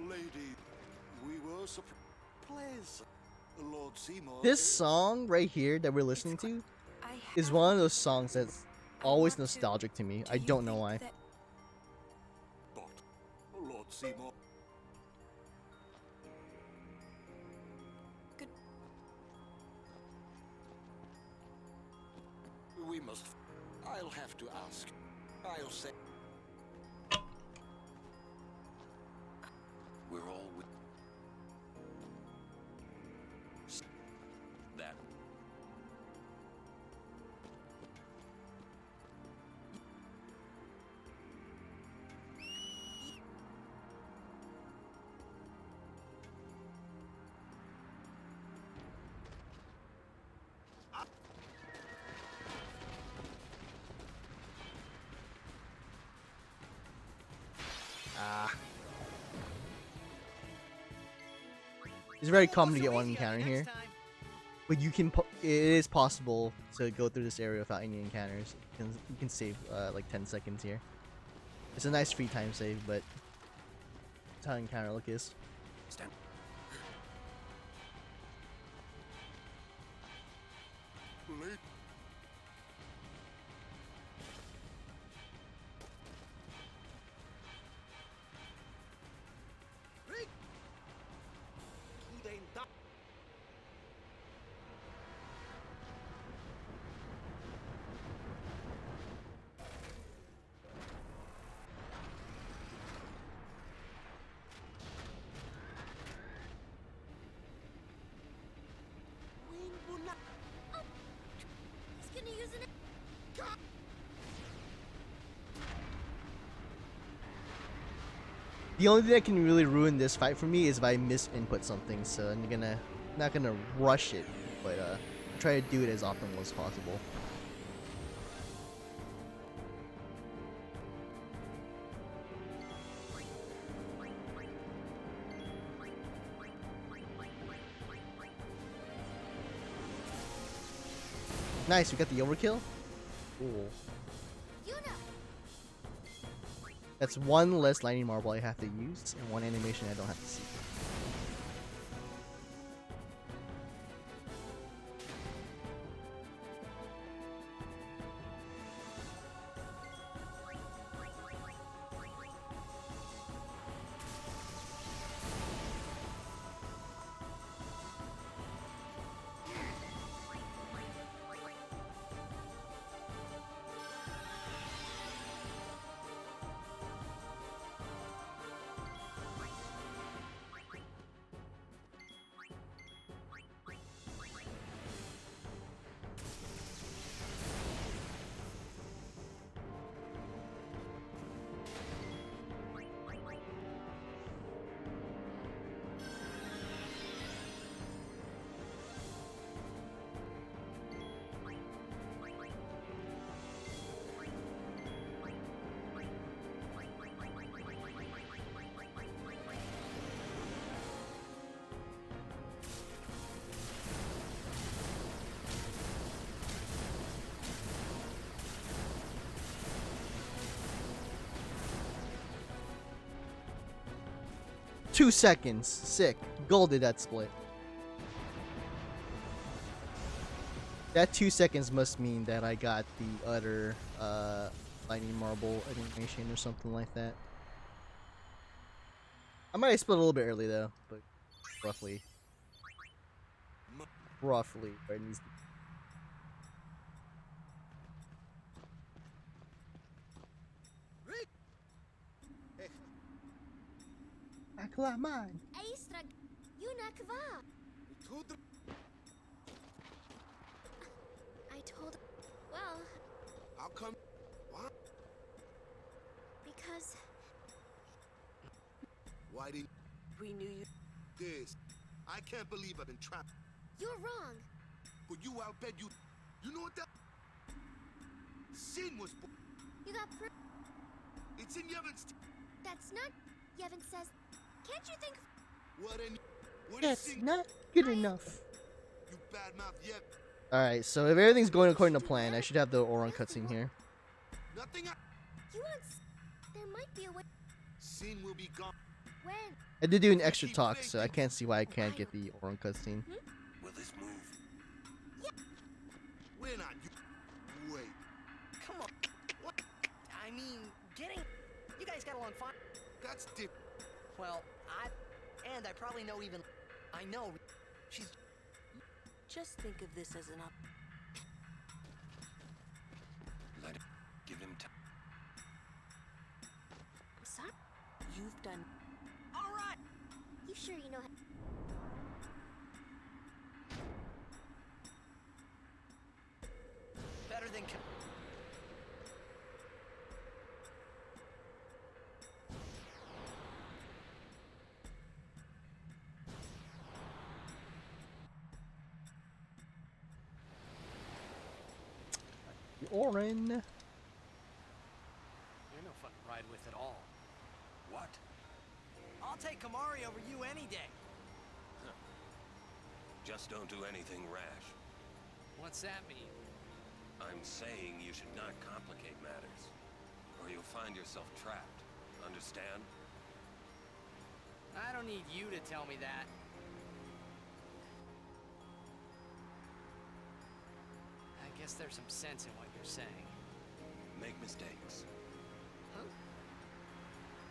Lady, we were surprised. Lord Seymour. This song right here that we're listening to is one of those songs that's always nostalgic to me. I don't know why. But Lord Seymour. We must. I'll have to ask. I'll say. We're all with that. Ah. It's very common to get one encounter here. But you can, it is possible to go through this area without any encounters. You can save like 10 seconds here. It's a nice free time save, but that's how encounter look is. Stand. Late. He's gonna use an. The only thing that can really ruin this fight for me is if I misinput something, so I'm not gonna rush it, but try to do it as optimal as possible. Nice, we got the overkill. Cool. That's one less lightning marble I have to use, and one animation I don't have to see. Two seconds. Sick. Golded that split. That 2 seconds must mean that I got the other lightning marble animation or something like that. I might have split a little bit early though, but roughly where it needs to be. Acclamine. Aistra, Yunakva. I told. Well. How come? What? Because Why didn't We knew you. this? I can't believe I've been trapped. you're wrong. But you, I'll bet you. You know what that? Sin was. You got proof. It's in Yevon's. That's not. Yevon says. Can't you think? What in? What That's is sin? not good enough. You badmouth Yev. Alright, so if everything's going according to plan, I should have the Oron cutscene here. Nothing. You want? There might be a way. Sin will be gone. When? I did do an extra talk, so I can't see why I can't get the Oron cutscene. Will this move? We're not. You. Wait. Come on. What? I mean, getting. You guys got along fine. That's different. Well, and I probably know even. I know. She's. Just think of this as an Let it. Give him time. I'm sorry. You've done. All right. You sure you know? Better than. The Oron. You're no fun to ride with at all. What? I'll take Kamari over you any day. Just don't do anything rash. What's that mean? I'm saying you should not complicate matters, or you'll find yourself trapped. Understand? I don't need you to tell me that. I guess there's some sense in what you're saying. Make mistakes. Huh?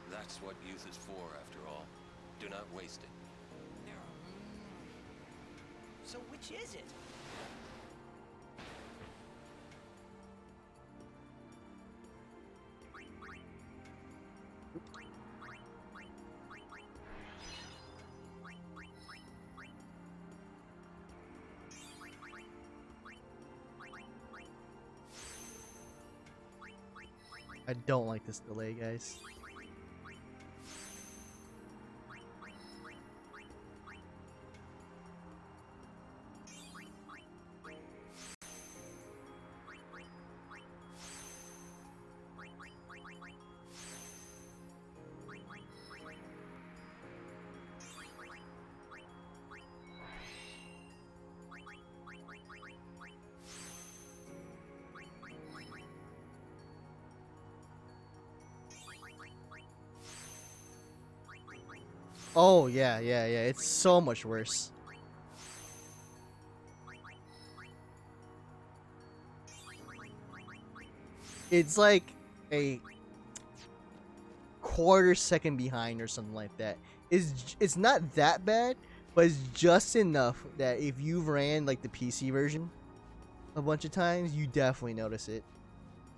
That's what youth is for, after all. Do not waste it. So which is it? I don't like this delay, guys. Oh, yeah. It's so much worse. It's like a quarter second behind or something like that. It's not that bad, but it's just enough that if you've ran like the PC version a bunch of times, you definitely notice it.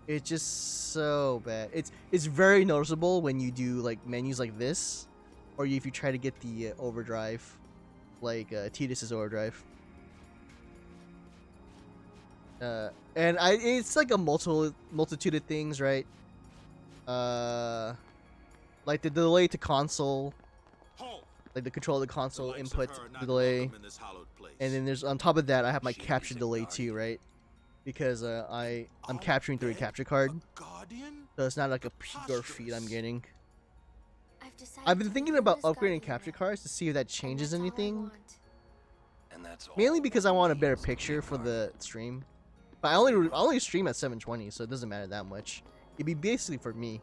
It's just so bad. It's very noticeable when you do like menus like this, or if you try to get the overdrive, like Tidus's overdrive. And it's like a multitude of things, right? Like the delay to console, like the control of the console input delay, and then there's on top of that I have my capture delay too, right? Because I'm capturing through a capture card, so it's not like a pure feed I'm getting. I've been thinking about upgrading capture cards to see if that changes anything. Mainly because I want a better picture for the stream. But I only stream at 720, so it doesn't matter that much. It'd be basically for me.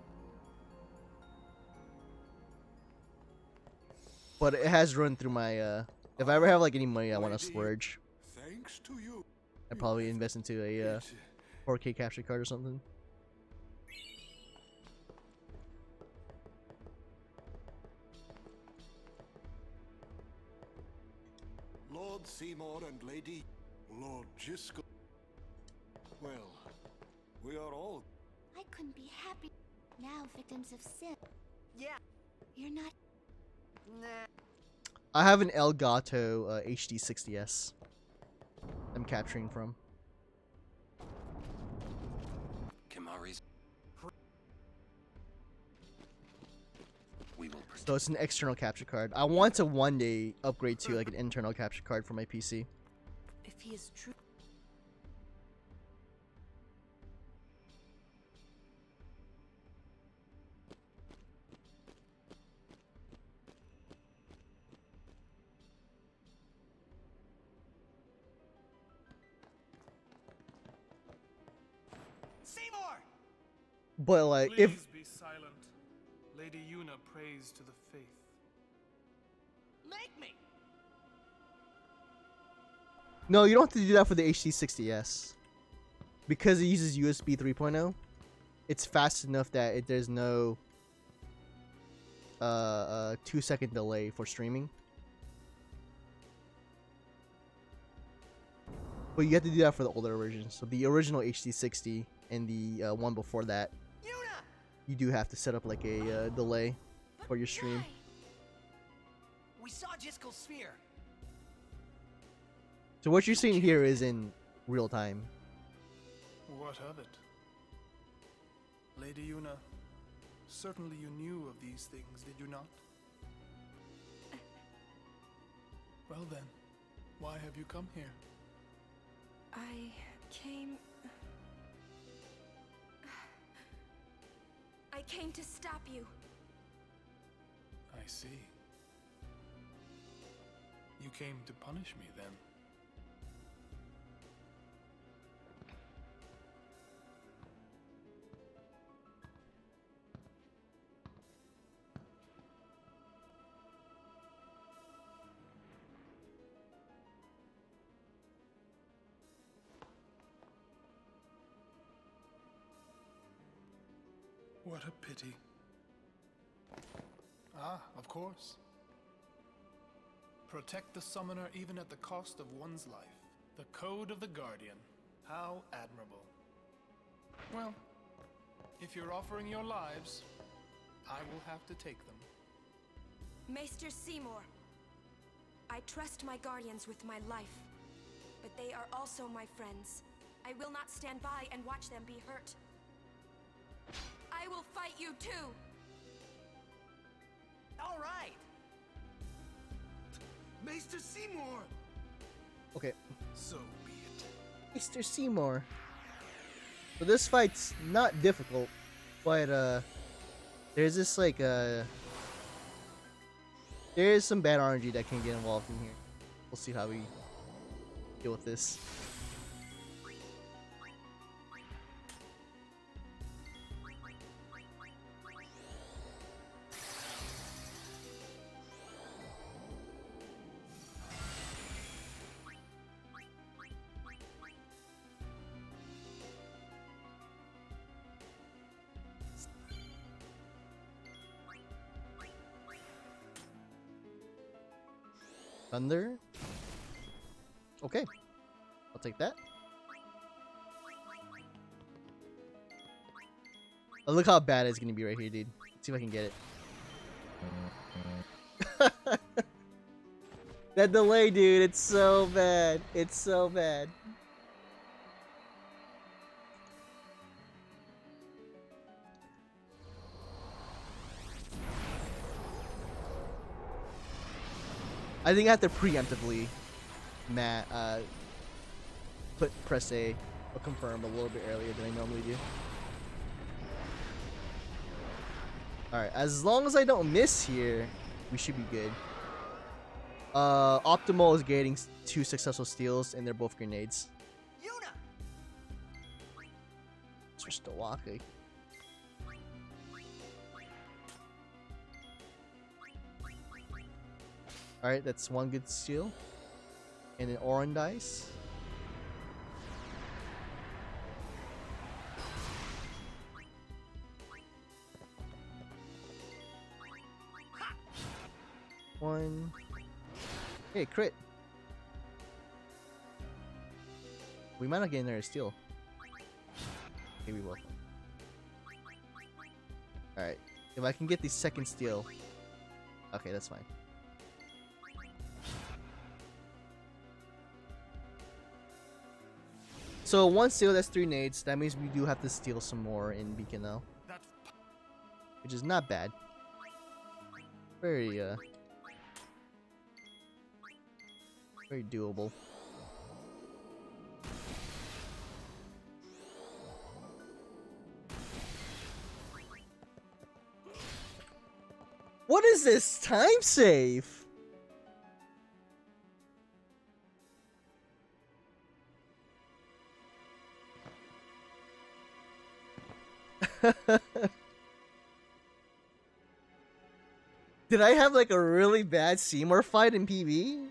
But it has run through my if I ever have like any money I want to splurge, Thanks to you. I'd probably invest into a 4K capture card or something. Lord Seymour and Lady Lord Jiskel. Well, we are all. I couldn't be happy. Now victims of sin. Yeah. You're not. Nah. I have an Elgato HD 60s. I'm capturing from. stories. We will So it's an external capture card. I want to one day upgrade to like an internal capture card for my PC. If he is true. Seymour! But like, Please if be silent. Lady Yuna prays to the faith. Make me! no, you don't have to do that for the HD60S because it uses USB 3.0. It's fast enough that there's no 2-second delay for streaming. But you have to do that for the older versions. So the original HD60 and the one before that, you do have to set up like a delay for your stream. We saw Jiskel's sphere. So what you're seeing here is in real time. What of it? Lady Yuna, certainly you knew of these things, did you not? Well then, why have you come here? I came to stop you. I see. You came to punish me then. What a pity. Ah, of course. Protect the summoner even at the cost of one's life. The code of the Guardian. How admirable. Well, if you're offering your lives, I will have to take them. Maester Seymour, I trust my guardians with my life, but they are also my friends. I will not stand by and watch them be hurt. I will fight you too! All right! Maester Seymour! Okay. So be it. Mr. Seymour. So this fight's not difficult, but there's this like there is some bad RNG that can get involved in here. We'll see how we deal with this. Thunder. Okay. I'll take that. Oh, look how bad it's gonna be right here, dude. Let's see if I can get it. That delay, dude, it's so bad. It's so bad. I think I have to preemptively press A or confirm a little bit earlier than I normally do. Alright, as long as I don't miss here, we should be good. Optimal is getting 2 successful steals, and they're both grenades. Yuna! Switch to Waka. Alright, that's one good steal. And an Oran dice. One. Hey, crit. We might not get in there to steal. Maybe we will. Alright. If I can get the second steal. Okay, that's fine. So one steal, that's 3 nades. That means we do have to steal some more in Beacon now, which is not bad. Very very doable. What is this time save? Did I have like a really bad Seymour fight in PB? You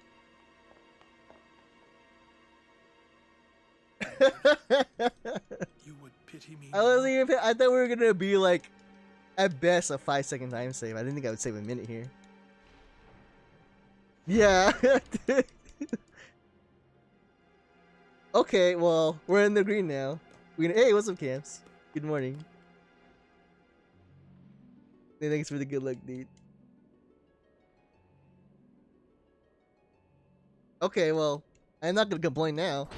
would pity me. I wasn't even. I thought we were gonna be like, at best, a 5-second time save. I didn't think I would save a minute here. Yeah. Okay, well, we're in the green now. Hey, what's up, Camps? Good morning. Hey, thanks for the good luck, dude. Okay, well, I'm not gonna complain now.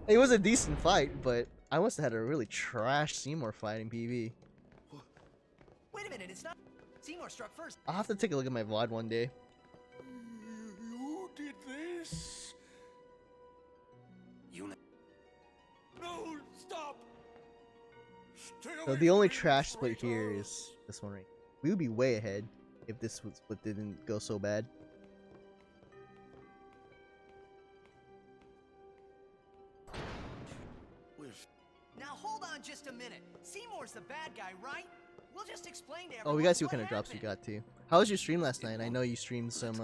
It was a decent fight, but I must have had a really trash Seymour fight in PV. Wait a minute, it's not. Seymour struck first. I'll have to take a look at my VOD one day. You did this? No, stop! Stay So away the only from me, trash split traitors. here is this one right. We would be way ahead if this split didn't go so bad. Now hold on just a minute. Seymour's the bad guy, right? We'll just explain to everyone. Oh, we gotta see what kind of drops we got too. How was your stream last night? I know you streamed some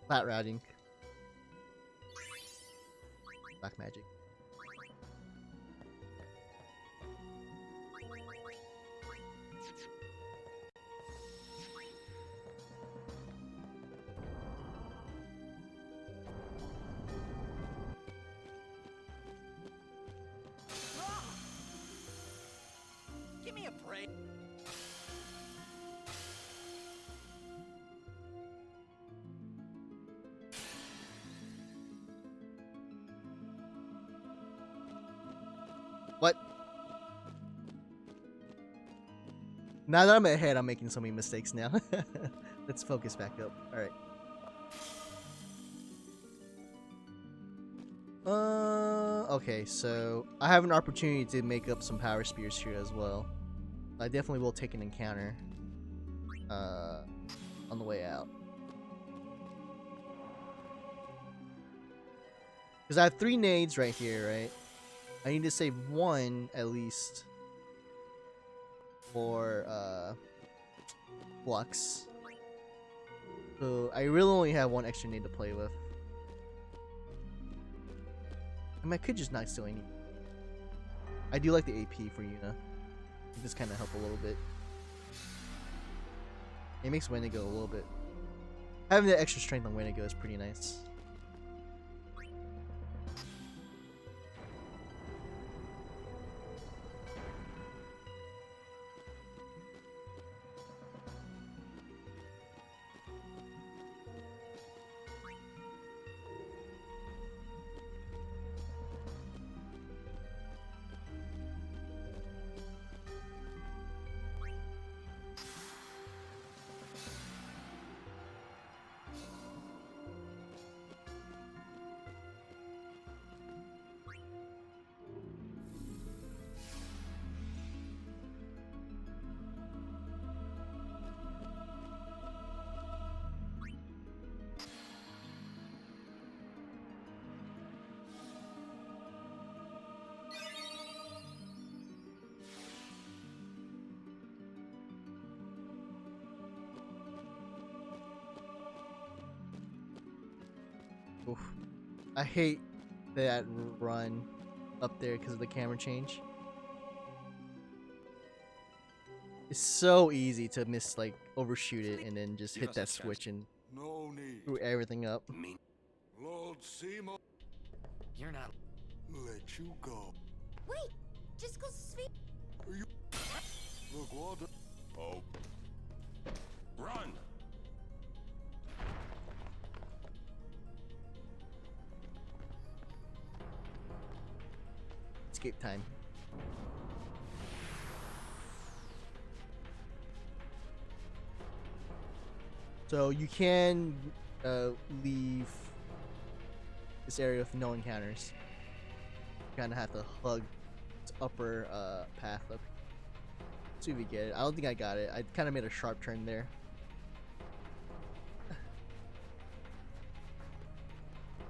flat routing. Black magic. Give me a break. What? Now that I'm ahead, I'm making so many mistakes now. Let's focus back up. Alright. Okay, so I have an opportunity to make up some power spears here as well. I definitely will take an encounter on the way out. Because I have 3 nades right here, right? I need to save 1 at least for flux. So I really only have 1 extra nade to play with. I mean, I could just not steal any. I do like the AP for Yuna. This kind of help a little bit. It makes Wendigo a little bit. Having the extra strength on Wendigo is pretty nice. Oof. I hate that run up there because of the camera change. It's so easy to like overshoot it and then just hit that switch and No need. screw everything up. Lord Seymour. You're not. Let you go. Wait, just go speak. Look, Walter. Oh. Run! escape time. So you can leave this area with no encounters. You kind of have to hug its upper path up. See if we get it. I don't think I got it. I kind of made a sharp turn there.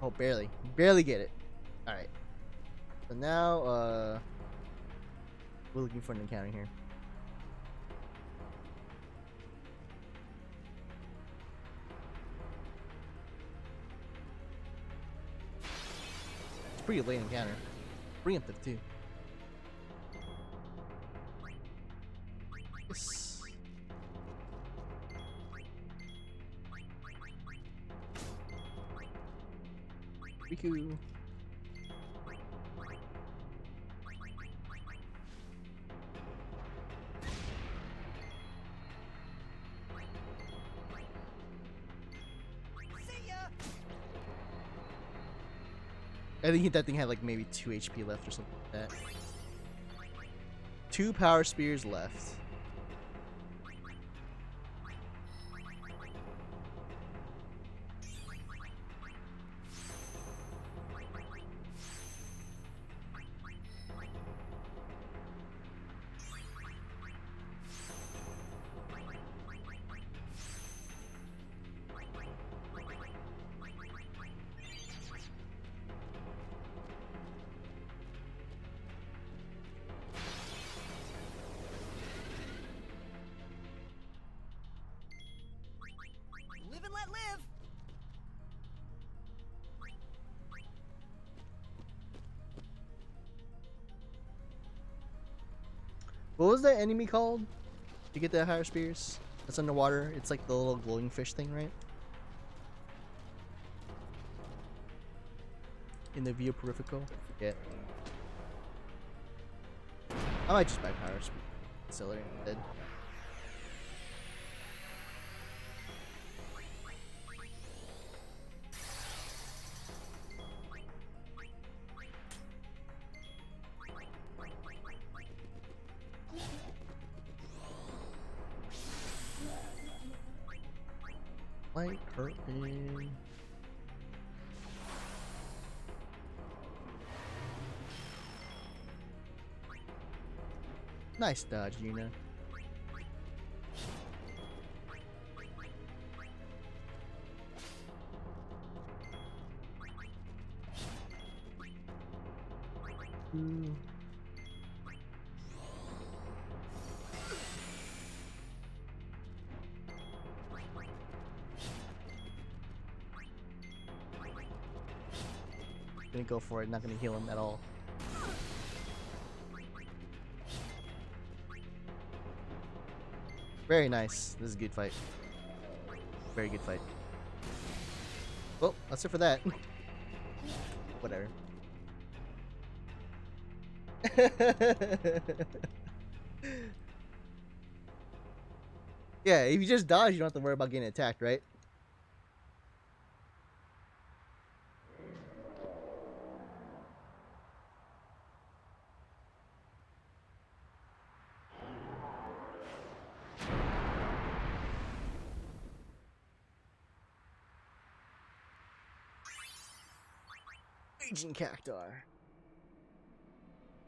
Oh, barely. Barely get it. Alright. So now, we're looking for an encounter here. It's a pretty late encounter. Preemptive, too. Yes. Riku. I think that thing had like maybe 2 HP left or something like that. 2 power spears left. Live and let live. What was that enemy called? To get the higher spears? That's underwater. It's like the little glowing fish thing, right? In the Via Purifico? Yeah. I might just buy power speed accelerator instead. Light curtain. Nice dodge, Yuna. Ooh. Gonna go for it, not gonna heal him at all. Very nice. This is a good fight. Very good fight. Well, that's it for that. Whatever. Yeah, if you just dodge, you don't have to worry about getting attacked, right? Raging Cactuar.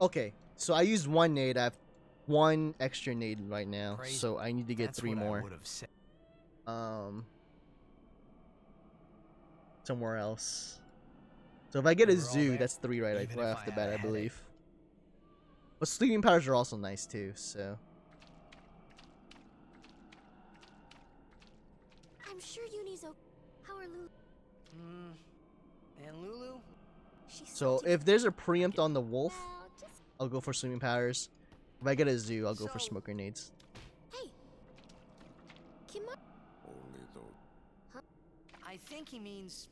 Okay, so I used 1 nade. I have 1 extra nade right now, Crazy. so I need to get That's 3 what I more. would've said. Somewhere else. So if I get a We were all zoo, there, that's 3 right even right if off I the had bat, a I headache. believe. But sleeping powders are also nice too, so. I'm sure Uni's okay. How are Lulu? And Lulu? She's So salty. if there's a preempt on the wolf, Well, just I'll go for swimming powders. If I get a zoo, I'll go for So- smoke grenades. hey. Kimar. Only though. I think he means.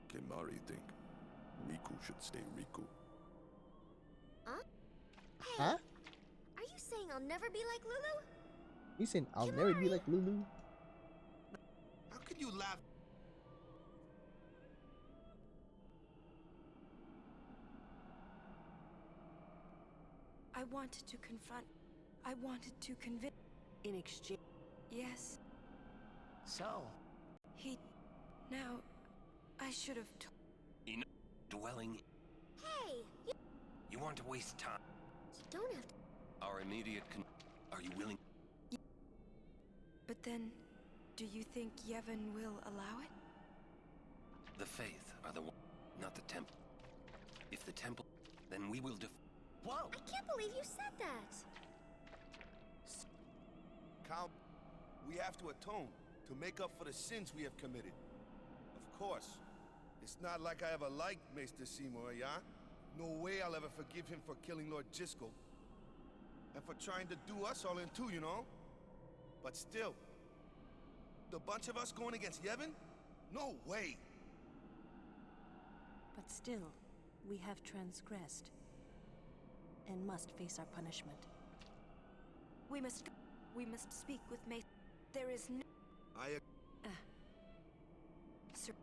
Kimari think Riku should stay Riku. Huh? Hey. Huh? Are you saying I'll never be like Lulu? You saying I'll never be like Lulu? How could you laugh? I wanted to confront. I wanted to convince. In exchange. Yes. So? He. Now. I should have told. Dwelling. Hey! You want to waste time? You don't have to. Our immediate Are you willing? But then, do you think Yevon will allow it? The faith are the one, not the temple. If the temple, then we will Whoa! I can't believe you said that! Count, we have to atone, to make up for the sins we have committed. Of course. It's not like I ever liked Maester Seymour, yeah? No way I'll ever forgive him for killing Lord Jiskel. And for trying to do us all in two, you know? But still, the bunch of us going against Yevon? No way! But still, we have transgressed and must face our punishment. We must speak with May. There is no. Sir,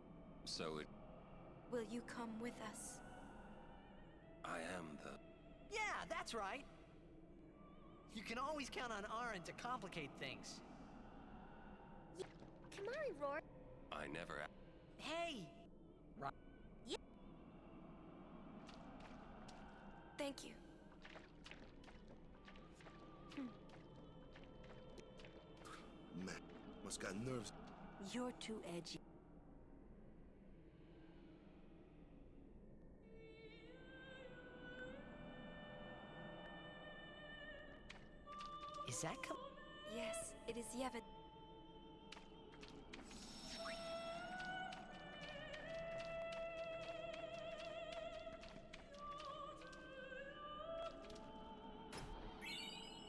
So it. will you come with us? I am the. Yeah, that's right. You can always count on Aaron to complicate things. Kamari roar. I never. Hey! Right. Yeah. Thank you. Man, must got nerves. You're too edgy. Is that Yes, it is Yevon.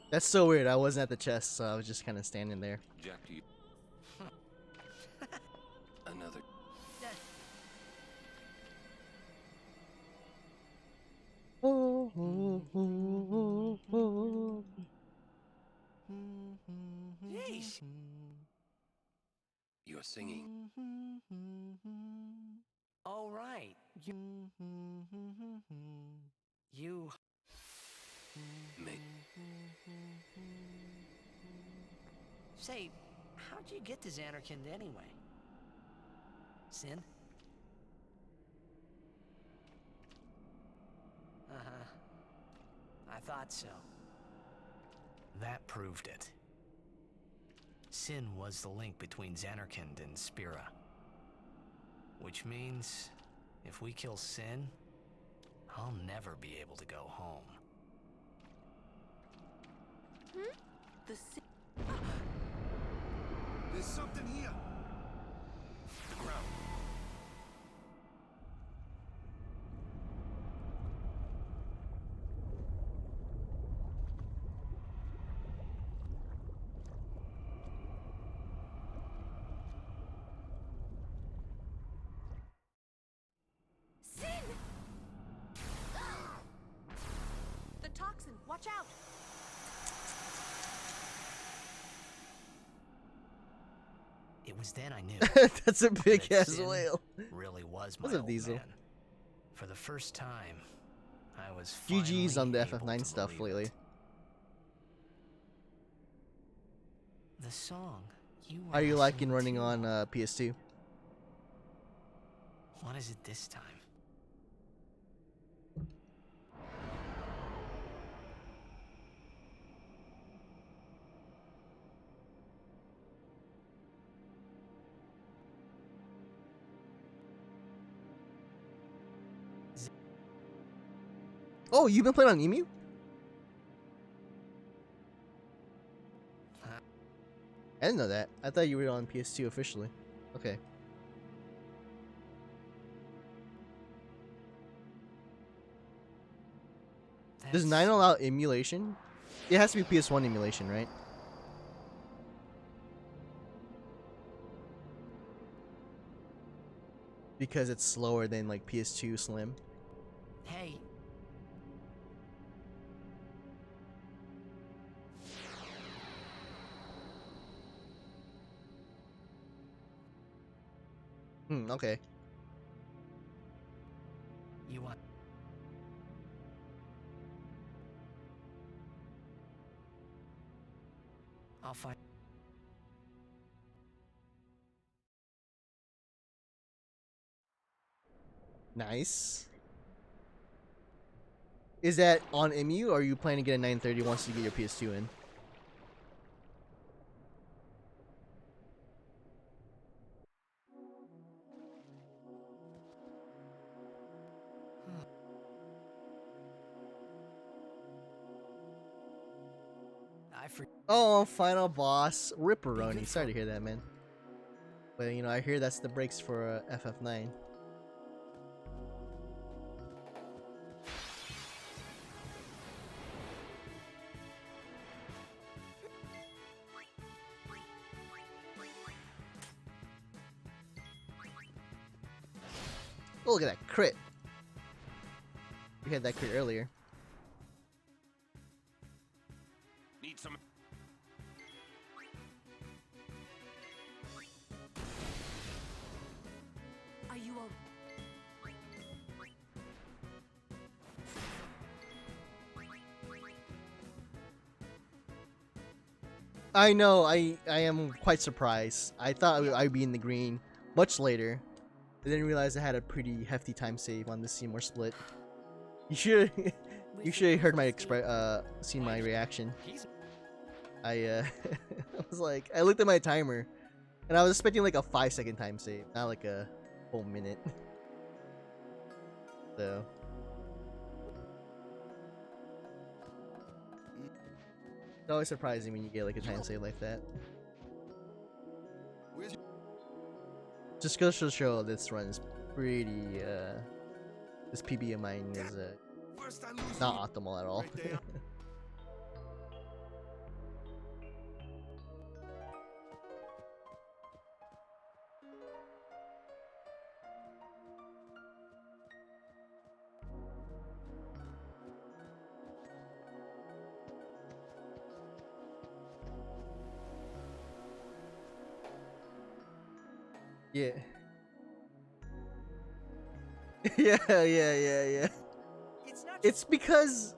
That's so weird. I wasn't at the chest, so I was just kind of standing there. Jack, you. Another. Yeesh. You're singing. Oh, right. You. Make. Say, how'd you get to Xanarkand anyway? Sin? Uh-huh. I thought so. That proved it. Sin was the link between Xanarkand and Spira. Which means, if we kill Sin, I'll never be able to go home. The There's something here. The ground. Sin! The toxin, watch out! It was then I knew. That's a big that ass Sin whale. Really was my What's up, old Diesel? man. For the first time, I was GG's on the finally able FF9 to stuff believe lately. it. The song you How are you were liking listening running to. on PS2? What is it this time? Oh, you've been playing on Emu? I didn't know that. I thought you were on PS2 officially. Okay. Does 9 allow emulation? It has to be PS1 emulation, right? Because it's slower than like PS2 Slim. Hey. Okay. You want I'll find. Nice. Is that on MU, or are you planning to get a 930 once you get your PS2 in? Oh, final boss, Ripperoni. Sorry to hear that, man. But you know, I hear that's the breaks for FF9. Oh, look at that crit. We had that crit earlier. Need some. Are you all... I know, I am quite surprised. I thought I'd be in the green much later. I didn't realize I had a pretty hefty time save on the Seymour split. You should you should have heard my seen my reaction. I I was like, I looked at my timer and I was expecting like a 5-second time save, not like a whole minute. So it's always surprising when you get like a time save like that. Just goes to show this run is pretty this PB of mine is not optimal at all. Yeah. yeah. It's because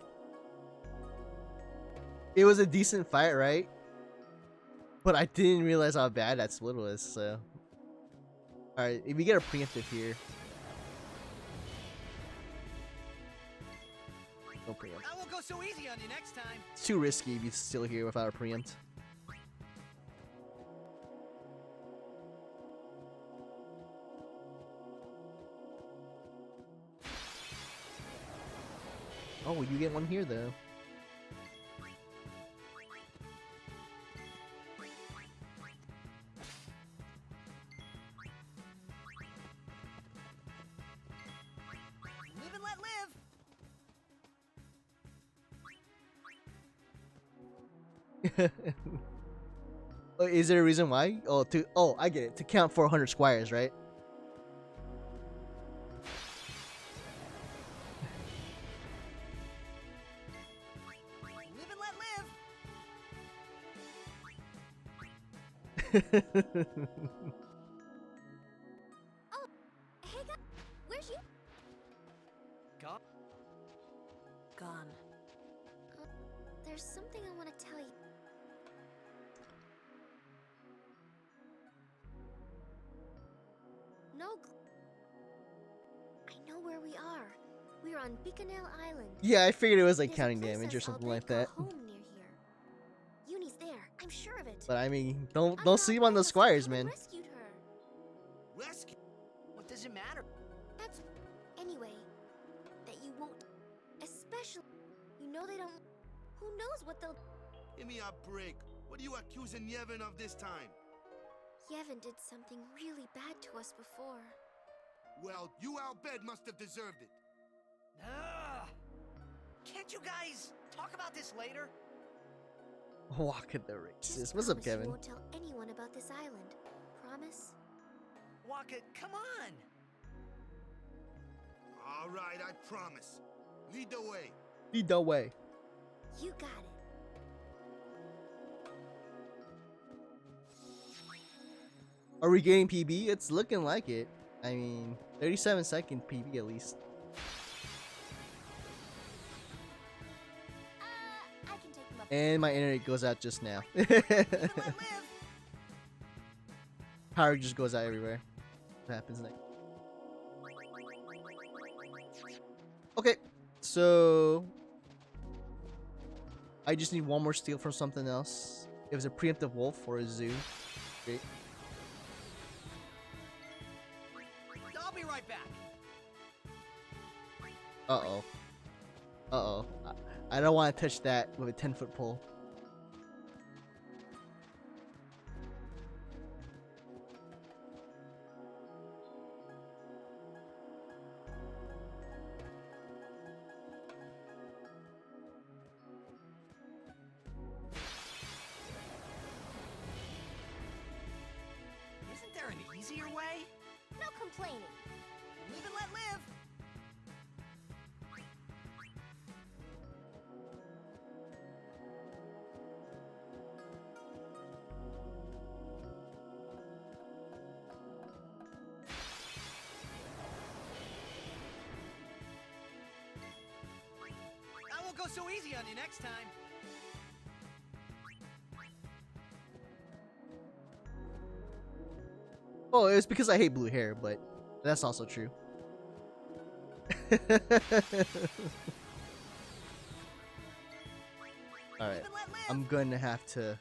it was a decent fight, right? But I didn't realize how bad that split was, so. Alright, if we get a preemptive here. No preempt. I won't go so easy on you next time. It's too risky if he's still here without a preempt. Oh, you get one here though. Live and let live. Oh, is there a reason why? Oh, I get it. To count 400 squires, right? Oh, hey guys, where's you? Gone. Gone. There's something I want to tell you. No. I know where we are. We're on Bicanel Island. Yeah, I figured it was like There's a counting damage or princess something I'll like bet that. call home near here. Uni's there. I'm sure of it. But I mean, don't sleep on those squires, man. Rescued her. Rescue? What does it matter? That's anyway. That you won't. Especially, you know they don't. Who knows what they'll. Give me a break. What are you accusing Yevon of this time? Yevon did something really bad to us before. Well, you Albed must have deserved it. Can't you guys talk about this later? Walk at the races. Just What's up, promise you Kevin? won't tell anyone about this island. Promise? Waka, come on. All right, I promise. Lead the way. Lead the way. You got it. Are we getting PB? It's looking like it. I mean, 37-second PB at least. I can take them up. And my internet goes out just now. Power just goes out everywhere. What happens next? Okay, so I just need one more steel from something else. It was a preemptive wolf or a zoo. Great. I'll be right back. Uh-oh. Uh-oh. I don't want to touch that with a 10-foot pole. Isn't there an easier way? No complaining. Live and let live. I won't go so easy on you next time. Oh, it's because I hate blue hair, but that's also true. Alright, I'm going to have to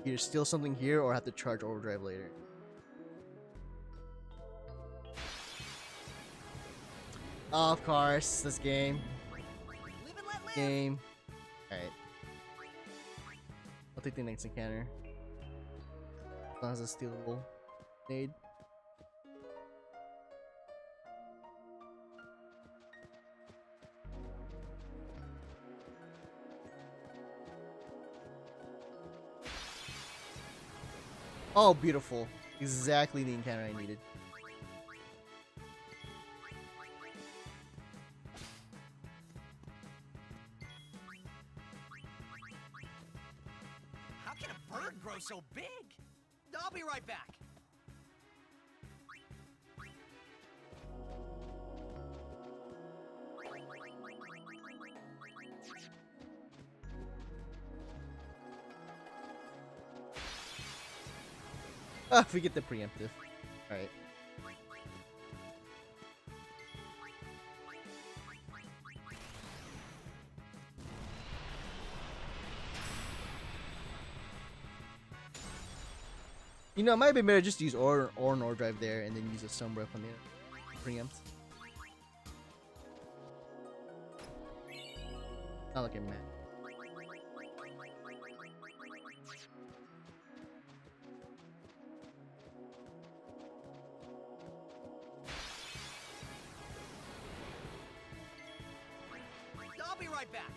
either steal something here or have to charge overdrive later. Of course, this game. Game. Alright. I'll take the next encounter. As long as it's stealable. Nade. Oh, beautiful. Exactly the encounter I needed. How can a bird grow so big? I'll be right back. Ah, we get the preemptive. Alright. You know, it might be better just to use or an ore drive there and then use a stone breath on the preempt. Not looking mad. I'll be right back.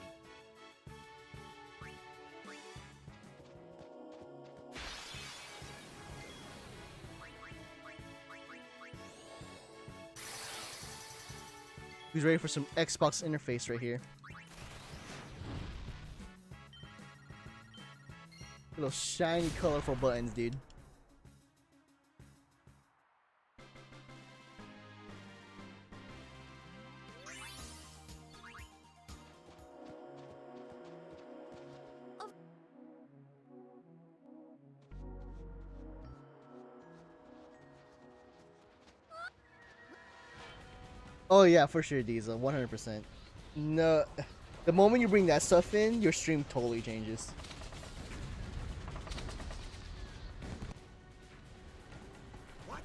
Who's ready for some Xbox interface right here? Little shiny, colorful buttons, dude. Oh yeah, for sure, Diesel, 100%. No, the moment you bring that stuff in, your stream totally changes. What?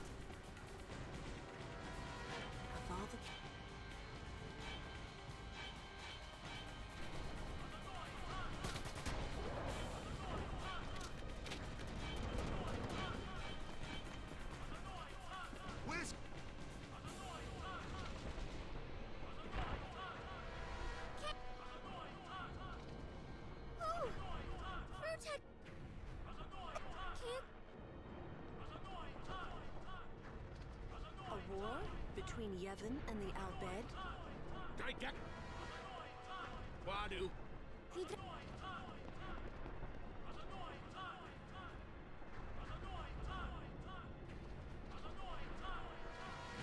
Where's... Oh! Protect! Can't... A war between Yevon and the Al Bhed? Wadu.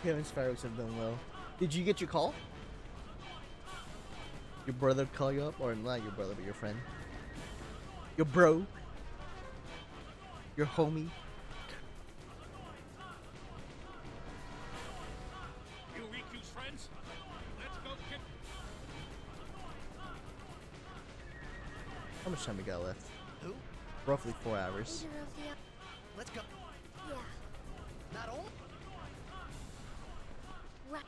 Kevin's fireworks have done well. Did you get your call? Your brother call you up, or not your brother, but your friend. Your bro. Your homie. You Riku's friends? Let's go kick. How much time we got left? Who? Roughly 4 hours. Leader of the... Let's go. Yeah. Not only. Right.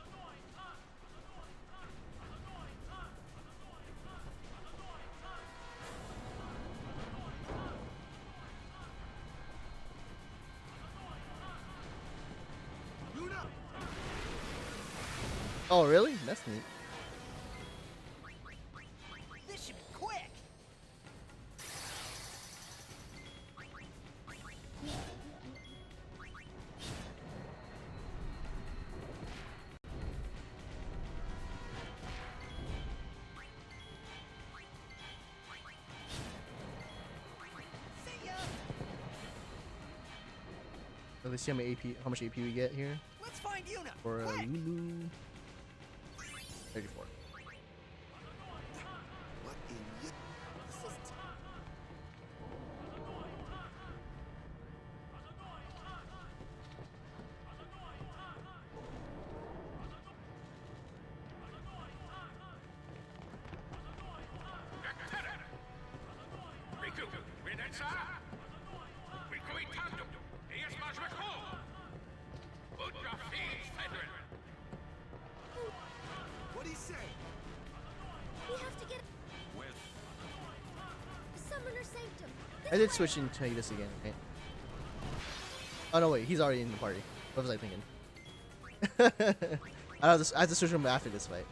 Oh, really? That's neat. This should be quick. So let's see how much AP we get here. Let's find Yuna. For Quick. Lulu. 34. What in y- This is... Riku, Renetsa? Riku Itando. Eyes Majmako. Udra Fiends, Fedrin. What'd he say? We have to get... Where? Summoner Sanctum. I did switch into this again, right? Oh no, wait, he's already in the party. What was I thinking? I have to switch him after this fight.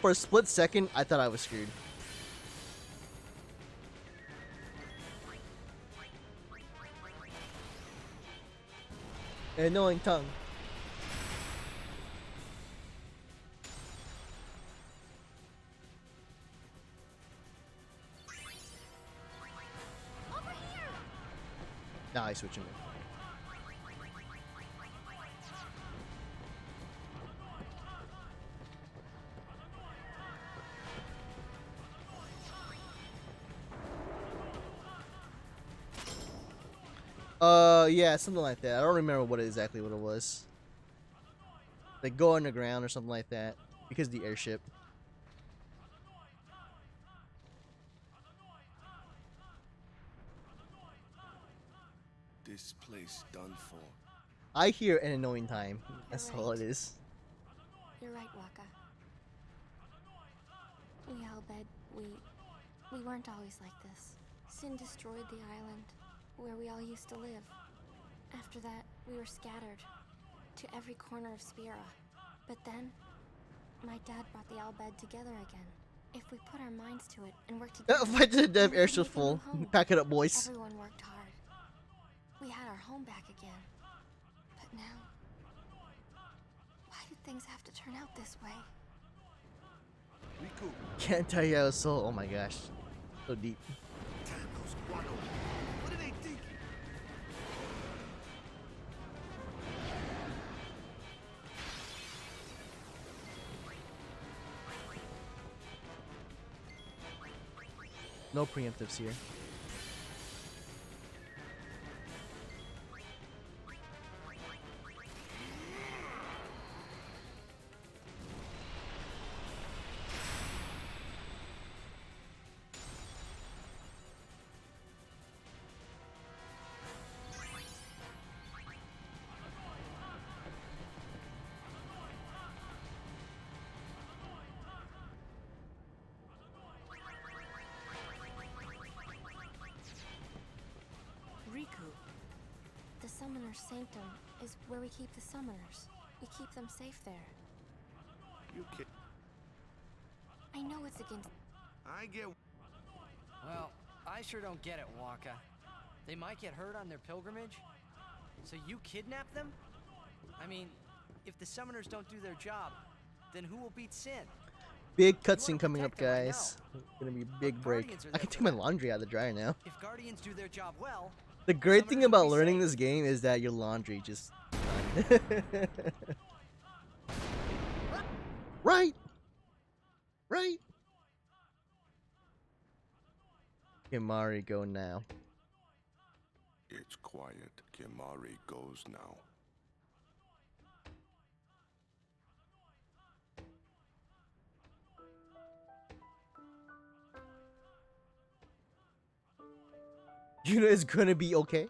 For a split second, I thought I was screwed. Annoying tongue. Over here! Now I switch him in. Yeah, something like that. I don't remember what it was. Like go underground or something like that. Because the airship. This place done for. I hear an annoying time. That's all it is. You're right, Waka. We Albed, we weren't always like this. Sin destroyed the island, where we all used to live. After that, we were scattered to every corner of Spira. But then, my dad brought the Albed together again. If we put our minds to it and work together, Fight to the death, we could airship's make a new full. home. Pack it up, boys. Everyone worked hard. We had our home back again. But now, why did things have to turn out this way? Riku. Can't tell you how so. Oh my gosh, so deep. Damn those Guano. What are they thinking? No preemptives here. Riku. The Summoner's Sanctum is where we keep the summoners. We keep them safe there. You kid. I know it's against... I get. Well, I sure don't get it, Waka. They might get hurt on their pilgrimage. So you kidnap them? I mean, if the summoners don't do their job, then who will beat Sin? Big cutscene coming up, guys. Gonna be a big break. I can take my laundry out of the dryer now. If Guardians do their job well, The great thing about learning this game is that your laundry just done. Right. Right? Kimari, go now. It's quiet. Kimari goes now. Yuna is gonna be okay.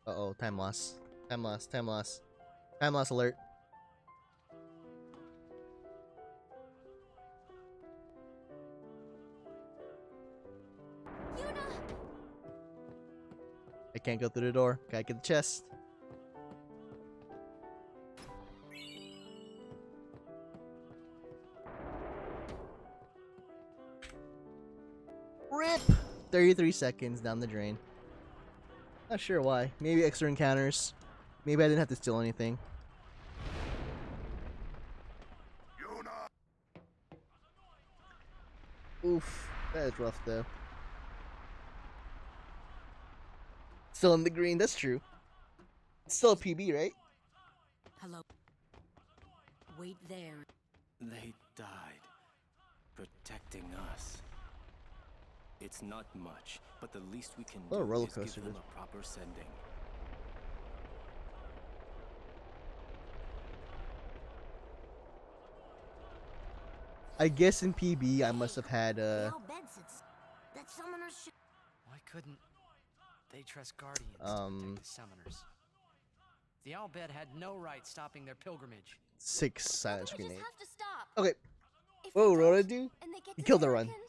Uh-oh, time loss. Time loss, time loss. Time loss alert. I can't go through the door. Gotta get the chest. RIP! 33 seconds down the drain. Not sure why. Maybe extra encounters. Maybe I didn't have to steal anything. Oof. That is rough though. Still in the green, that's true. It's still a PB, right? Hello. Wait there. They died, protecting us. It's not much, but the least we can What a do roller is coaster give them this. a proper sending. I guess in PB I must have had That summoners should... Why couldn't they trust Guardians to protect the summoners? The Al Bhed had no right stopping their pilgrimage. 6 silence grenade. have to stop. Okay. If Whoa, they Rhoda don't, dude? and they get You to killed the run. Zanarkand,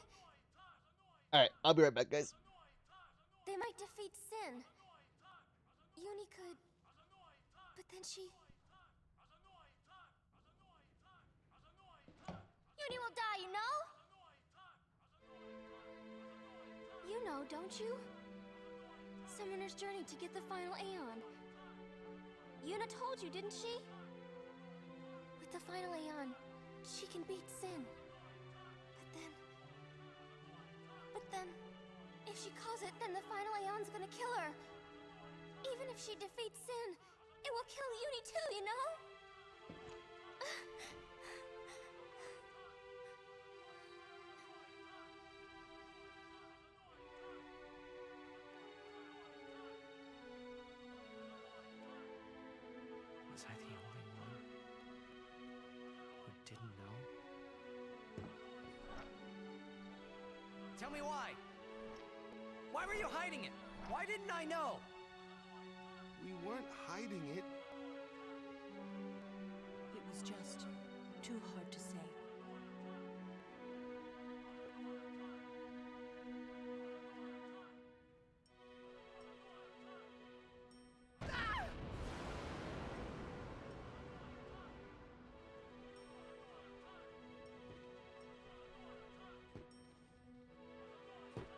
Alright, I'll be right back, guys. they might defeat Sin. Uni could... But then she... Uni will die, you know? You know, don't you? Summoner's journey to get the final Aeon. Yuna told you, didn't she? With the final Aeon, she can beat Sin. But then, if she calls it, then the final Aeon's gonna kill her. Even if she defeats Sin, it will kill Uni too, you know? Was I the only one who didn't know? Tell me why. Why were you hiding it? Why didn't I know? We weren't hiding it. It was just too hard to say.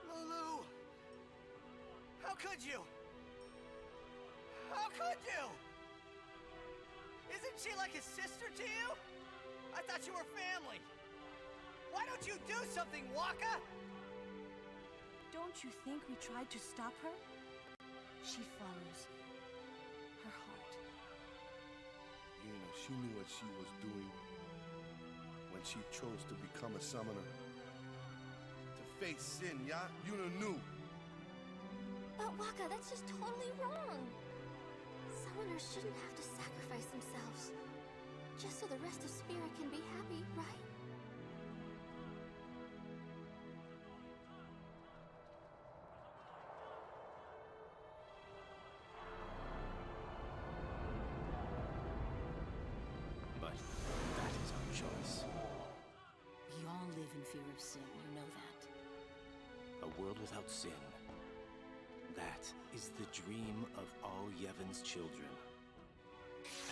Lulu! How could you? How could you? Isn't she like a sister to you? I thought you were family. Why don't you do something, Waka? Don't you think we tried to stop her? She follows her heart. You know, she knew what she was doing when she chose to become a summoner. To face Sin, yeah? Yuna knew. But Waka, that's just totally wrong. Summoners shouldn't have to sacrifice themselves. Just so the rest of Spirit can be happy, right? But that is our choice. We all live in fear of sin, you know that. A world without sin. That is the dream of all Yevon's children.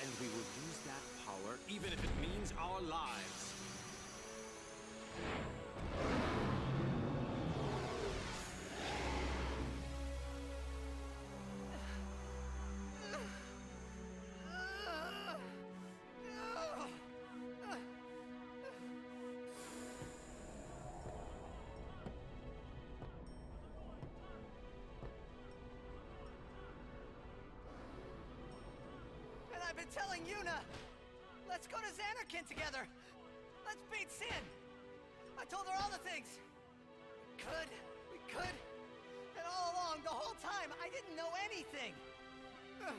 And we will use that power even if it means our lives. been telling Yuna. Let's go to Xanarkand together. Let's beat Sin. I told her all the things. We could. And all along, the whole time, I didn't know anything. But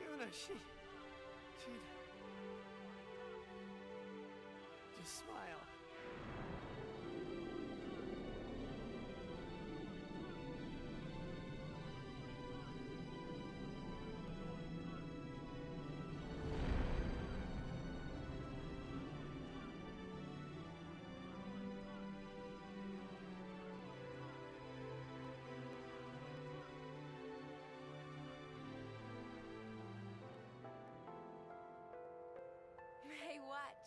Yuna, she'd just smile. Hey, watch.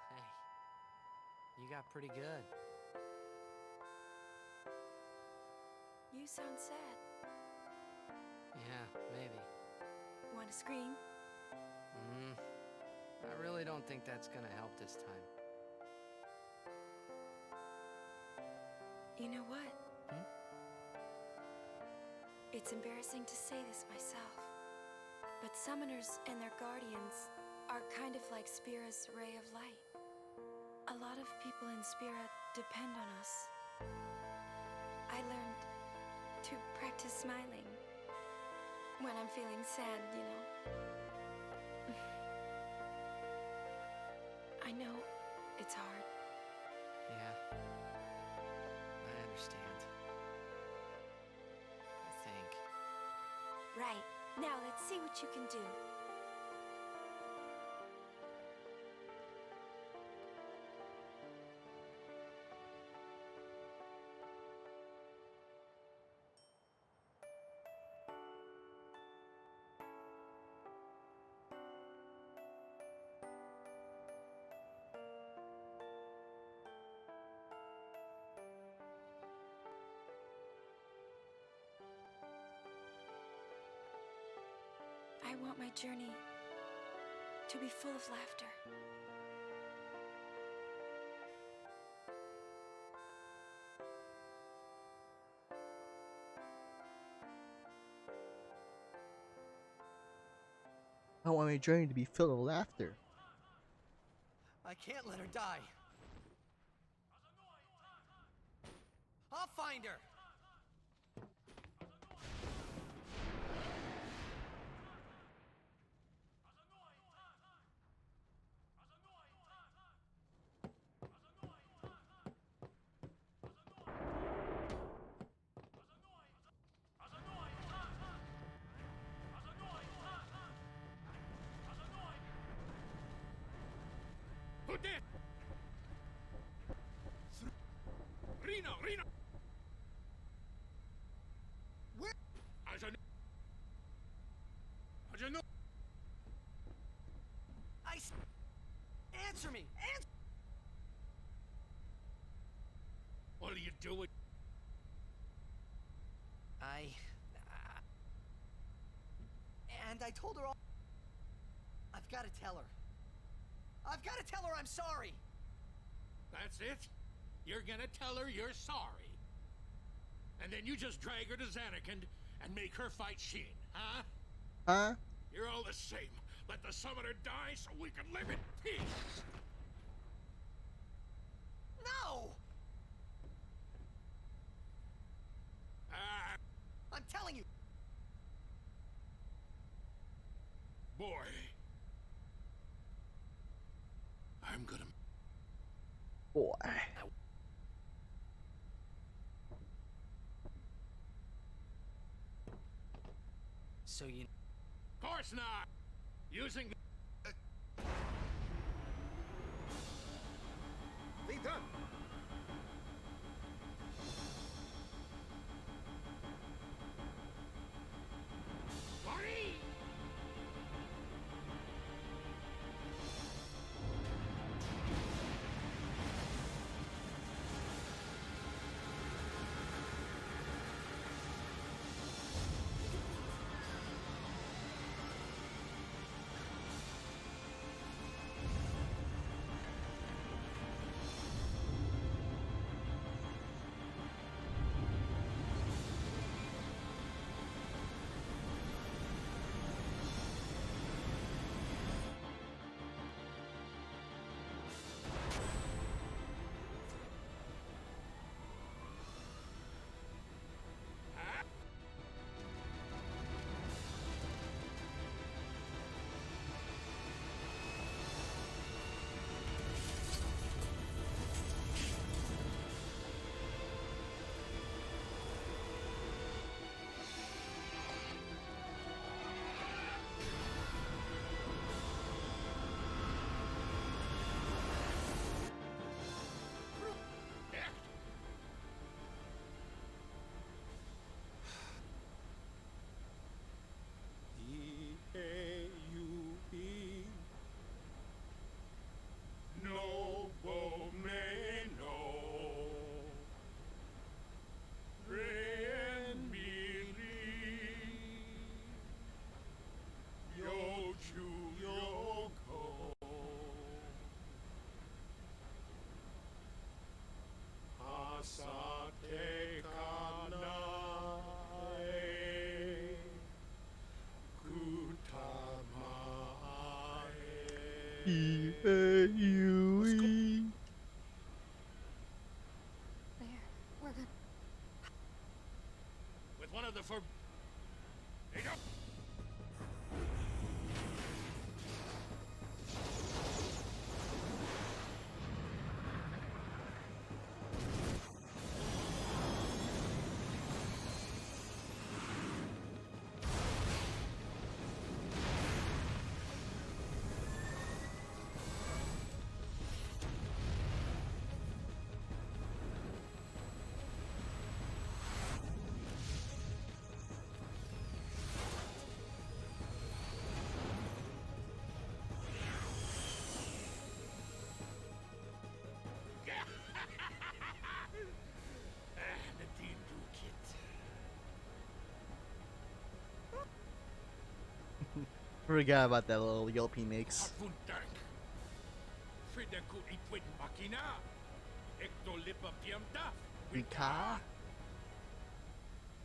Hey, you got pretty good. You sound sad. Yeah, maybe. Want to scream? I really don't think that's gonna help this time. You know what? It's embarrassing to say this myself, but summoners and their guardians are kind of like Spira's ray of light. A lot of people in Spira depend on us. I learned to practice smiling when I'm feeling sad, you know. I know it's hard. Yeah, I understand. I think. Right. Now let's see what you can do. I want my journey to be full of laughter. I want my journey to be filled with laughter. I can't let her die. I'll find her. Who did? Reno! Where? I don't know. Answer me! Answer! What are you doing? And I told her all. I've got to tell her. I've got to tell her I'm sorry. That's it? You're gonna tell her you're sorry. And then you just drag her to Xanarkand and make her fight Sheen, huh? Huh? You're all the same. Let the summoner die so we can live in peace. No! I'm telling you. Boy. I'm gonna... Boy. So you... Of course not! Using the... Be done! Marty! E-A-U-E. There. We're good. With one of the They don't. The Dindu kit. Forgot about that little yelp he makes. Harfuntank. Frideku itwit makina. Ektolipa piamda. Wika.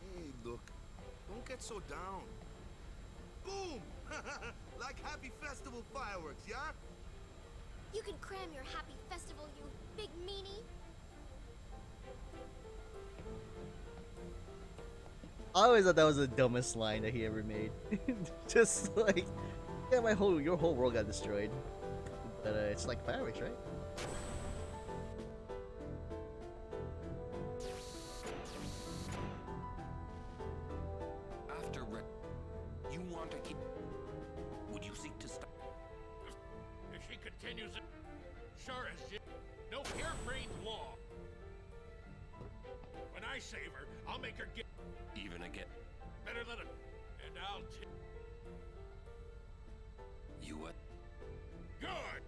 Hey, look. Don't get so down. Boom! Like happy festival fireworks, yeah? You can cram your happy festival, you big meanie. I always thought that was the dumbest line that he ever made. Just like, yeah, your whole world got destroyed. But it's like fireworks, right? After you want to keep. Would you seek to stop? If she continues it, sure as shit, no harebrained law. When I save her, I'll make her get Even again. better than it, and I'll You what? good.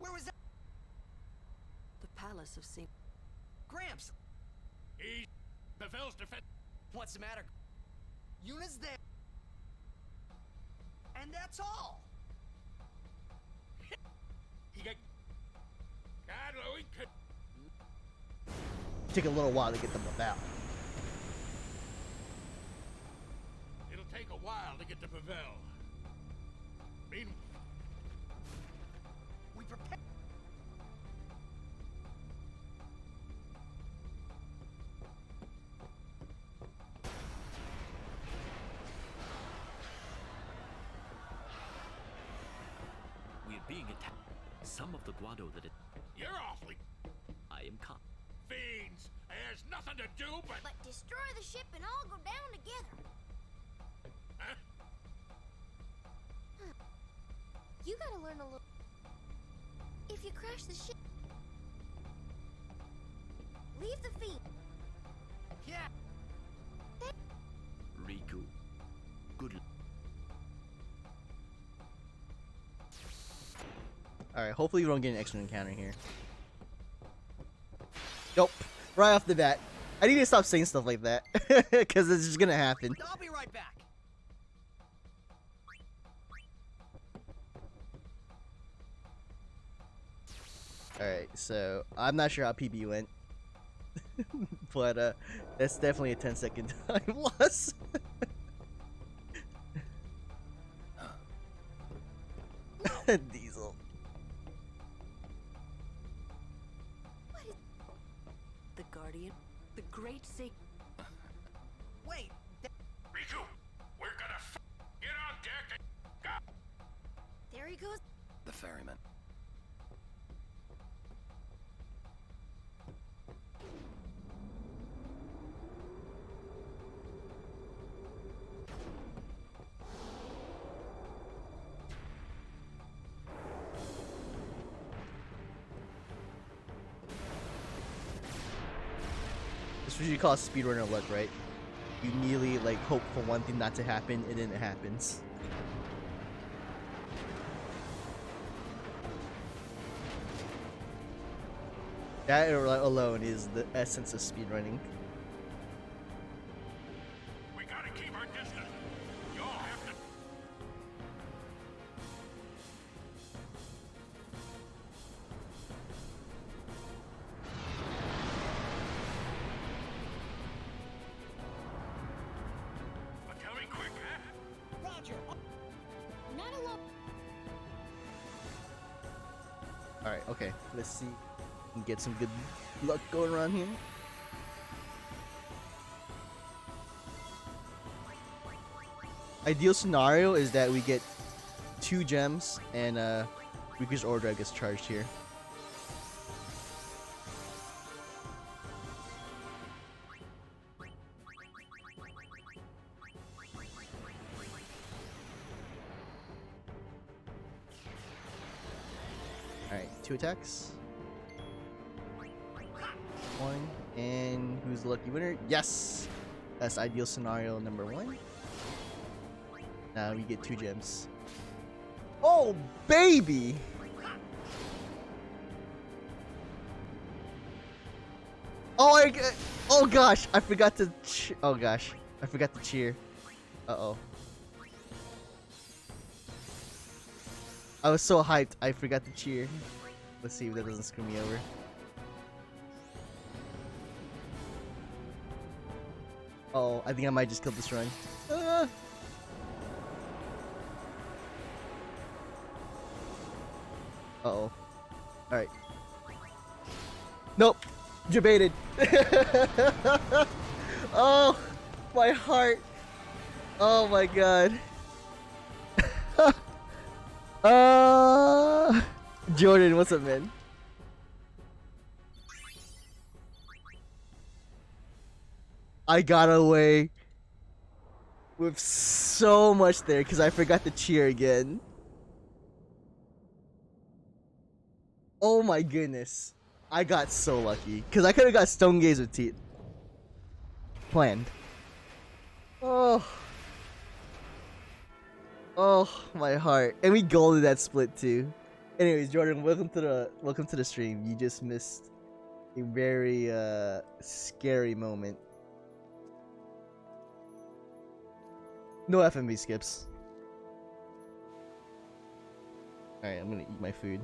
Where was that? The Palace of St. Gramps! Pavel's defense. What's the matter? Yuna's there. And that's all. He got. God, Louis could. Take a little while to get them about. It'll take a while to get to Pavel. Meanwhile, we prepare. We are being attacked. Some of the guado that it. you're awfully I am caught. fiends. There's nothing to do but. But destroy the ship and all go down together. Huh? You gotta learn a little. If you crash the ship, leave the fiend. Yeah. Riku. Good luck. Alright, hopefully we don't get an extra encounter here. Nope. Right off the bat. I need to stop saying stuff like that. Because it's just gonna happen. I'll be right back. Alright, so I'm not sure how PB went. But that's definitely a 10-second time loss. Diesel. The Guardian, the great Sacred. Wait. Riku, we're gonna get on deck and go. There he goes. The ferryman. This is what you call speedrunner luck, right? You immediately like hope for one thing not to happen, and then it happens. That alone is the essence of speedrunning. We gotta keep our distance. Y'all have to. Well, tell me quick, huh? Roger. Not alone. Alright, okay. Let's see. We can get some good luck going around here. Ideal scenario is that we get 2 gems and Weaker's Order gets charged here. Alright, 2 attacks. 1. And who's the lucky winner? Yes! That's ideal scenario number 1. Now we get 2 gems. Oh, baby! Oh, oh gosh, I forgot to oh gosh, I forgot to cheer. Uh-oh. I was so hyped, I forgot to cheer. Let's see if that doesn't screw me over. Oh, I think I might just kill this run. Uh-oh. Alright. Nope. Debated. Oh, my heart. Oh my god. Jordan, what's up, man? I got away with so much there because I forgot to cheer again. Oh my goodness. I got so lucky. Because I could have got Stone Gaze with Teeth. Planned. Oh. Oh, my heart. And we golded that split too. Anyways, Jordan, welcome to the stream. You just missed a very scary moment. No FMV skips. Alright, I'm gonna eat my food.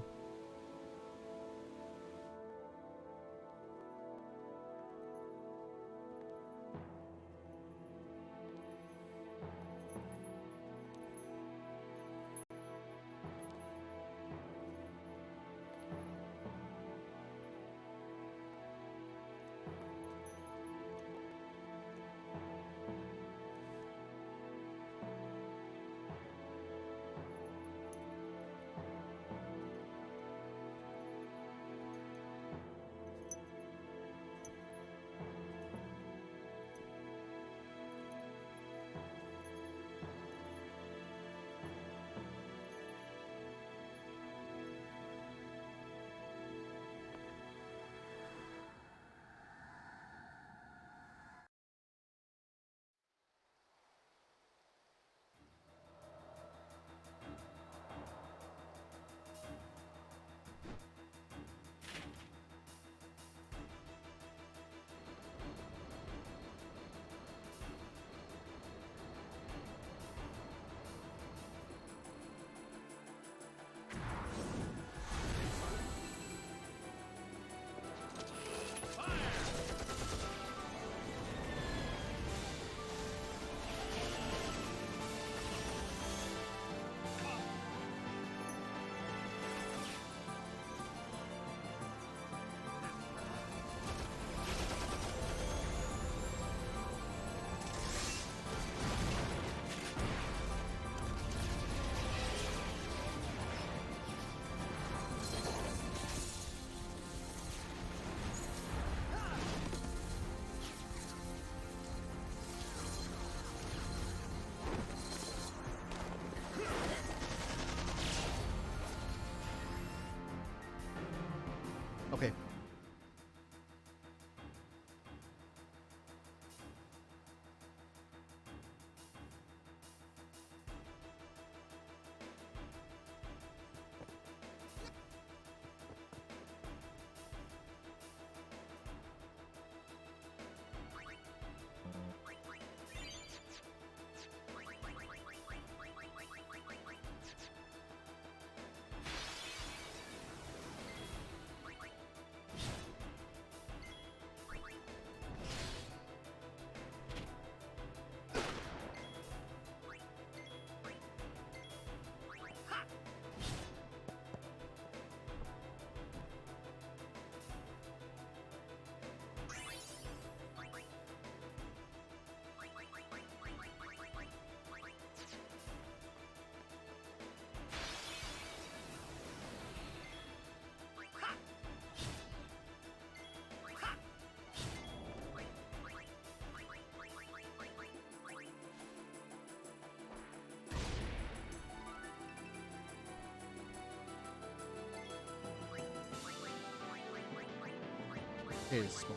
Here's smoke.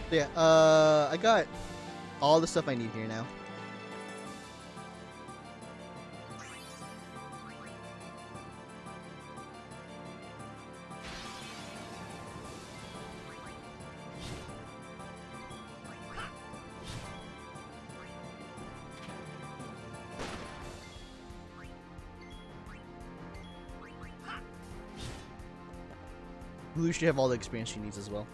So yeah, I got all the stuff I need here now. Blue should have all the experience she needs as well.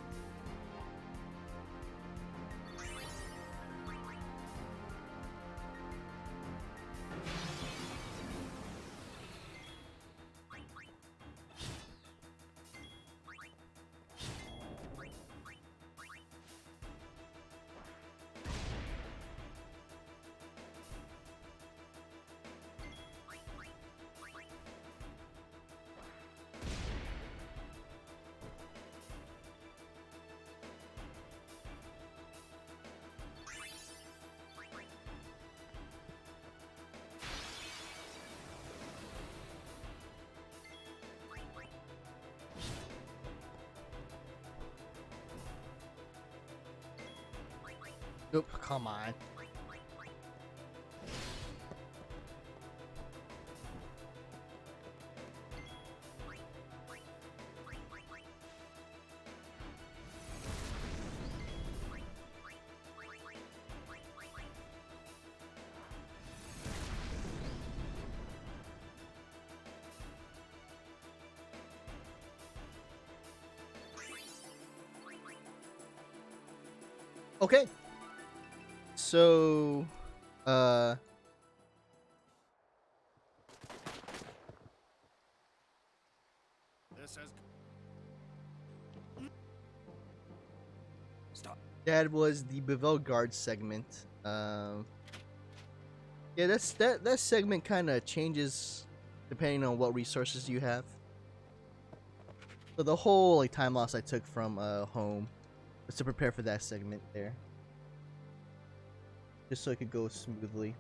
Oop, come on. Okay. So, This has stop. That was the Bevel Guard segment. Yeah, that segment kind of changes depending on what resources you have. So the whole like time loss I took from home was to prepare for that segment there, just so it could go smoothly.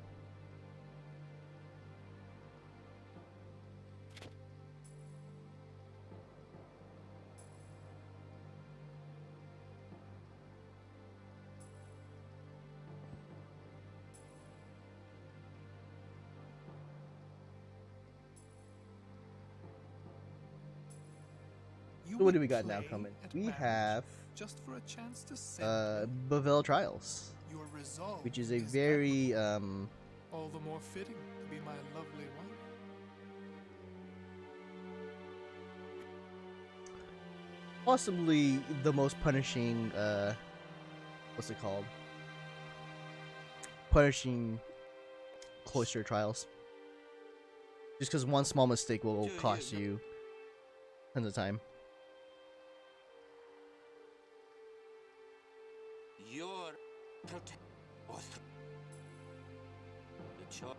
So what do we got now coming? We have just for a chance to say Bevel Trials, which is a very all the more fitting to be my lovely wife. Possibly the most punishing what's it called? Punishing cloister trials. Just because one small mistake will cost you tons of time. Your protect the choice.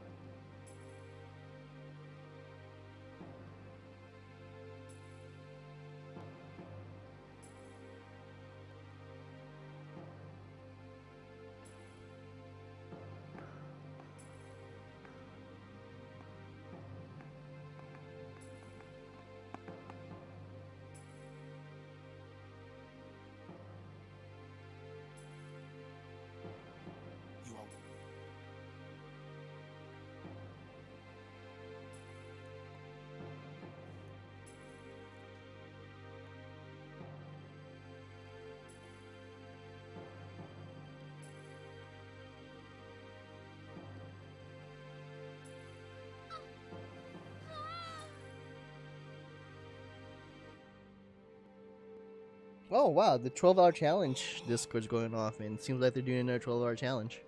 Oh wow, the 12-hour challenge Discord's going off, and it seems like they're doing another 12-hour challenge.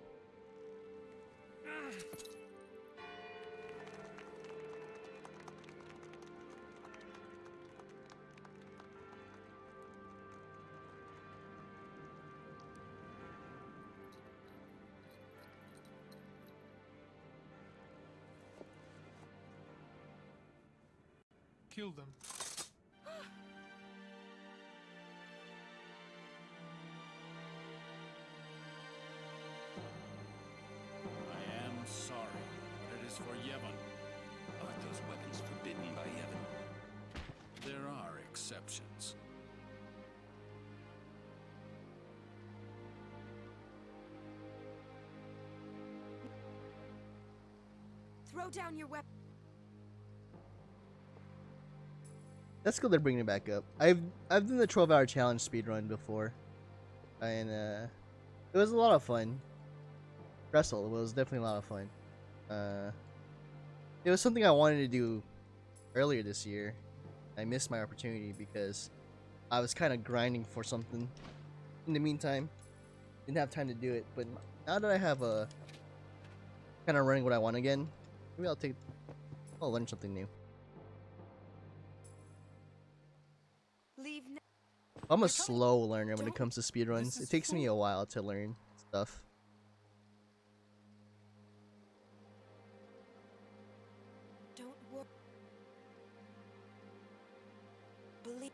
Kill them. I am sorry, but it is for Yevon. Aren't those weapons forbidden by Yevon? There are exceptions. Throw down your weapon. That's good they're bringing it back up. I've done the 12-hour challenge speedrun before, and it was a lot of fun. Wrestle, it was definitely a lot of fun. It was something I wanted to do earlier this year. I missed my opportunity because I was kind of grinding for something in the meantime. Didn't have time to do it, but now that I have a kind of running what I want again, maybe I'll learn something new. Leave. I'm a slow learner when it comes to speedruns. It takes me a while to learn stuff. Don't worry. Believe.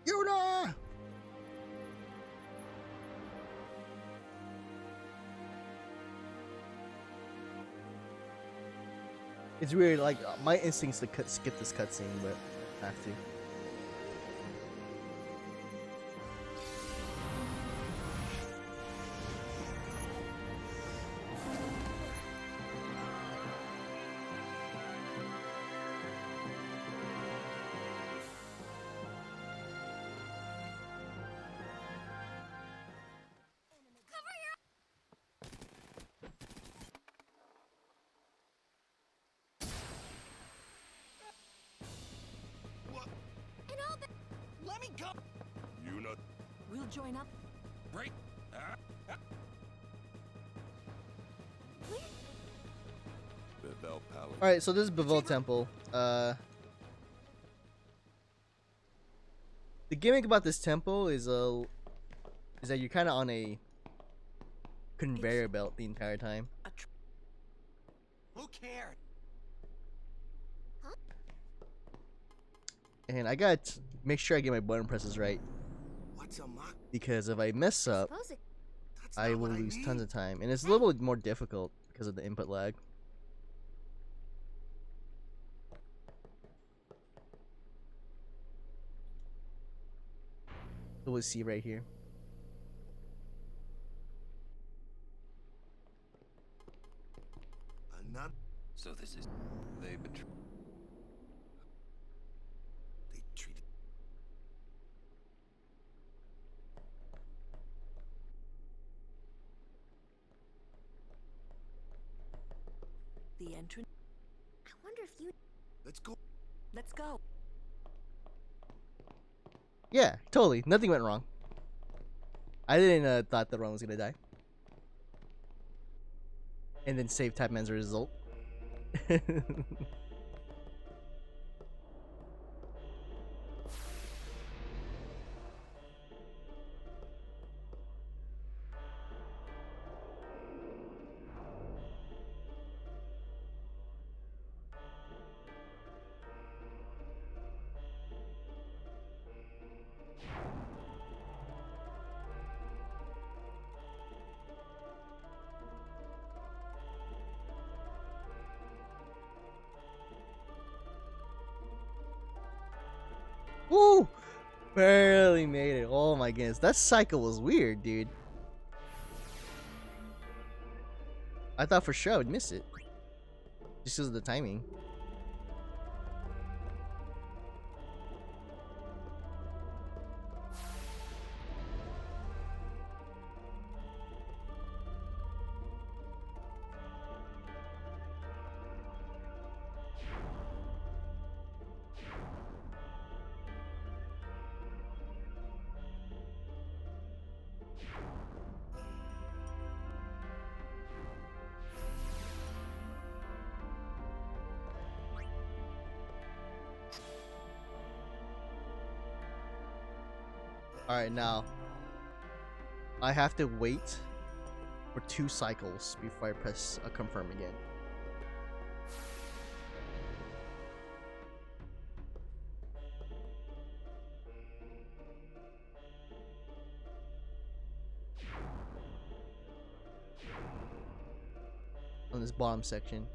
Yuna! It's weird, like, my instincts to skip this cutscene, but I have to. Let me go! Yuna. We'll join up. Break. Bevel Palace. Alright, so this is Bevel Temple. The gimmick about this temple is that you're kind of on a conveyor belt the entire time. Who cares? And I gotta make sure I get my button presses right. What's a mock? Because if I mess up, I will lose tons of time. And it's a little bit more difficult because of the input lag. So we'll see right here. So this is... They betray... They treated... The entrance. I wonder if you... Let's go. Let's go. Yeah, totally. Nothing went wrong. I didn't thought the run was gonna die. And then save time as a result. Woo! Barely made it. Oh my goodness. That cycle was weird, dude. I thought for sure I would miss it. Just because of the timing. Alright, now I have to wait for 2 cycles before I press confirm again. on this bottom section.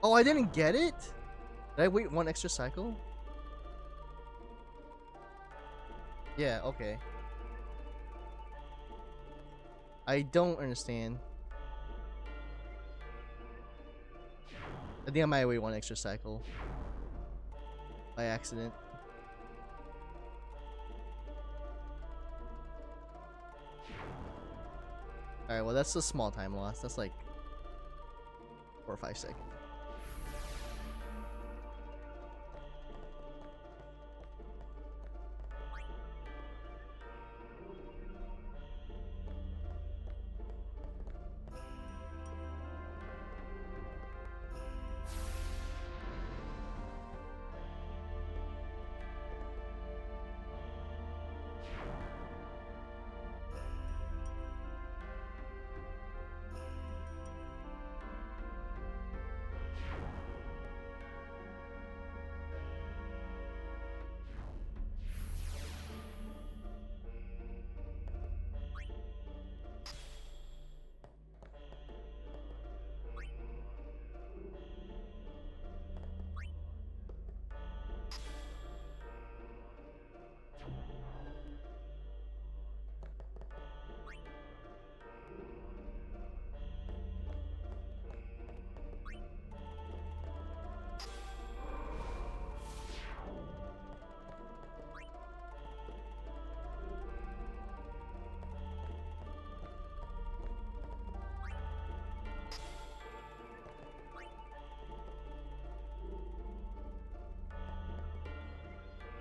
Oh, I didn't get it? Did I wait one extra cycle? Yeah, okay. I don't understand. I think I might wait one extra cycle. By accident. Alright, well that's a small time loss. That's like 4 or 5 seconds.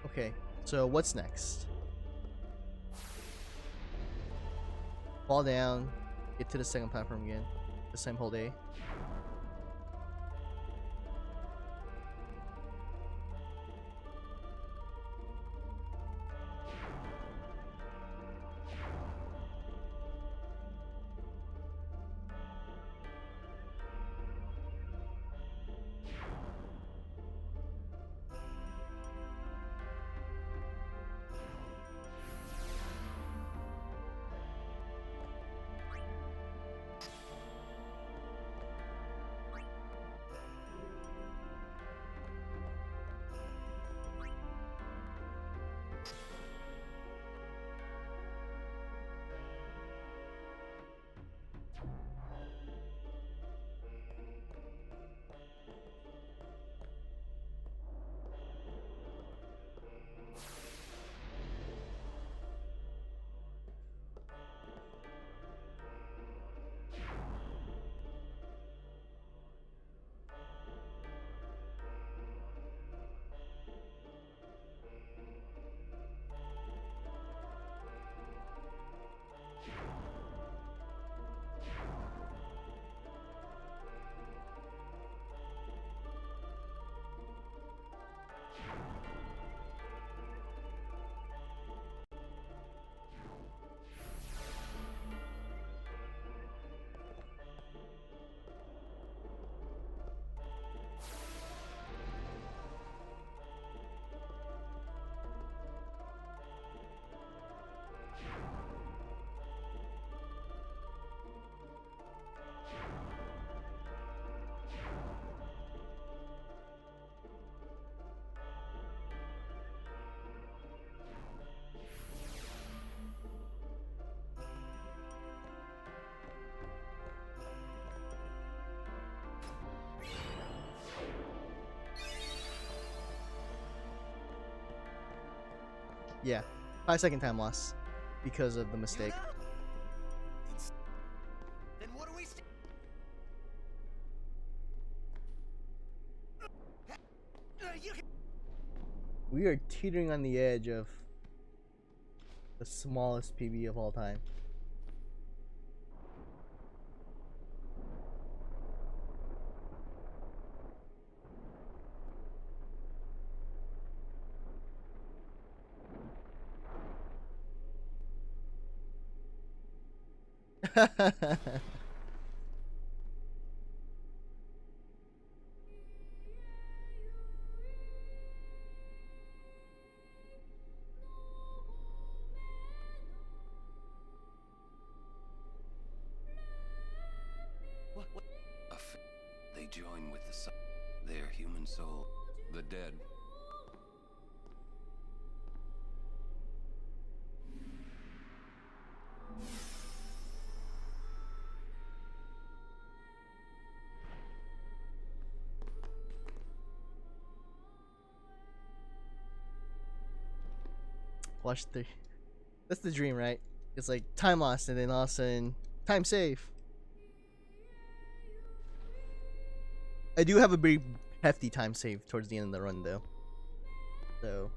Okay, so what's next? Fall down, get to the second platform again. The same whole day. Yeah, 5-second time loss because of the mistake. Then what do we We are teetering on the edge of the smallest PB of all time. They join with the sun. Their human soul. The dead. Watch the. That's the dream, right? It's like time lost, and then all of a sudden, time save. I do have a pretty hefty time save towards the end of the run, though. So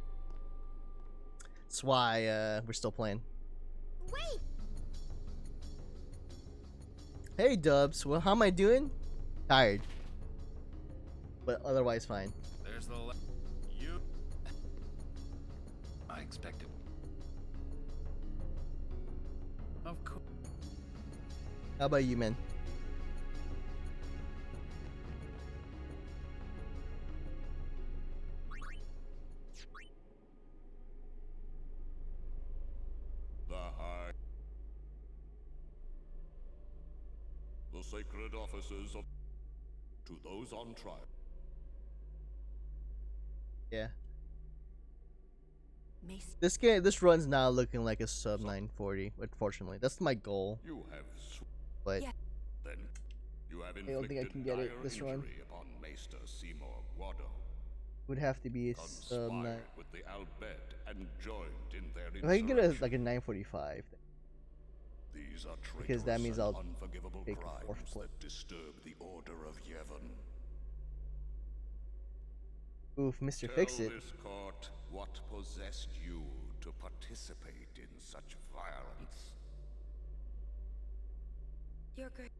that's why we're still playing. Wait. Hey, Dubs. Well, how am I doing? Tired, but otherwise fine. There's the you. I expected. Of course. How about you, man? The sacred offices of to those on trial. Yeah. This run's now looking like a sub 940. Unfortunately, that's my goal. You have, but then you have I don't think I can get it this run. upon Maester Seymour Guado. Would have to be a sub 9. With the Albed and joined in their If I can get a, like a 945, these are because that means I'll unforgivable take crimes fourth place. that disturb the order of Yevon. Oof, Mr. Tell Fix-It. this court what possessed you to participate in such violence. You're good.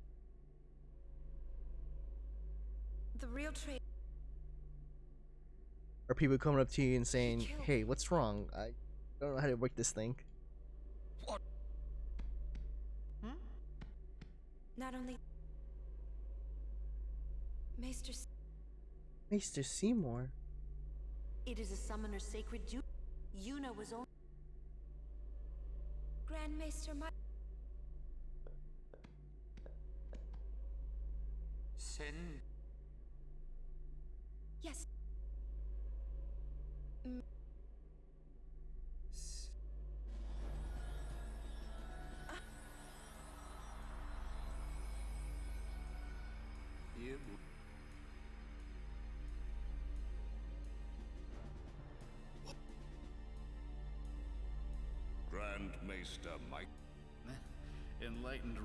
The real trade. Are people coming up to you and saying, "Hey, what's wrong? I don't know how to work this thing." What? Not only Maester Seymour. It is a summoner's sacred duty. Yuna was only Grand Maester Sin. Yes. You. Grand Maester Mike. Enlightened.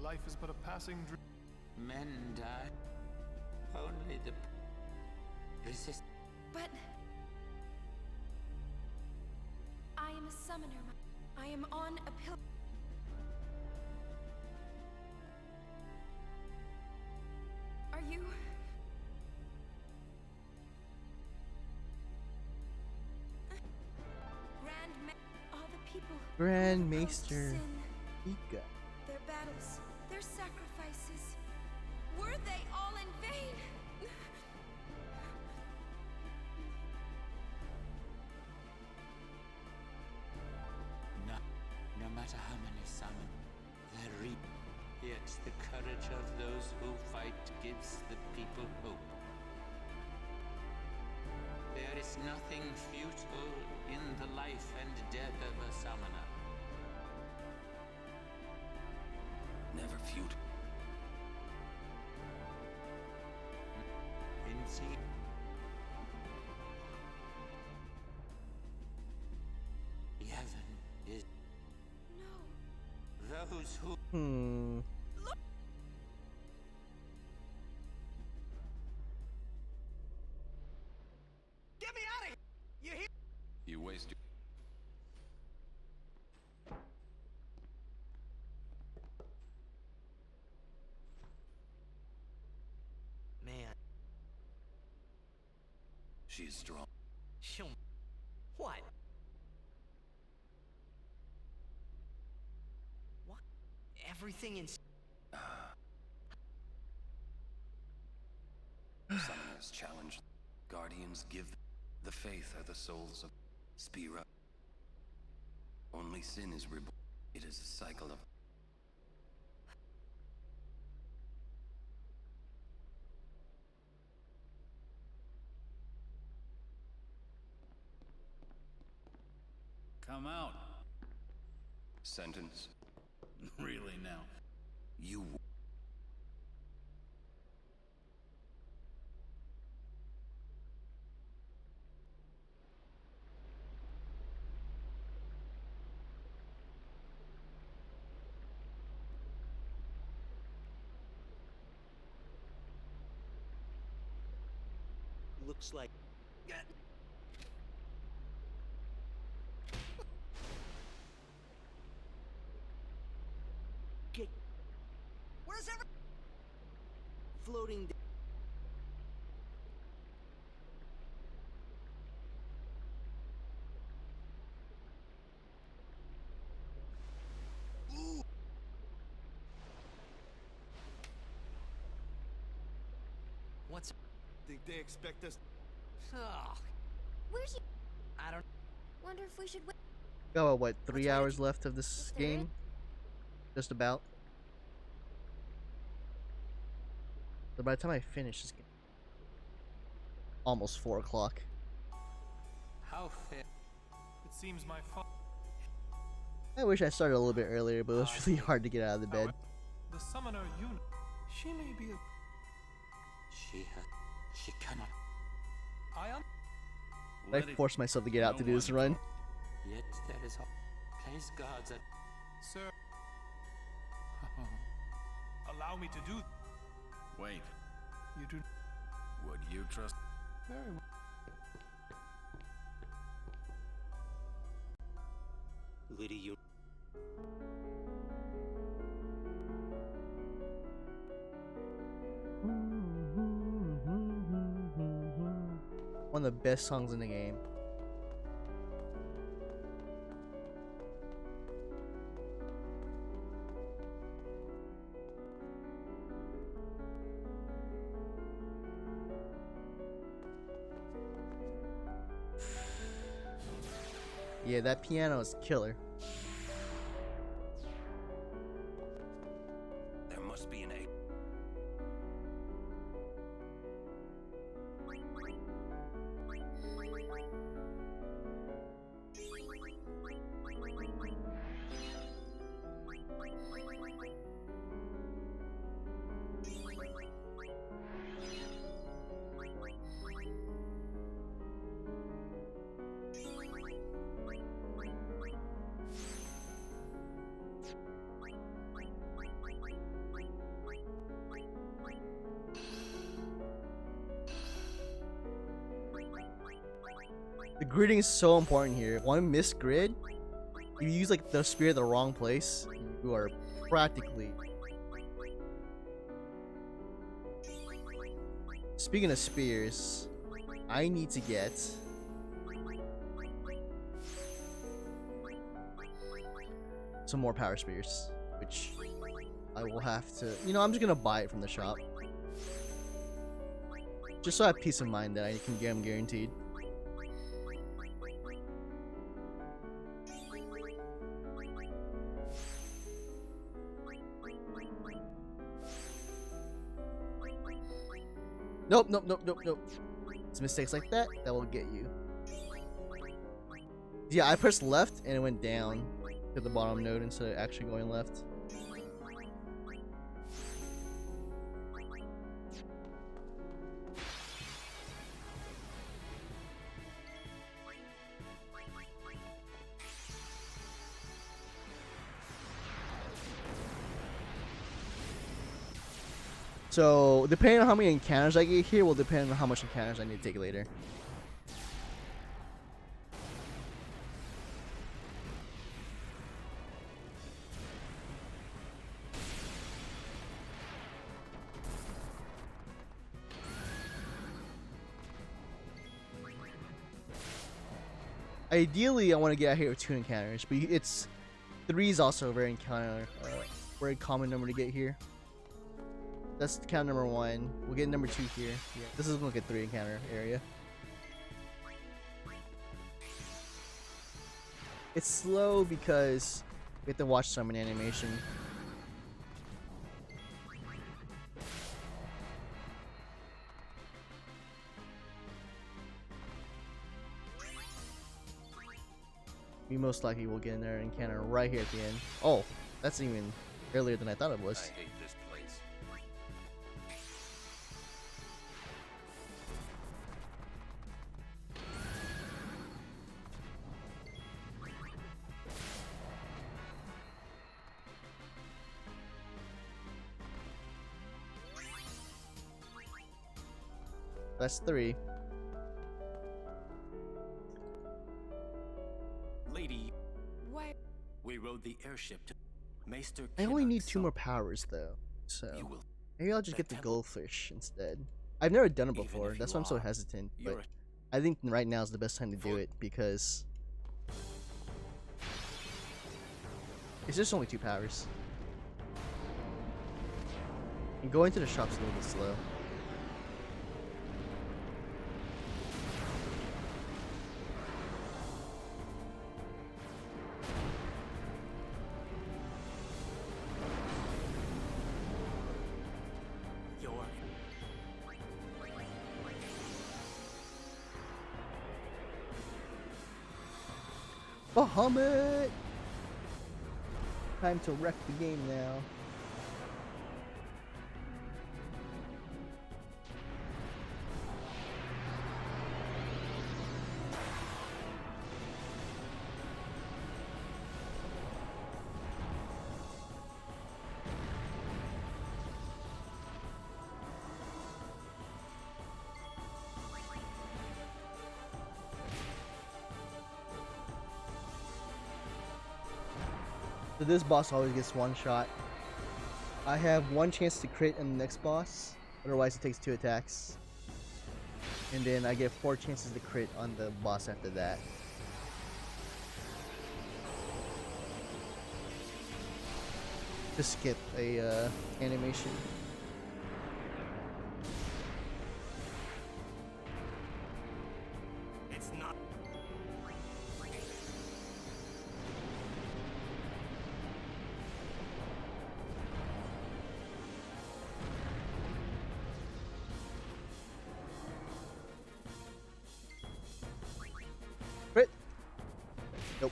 Life is but a passing dream. Men die. Only the resist. But I am a summoner. I am on a pill. Are you? All the people. Grand Maester Ika. Their battles, their sacrifices. Were they all in vain? No matter how many summon, they reap. Yet the courage of those who fight gives the people hope. There is nothing futile in the life and death of a summoner. Never futile. Indeed. Yevon is those who Get me out of here! You hear? You waste your... Man. She's strong. What? What? everything in... Summoners challenge. Guardians give. The faith are the souls of Spira. Only sin is reborn. It is a cycle of... Come out. Sentence. Really now? You... Looks like... Get... Where's every... Floating... Ooh. What's... Think they expect us? Oh, Where's you? I don't... Wonder if we should wait. Got what, 3 hours left of this game? Just about. So by the time I finish this game, almost 4 o'clock. How fair. It seems my fault. I wish I started a little bit earlier, but it was really hard to get out of the bed. The summoner Yuna, she may be a... She cannot. I forced myself to get out to do this run. Yet there is hope. Place guards at... Sir. Allow me to do... Wait. You do... Would you trust... Very well. Lady Yuna... One of the best songs in the game. Yeah, that piano is killer. There must be an egg. The gridding is so important here. One missed grid, if you use like the spear at the wrong place, you are practically... Speaking of spears, I need to get some more power spears, which I will have to... You know, I'm just gonna buy it from the shop. Just so I have peace of mind that I can get them guaranteed. Nope, nope, nope, nope, nope. It's mistakes like that that will get you. Yeah, I pressed left and it went down to the bottom node instead of actually going left. So, depending on how many encounters I get here will depend on how much encounters I need to take later. Ideally, I want to get out here with 2 encounters, but it's 3 is also a very encounter very common number to get here. That's count number 1. We'll get number 2 here. Yeah, this is like a 3 encounter area. It's slow because we have to watch summon animation. We most likely will get in there and encounter right here at the end. Oh, that's even earlier than I thought it was. I hate this place. That's 3. Lady, Why? we rode the airship to Maester. I only need Kinnock's 2 more powers though, so You will- maybe I'll just that get the temple- goldfish instead. I've never done it Even before, if that's you why I'm so are, hesitant, but you're- I think right now is the best time to do it because it's just only 2 powers. And going to the shop's a little bit slow. You're Bahamut! Time to wreck the game now. So this boss always gets 1 shot. I have 1 chance to crit in the next boss, otherwise it takes 2 attacks. And then I get 4 chances to crit on the boss after that. To skip a animation. It's not. Crit. Nope.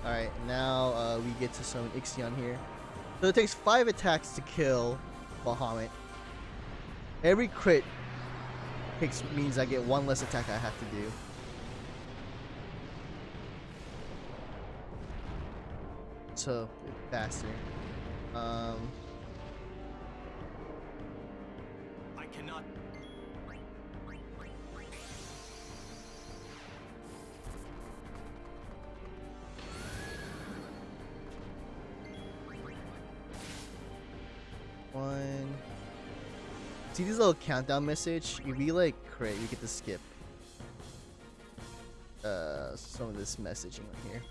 Alright, now we get to summon Ixion here. So it takes 5 attacks to kill Bahamut. Every crit means I get 1 less attack I have to do. So, it's faster. I cannot. One. See this little countdown message? If you like crit, you get to skip some of this messaging right here.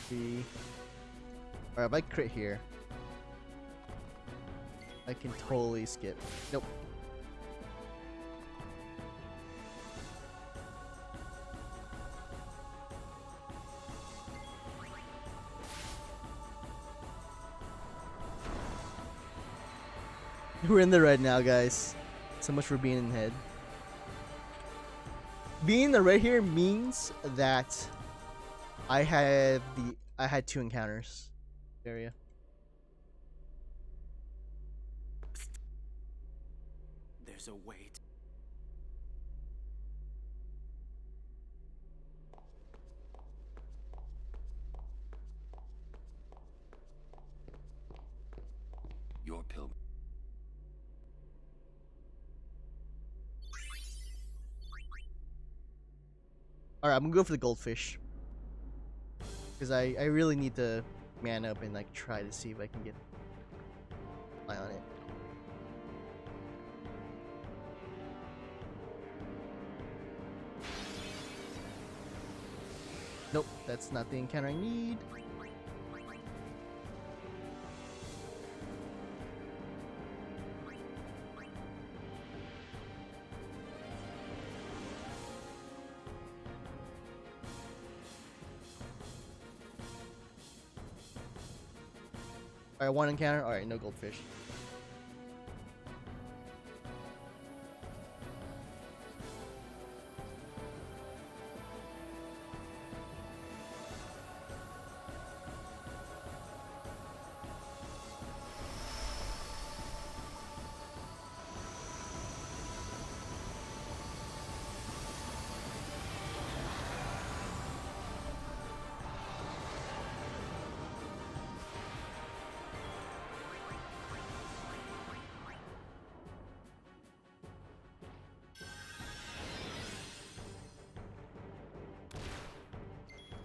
3. Alright, if I crit here, I can totally skip. Nope. We're in the red now, guys. So much for being in head. Being in the red here means that I had 2 encounters area. There's a way. Your pill. Alright, I'm gonna go for the goldfish. Because I really need to man up and like try to see if I can get eye on it. Nope, that's not the encounter I need. Alright, one encounter. Alright, no goldfish.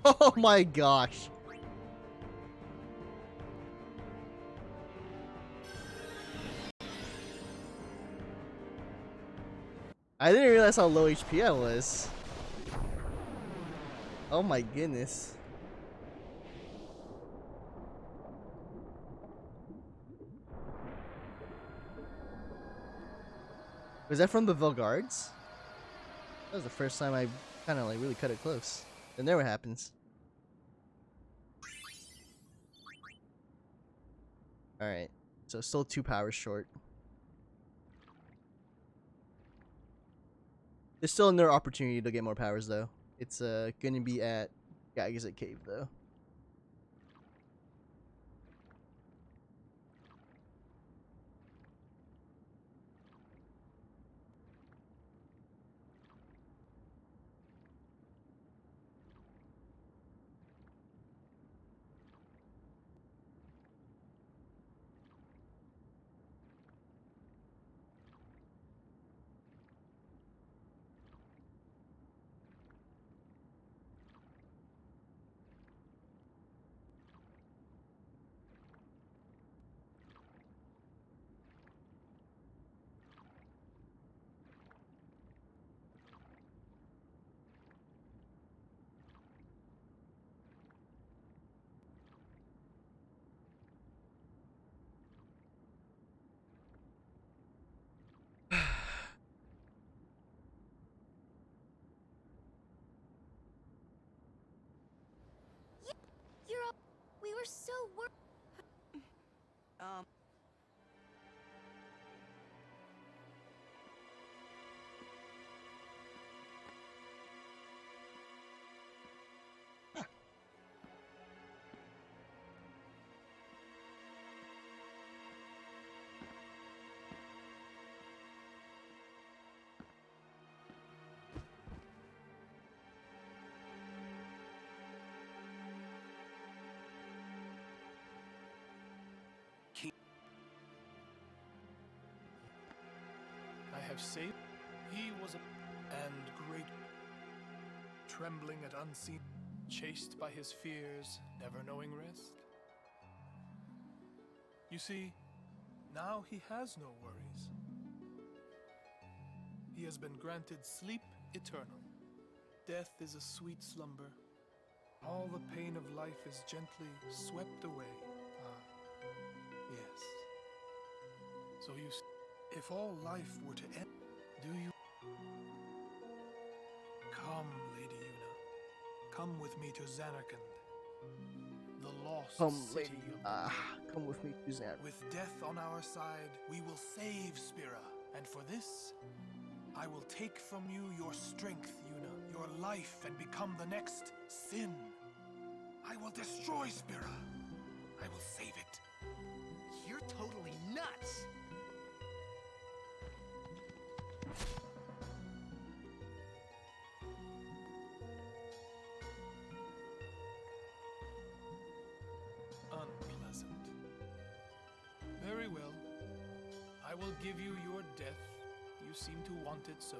Oh my gosh. I didn't realize how low HP I was. Oh my goodness. Was that from the Velguards? That was the first time I kind of like really cut it close. It never happens. Alright, so still 2 powers short. There's still another opportunity to get more powers though. It's gonna be at Gagazet Cave though. You're all. We were so worried. I have saved. He was and great, trembling at unseen, chased by his fears, never knowing rest. You see, now he has no worries. He has been granted sleep eternal. Death is a sweet slumber. All the pain of life is gently swept away. Ah, yes. So you see, if all life were to end, do you? Come, Lady Yuna. Come with me to Zanarkand, the lost city of come with me to Zanarkand. With death on our side, we will save Spira, and for this, I will take from you your strength, Yuna, your life, and become the next Sin. I will destroy Spira. I will save it. You're totally nuts! Unpleasant. Very well. I will give you your death. You seem to want it so.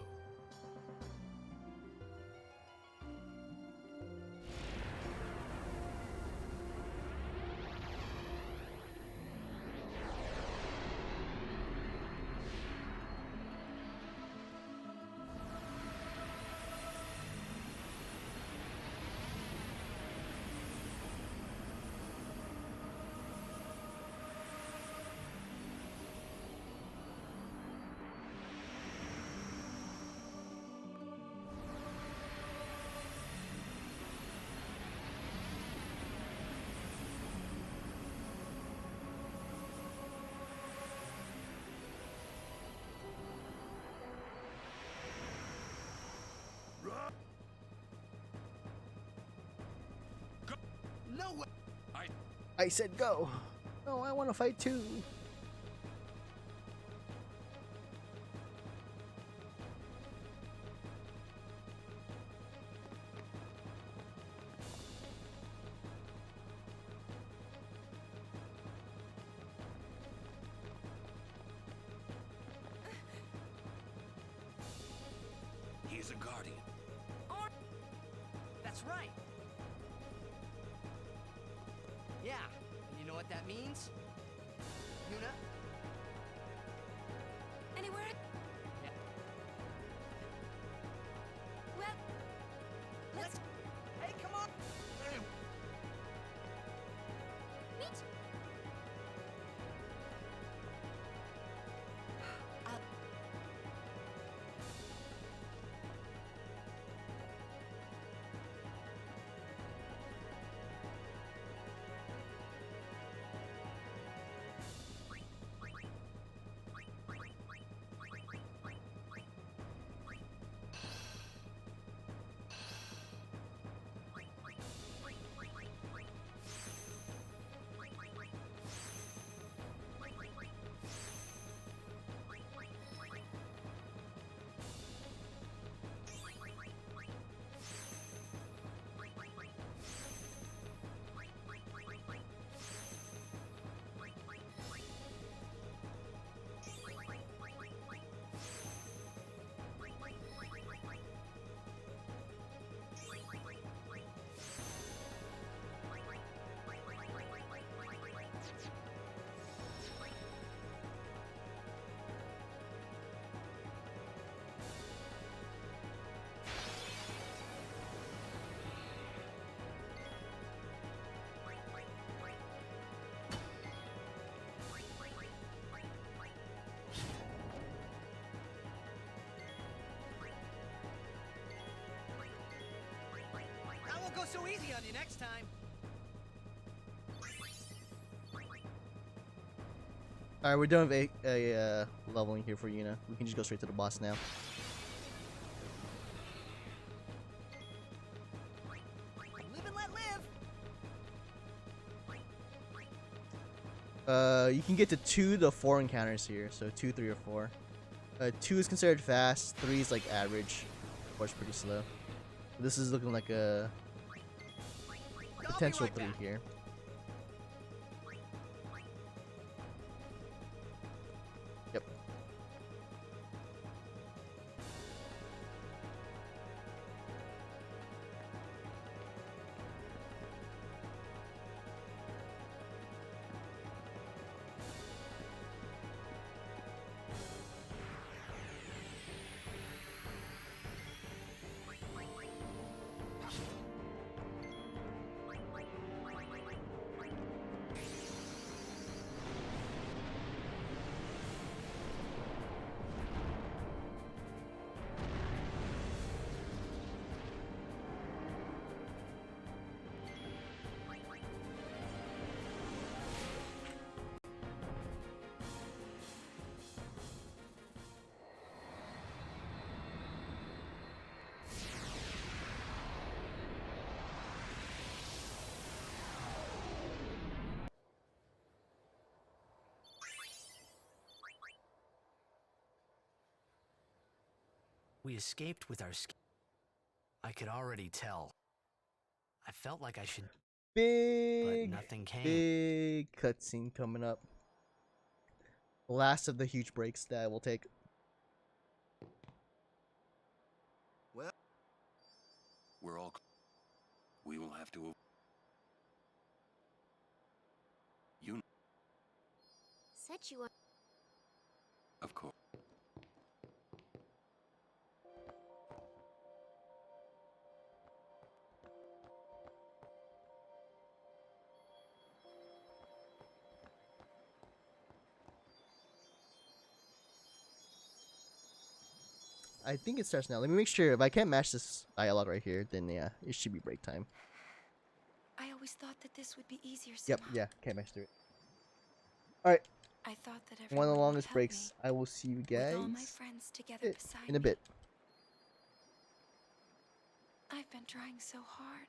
I said go. No, I want to fight too. He's a guardian. That's right. Yeah, and you know what that means? Yuna? Anywhere? Yeah. Well, let's Hey, come on! meet. I won't go so easy on you next time. Alright, we're done with leveling here for Yuna. We can just go straight to the boss now. Live and let live. You can get to 2 to 4 encounters here, so 2, 3, or 4. 2 is considered fast, 3 is like average, 4 is pretty slow. This is looking like a potential 3 here. Yep. We escaped with our I could already tell. I felt like I should, Big, but nothing came. big cutscene coming up. Last of the huge breaks that we'll take. Well, we're all. We will have to. You. Set you up. Of course. I think it starts now. Let me make sure. If I can't match this dialogue right here, then yeah, it should be break time. I always thought that this would be easier Yep, somehow. yeah, can't match through it. Alright. I thought that One of the everyone would longest help breaks. me, I will see you with guys all my friends together beside in a me. bit. I've been trying so hard.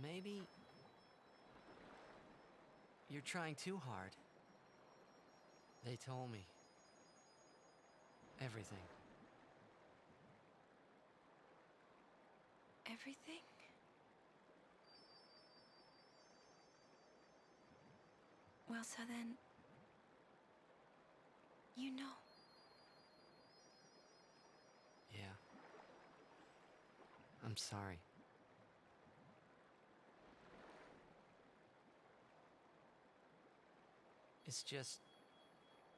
Maybe you're trying too hard. They told me everything. Everything? Well, so then... you know. Yeah. I'm sorry. It's just,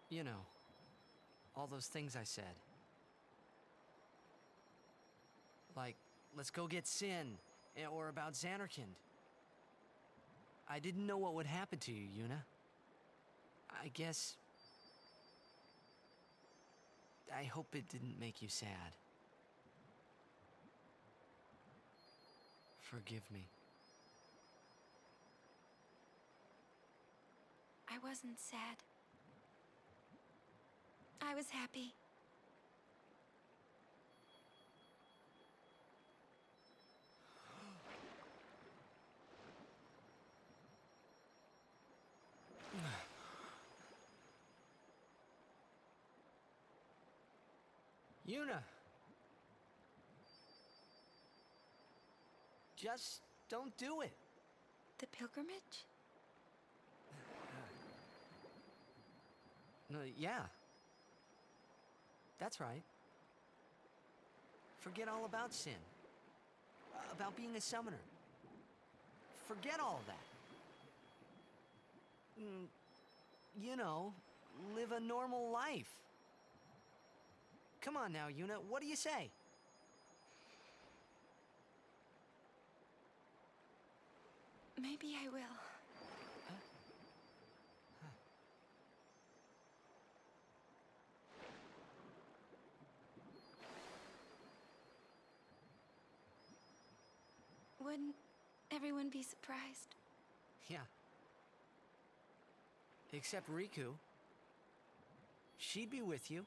you know, all those things I said. Like, let's go get Sin, or about Xanarkand. I didn't know what would happen to you, Yuna. I guess... I hope it didn't make you sad. Forgive me. I wasn't sad. I was happy. Yuna! Just don't do it. The pilgrimage? No, yeah. That's right. Forget all about Sin. About being a summoner. Forget all of that. You know, live a normal life. Come on now, Yuna, what do you say? Maybe I will. Wouldn't everyone be surprised? Yeah. Except Riku. She'd be with you.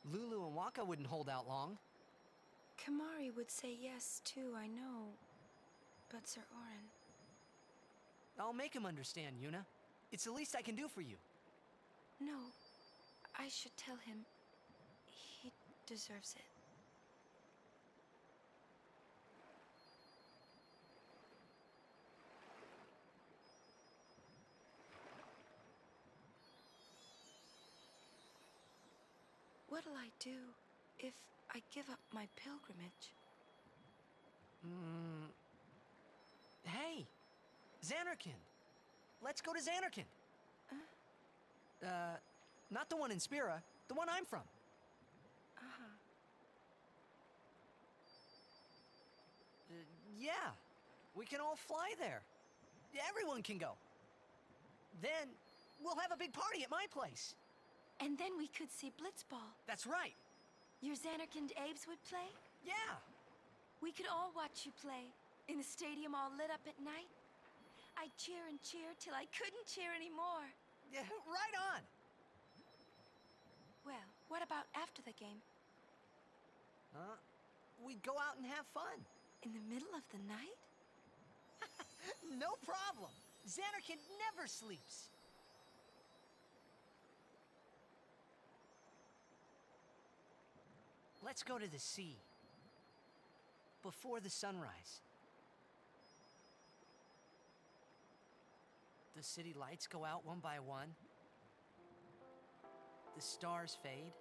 Lulu and Waka wouldn't hold out long. Kamari would say yes, too, I know. But Sir Orin... I'll make him understand, Yuna. It's the least I can do for you. No, I should tell him. He deserves it. What'll I do if I give up my pilgrimage? Hey! Xanarkand! Let's go to Xanarkand! Not the one in Spira, the one I'm from. Uh-huh. Yeah, we can all fly there. Everyone can go. Then, we'll have a big party at my place. And then we could see Blitzball. That's right. Your Xanarkand Abes would play? Yeah. We could all watch you play, in the stadium all lit up at night. I'd cheer and cheer till I couldn't cheer anymore. Yeah, right on. Well, what about after the game? We'd go out and have fun. In the middle of the night? No problem. Xanarkand never sleeps. Let's go to the sea. Before the sunrise. The city lights go out one by one. The stars fade.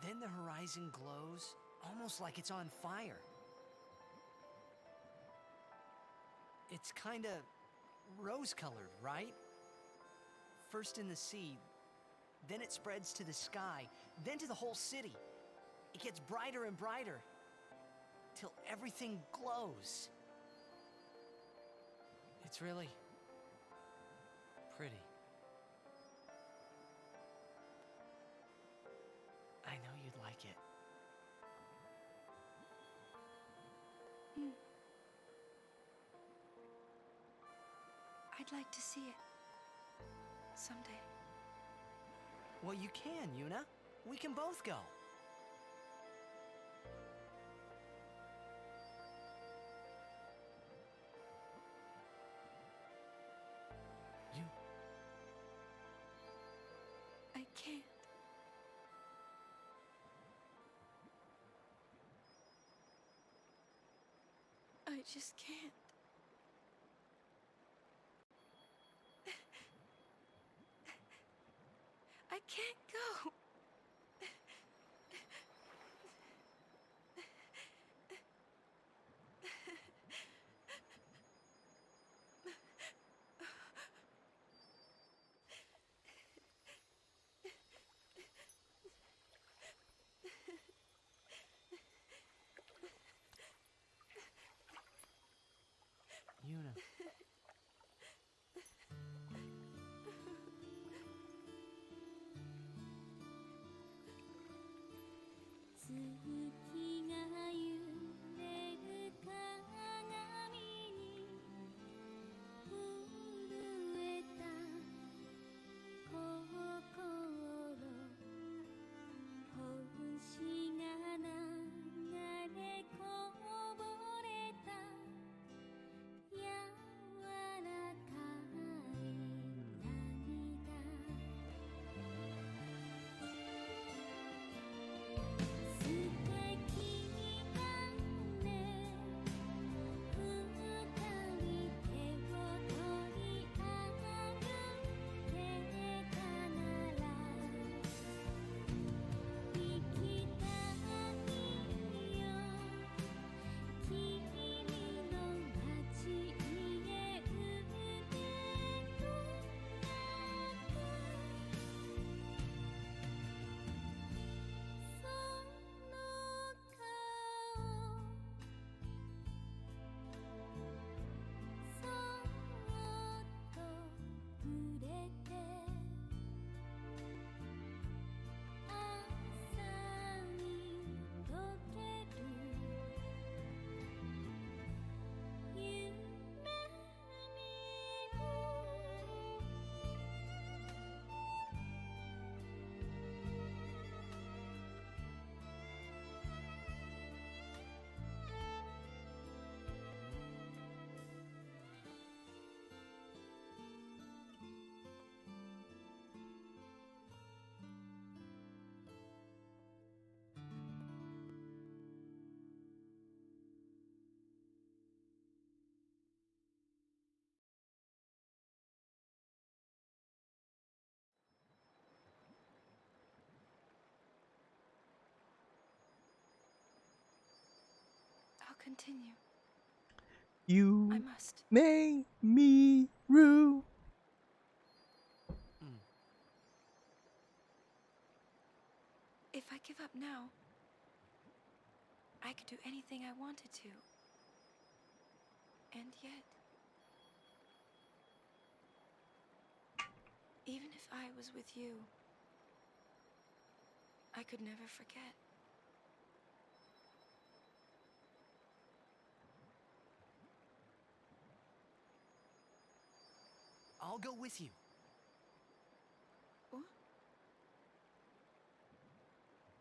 Then the horizon glows, almost like it's on fire. It's kinda rose-colored, right? First in the sea, then it spreads to the sky, then to the whole city. It gets brighter and brighter, till everything glows. It's really pretty. I know you'd like it. I'd like to see it. Someday. Well, you can, Yuna. We can both go. I just can't. I can't go. Yuna. I'll continue. You I must. made me rue. If I give up now, I could do anything I wanted to. And yet, even if I was with you, I could never forget. I'll go with you. What?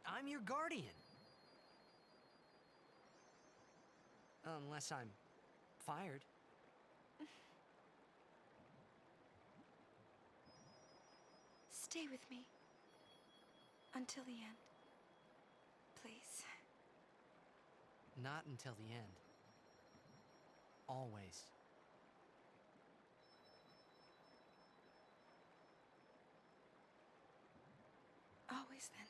I'm your guardian. Unless I'm fired. Stay with me. Until the end. Please. Not until the end. Always. Always then.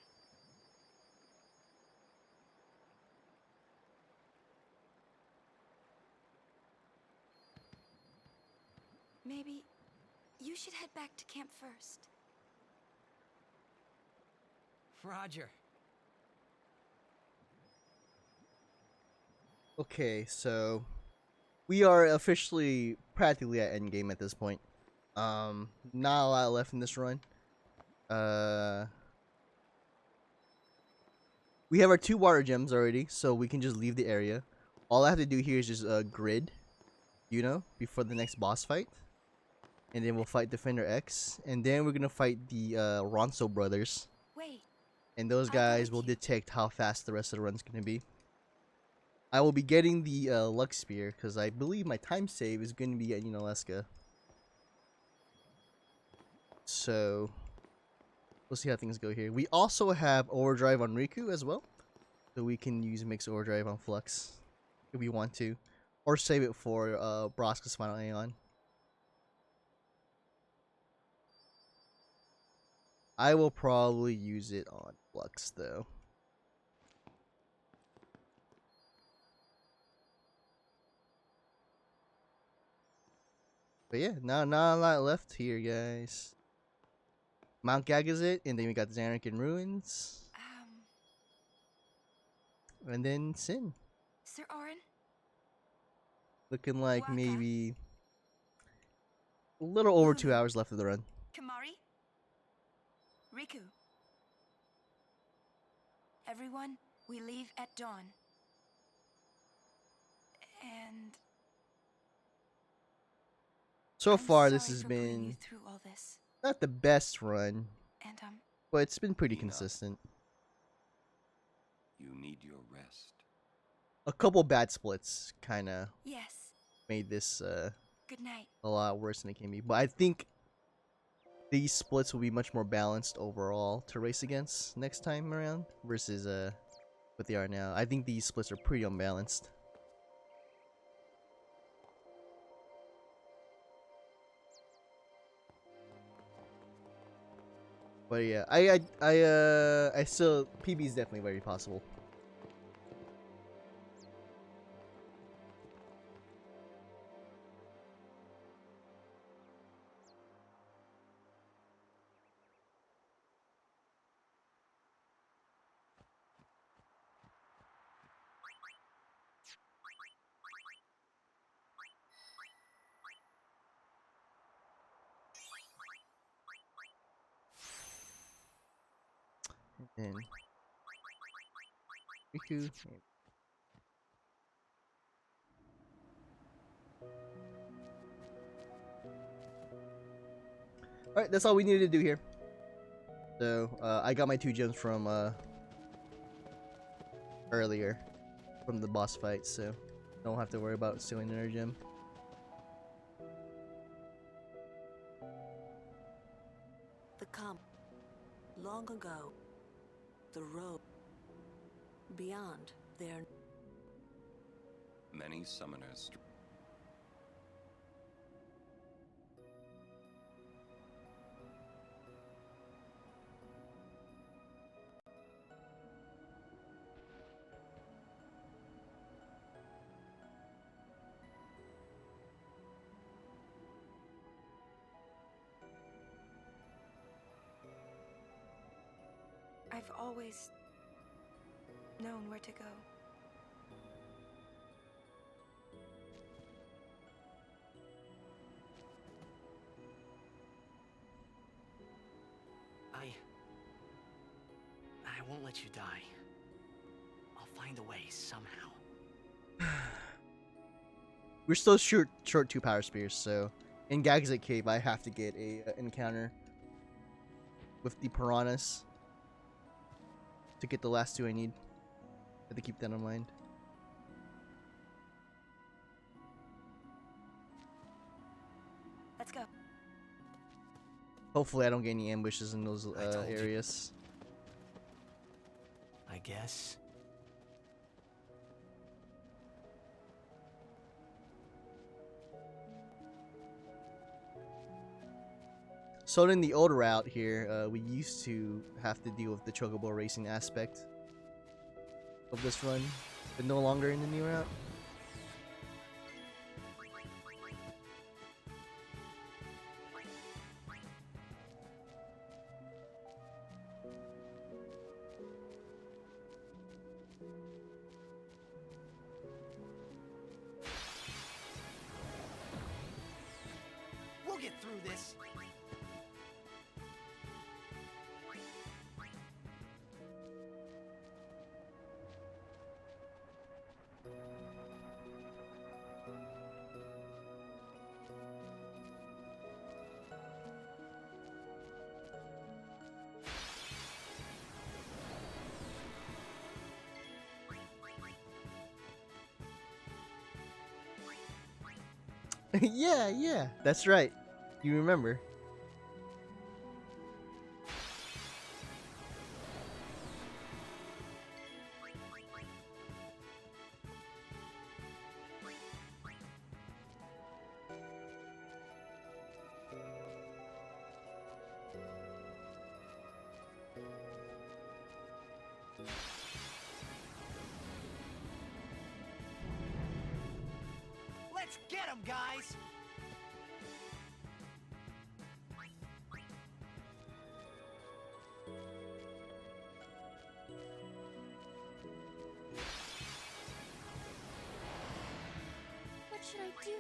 Maybe you should head back to camp first. Roger. Okay, so we are officially practically at endgame at this point. Not a lot left in this run. We have our 2 water gems already, so we can just leave the area. All I have to do here is just grid, you know, before the next boss fight. And then we'll fight Defender X, and then we're gonna fight the Ronso brothers. Wait. And those guys will detect how fast the rest of the run's gonna be. I will be getting the Luck Spear, because I believe my time save is going to be at Unaleska. So, we'll see how things go here. We also have Overdrive on Riku as well. So we can use Mix Overdrive on Flux if we want to. Or save it for Braska's final Aeon. I will probably use it on Flux though. But yeah, not a lot left here, guys. Mount Gagazit, and then we got Xanarkin Ruins. And then Sin. Sir Orin? Looking like Waka. maybe a little over Lulu. 2 hours left of the run. Kamari? Riku? Everyone, we leave at dawn. And So I'm far, this sorry has for putting you been through all this. not the best run, And but it's been pretty consistent. You need your rest. A couple bad splits kind of yes. made this Good night. a lot worse than it can be. But I think these splits will be much more balanced overall to race against next time around versus what they are now. I think these splits are pretty unbalanced. But yeah, I still PB is definitely very possible. And Riku. Alright, that's all we needed to do here. So, I got my 2 gems from earlier from the boss fight, so don't have to worry about stealing another gem. The camp. Long ago, the road. Beyond, there. Many summoners. I've always known where to go. I won't let you die. I'll find a way somehow. We're still short 2 power spears, so in Gagazet Cave I have to get a encounter with the piranhas to get the last 2 I need. I have to keep that in mind. Let's go. Hopefully I don't get any ambushes in those areas. I guess. So in the old route here, we used to have to deal with the chocobo racing aspect of this run, but no longer in the new route. We'll get through this. Yeah, that's right. You remember. him, guys! What should I do?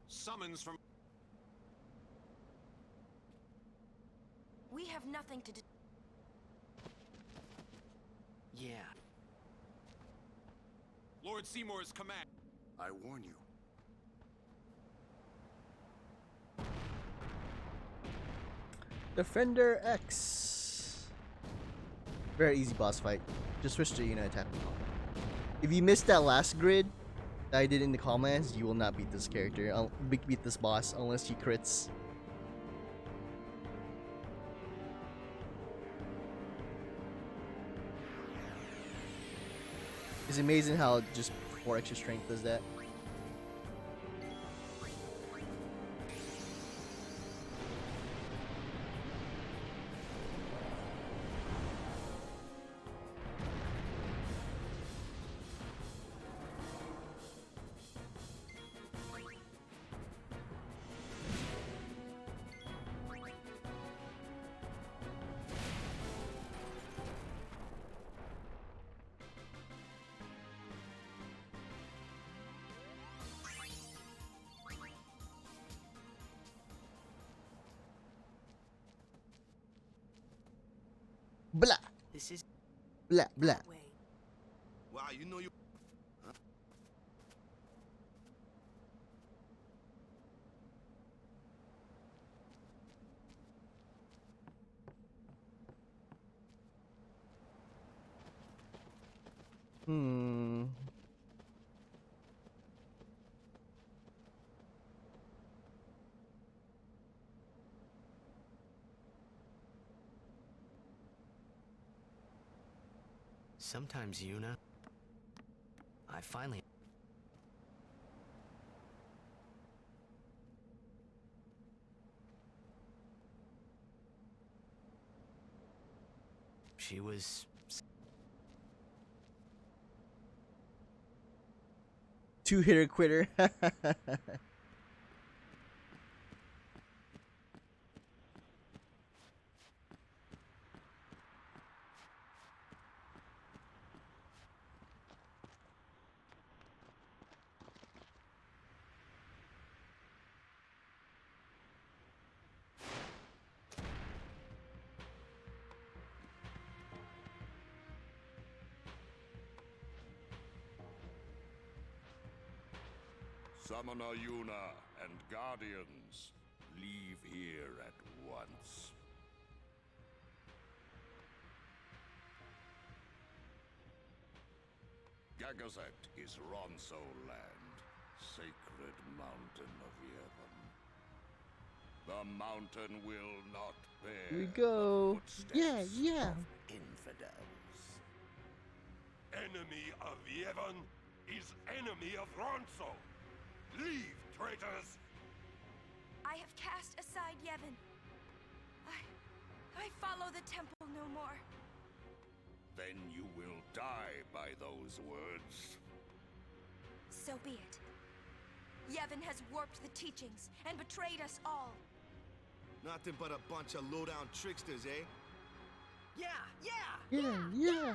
Summons from... We have nothing to do. Yeah. Lord Seymour's command. I warn you. Defender X. Very easy boss fight. Just switch to Yuna attack. If you missed that last grid that I did in the comments, you will not beat this character. Beat this boss unless he crits. It's amazing how just 4 extra strength does that. Blah. This is blah blah. Wow, you know you. Huh? Sometimes, Yuna, I finally... She was... Two-hitter quitter. Summoner Yuna and Guardians, leave here at once. Gagazet is Ronso land, sacred mountain of Yevon. The mountain will not bear Here we go. the footsteps Yeah. of infidels. Enemy of Yevon is enemy of Ronso. Leave, traitors! I have cast aside Yevon. I follow the temple no more. Then you will die by those words. So be it. Yevon has warped the teachings and betrayed us all. Nothing but a bunch of low-down tricksters, eh? Yeah! Yeah.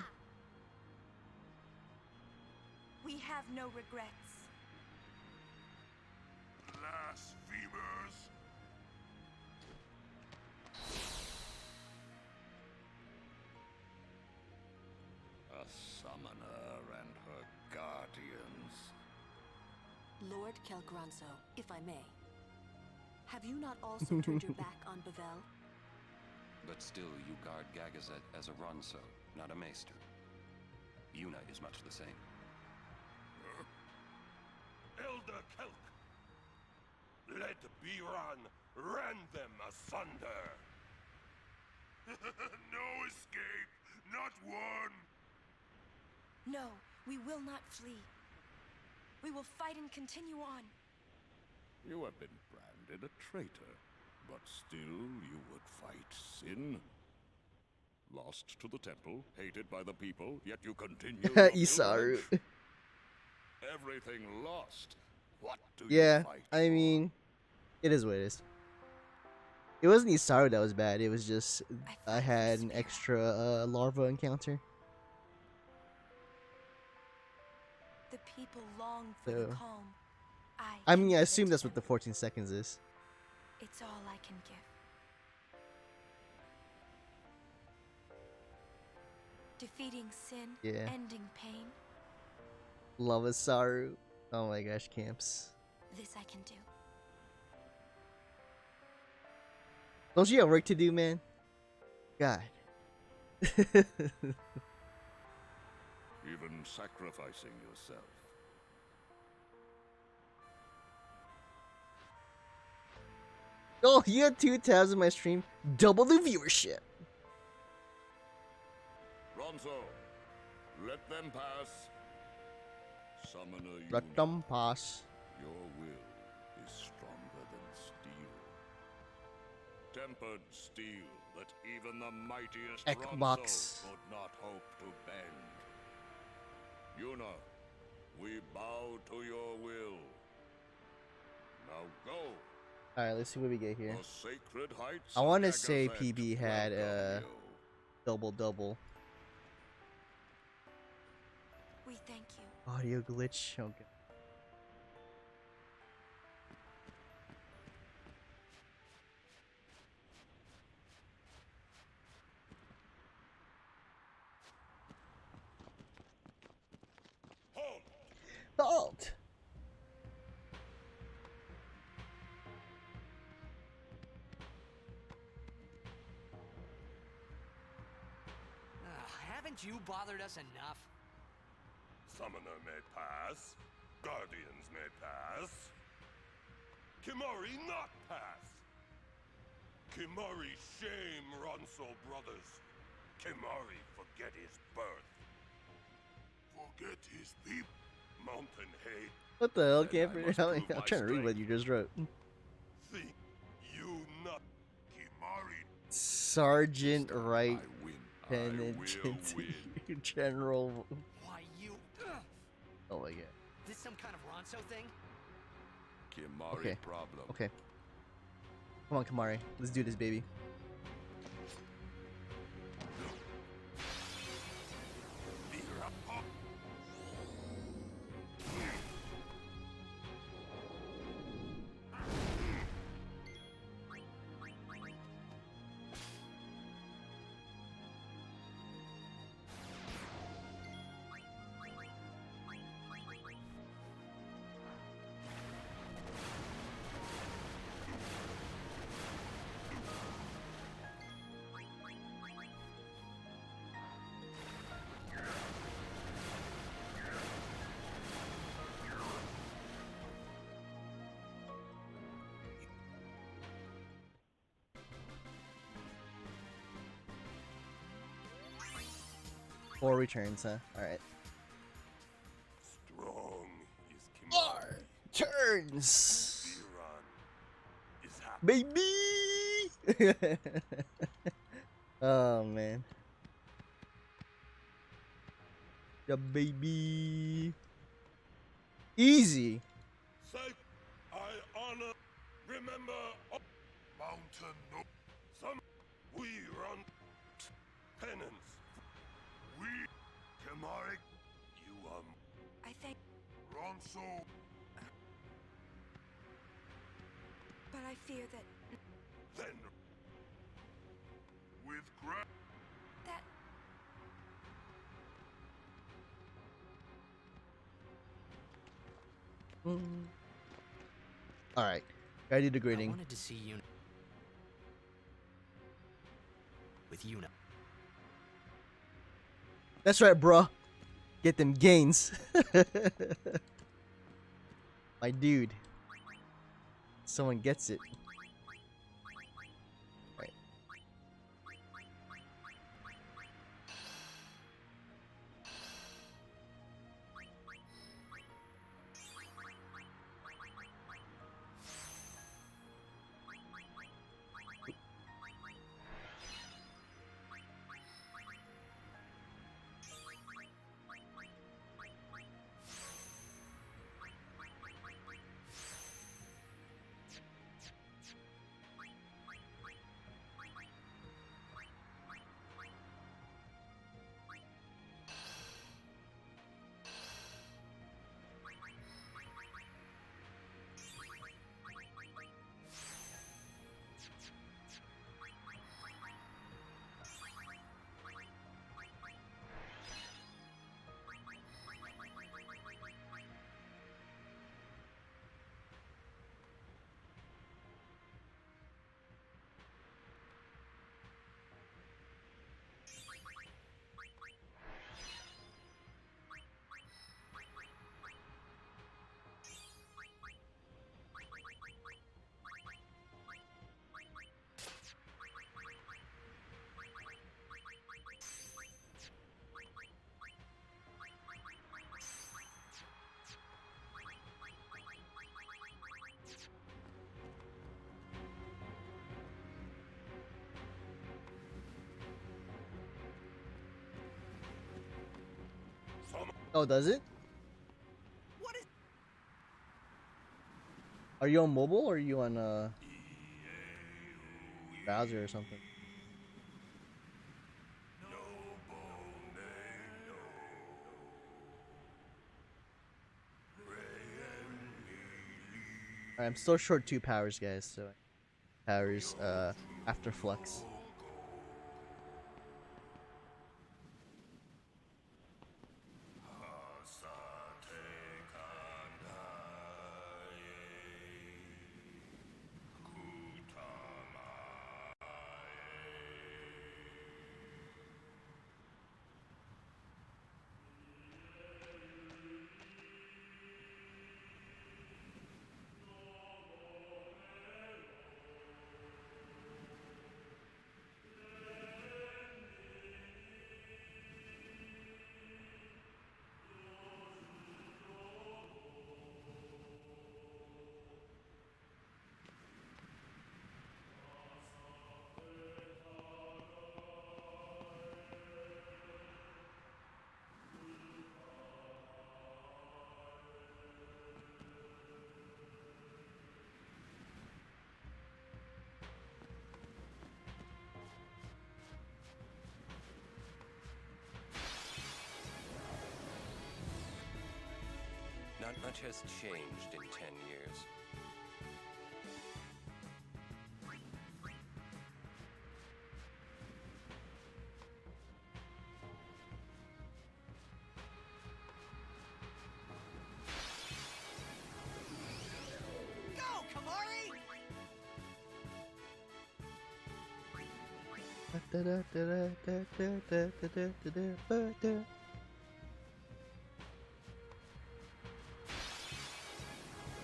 We have no regrets. Blasphemers! A summoner and her guardians. Lord Kelgranso, if I may. Have you not also turned your back on Bavel? But still, you guard Gagazet as a Ronso, not a Maester. Yuna is much the same. Elder Kelk! Let Biran rend them asunder! No escape! Not one! No, we will not flee. We will fight and continue on. You have been branded a traitor, but still you would fight sin? Lost to the temple, hated by the people, yet you continue your Isaru. pilgrimage? Everything lost. What do Yeah, you fight I mean, it is what it is. It wasn't Isaru that was bad. It was just I had an extra larva encounter. The people long for the So, calm. I mean, I assume that's what the 14 seconds is. It's all I can give. Defeating sin, Yeah. ending pain, Love Isaru. Oh my gosh, camps. this I can do. Don't you have work to do, man? God. Even sacrificing yourself. Oh, you had 2 tabs in my stream. Double the viewership. Ronso, let them pass. Summoner Let Yuna, them pass. your will is stronger than steel. Tempered steel that even the mightiest Xbox. Ronso could not hope to bend. Yuna, we bow to your will. Now go. Alright, let's see what we get here. The sacred heights I want to of say Gagazet PB had welcome you. double. We thank you. Audio glitch. Okay. Halt! Haven't you bothered us enough? Summoner may pass. Guardians may pass. Kimari not pass. Kimari shame Ronso brothers. Kimari forget his birth. Forget his people. Mountain hate. What the hell, Then I camper? must I'm prove my trying to read what you just wrote. Think you not Kimari. Sergeant Wright, I win. Lieutenant I will win. General. Why, you... Oh my god. This some kind of Ronso thing? Kimari Okay. problem. Okay. Come on, Kamari. Let's do this, baby. Four returns, huh? Alright. returns, baby. Oh man, yeah, baby. Easy. I honor, remember, mountain no. Some we run penance. We Kemaric, you are I think. Ronso. But I fear that. Then with That. All right, gotta do the I grading. wanted to see you with Yuna. That's right, bruh. Get them gains. My dude. Someone gets it. Right. Oh, does it? What is? Are you on mobile or are you on browser or something? I'm still short 2 powers, guys. So powers after flux. Not much has changed in 10 years. Go, Kamari!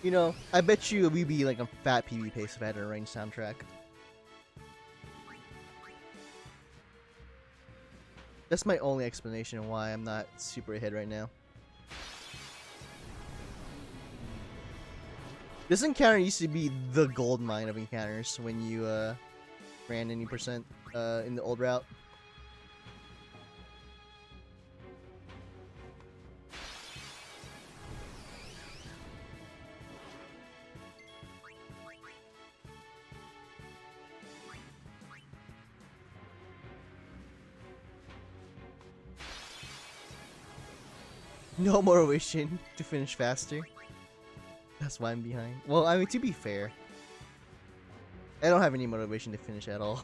You know, I bet you we'd be like a fat PvP pace if I had a range soundtrack. That's my only explanation why I'm not super ahead right now. This encounter used to be the gold mine of encounters when you ran any percent in the old route. No motivation to finish faster. That's why I'm behind. Well, I mean, to be fair, I don't have any motivation to finish at all.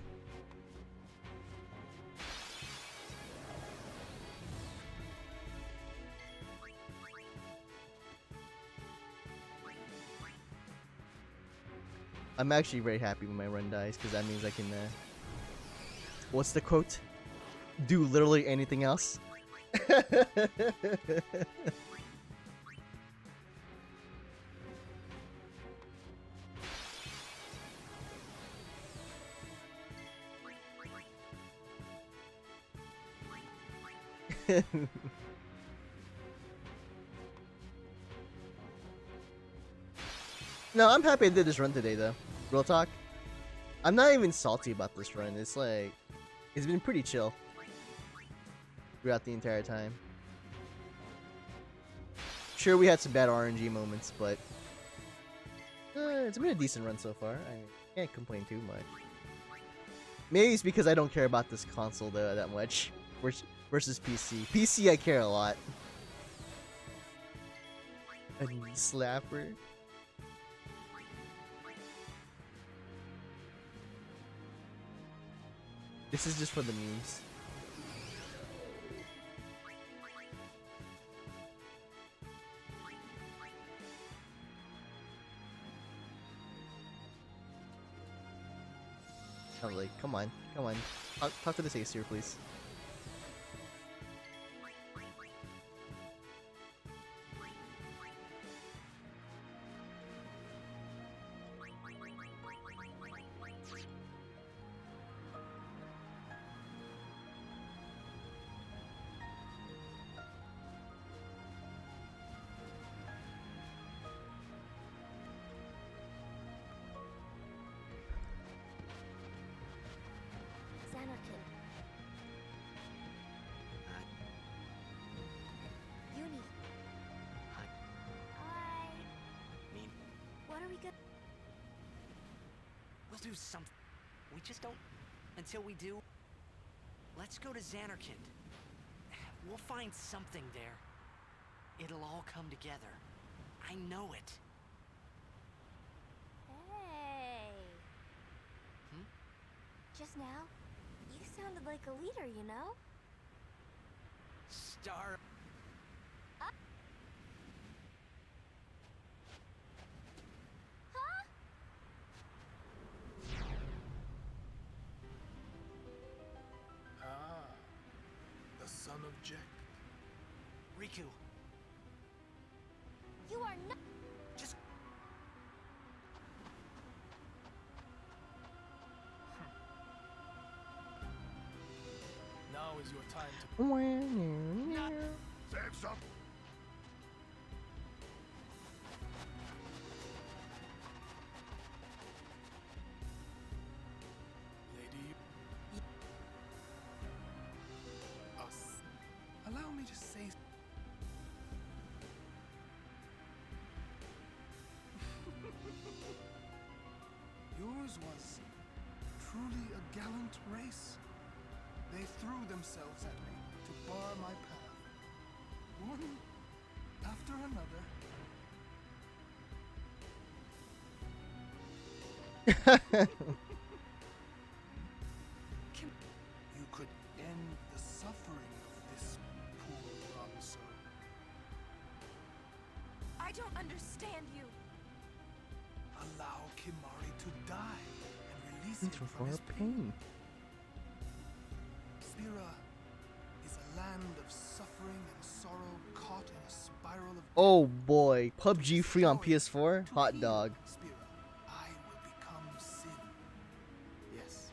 I'm actually very happy when my run dies, because that means I can, what's the quote? Do literally anything else? No, I'm happy I did this run today, though. Real talk. I'm not even salty about this run. It's like, it's been pretty chill throughout the entire time. Sure, we had some bad RNG moments, but it's been a decent run so far. I can't complain too much. Maybe it's because I don't care about this console though that much versus PC. PC, I care a lot. A knee slapper. This is just for the memes. I'm like, come on, come on. Talk to the ace here, please. Xanarkin. Uni. Hi. What are we gonna... We'll do something. We just don't... Until we do... Let's go to Xanarkand. We'll find something there. It'll all come together. I know it. Hey. Just now, you sounded like a leader, you know? Star... Huh? Ah, the son of Jack. Riku. You are not... Just... Now is your time to... Save some. Lady... Us. Allow me to say... Yours was truly a gallant race. They threw themselves at me to bar my path. One after another. You could end the suffering of this poor Ronso. I don't understand you. Allow Kimari to die and release him For from his pain. Spira is a land of suffering and sorrow caught in a spiral of... Oh boy, PUBG free on PS4? Hot dog. Spira, I will become sin. Yes,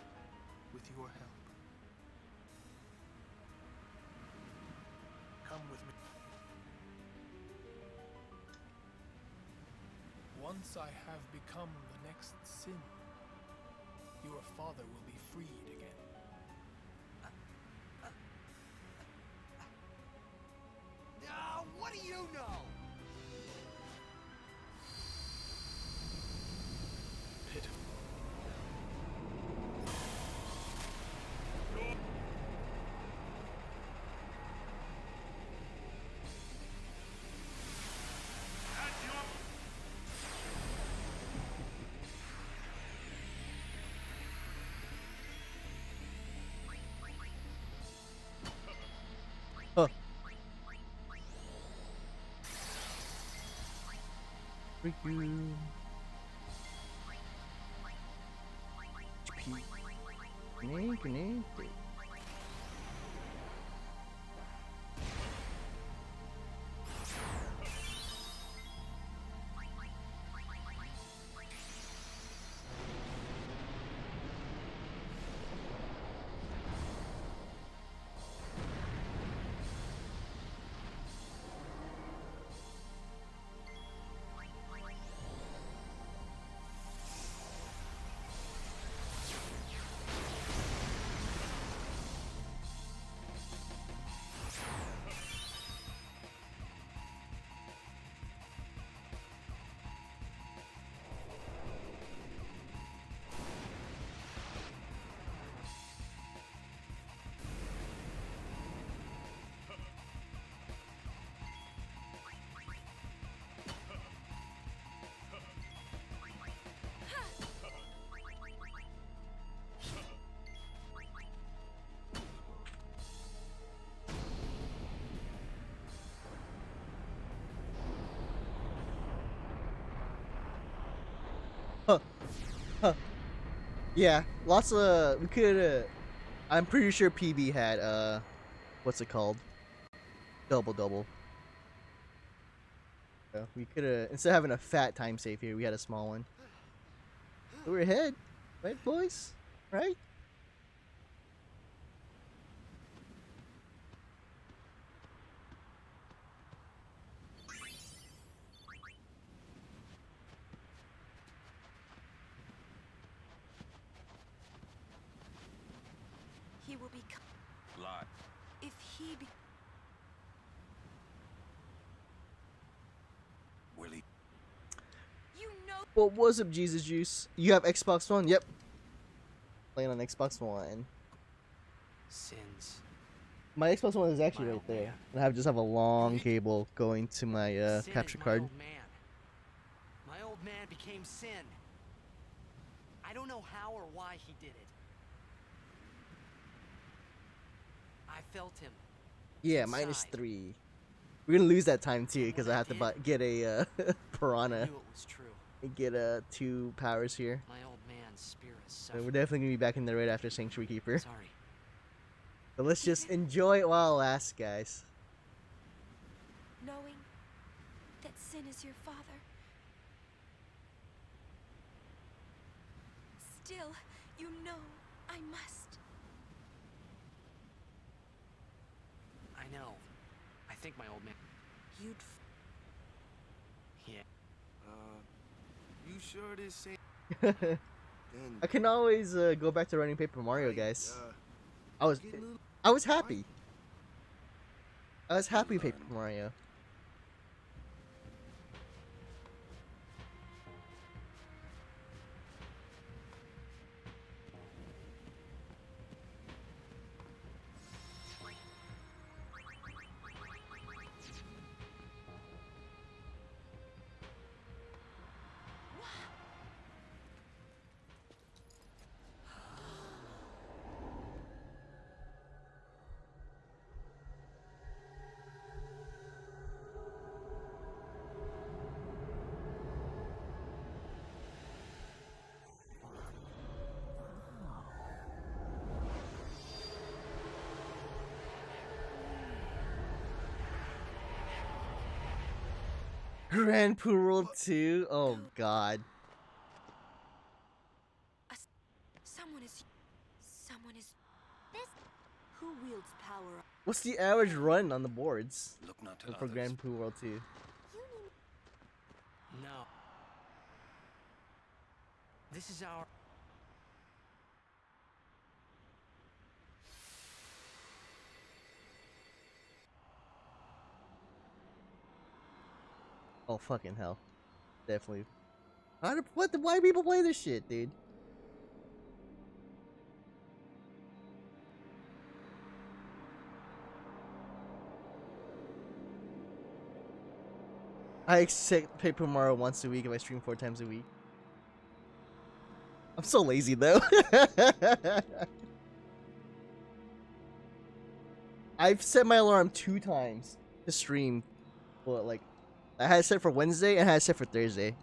with your help. Come with me. once I have become the next sin, your father will be freed again. What do you know? Pitiful. Huh. Freak you. Grenade. Huh. Yeah, lots of we could. I'm pretty sure PB had what's it called? Double. So we could have instead of having a fat time save here, we had a small one. So we're ahead, right, boys? Right? He will be. Lie. If he be. Willie. You know. Well, what's up, Jesus Juice? You have Xbox One? Yep. Playing on Xbox One. Sins. My Xbox One is actually right there. And I just have a long cable going to my Sin capture is card. My old man. My old man became Sin. I don't know how or why he did it. I felt him. Yeah, inside. -3. We're gonna lose that time too because I have to get a piranha. I knew it was true. And get 2 powers here. My old man's spirit So suffered. we're definitely gonna be back in there right after Sanctuary Keeper. Sorry. But let's just enjoy it while it lasts, guys. Knowing that Sin is your father. Still, you know I must. I know. I think my old man. You'd. Yeah. You sure this ain't. I can always go back to running Paper Mario, guys. I was happy. I was happy Paper Mario. Grand Poo World 2? Oh god. Someone is. This. Who wields power? What's the average run on the boards Look not to for others. Grand Poo World 2? No. This is our... Oh fucking hell. Definitely. Why do people play this shit, dude? I accept Paper Mario once a week if I stream 4 times a week. I'm so lazy though. I've set my alarm 2 times to stream. Well, like, I had it set for Wednesday and I had it set for Thursday.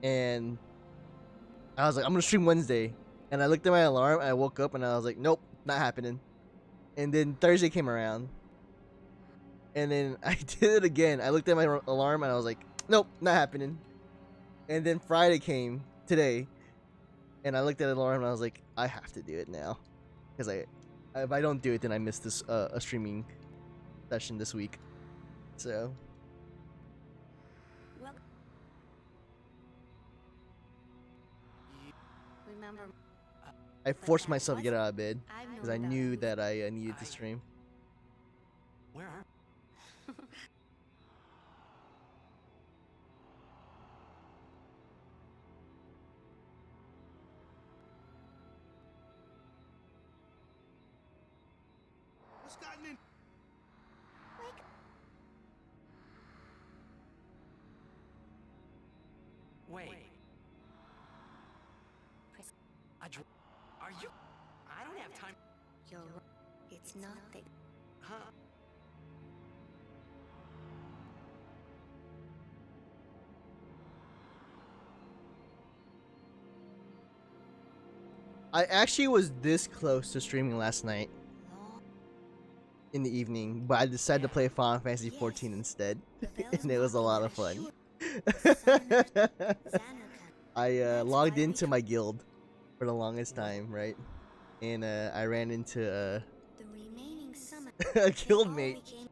And I was like, I'm gonna stream Wednesday. And I looked at my alarm and I woke up and I was like, nope, not happening. And then Thursday came around. And then I did it again. I looked at my alarm and I was like, nope, not happening. And then Friday came today. And I looked at the alarm and I was like, I have to do it now. Because if I don't do it, then I miss this a streaming session this week. So. Remember, I forced myself to get out of bed because I knew that I needed to stream. Where are... What's gotten in? Wait. Are you... I don't have time... You're right. It's nothing. Huh? I actually was this close to streaming last night in the evening, but I decided to play Final Fantasy 14 instead, and it was a lot of fun. I logged into my guild for the longest time, right? And I ran into a guildmate,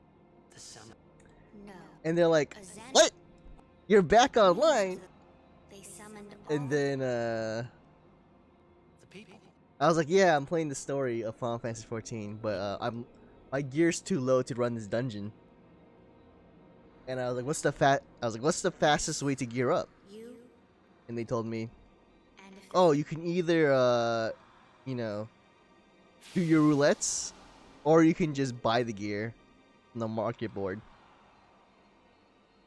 and they're like, "What? You're back online?" And then I was like, "Yeah, I'm playing the story of Final Fantasy 14, but my gear's too low to run this dungeon." And I was like, "What's the fastest way to gear up?" And they told me, "Oh, you can either you know, do your roulettes, or you can just buy the gear on the market board."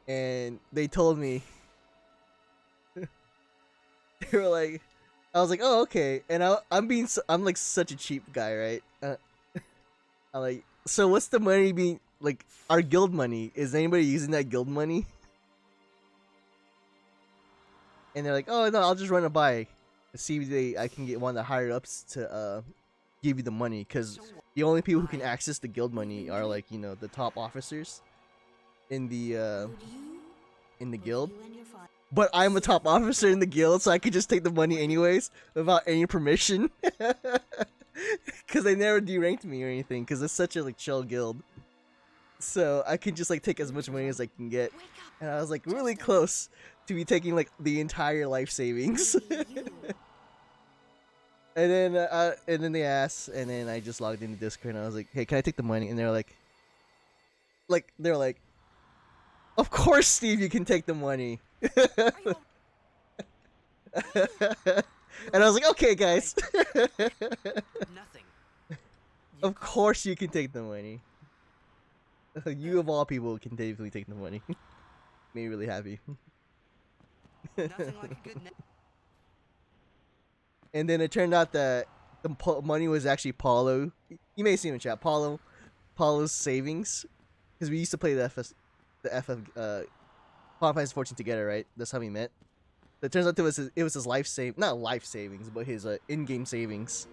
And they told me, they were like, I was like, "Oh, okay." And I'm like such a cheap guy, right? I'm like, "So what's the money being like? Our guild money? Is anybody using that guild money?" And they're like, "Oh no, I'll just run it by, see if I can get one of the higher ups to give you the money, because the only people who can access the guild money are like, you know, the top officers in the guild." But I'm a top officer in the guild, so I could just take the money anyways without any permission, because they never deranked me or anything, because it's such a like chill guild. So I can just like take as much money as I can get, and I was like really close to be taking like the entire life savings. And then they asked, and then I just logged into Discord and I was like, "Hey, can I take the money?" And they're like, "Of course, Steve, you can take the money." And I was like, "Okay, guys." Nothing. Of course you can take the money. You of all people can definitely take the money. Made me really happy. Nothing like a good... And then it turned out that the money was actually Paulo. You may see him in chat. Paulo's savings, because we used to play the FF Final Fantasy 14 together, right? That's how we met. But it turns out it was his not life savings, but his in-game savings.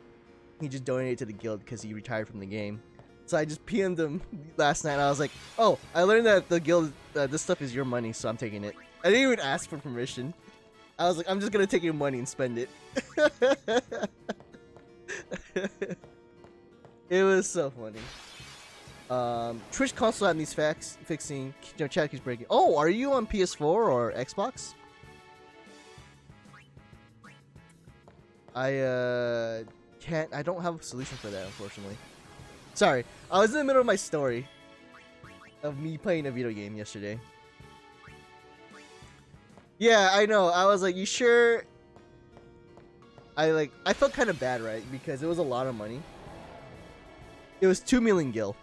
He just donated to the guild because he retired from the game. So I just PM'd him last night. And I was like, "Oh, I learned that the guild this stuff is your money, so I'm taking it." I didn't even ask for permission. I was like, "I'm just gonna take your money and spend it." It was so funny. Twitch console had these fixing. You know, chat keeps breaking. Oh, are you on PS4 or Xbox? I can't. I don't have a solution for that, unfortunately. Sorry, I was in the middle of my story of me playing a video game yesterday. Yeah, I know. I was like, you sure? I felt kind of bad, right? Because it was a lot of money. It was 2 million gil,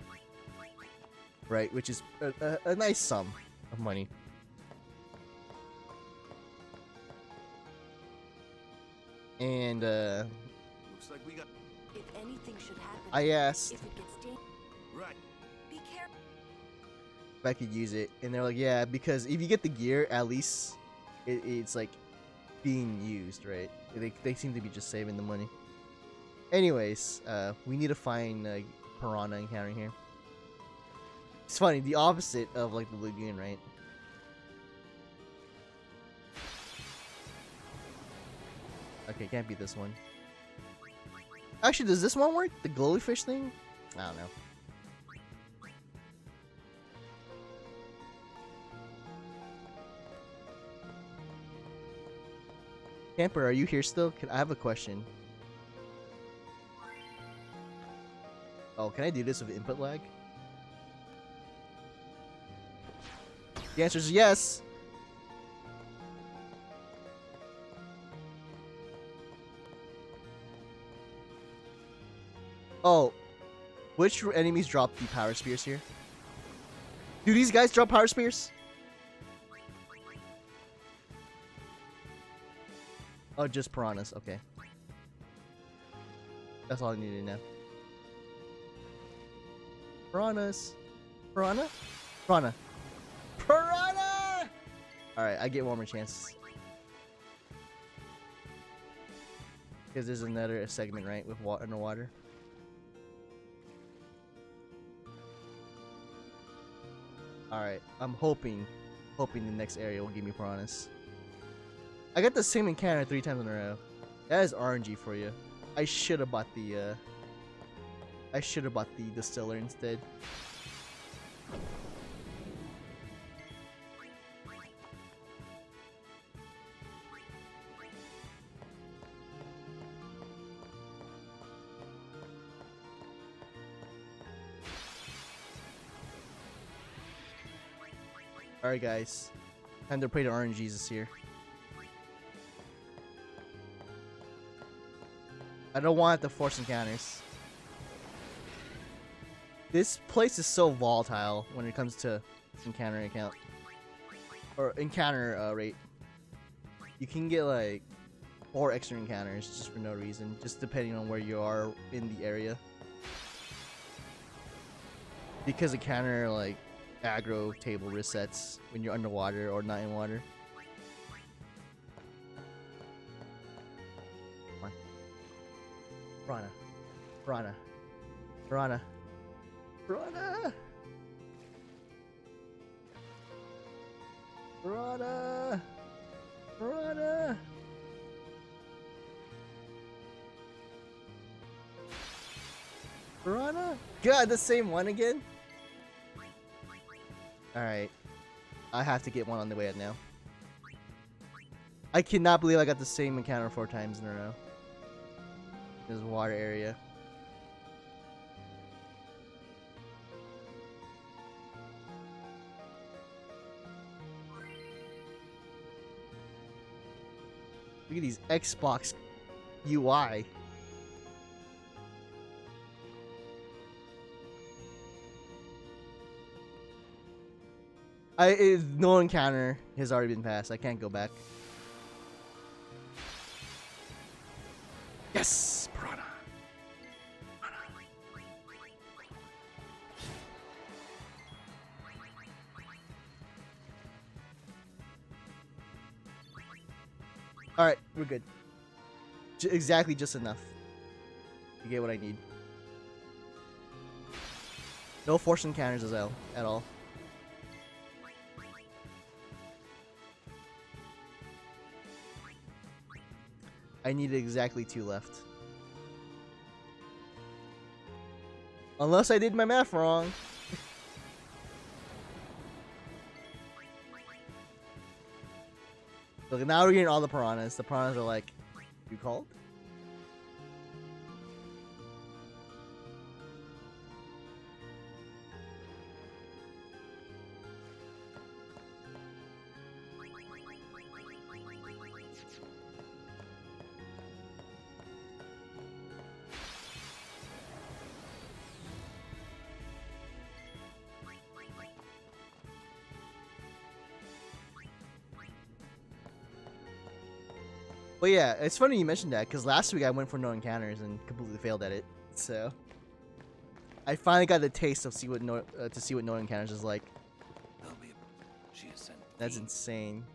right? Which is a nice sum of money. And looks like we got. If anything should happen, I asked if it gets dangerous, right. Be careful. if I could use it, and they're like, yeah, because if you get the gear, at least it's like being used, right? They seem to be just saving the money. Anyways, we need to find piranha encounter here. It's funny, the opposite of like the lagoon, right? Okay, can't be this one. Actually, does this one work? The glowy fish thing? I don't know. Camper, are you here still? I have a question. Oh, can I do this with input lag? The answer is yes. Oh, which enemies drop the power spears here? Do these guys drop power spears? Oh, just piranhas. Okay. That's all I need to know. Piranhas. Piranha? Piranha. Piranha! Alright, I get one more chance. Because there's another segment, right? With water underwater. Alright, I'm hoping the next area will give me piranhas. I got the same encounter 3 times in a row. That is RNG for you. I should have bought the distiller instead. Alright guys, time to pray to RNGs this year. I don't want to force encounters. This place is so volatile when it comes to encounter account. Or encounter rate. You can get like 4 extra encounters just for no reason, just depending on where you are in the area. Because encounter like aggro table resets when you're underwater or not in water. Come on. Piranha. Piranha. Piranha. Piranha! Piranha! Piranha! Piranha? God, the same one again? Alright. I have to get one on the way out now. I cannot believe I got the same encounter 4 times in a row. This water area. Look at these Xbox UI. No encounter has already been passed. I can't go back. Yes! Piranha! Alright, we're good. Exactly just enough to get what I need. No forced encounters as well, at all. I need exactly 2 left. Unless I did my math wrong. Look, now we're getting all the piranhas. The piranhas are like, you called? Well, yeah, it's funny you mentioned that because last week I went for no encounters and completely failed at it. So I finally got the taste of to see what no encounters is like. She is sent. That's insane.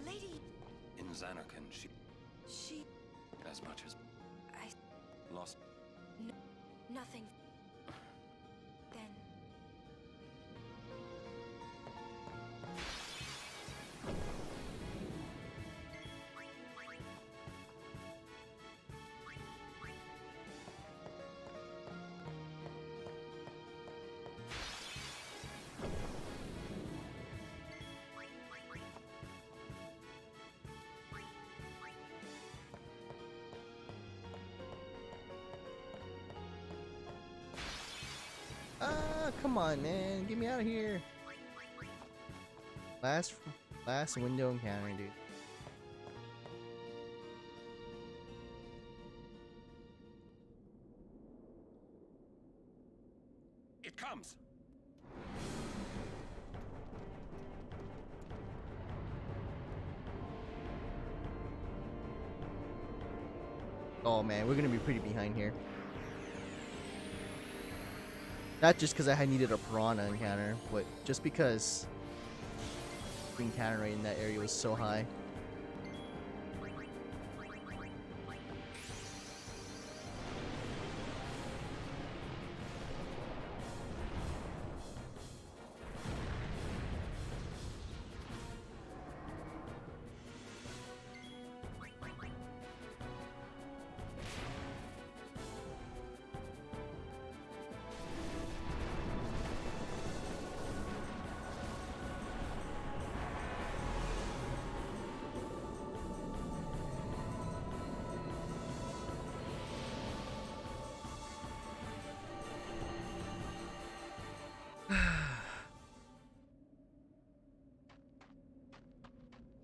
Lady. In Xanarkand, She. as much as I. lost. Nothing. Then. Come on, man, get me out of here. Last window encounter, dude. It comes. Oh man, we're gonna be pretty behind here. Not just because I had needed a piranha encounter, but just because the encounter rate in that area was so high.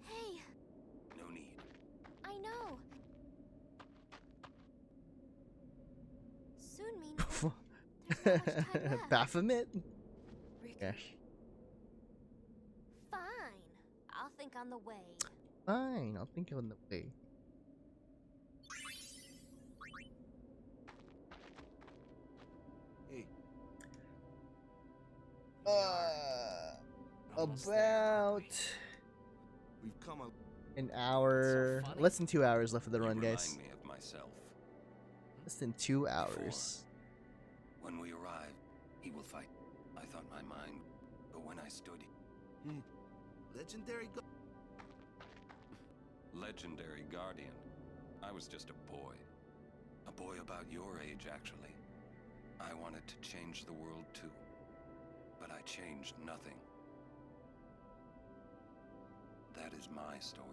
Hey, No need. I know. Soon means there's not much time left. Baphomet? Gosh. Fine. I'll think on the way. Fine, I'll think on the way. Hey. About We've come an hour, less than 2 hours left of the run, guys. Remind me of myself. Less than 2 hours. When we arrived, he will fight. I thought my mind, but when I stood, legendary. Legendary guardian. I was just a boy. A boy about your age, actually. I wanted to change the world too. But I changed nothing. That is my story.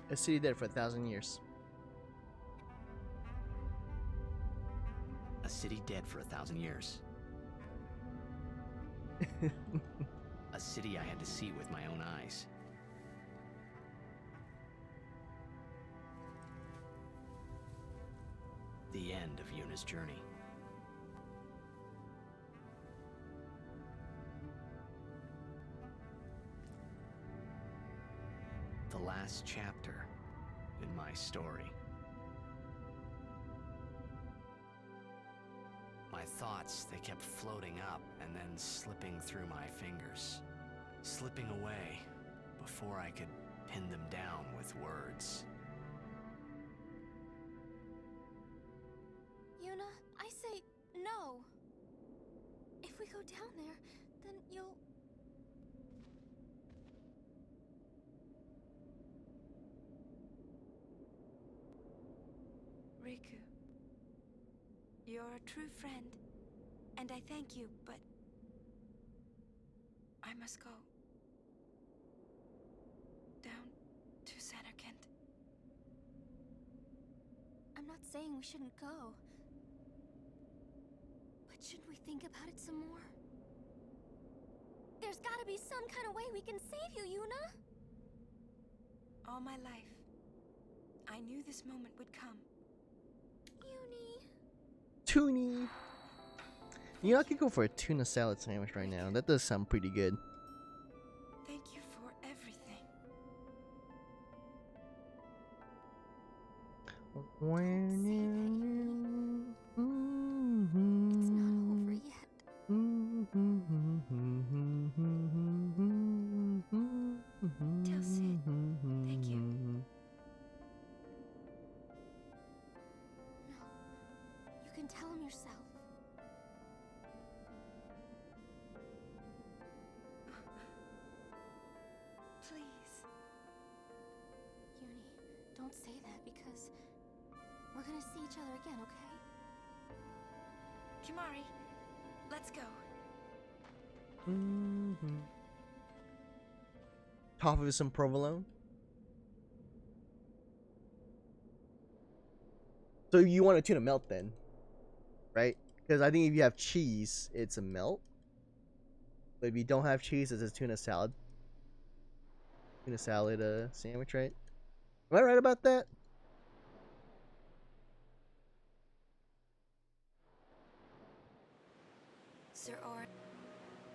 A city dead for 1,000 years. A city dead for 1,000 years. A city I had to see with my own eyes. The end of Yuna's journey. The last chapter in my story. My thoughts, they kept floating up and then slipping through my fingers, slipping away before I could pin them down with words. Yuna, I say no. If we go down there, then you'll... Riku, you're a true friend, and I thank you, but I must go down to Xanarkand. I'm not not saying we shouldn't go. But should we think about it some more? There's gotta be some kind of way we can save you, Yuna! All my life, I knew this moment would come. Toonie! You know, I could go for a tuna salad sandwich right now. That does sound pretty good. Thank you for everything. When It's not over yet. Tell Sid, thank you. No, you can tell him yourself. Please. Uni, don't say that because we're gonna see each other again, okay? Kimari, let's go. Top of some provolone. So you want a tuna melt then, right? Because I think if you have cheese, it's a melt. But if you don't have cheese, it's a tuna salad. Tuna salad sandwich, right? Am I right about that? Sir Or,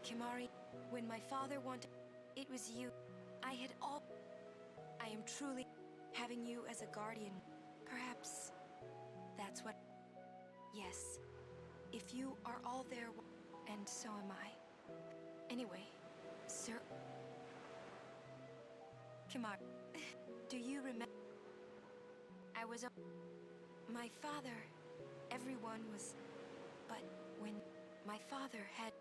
Kimari, when my father wanted, it was you. I had all. I am truly having you as a guardian. Perhaps that's what. Yes, if you are all there, and so am I. Anyway, Sir Kimari, do you remember? I was my father. Everyone was, but when my father had.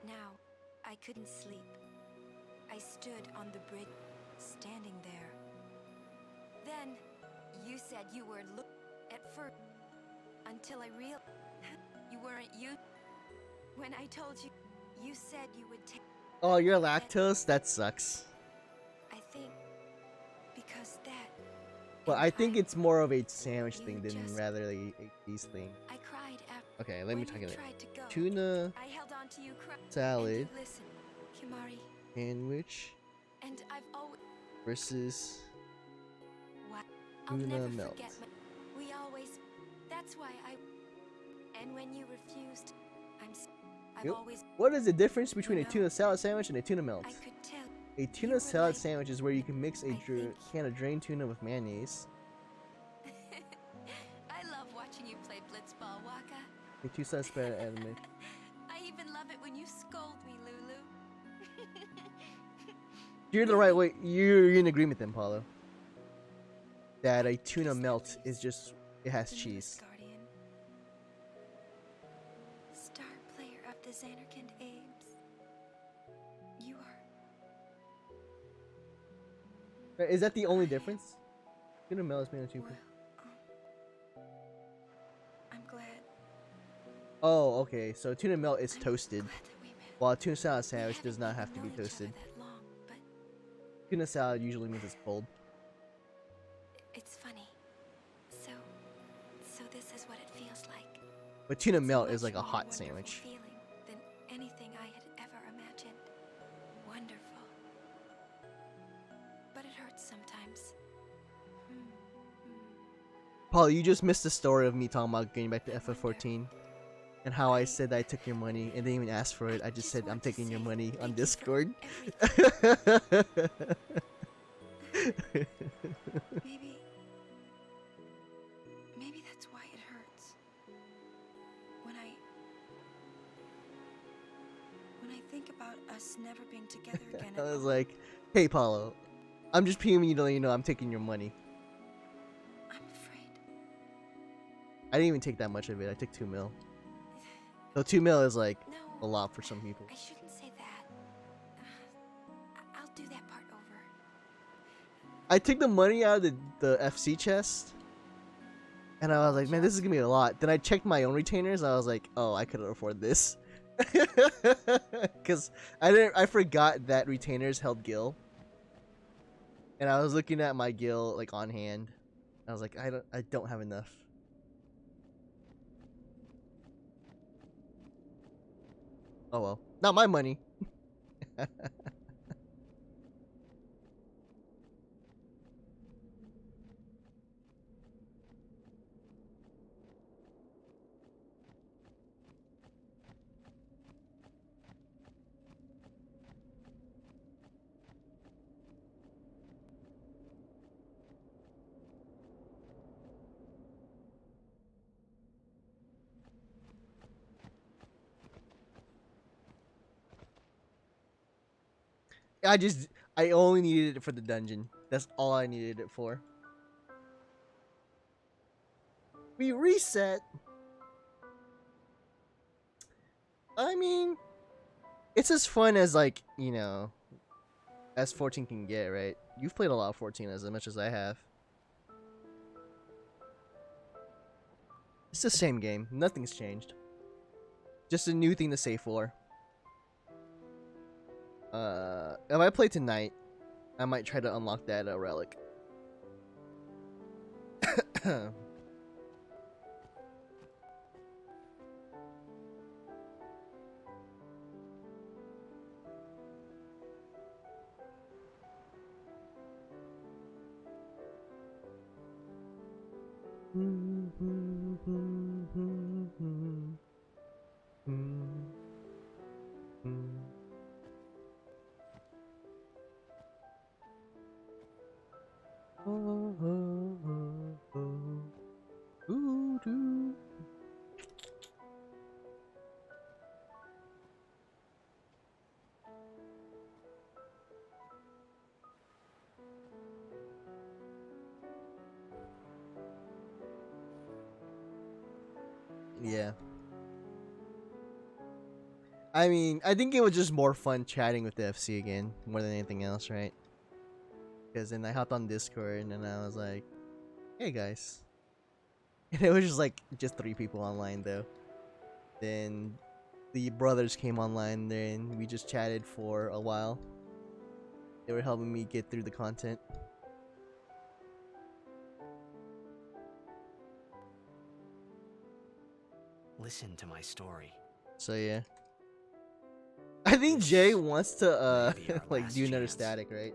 Now, I couldn't sleep. I stood on the bridge, standing there. Then, you said you were at first, until I realized you weren't you. When I told you, you said you would take. Oh, you're lactose? That sucks. I think because that. But I think it's more of a sandwich thing than rather a cheese thing. I cried after. Okay, let me talk about it. Tuna I held on to you, salad listen, Kimari. sandwich And I've always versus I'll tuna never melt. forget we always. That's why I. And when you refused, I've always. What is the difference between a tuna salad sandwich and a tuna melt? I could tell. A tuna salad sandwich is where you can mix a can of drained tuna with mayonnaise. I love watching you play blitzball, Waka. A two-slice spread anime. I even love it when you scold me, Lulu. You're the right way. You're in agreement then, Paulo. That a tuna melt is just it has cheese. Guardian. Star player of the Xanarkand Abes. You are. Is that the only difference? Tuna melt is made of two. I'm glad. Oh, okay. So tuna melt is toasted, while a tuna salad sandwich does not have to be toasted. Tuna salad usually means it's cold. It's funny. So this is what it feels like. But tuna melt is like a hot sandwich. Feeling than anything I had ever imagined. Wonderful. But it hurts sometimes. Paul, you just missed the story of me talking about getting back to FF14 and how I said that I took your money and didn't even ask for it. I just said I'm taking your money on Discord. Maybe that's why it hurts. When I think about us never being together again. I was like, hey Paulo, I'm just PMing you to let you know I'm taking your money. I'm afraid. I didn't even take that much of it. I took 2 mil. So 2 mil is like a lot for some people. I shouldn't say that. I'll do that part over. I took the money out of the FC chest. And I was like, man, this is gonna be a lot. Then I checked my own retainers. I was like, oh, I couldn't afford this. Cause I forgot that retainers held gil. And I was looking at my gil like on hand. I was like, I don't have enough. Oh well, not my money. I only needed it for the dungeon. That's all I needed it for. We reset. I mean, it's as fun as, like, you know, as 14 can get, right? You've played a lot of 14 as much as I have. It's the same game. Nothing's changed. Just a new thing to save for. If I play tonight, I might try to unlock that relic. Yeah. I mean, I think it was just more fun chatting with the FC again, more than anything else, right? Because then I hopped on Discord and I was like, hey guys. And it was just like, just 3 people online though. Then the brothers came online, then we just chatted for a while. They were helping me get through the content. Listen to my story. So yeah. I think Jay wants to like do another static, right?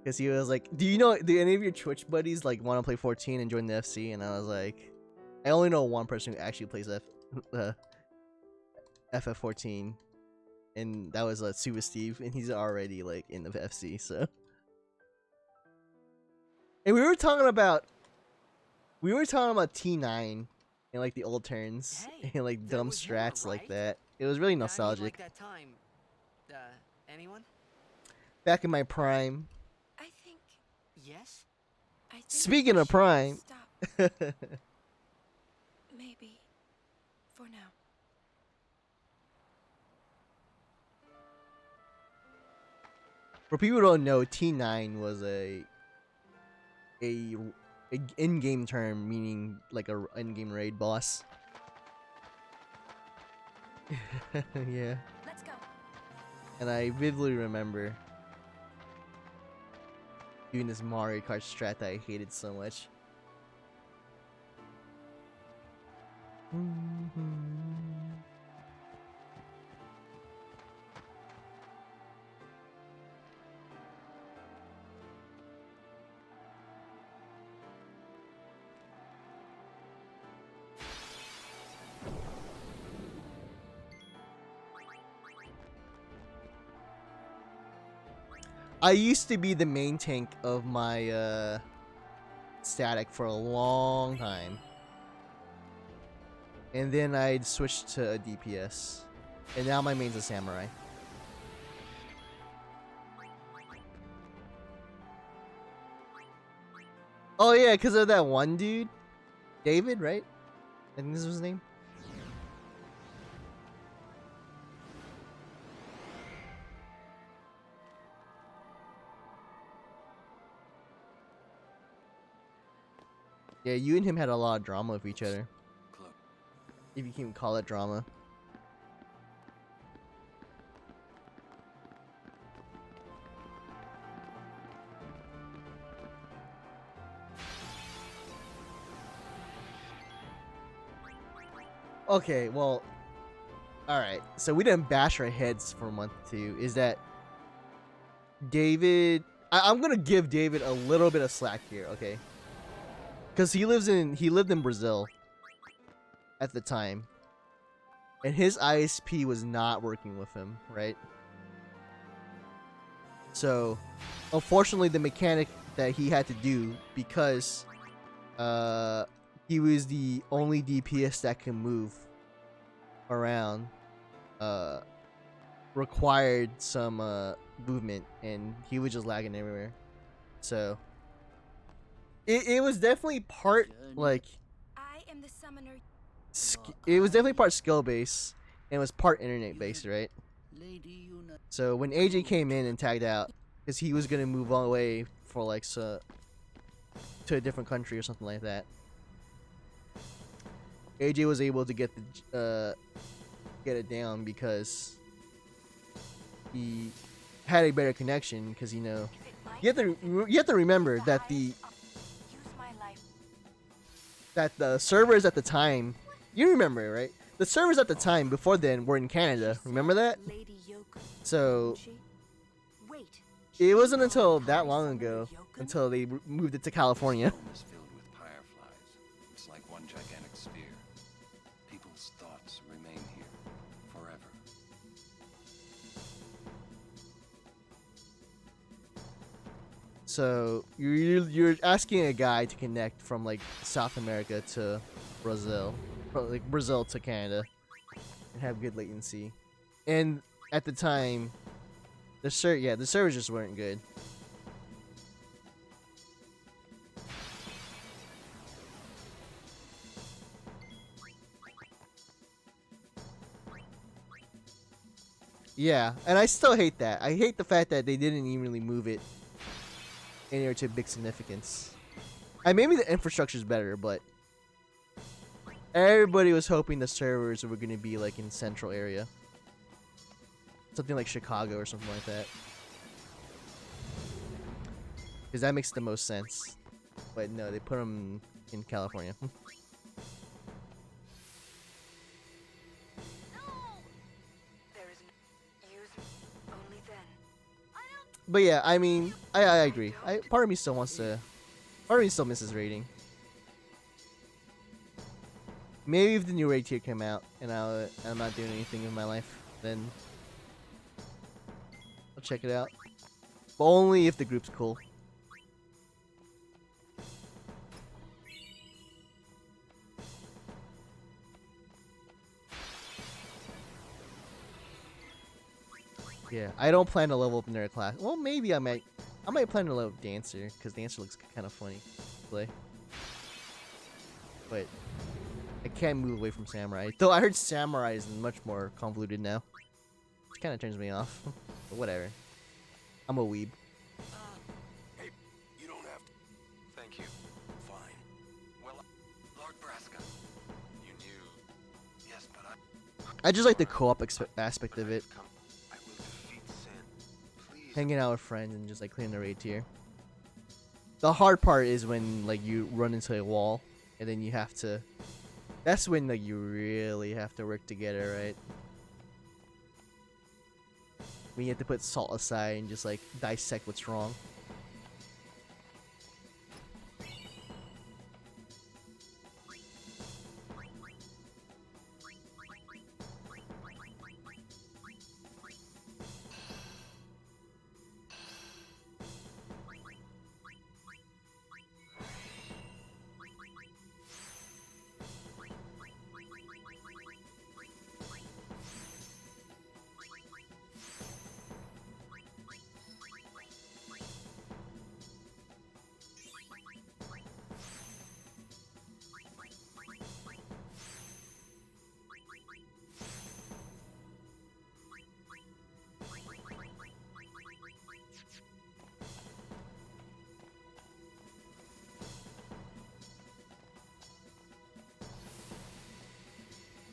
Because he was like, do any of your Twitch buddies like want to play 14 and join the FC? And I was like, I only know one person who actually plays FF14, and that was Super Steve, and he's already like in the FC. So, and we were talking about T9 and like the old turns and like dumb strats like that. It was really nostalgic. Like that time, anyone? Back in my prime. I think yes. I think Speaking of prime. Maybe. For now. For people who don't know, T9 was a in-game term, meaning like a in-game raid boss. Yeah. Let's go. And I vividly remember doing this Mario Kart strat that I hated so much. I used to be the main tank of my static for a long time. And then I'd switched to a DPS. And now my main's a samurai. Oh yeah, because of that one dude. David, right? I think this was his name. Yeah, you and him had a lot of drama with each other. If you can call it drama. Okay, well, All right, so we didn't bash our heads for a month too. Is that David? I'm gonna give David a little bit of slack here, okay? Because he lived in Brazil at the time, and his ISP was not working with him, right? So, unfortunately, the mechanic that he had to do, because he was the only DPS that can move around, required some movement, and he was just lagging everywhere. So it was definitely part like I am the summoner. it was definitely part skill based and it was part internet based, right? So when AJ came in and tagged out, because he was gonna move all the way for like to a different country or something like that, AJ was able to get it down because he had a better connection. Because you have to remember that the servers at the time, you remember, right? The servers at the time before then were in Canada. Remember that? So it wasn't until that long ago until they moved it to California. Is filled with fireflies. It's like one gigantic sphere. People's thoughts remain here forever. So you're asking a guy to connect from like South America to Brazil, like Brazil to Canada, and have good latency. And at the time, the servers just weren't good. Yeah, and I still hate that. I hate the fact that they didn't even really move it anywhere to big significance. Maybe the infrastructure is better, but everybody was hoping the servers were going to be like in central area, something like Chicago or something like that, because that makes the most sense. But no, they put them in California. But yeah, I mean, I agree. Part of me still misses raiding. Maybe if the new raid tier came out and I'm not doing anything in my life, then I'll check it out. But only if the group's cool. Yeah, I don't plan to level up in their class. Well, maybe I might plan to level up Dancer, because Dancer looks kind of funny to play. But I can't move away from Samurai. Though I heard Samurai is much more convoluted now. Which kind of turns me off. But whatever. I'm a weeb. Hey, you don't have to. Thank you. Fine. Well, Lord Braska, you knew. Yes, but I just like the co-op aspect of it. I will defeat sin. Please. Hanging out with friends and just like clearing the raid tier. The hard part is when like you run into a wall and then you have to. That's when like you really have to work together, right? When you have to put salt aside and just like dissect what's wrong.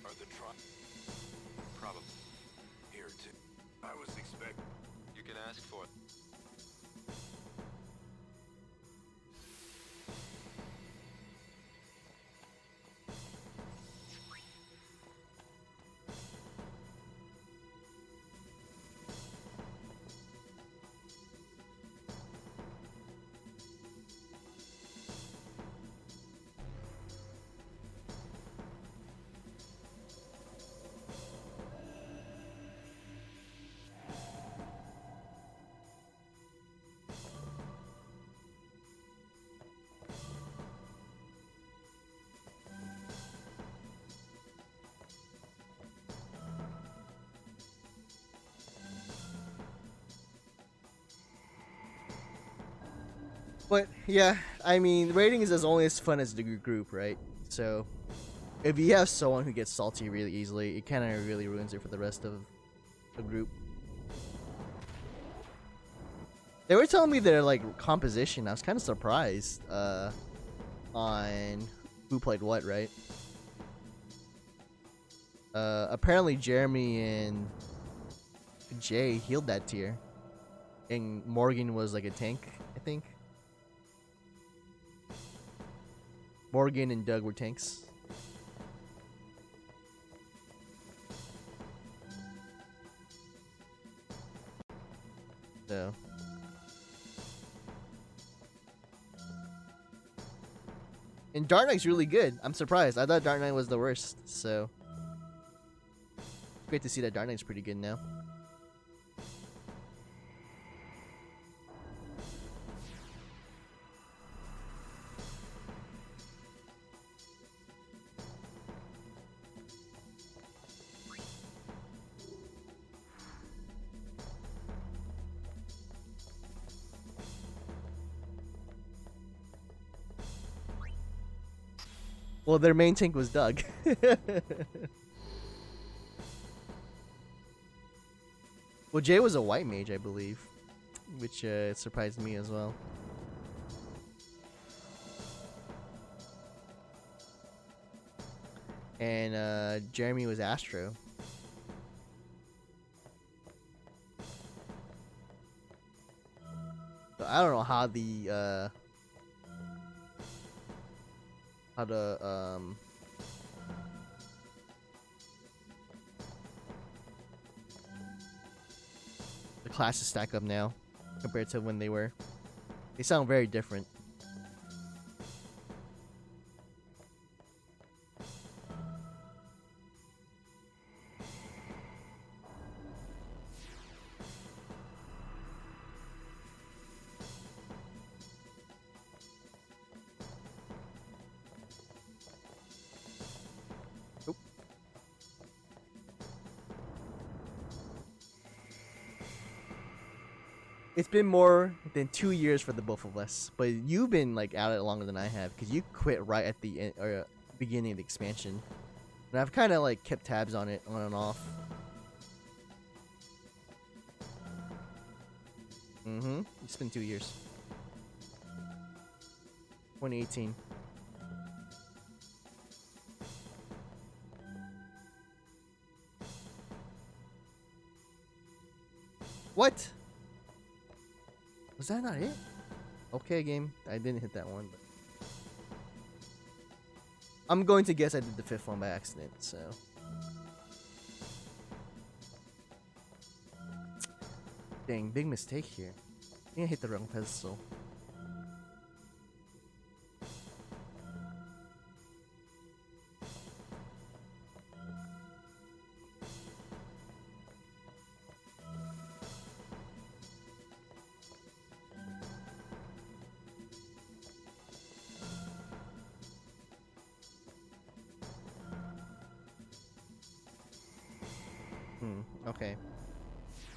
Are the probably here too. I was expecting. You can ask for it. But yeah, I mean, raiding is only as fun as the group, right? So if you have someone who gets salty really easily, it kind of really ruins it for the rest of the group. They were telling me their like composition. I was kind of surprised on who played what, right? Apparently Jeremy and Jay healed that tier, and Morgan was like a tank, I think. Morgan and Doug were tanks. So and Dark Knight's really good. I'm surprised. I thought Dark Knight was the worst. So great to see that Dark Knight's pretty good now. Well, their main tank was Doug. Well, Jay was a white mage, I believe, which surprised me as well. And Jeremy was Astro. So I don't know how the classes stack up now compared to when they were. They sound very different. It's been more than 2 years for the both of us, but you've been like at it longer than I have because you quit right at the end or beginning of the expansion, and I've kind of like kept tabs on it on and off. It's been 2 years. 2018. What? Was that not it? Okay, game. I didn't hit that one, but I'm going to guess I did the 5th one by accident, so. Dang, big mistake here. I think I hit the wrong pedestal. Okay.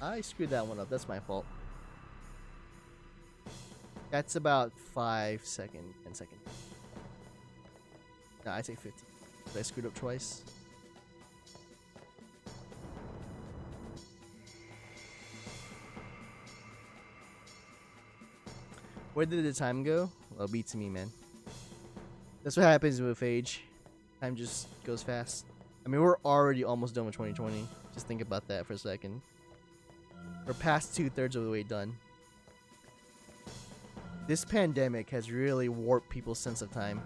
I screwed that one up. That's my fault. That's about 5 seconds, 10 seconds. No, I say 15. I screwed up twice. Where did the time go? Well, beats me, man. That's what happens with age. Time just goes fast. I mean, we're already almost done with 2020. Just think about that for a second. We're past 2/3 of the way done. This pandemic has really warped people's sense of time.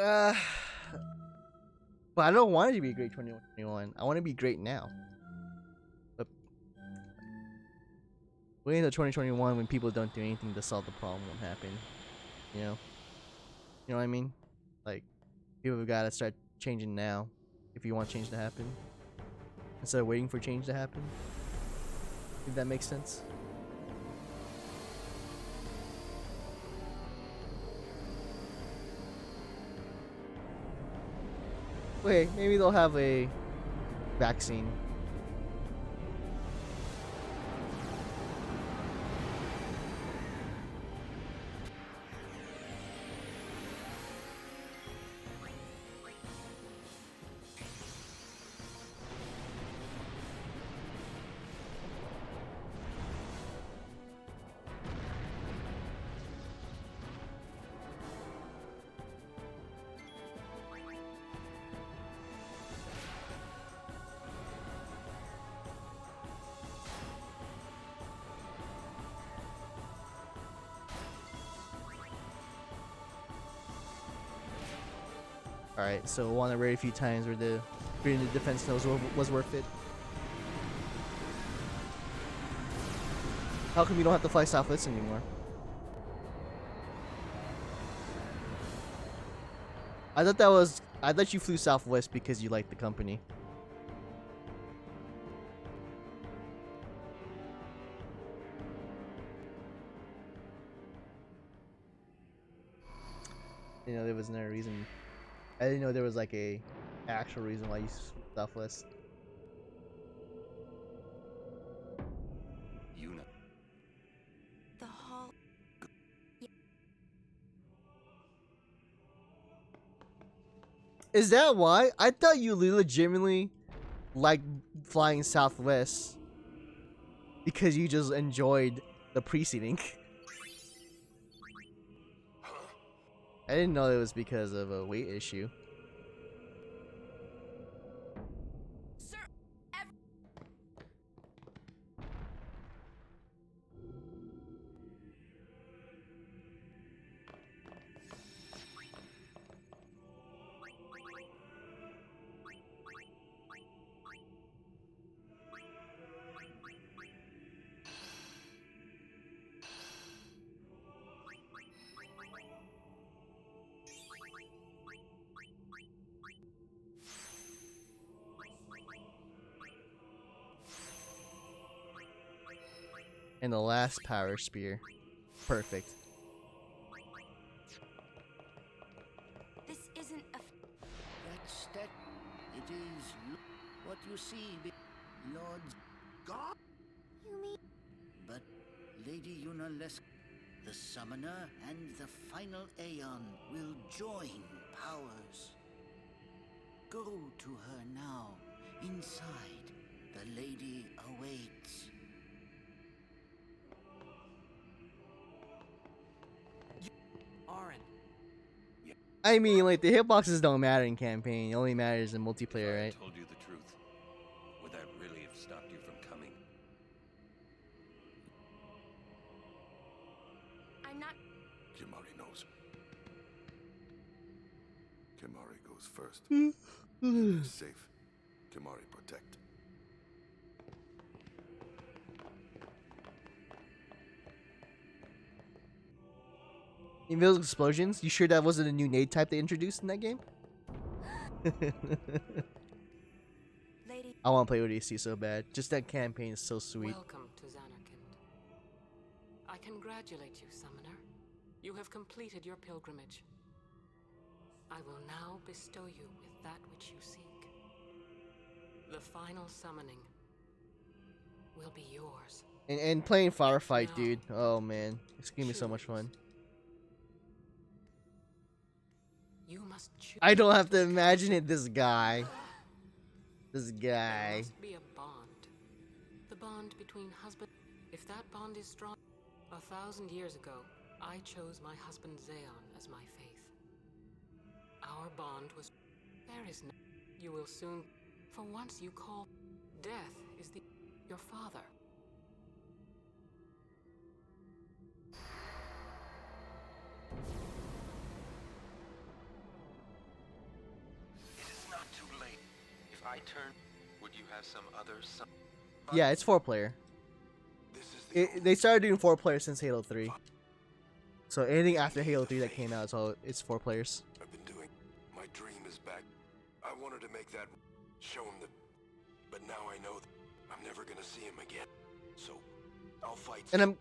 But I don't want it to be great 2021. I want to be great now. But waiting until 2021 when people don't do anything to solve the problem won't happen. You know? You know what I mean? Like, people have got to start changing now if you want change to happen. Instead of waiting for change to happen. If that makes sense. Wait, maybe they'll have a vaccine. Alright, so one of the very few times where the creating the defense nose was worth it. How come you don't have to fly Southwest anymore? I thought you flew Southwest because you liked the company. You know, there was no reason. I didn't know there was like a actual reason why you Southwest. You know. The hall. Is that why? I thought you legitimately liked flying Southwest because you just enjoyed the preceding. I didn't know it was because of a weight issue. And the last power spear. Perfect. This isn't a. That's that. It is what you see, Lord God. You mean? But Lady Yunaleska, the summoner and the final Aeon will join powers. Go to her now. Inside, the lady awaits. Aaron. I mean, like, the hitboxes don't matter in campaign. It only matters in multiplayer, right? If I told you the truth, would that really have stopped you from coming? I'm not. Kimari knows. Kimari goes first. You're safe. Kimari protect. In those explosions, you sure that wasn't a new nade type they introduced in that game? Lady. I want to play ODST so bad. Just that campaign is so sweet. Welcome to Zanarkand. I congratulate you, Summoner. You have completed your pilgrimage. I will now bestow you with that which you seek. The final summoning will be yours. And playing Firefight, dude. Oh man, it's gonna be so much fun. You must choose. I don't have to imagine it. This guy. This guy. There must be a bond. The bond between husband. If that bond is strong, 1,000 years ago, I chose my husband Zeon as my faith. Our bond was. There is no. You will soon. For once you call. Death is the. Your father. I turn, would you have some other son? Yeah, it's 4-player. They started doing 4-player since Halo 3. So anything after Halo 3 that came out, it's 4 players. I've been doing. My dream is back. I wanted to make that, show him that, but now I know that I'm never gonna see him again. So I'll fight. And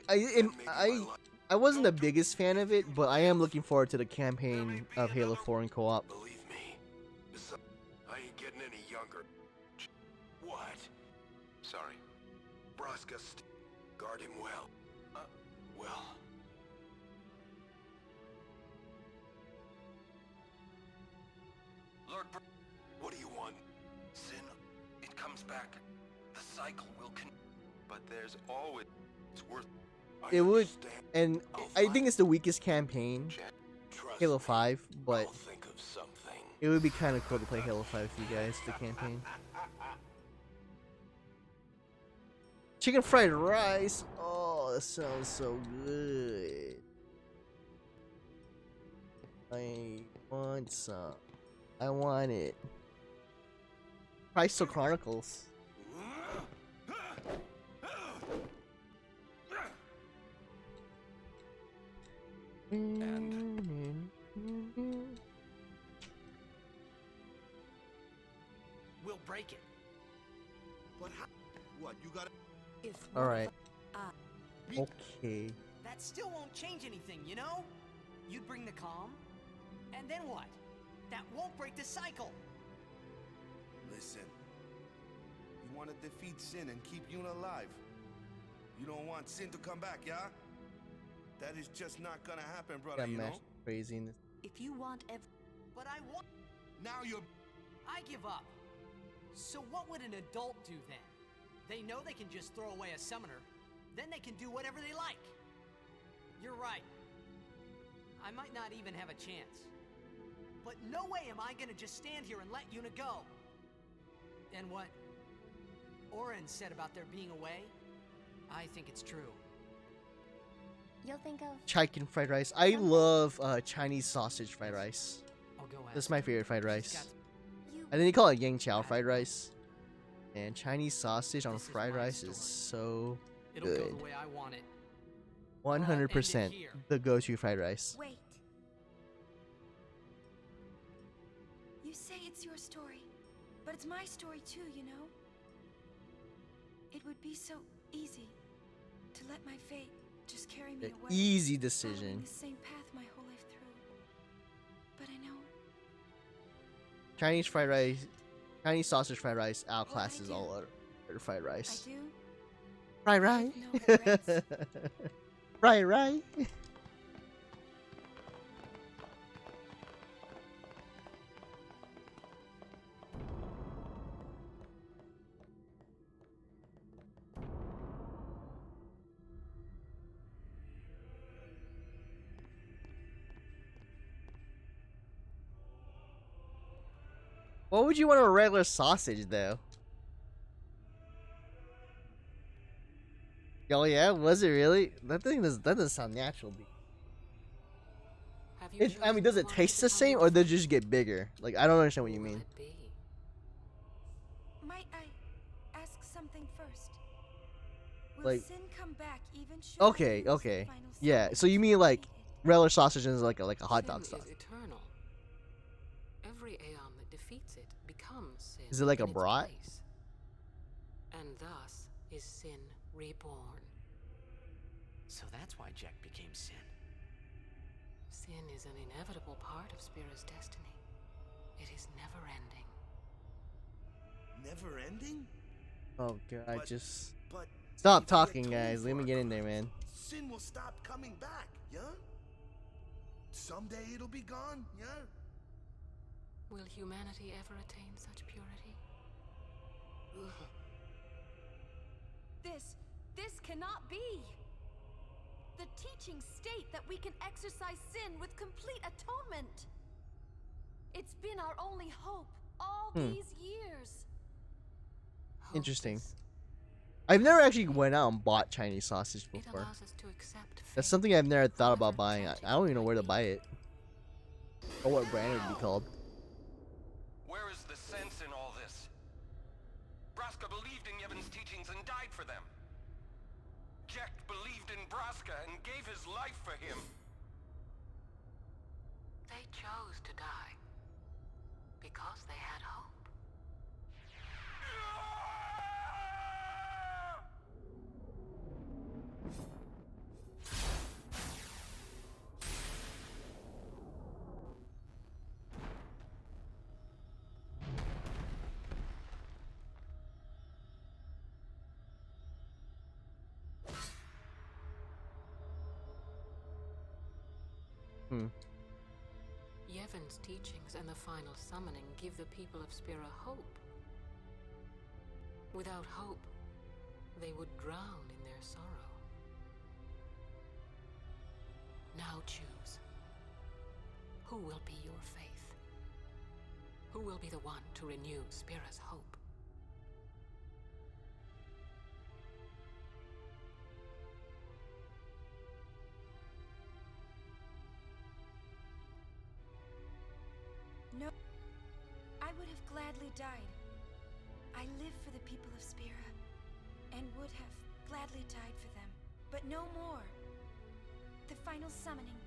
I wasn't the biggest fan of it, but I am looking forward to the campaign of Halo 4 in co-op. Believe me, I ain't getting any younger. What? Sorry. Braska, guard him well. Well. Lord, what do you want? Sin, it comes back. The cycle will but there's always it's worth. It would, and I think it's the weakest campaign, Halo 5, but it would be kind of cool to play Halo 5 with you guys, the campaign. Chicken fried rice, oh, that sounds so good. I want some. I want it. Price of Chronicles. And we'll break it. But how? What, you got it? Alright. Okay. That still won't change anything, you know? You'd bring the calm, and then what? That won't break the cycle. Listen. You want to defeat Sin and keep Yuna alive. You don't want Sin to come back, yeah? That is just not gonna happen, brother, you know? Crazy in this. If you want But I want... Now you're... I give up. So what would an adult do then? They know they can just throw away a summoner. Then they can do whatever they like. You're right. I might not even have a chance. But no way am I gonna just stand here and let Yuna go. And what Oren said about there being a way, I think it's true. You'll think of Chicken fried rice. I love Chinese sausage fried rice. That's my favorite fried rice. I think they call it Yang Chow fried rice. And Chinese sausage on fried rice is so It'll go good. the way I want it. 100% the go-to fried rice. Wait. You say it's your story, but it's my story too, you know? It would be so easy to let my fate just carry me The away. easy following decision. the same path my whole life through. But I know Chinese fried rice, Chinese sausage fried rice outclasses all other fried rice. I do. Fried rice. No regrets. Fried rice. What would you want a regular sausage though? Oh yeah, was it really? That doesn't sound natural. I mean, does it taste the same or does it just get bigger? Like, I don't understand what you mean. Might I ask something first? Will Like, Sin come back even should okay, okay, yeah. So you mean like regular sausage is like a hot dog Sin stuff? is eternal. Every aeon that defeats it becomes sin. Is it like a in its brat? place. And thus is sin reborn. So that's why Jack became Sin. Sin is an inevitable part of Spira's destiny. It is never ending. Never ending? Oh god, just But stop if we talking, atone guys. Let for me our get in there, crimes, man. Sin will stop coming back, yeah? Someday it'll be gone, yeah? Will humanity ever attain such purity? This cannot be. The teachings state that we can exercise sin with complete atonement. It's been our only hope all these years. Interesting. I've never actually went out and bought Chinese sausage It before. allows us to accept That's something I've never thought about buying. I don't even know where to buy it. Or what brand it would be called. Where is the sense in all this? Braska and gave his life for him. They chose to die because they had hope. Yevon's teachings and the final summoning give the people of Spira hope. Without hope, they would drown in their sorrow. Now choose. Who will be your faith? Who will be the one to renew Spira's hope? No, I would have gladly died. I live for the people of Spira, and would have gladly died for them, but no more. The final summoning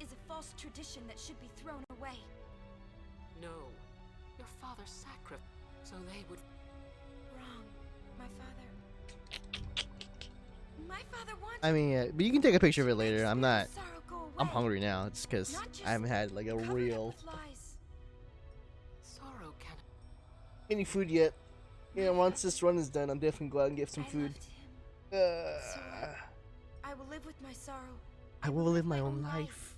is a false tradition that should be thrown away. No, your father sacrificed so they would... Wrong. My father wanted... I mean, yeah, but you can take a picture of it later. I'm not. sorrow go away. I'm hungry now. It's because I haven't had like a real Sorrow can... any food yet. Yeah, once this run is done, I'm definitely glad and get some food. I will live with my sorrow. I will live my own life.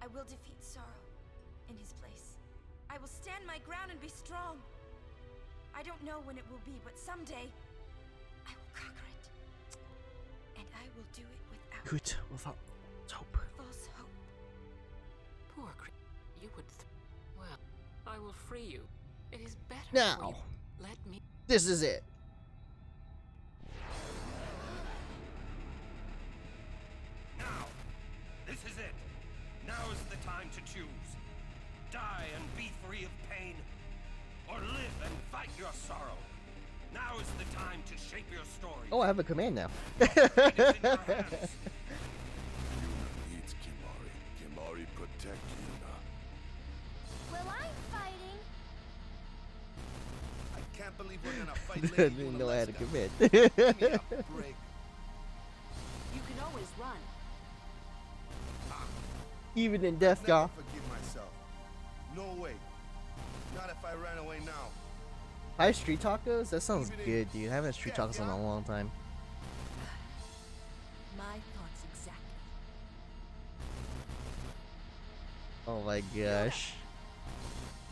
I will defeat sorrow in his place. I will stand my ground and be strong. I don't know when it will be, but someday I will conquer it. And I will do it without hope. False hope. Poor you would... well, I will free you. It is better for Now, you. Let me... this is it. Now! This is it! Now is the time to choose. Die and be free of pain, or live and fight your sorrow. Now is the time to shape your story. Oh, I have a command now. Needs Kimari. Kimari protect Yuna. Well, I'm fighting. I can't believe we're gonna fight I Lady didn't know I had a Unalesca. command. Give me a break. You can always run. Even in death, y'all. Forgive myself. No way. Not if I ran away now. Hi, street tacos? That sounds good, dude. I haven't had street tacos in a long time. My thoughts exactly. Oh my gosh.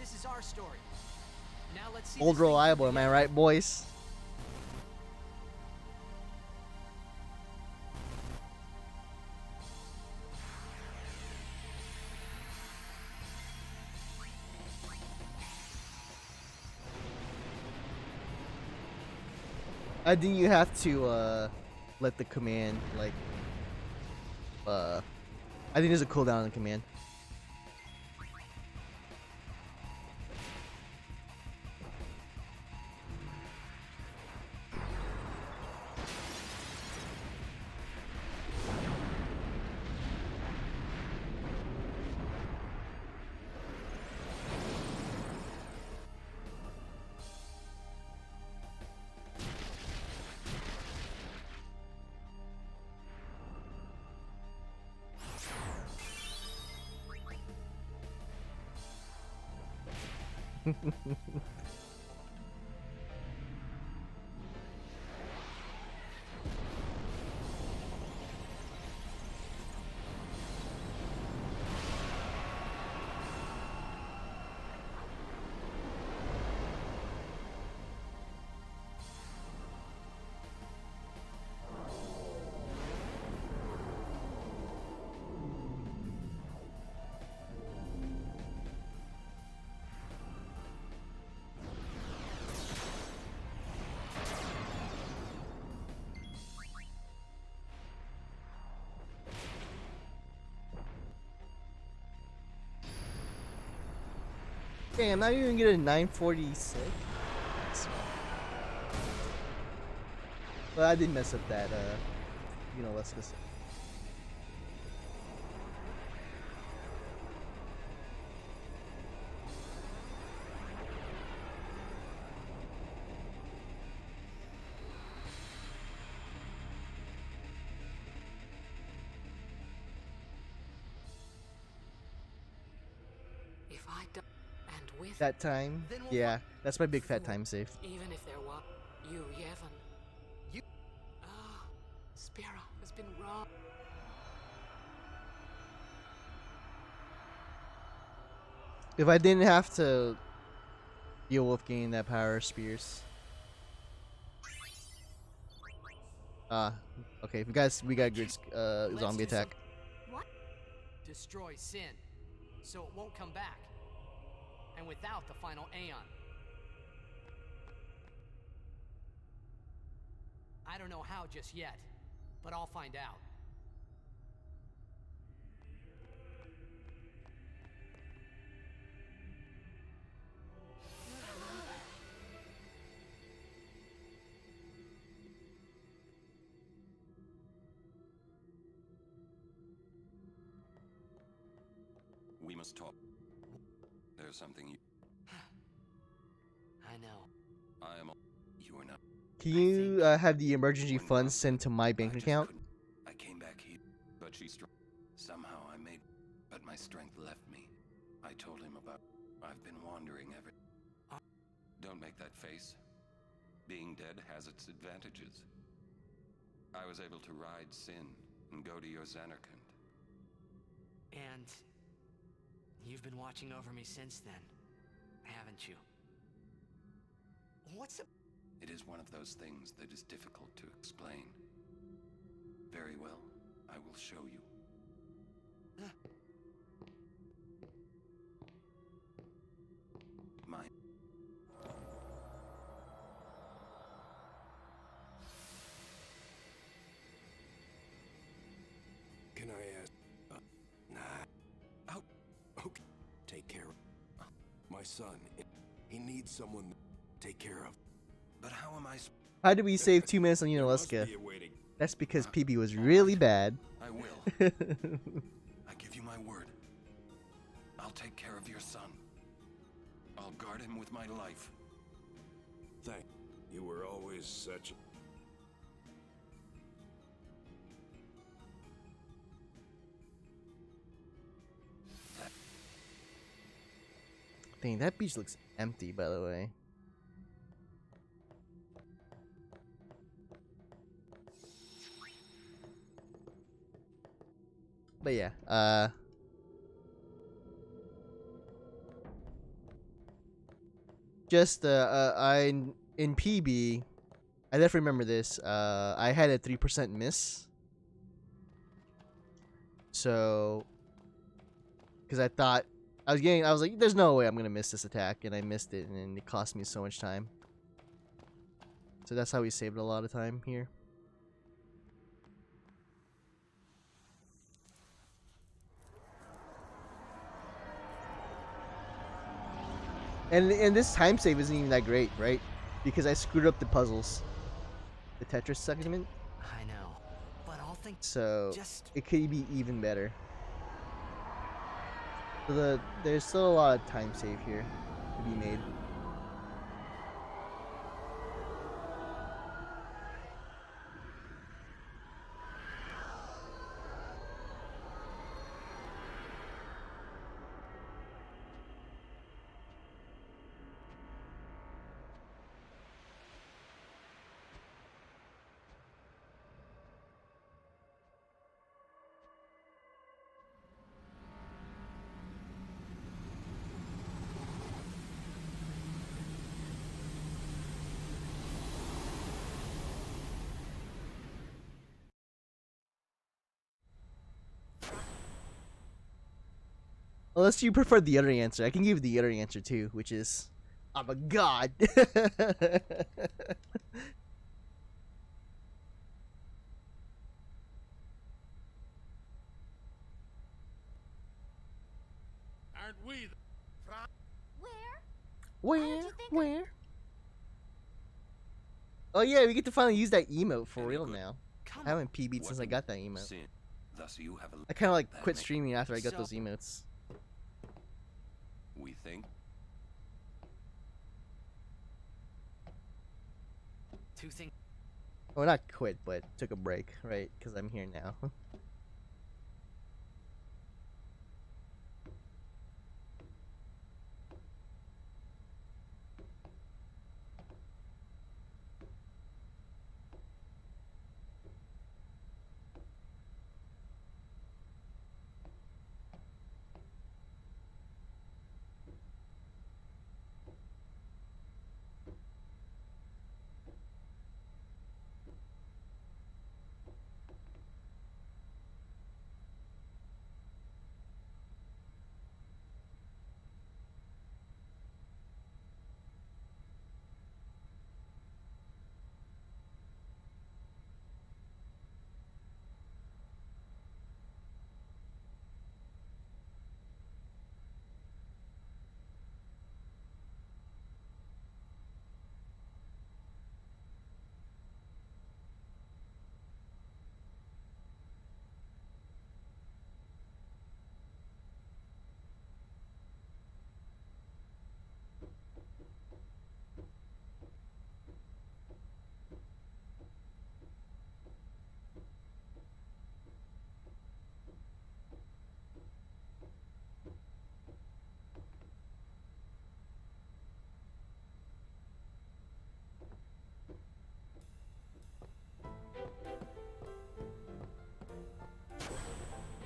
This is our story. Now let's see. Old reliable, am I right, boys? I think you have to let the command like I think there's a cooldown on the command. Damn, now you even get a 946. But I did mess up that Let's just. If I die, and with That time, yeah, that's my big fat time save. even if there were you, Yevon, you. Ah, Spira has been wrong. If I didn't have to deal with getting that power of spears. Okay, we got good zombie attack. What? Destroy sin, so it won't come back. And without the final Aeon. I don't know how just yet, but I'll find out. We must talk. There's something you... I know. I am... You are not... Can you have the emergency funds sent to my bank account? I came back here, but she struck. Somehow I made... But my strength left me. I told him about... I've been wandering ever... Don't make that face. Being dead has its advantages. I was able to ride Sin and go to your Xanarkand. And you've been watching over me since then, haven't you? What's up? It is one of those things that is difficult to explain. Very well, I will show you. My... Can I ask? Nah. Oh, okay. Take care of my son. He needs someone to take care of. But how am I... How did we save 2 minutes on Unalesca? That's because PB was really bad. I will. I give you my word. I'll take care of your son. I'll guard him with my life. Thank you. You were always such a... Dang, that beach looks empty, by the way. But yeah, just in PB, I definitely remember this. I had a 3% miss. So, because I thought I was like, there's no way I'm gonna miss this attack, and I missed it, and it cost me so much time. So that's how we saved a lot of time here. And this time save isn't even that great, right? Because I screwed up the puzzles, the Tetris segment. I know, but I'll think. So it could be even better. So there's still a lot of time save here to be made. Unless you prefer the other answer, I can give you the other answer too, which is, I'm a god. Aren't we? Where? Oh yeah, we get to finally use that emote for real now. I haven't PB'd since I got that emote. Sin. Thus you have a I kind of like that quit makes- streaming after I got So- those emotes. We think. Two things. Well, not quit, but took a break, right? Because I'm here now.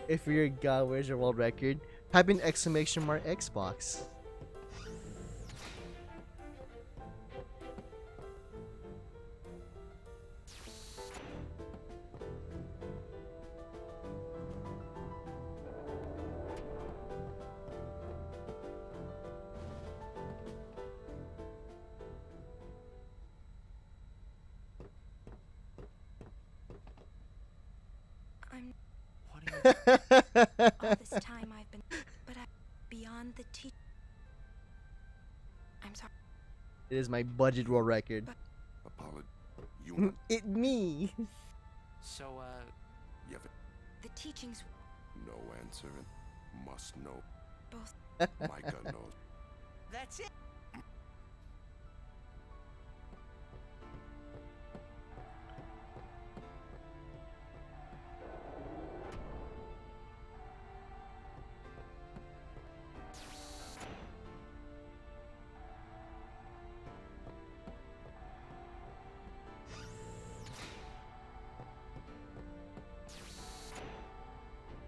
If you're a god, where's your world record? Type in exclamation mark Xbox. I'm. What are you? All this time I've been, but I'm beyond the teach. I'm sorry. It is my budget world record. Apology. You It me. So, You have The teachings no answer and must know. both. Micah knows. That's it.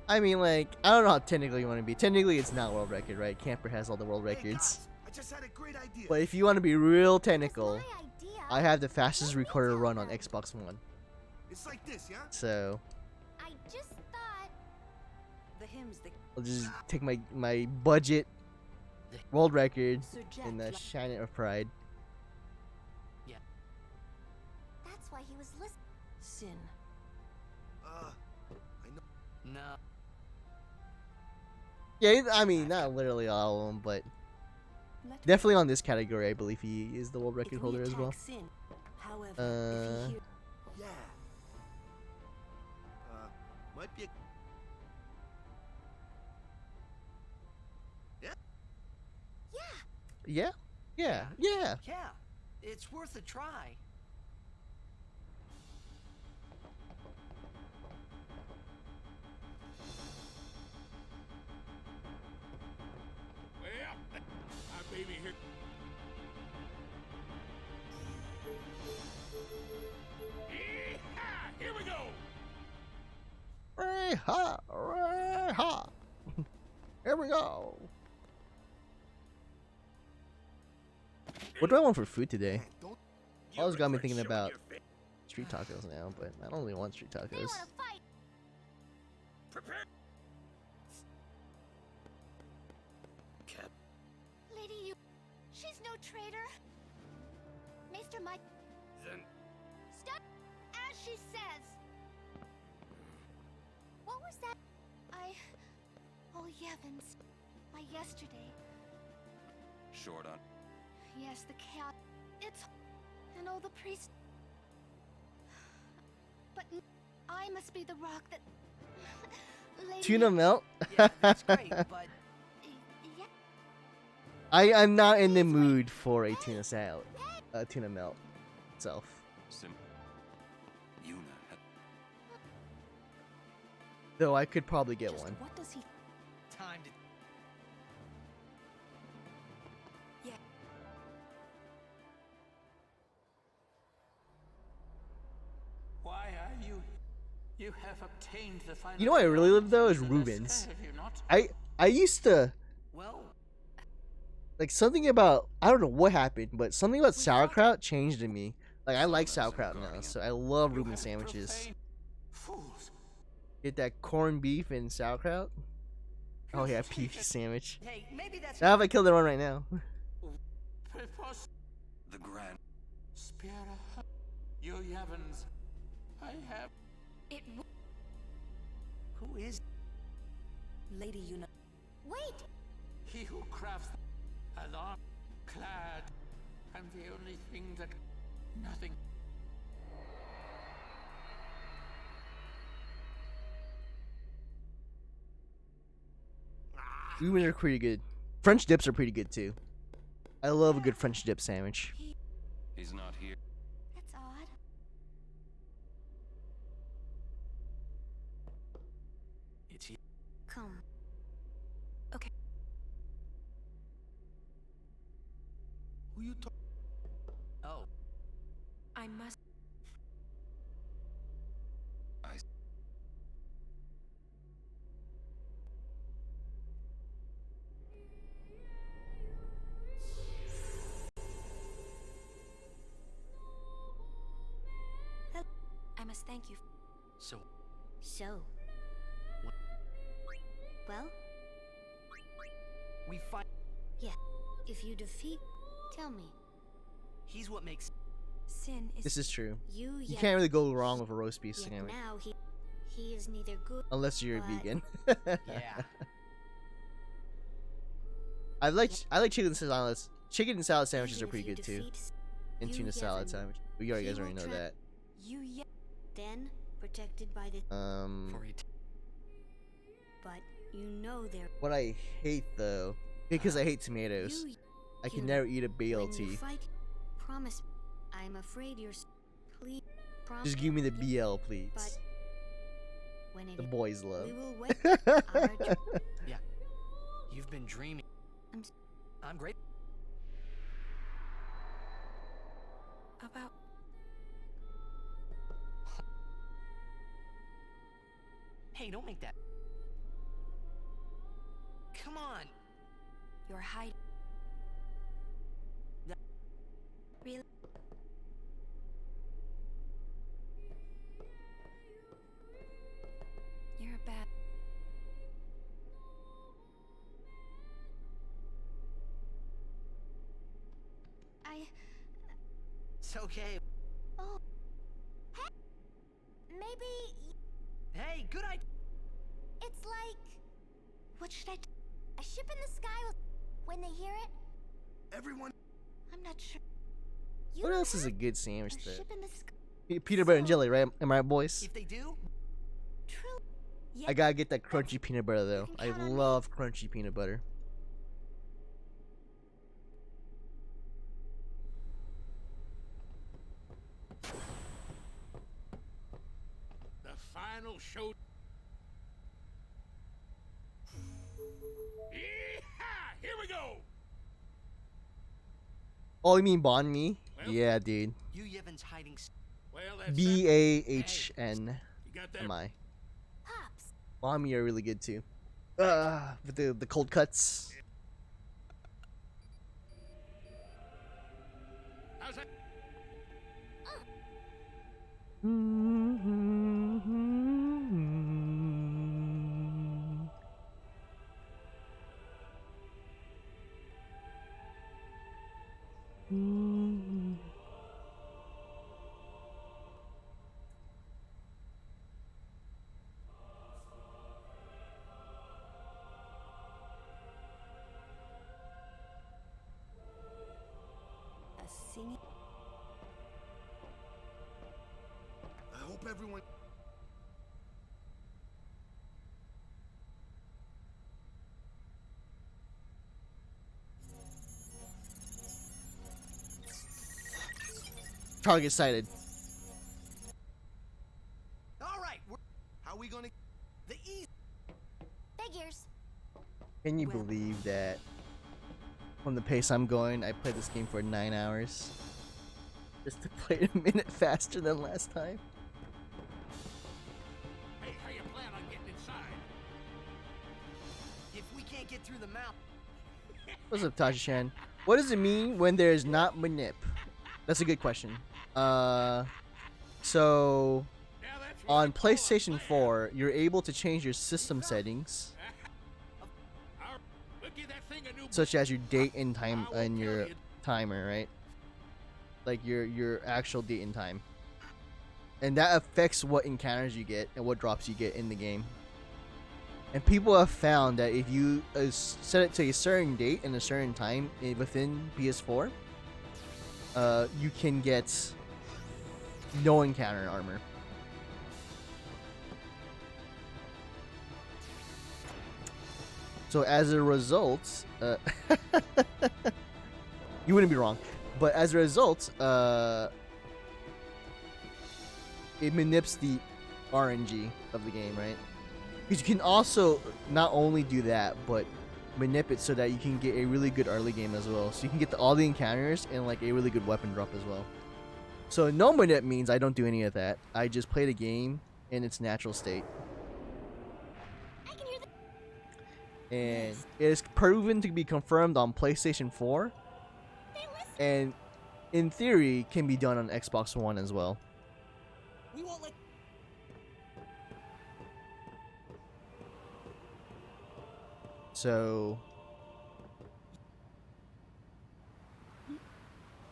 I mean, like, I don't know how technically you want to be. Technically, it's not world record, right? Camper has all the world records. I just had a great idea. But if you want to be real technical, I have the fastest recorder run on Xbox One. It's like this, yeah? So I just thought. The hymns that I'll just take my budget world record Sir Jack and li- shine it with pride. That's why he was listening. sin. I know. No. Yeah, I mean, not literally all of them, but Let definitely on this category, I believe he is the world record if we holder as well. attack Sin, however, if he hear Yeah. Might be a... Yeah? Yeah, yeah, yeah. Yeah, it's worth a try. Well, my baby here. Yeehaw! Here we go. Re-ha, re-ha. Here we go. What do I want for food today? Always got me thinking about street tacos now, but I don't really want street tacos. Prepare. Cap. Lady, you. She's no traitor. Maester Mike. Then Stop as she says. What was that? Oh, Yevons. My yesterday. Short on. Yes, the cat. It's. And oh, the priest. But I must be the rock that. Lady Tuna melt? Yeah, that's great, but Yeah. I'm not in the mood for a tuna salad. Tuna melt itself. Yuna. Though I could probably get Just one. what does he? time to. Yeah. Why are you? You have obtained the final. You know what I really love though is Rubens. Have you not? I used to Well, like something about, I don't know what happened, but something about sauerkraut changed in me. Like I like sauerkraut now, so I love Reuben sandwiches. Fools. Get that corned beef and sauerkraut. Oh yeah, beefy sandwich. hey, maybe that's. Now if I killed everyone right now. The Grand. Spira. You Yavins. I have. It. Who is? Lady Yuna. Wait! He who crafts alarm clad, and the only thing that nothing. Reubens are pretty good. French dips are pretty good too. I love a good French dip sandwich. He's not here. That's odd. It's here. Come. Okay. Who you talking? Oh, I must. I must thank you. So, So. What? Well, we fight. yeah. If you defeat, tell me. He's what makes. Sin is. This is true. You You yet, can't really go wrong with a roast beef yet sandwich. now he is neither good. Unless you're a but vegan. Yeah. I like chicken salads. Chicken and salad sandwiches even are if pretty you good too. defeat And you tuna salad Yevon, sandwich. You guys he already will know that. You yet. Then protected by the. for it. But you know there. What I hate though, because I hate tomatoes, You, I can Yuna, never eat a when you BLT. fight, promise. I'm afraid you're. Please. Promise. Just give me the BL, please. But when it The boys love. we will wait. Our Yeah. You've been dreaming. I'm great. About. Hey, don't make that. Come on. Your hide. Really? You're a bad. It's okay. Oh. Hey! Maybe. Hey, good idea. It's like. What should I? A ship in the sky will. When they hear it. Everyone. I'm not sure. You What don't else is a have good sandwich A though? ship in the sky. Peanut butter and jelly, right? Am I right, boys? If they do, True. I gotta get that crunchy peanut butter though. can I count on me. love crunchy peanut butter. The final show. Yeehaw! Here we go! Oh, you mean Bon Me? Well, Yeah, dude. you Yevon's hiding. Well, that's BAHN. You got that? Am I? Pops. Bon Me are really good too. With the cold cuts. How's that? A singing. I hope everyone. target sighted. All right, how are we gonna the east? Figures. Can you believe that? From the pace I'm going, I played this game for 9 hours. Just to play it a minute faster than last time. Hey, how you plan on getting inside? If we can't get through the mountain. What's up, Tashi-chan? What does it mean when there's not Manip? That's a good question. So on PlayStation 4, you're able to change your system settings, such as your date and time and your timer, right? Like your actual date and time, and that affects what encounters you get and what drops you get in the game. And people have found that if you set it to a certain date and a certain time within PS4, you can get no encounter armor. So as a result, you wouldn't be wrong, but as a result, it manips the RNG of the game, right? Because you can also not only do that, but manip it so that you can get a really good early game as well. So you can get all the encounters and like a really good weapon drop as well. So no manip means I don't do any of that. I just play the game in its natural state. And it is proven to be confirmed on PlayStation 4. And in theory, can be done on Xbox One as well. We won't let. So,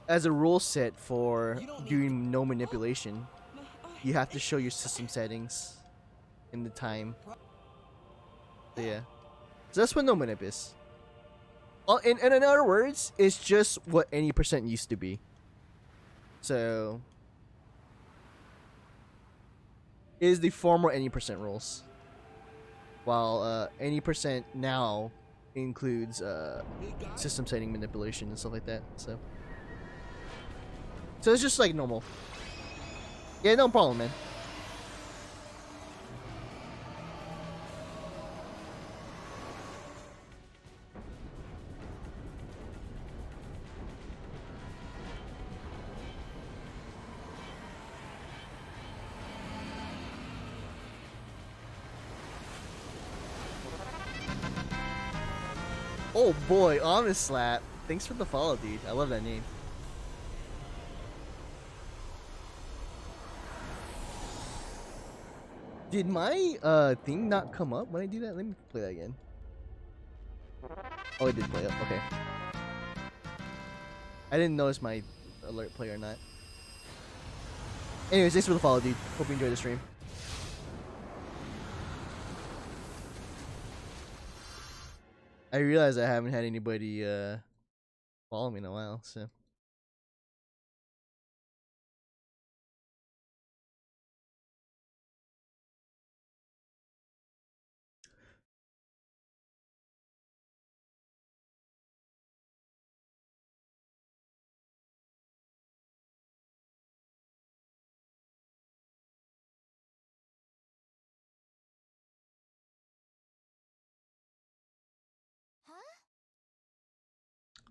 as a rule set for doing no manipulation, you have to show your system settings in the time. So yeah. So that's what no manip is. In other words, it's just what any percent used to be. So, it is the former any percent rules. While any percent now includes system setting manipulation and stuff like that. So it's just like normal. Yeah, no problem, man. Oh boy, Honest Slap. Thanks for the follow, dude. I love that name. Did my thing not come up when I do that? Let me play that again. Oh, it did play up. Okay. I didn't notice my alert play or not. Anyways, thanks for the follow, dude. Hope you enjoyed the stream. I realize I haven't had anybody follow me in a while, so.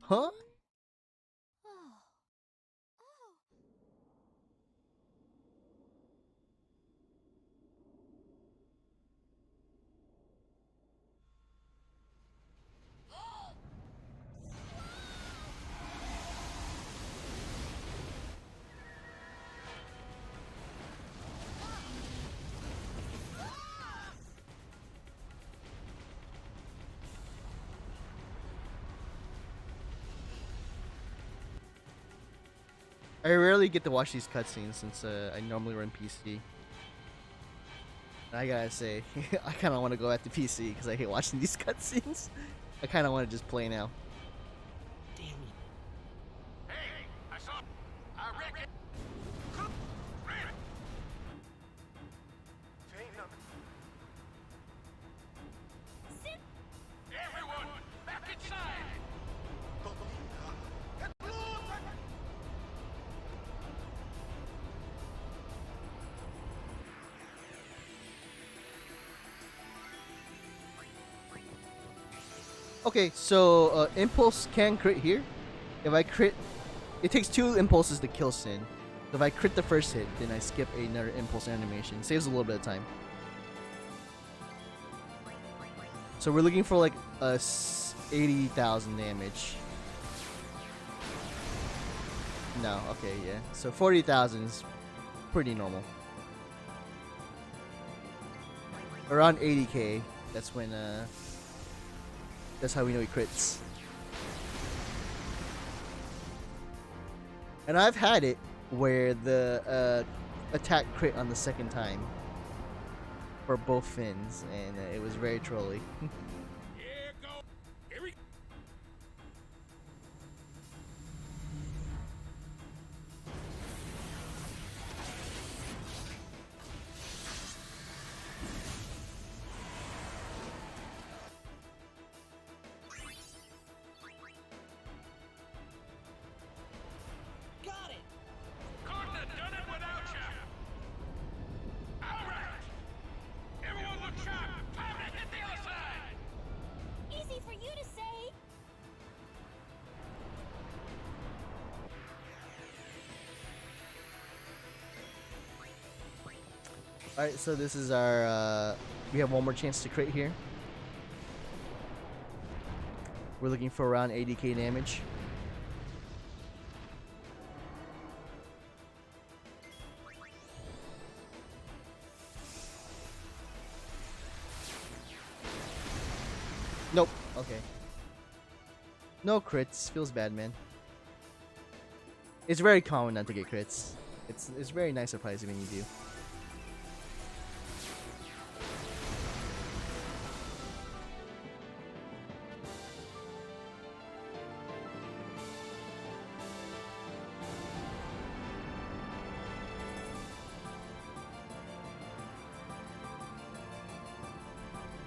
Huh? I rarely get to watch these cutscenes since I normally run PC. And I gotta say, I kind of want to go back to PC because I hate watching these cutscenes. I kind of want to just play now. Damn you. Hey, I saw. I reckon. Everyone, back inside. Okay, so impulse can crit here. If I crit, it takes 2 impulses to kill Sin. If I crit the first hit, then I skip another impulse animation. Saves a little bit of time. So we're looking for like a 80,000 damage. No, okay, yeah. So 40,000 is pretty normal. Around 80k, that's when that's how we know he crits. And I've had it where the attack crit on the second time for both fins, and it was very trolly. Got it! Couldn't have done it without you! Alright! Everyone look sharp! Time to hit the other side! Easy for you to say. Alright, so this is our we have one more chance to crit here. We're looking for around 80k damage. Nope. Okay. No crits. Feels bad, man. It's very common not to get crits. It's very nice surprising when you do.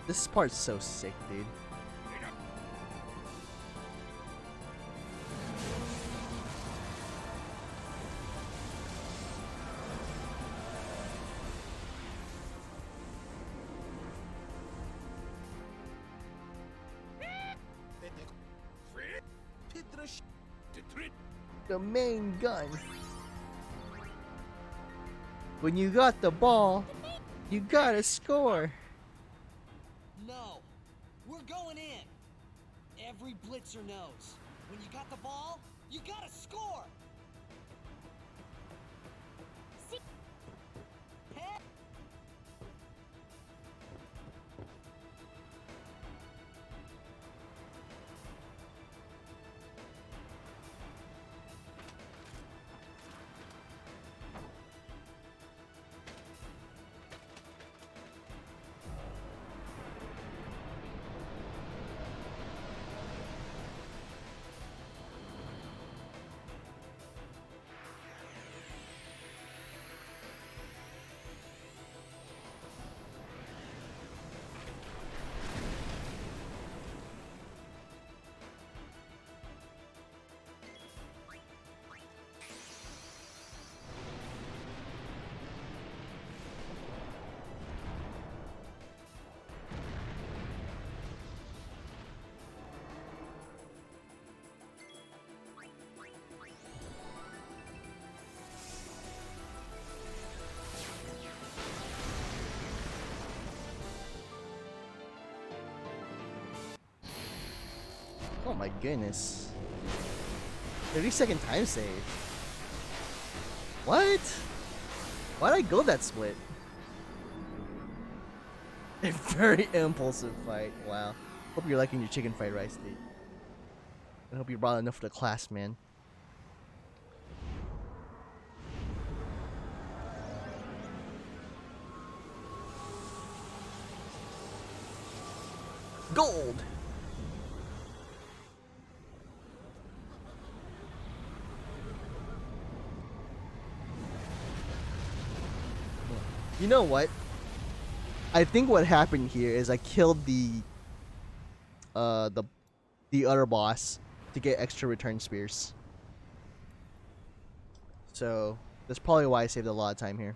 This part's so sick, dude. The main gun. When you got the ball, you gotta score. No, we're going in. Every blitzer knows. When you got the ball, you gotta score. See? Hey. Oh my goodness. 30-second time save. What? Why'd I go that split? A very impulsive fight. Wow. Hope you're liking your chicken fried rice, dude. I hope you brought enough for the class, man. Gold! You know what? I think what happened here is I killed the other boss to get extra return spears. So that's probably why I saved a lot of time here.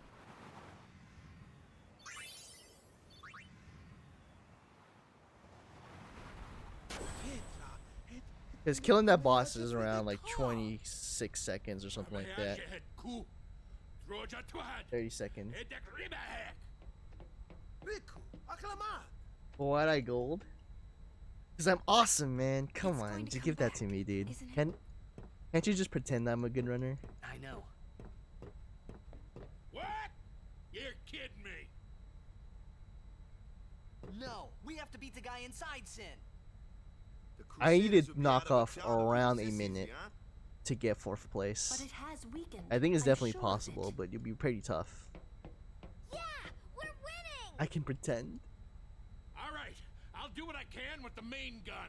Because killing that boss is around like 26 seconds or something like that. 30 seconds. Why'd I gold? Because I'm awesome, man. Come on, just give that to me, dude. Can't you just pretend I'm a good runner? I know. What? You're kidding me. No, we have to beat the guy inside Sin. I need to knock off around a minute to get 4th place. But it has weakened. I think it's I'm definitely sure of possible, it. but it'll be pretty tough. Yeah, we're winning. I can pretend. All right, I'll do what I can with the main gun.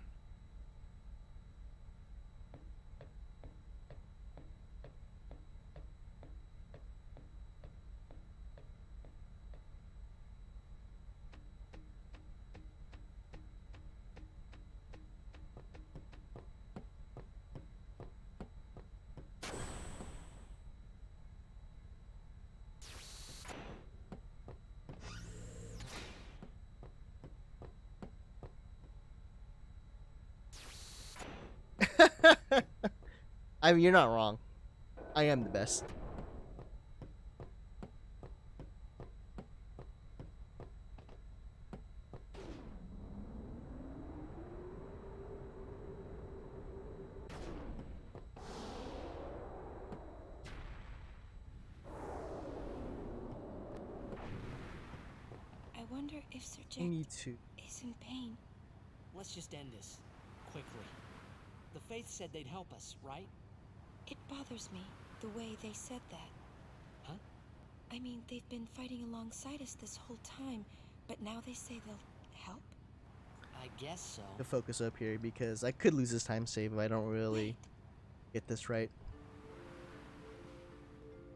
I mean, you're not wrong. I am the best. I wonder if Sir I need to. is in pain. Let's just end this. Quickly. The Faith said they'd help us, right? It bothers me, the way they said that. Huh? I mean, they've been fighting alongside us this whole time, but now they say they'll help? I guess so. To focus up here because I could lose this time save if I don't really get this right.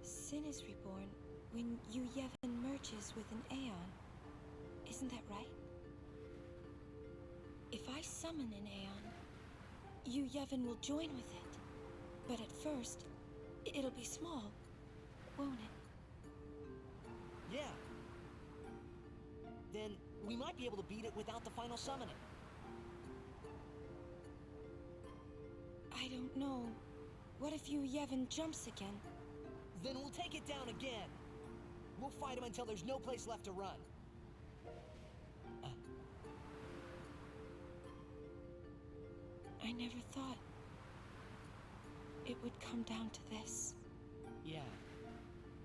Sin is reborn when Yu Yevon merges with an Aeon. Isn't that right? If I summon an Aeon, Yu Yevon will join with it. But at first, it'll be small, won't it? Yeah. Then we might be able to beat it without the final summoning. I don't know. What if Yu Yevon jumps again? Then we'll take it down again. We'll fight him until there's no place left to run. I never thought it would come down to this. Yeah,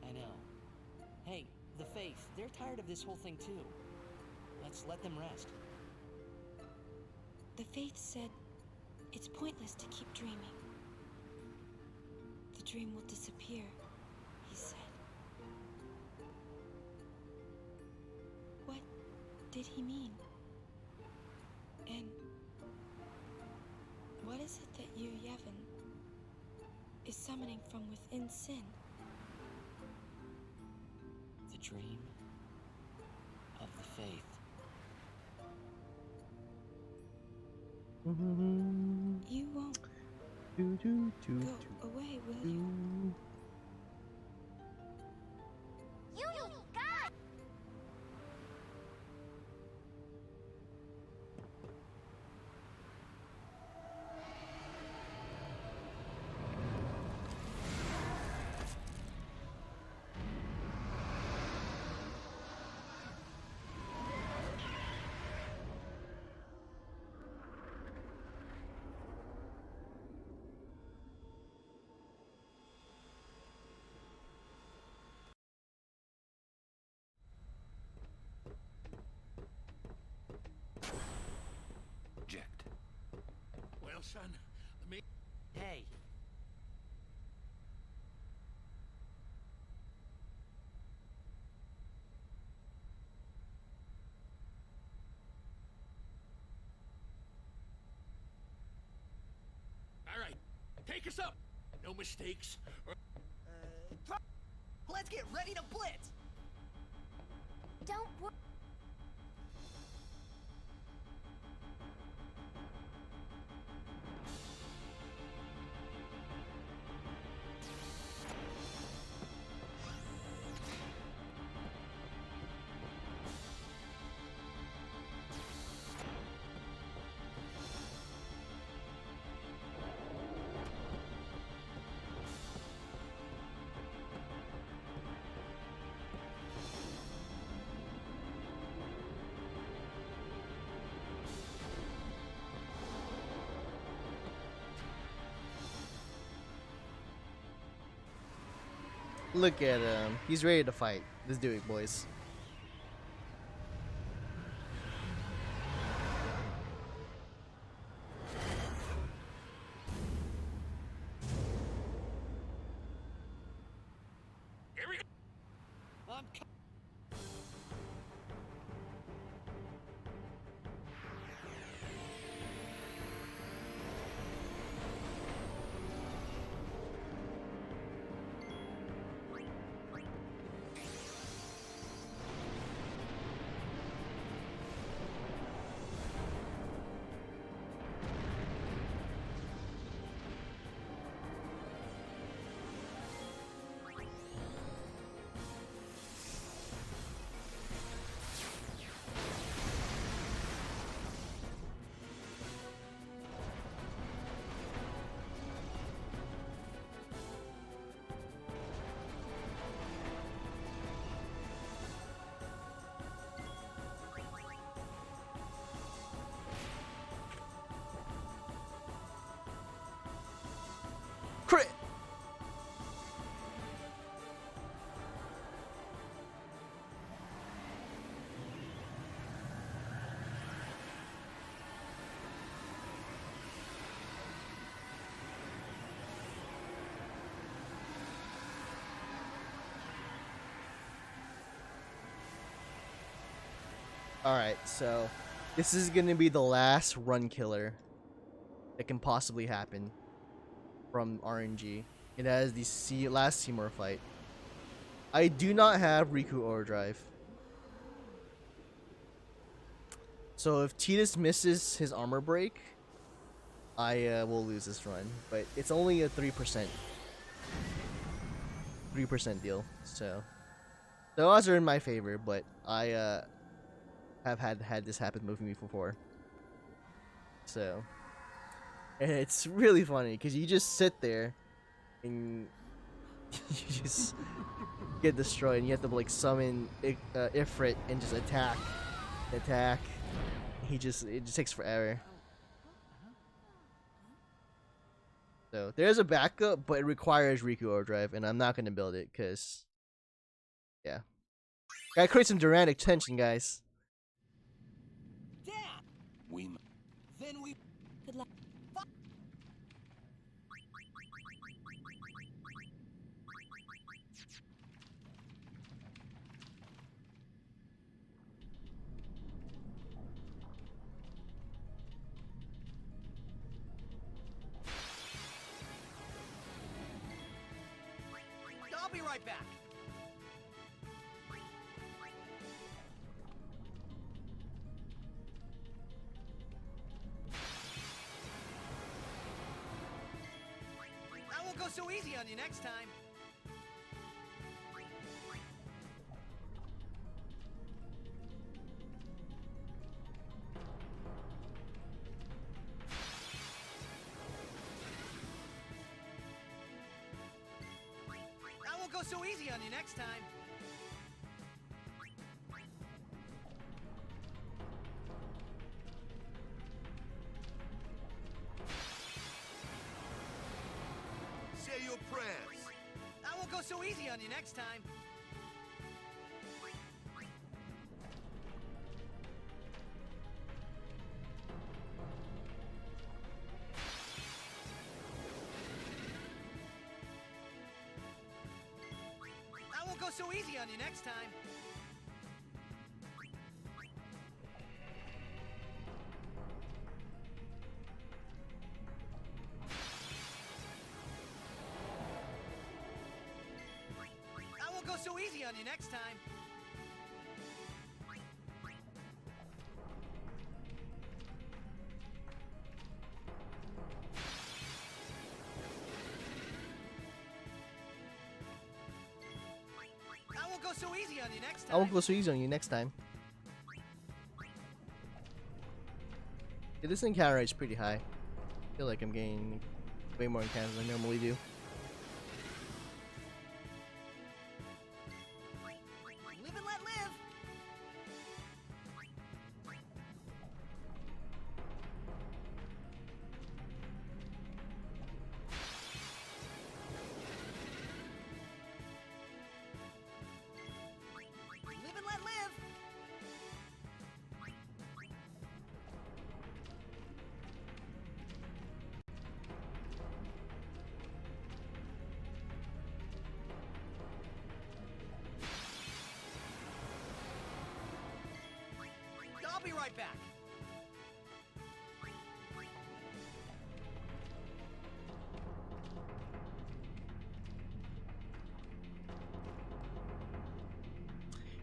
I know. Hey, the Faith, they're tired of this whole thing too. Let's let them rest. The Faith said it's pointless to keep dreaming. The dream will disappear, he said. What did he mean? And what is it that Yu Yevon is summoning from within Sin? The dream of the Faith. You won't go away, will you? You got. Eject. Well, son, me. Hey. All right, take us up. No mistakes. Let's get ready to blitz. Don't worry. Look at him. He's ready to fight. Let's do it, boys. Here we go. Crit! Alright, so this is gonna be the last run killer that can possibly happen from RNG. It has the last Seymour fight. I do not have Riku Overdrive. So if Tidus misses his armor break, I will lose this run. But it's only a 3% deal. So the odds are in my favor, but I have had this happen with me before. So, and it's really funny because you just sit there and you just get destroyed, and you have to like summon Ifrit and just attack. It just takes forever. So there's a backup, but it requires Riku Overdrive, and I'm not gonna build it because, yeah, gotta create some dramatic tension, guys. Then we. Good luck. I'll be right back. I won't go so easy on you next time. I won't go so easy on you next time. Say your prayers. I won't go so easy on you next time. I won't go so easy on you next time. I won't go so easy on you next time. I won't go so easy on you next time. I won't go so easy on you next time. Yeah, this encounter rate is pretty high. I feel like I'm getting way more encounters than I normally do. Live and let live. right back.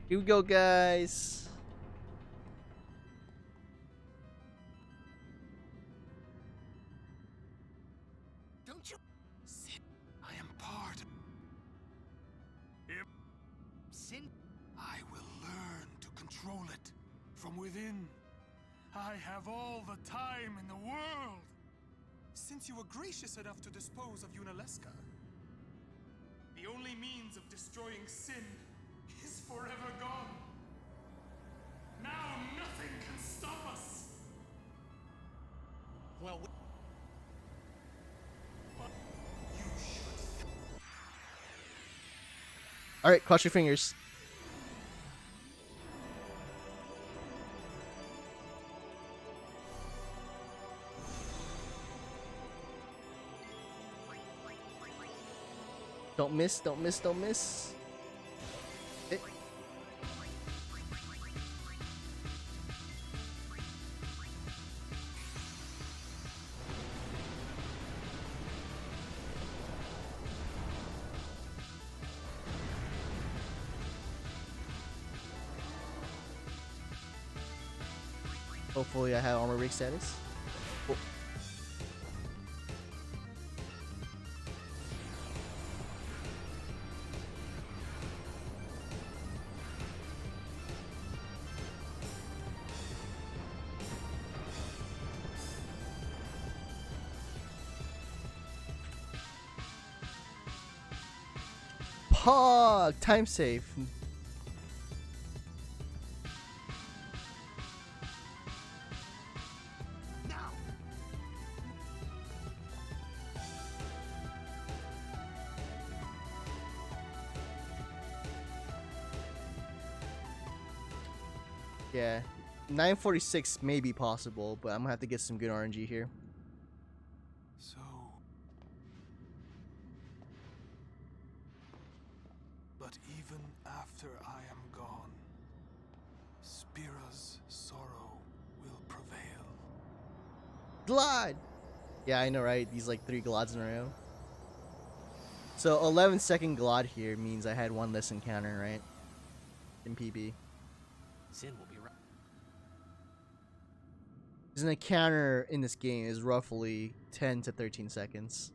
Here we go, guys. Don't you? Sin, I am part of him. Sin? I will learn to control it from within. I have all the time in the world. Since you were gracious enough to dispose of Unaleska, the only means of destroying sin is forever gone. Now nothing can stop us. Well, You should. All right, cross your fingers. Don't miss, don't miss, don't miss. Hit. Hopefully I have armor rig status. Oh. Pog! Time save. Yeah, 946 may be possible, but I'm gonna have to get some good RNG here. So, but even after I am gone, Spira's sorrow will prevail. Glide! Yeah, I know, right? These like 3 Glides in a row. So 11-second Glide here means I had one less encounter, right? In PB. Sin will be right. Because an encounter in this game is roughly 10 to 13 seconds.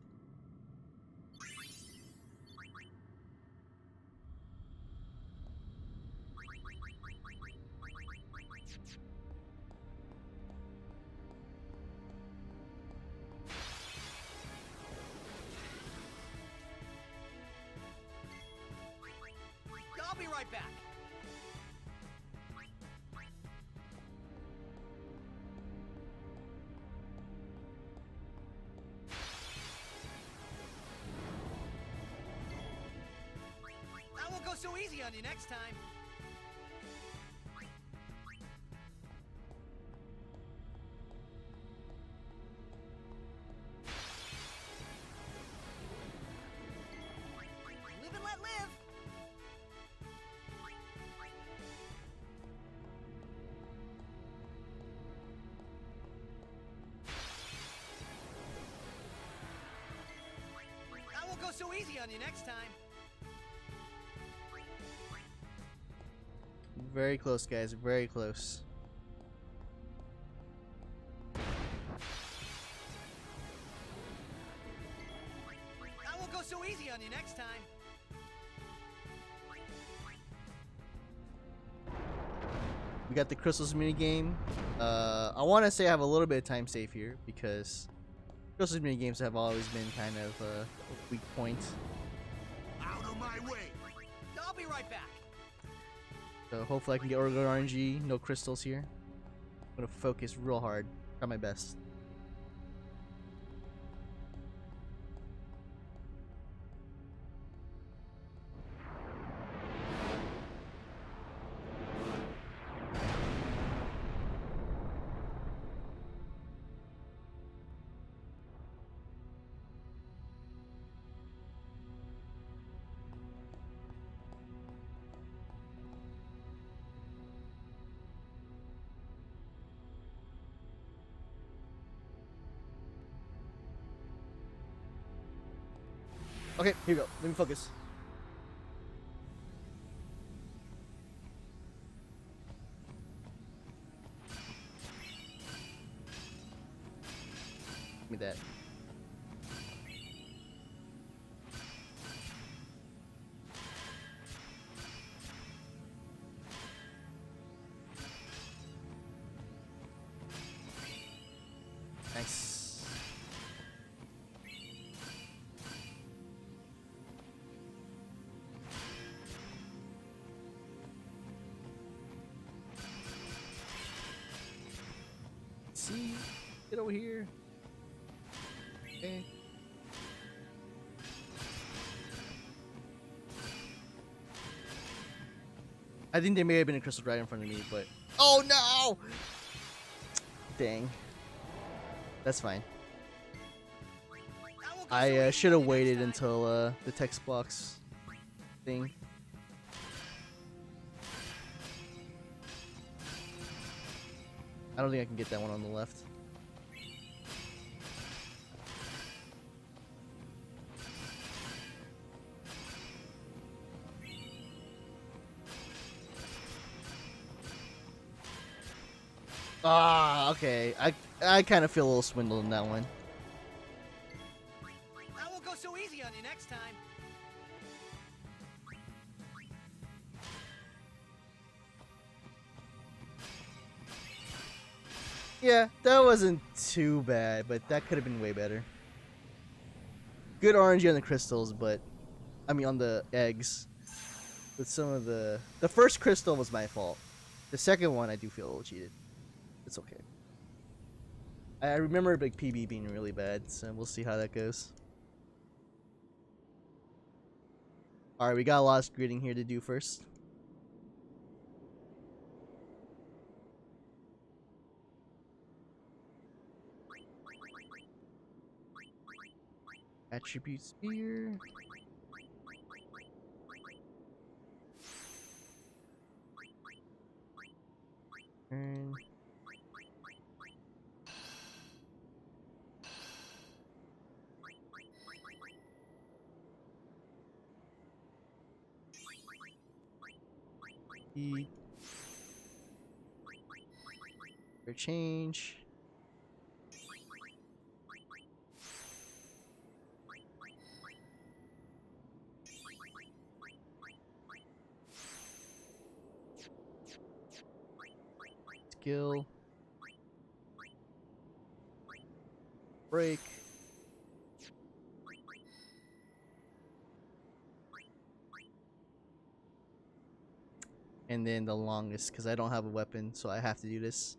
I'll be right back. I won't go so easy on you next time. Live and let live. I won't go so easy on you next time. Very close, guys. Very close. I won't go so easy on you next time. We got the Crystals minigame. I want to say I have a little bit of time save here because Crystals minigames have always been kind of a weak point. Out of my way! I'll be right back. So hopefully I can get good RNG. No crystals here. I'm gonna focus real hard. Try my best. Okay, here we go. Let me focus. Give me that. Nice. See? Get over here. Okay. I think there may have been a crystal right in front of me, but... Oh no! Dang. That's fine. I should have waited until the text box thing. I don't think I can get that one on the left. Ah, okay. I kind of feel a little swindled in that one. I won't go so easy on you next time. Yeah, that wasn't too bad, but that could have been way better. Good RNG on the crystals, but I mean on the eggs. With some of the first crystal was my fault. The second one I do feel a little cheated. It's okay. I remember like PB being really bad, so we'll see how that goes. Alright, we got a lot of grading here to do first. Attribute sphere. Turn. E. For change. Skill. Break. And then the longest, because I don't have a weapon, so I have to do this.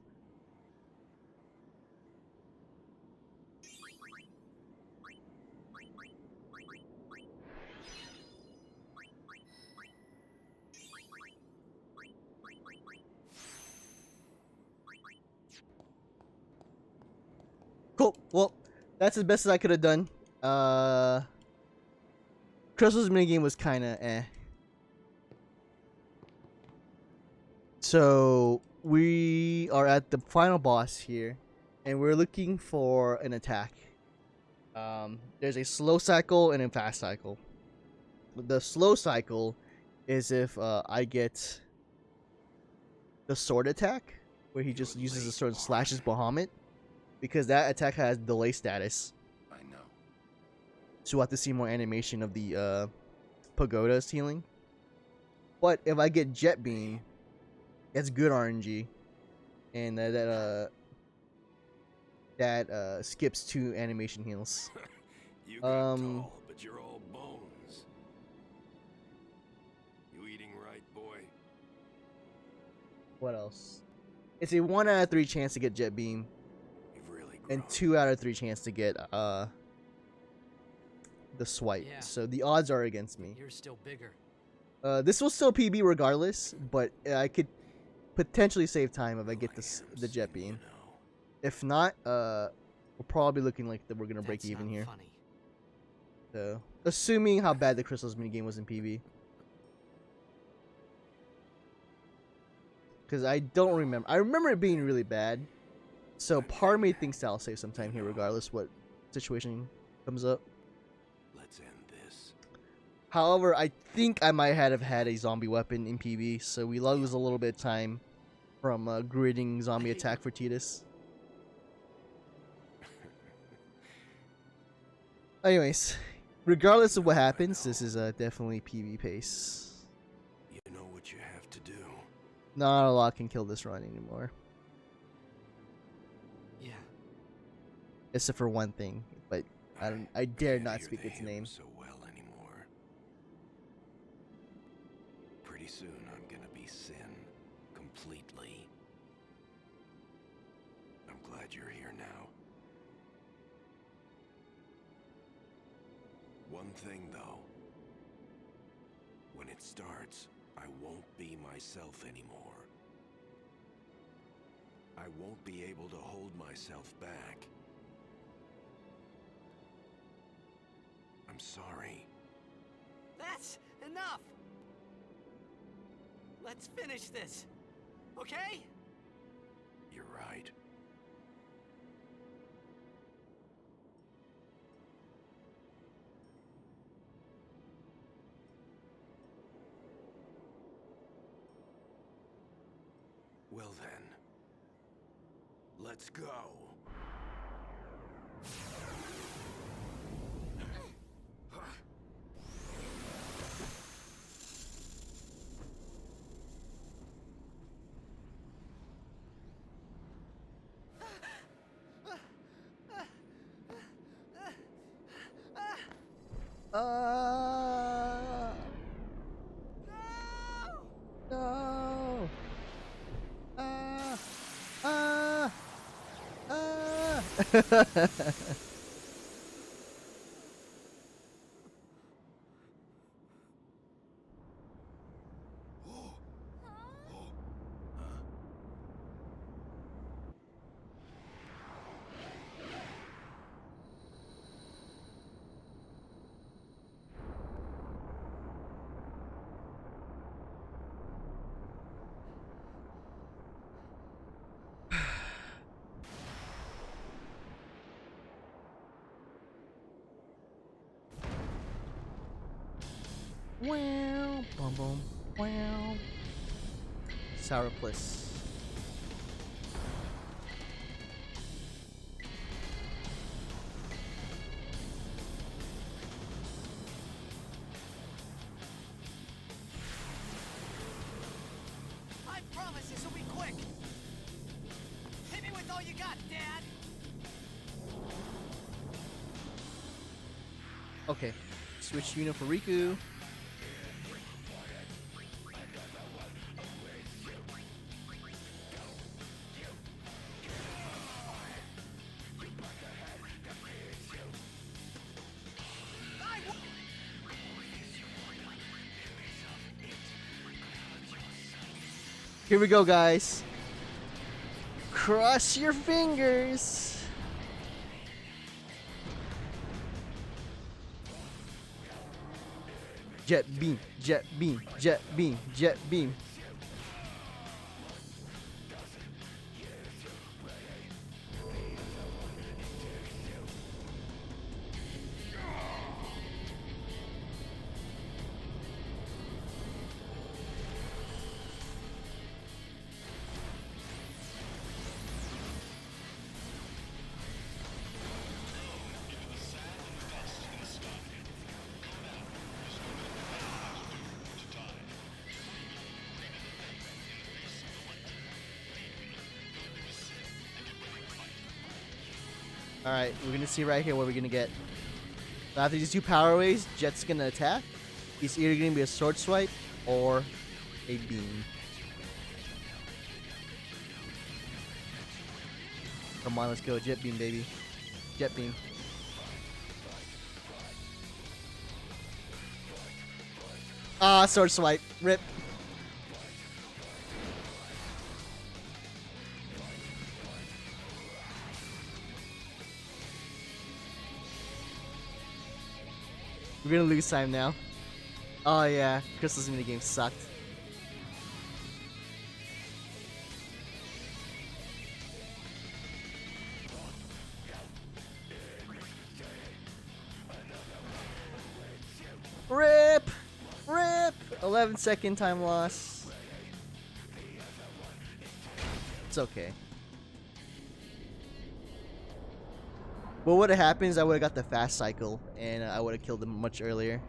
Cool. Well, that's as best as I could have done. Crystal's minigame was kind of eh. So we are at the final boss here, and we're looking for an attack. There's a slow cycle and a fast cycle. The slow cycle is if I get the sword attack, where he just uses the sword and slashes Bahamut, because that attack has delay status. I know. So we'll have to see more animation of the pagodas healing. But if I get Jet Beam, that's good RNG, and that skips 2 animation heals. You got tall, but you're all bones. You eating right, boy? What else? It's a 1 out of 3 chance to get Jet Beam, and 2 out of 3 chance to get the swipe. Yeah. So the odds are against me. You're still bigger. This will still PB regardless, but I could potentially save time if I get the Jet Beam. If not, we're probably looking like that we're gonna break even here. Funny. So, assuming how bad the Crystals minigame was in PB. Because I don't remember. I remember it being really bad. So, part of me thinks that I'll save some time here regardless what situation comes up. Let's end this. However, I think I might have had a zombie weapon in PB, so we lose a little bit of time from gridding zombie attack for Titus. Anyways, regardless of what happens, this is definitely PB pace. You know what you have to do. Not a lot can kill this run anymore. Yeah. Except for one thing, but I dare not speak its name. So well anymore. Pretty soon I'm gonna be Sin completely. I'm glad you're here now. One thing though. When it starts, I won't be myself anymore. I won't be able to hold myself back. I'm sorry. That's enough! Let's finish this, okay? You're right. Well then, let's go. No! Wow, boom, boom, wow. Sourpuss. I promise this will be quick. Hit me with all you got, Dad. Okay, switch unit for Riku. Here we go, guys. Cross your fingers. Jet beam, jet beam, jet beam, jet beam. Alright, we're gonna see right here what we're gonna get. After these two power waves, Jet's gonna attack. He's either gonna be a sword swipe or a beam. Come on, let's go. Jet beam, baby. Jet beam. Ah, sword swipe. Rip. We're gonna lose time now. Oh yeah, Crystal's minigame sucked. RIP! 11-second time loss. It's okay. What would have happened is I would have got the fast cycle and I would have killed him much earlier.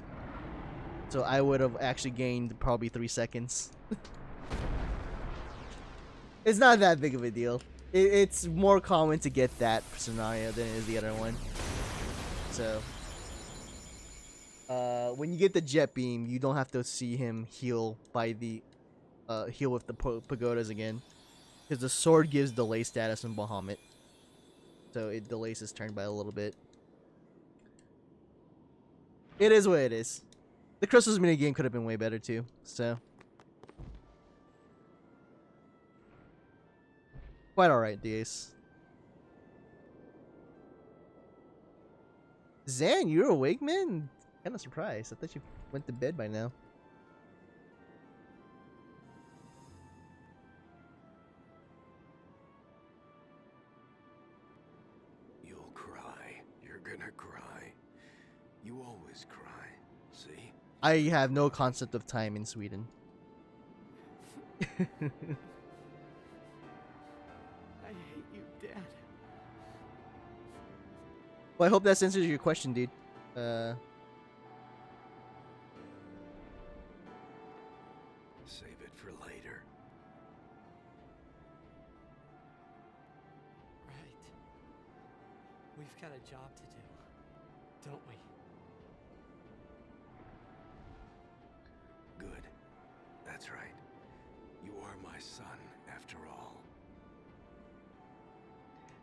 So I would have actually gained probably 3 seconds. It's not that big of a deal. It's more common to get that scenario than it is the other one. So, when you get the jet beam, you don't have to see him heal by the heal with the pagodas again, because the sword gives delay status in Bahamut, so it delays his turn by a little bit. It is what it is. The crystals minigame could have been way better too. So, quite all right, DS. Zan, you're awake, man? Kind of surprised. I thought you went to bed by now. You'll cry. You're gonna cry. You always cry. See? I have no concept of time in Sweden. I hate you, Dad. Well, I hope that answers your question, dude. Save it for later. Right. We've got a job to do, don't we? Good. That's right. You are my son, after all.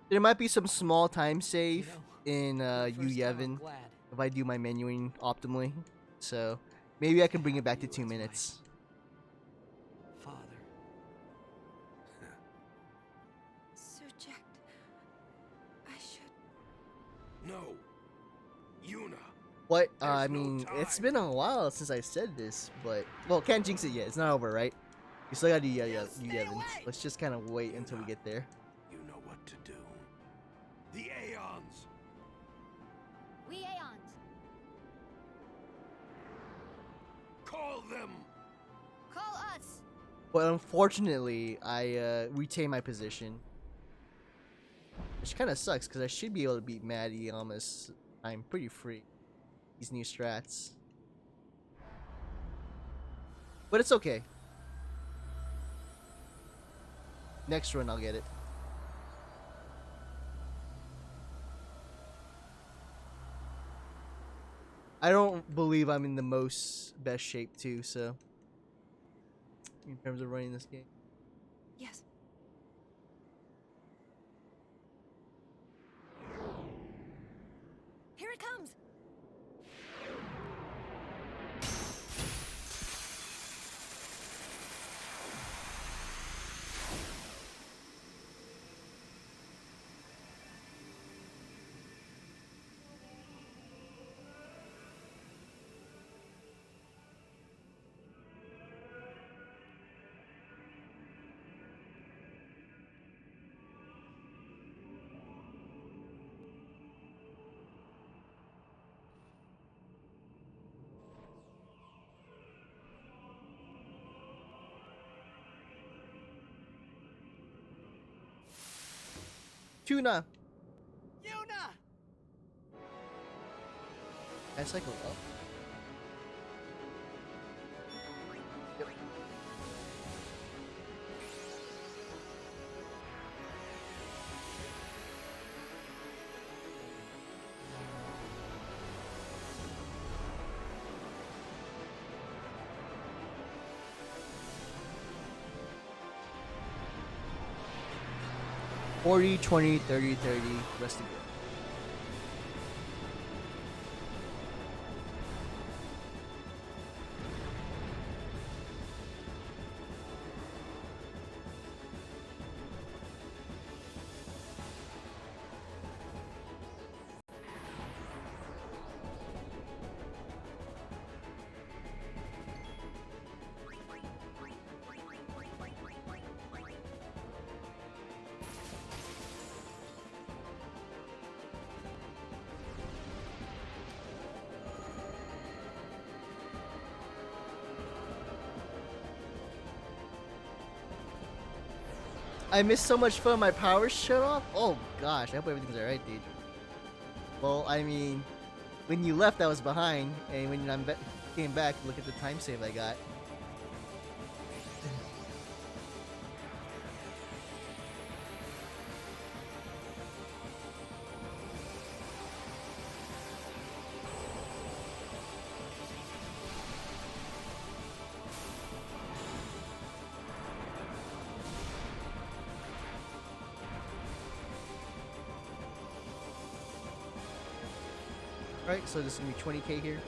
There might be some small time save in first time I'm Yevon glad. if I do my menuing optimally. So maybe I can bring it back to 2 minutes. Father. Subject. I should. No. Yuna. What? I mean, it's been a while since I said this, but well, can't jinx it yet. It's not over, right? You still gotta do Yevon. Let's just kind of wait until we get there. You know what to do. The Aeons. We Aeons. Call them. Call us. But unfortunately, I retain my position, which kind of sucks because I should be able to beat Maddie almost. I'm pretty free. These new strats, but it's okay. Next run, I'll get it. I don't believe I'm in the best shape too, so in terms of running this game. Yes. Here it comes. Tuna. Yuna! I cycle up. Yep. $40, $20, $30, $30, rest of it. I missed so much fun. My power shut off. Oh gosh, I hope everything's alright, dude. Well, I mean, when you left, I was behind, and when I came back, look at the time save I got. Right, so this is gonna be 20k here.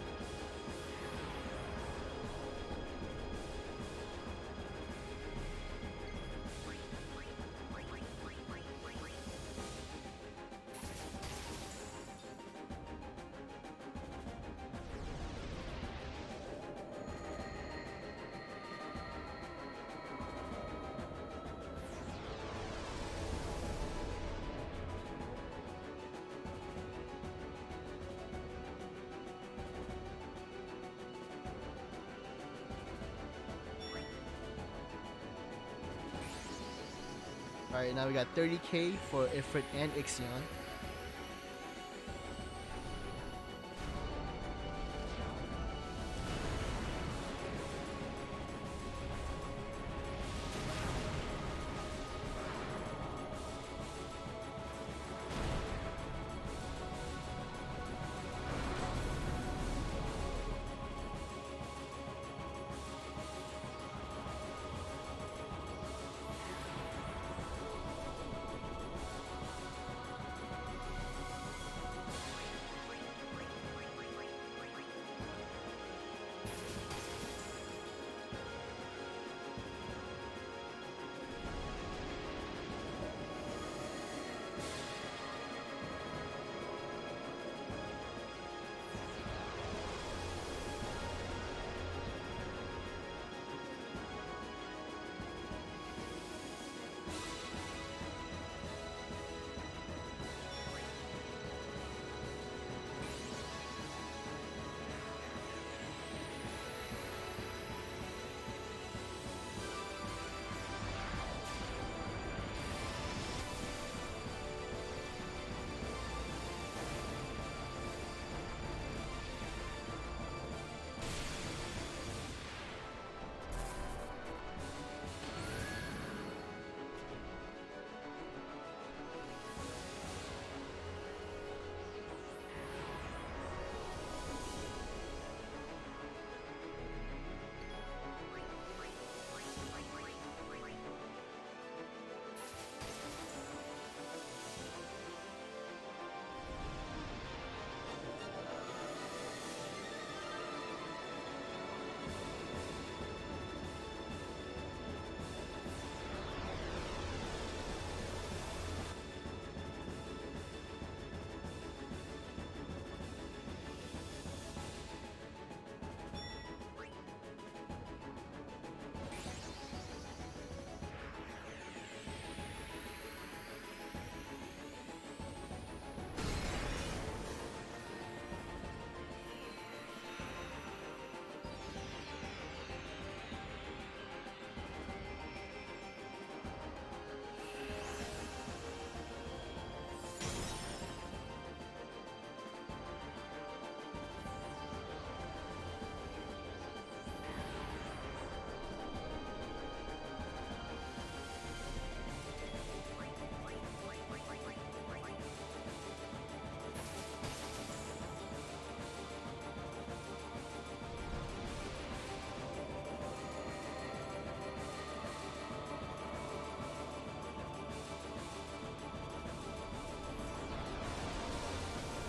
Alright, now we got 30k for Ifrit and Ixion.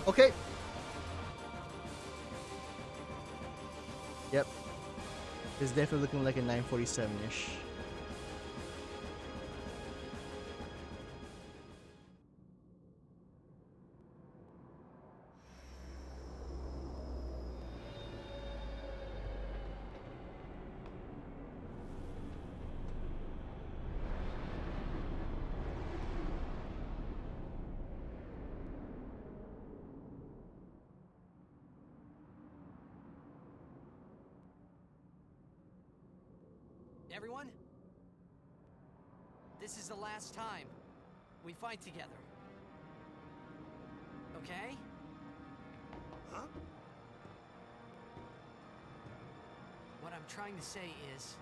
Okay. Yep. It's definitely looking like a 947-ish. Everyone? This is the last time we fight together. Okay? Huh? What I'm trying to say is,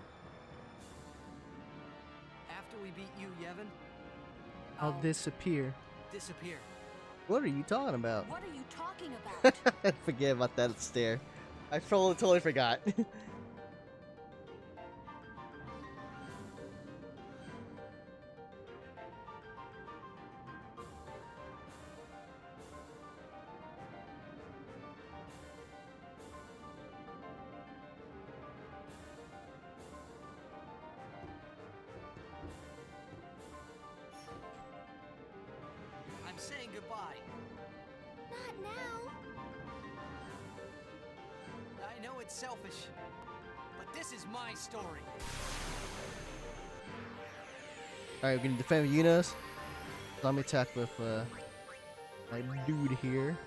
after we beat you, Yevon, I'll disappear. disappear. What are you talking about? What are you talking about? Forget about that stare. I totally forgot. I'm saying goodbye. Not now. I know it's selfish, but this is my story. Alright, we're gonna defend Yunos. Let me attack with my dude here.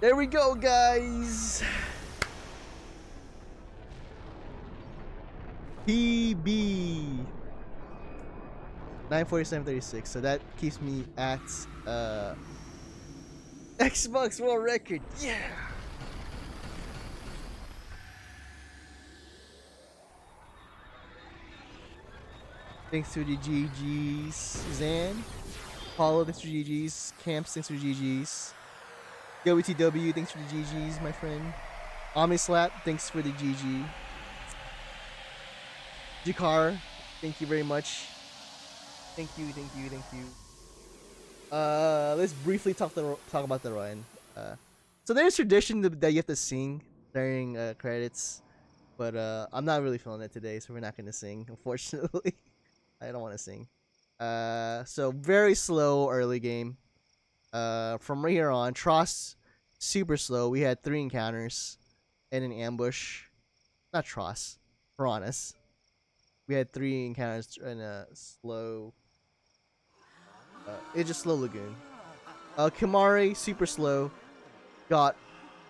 There we go, guys. PB 947.36. So that keeps me at Xbox World Record. Yeah. Thanks to the GGs, Zan. Paulo, thanks for GGs. Camps, thanks for GGs. WTW, thanks for the GGs, my friend. Omnislap, thanks for the GG. Jakar, thank you very much. Thank you. Let's briefly talk about the run. So there's tradition that you have to sing during credits, but I'm not really feeling it today, so we're not gonna sing, unfortunately. I don't want to sing. So very slow early game. From here on, Tross super slow. We had 3 encounters and an ambush. Not Tross, Piranhas. We had 3 encounters and a slow. It's just slow lagoon. Kimari super slow. Got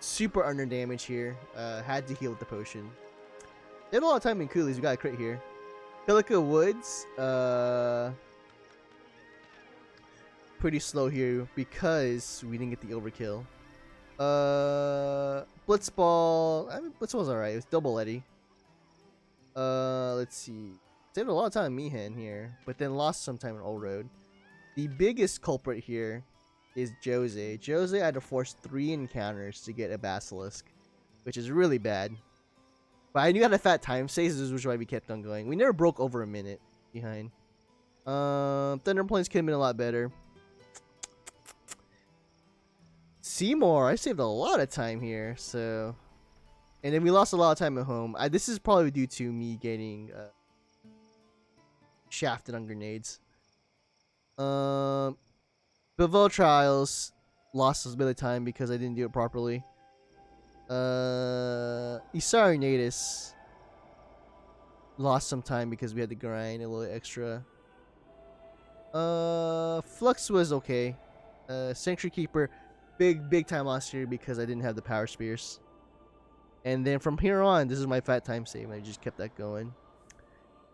super under damage here. Had to heal with the potion. They had a lot of time in coolies. We got a crit here. Pilica Woods. Pretty slow here because we didn't get the overkill. Blitzball. I mean, Blitzball's alright. It was double Eddie. Let's see. Saved a lot of time in Mihan here, but then lost some time in Old Road. The biggest culprit here is Jose. Jose had to force 3 encounters to get a Basilisk, which is really bad. But I knew I had a fat time save, which is why we kept on going. We never broke over a minute behind. Thunder Plains could have been a lot better. Seymour, I saved a lot of time here, so... And then we lost a lot of time at home. This is probably due to me getting shafted on grenades. Bivol Trials lost a bit of time because I didn't do it properly. Isari Natus lost some time because we had to grind a little extra. Flux was okay. Sanctuary Keeper, big time loss here because I didn't have the power spears. And then from here on, this is my fat time save. I just kept that going.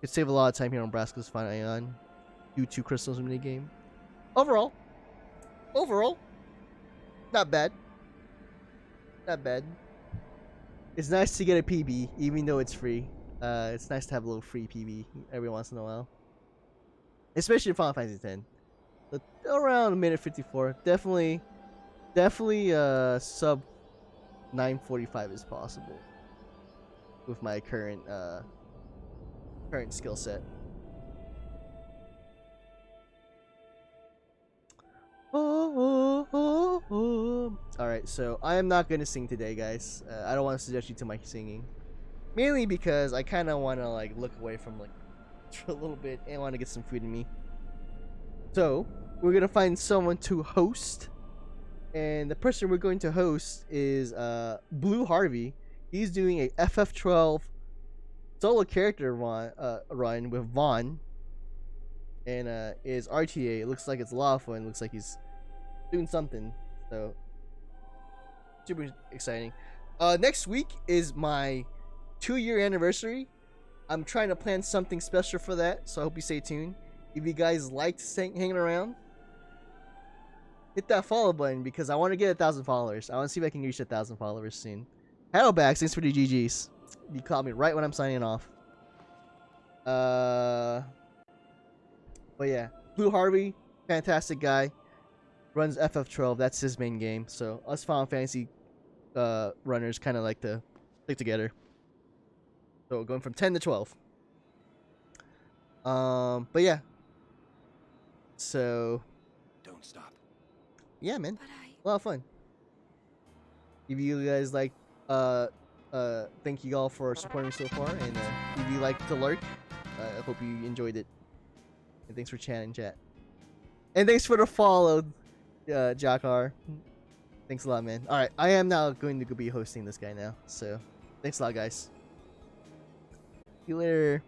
Could save a lot of time here on Braska's Fine Ion. Do 2 crystals in the game. Overall, not bad. It's nice to get a PB, even though it's free. It's nice to have a little free PB every once in a while. Especially in Final Fantasy X. But around a minute 54. Definitely sub 9:45 is possible with my current skill set. Alright, so I am not gonna sing today, guys. I don't want to suggest you to my singing, mainly because I kind of want to like look away from like for a little bit and want to get some food in me. So we're gonna find someone to host. And the person we're going to host is Blue Harvey. He's doing a FF12 solo character run with Vaughn. and is RTA. It looks like it's lawful and looks like he's doing something. So super exciting. Next week is my 2-year anniversary. I'm trying to plan something special for that, so I hope you stay tuned. If you guys liked hanging around, hit that follow button because I want to get 1,000 followers. I want to see if I can reach 1,000 followers soon. Haddleback, thanks for the GGs. You caught me right when I'm signing off. But yeah, Blue Harvey, fantastic guy. Runs FF12. That's his main game. So us Final Fantasy runners kind of like to stick together. So going from 10 to 12. But yeah. So don't stop. Yeah, man. A lot of fun. If you guys like, thank you all for supporting me so far, and if you like the lurk, I hope you enjoyed it. And thanks for chatting, chat. And thanks for the follow, Jakar. Thanks a lot, man. All right, I am now going to be hosting this guy now, so thanks a lot, guys. See you later.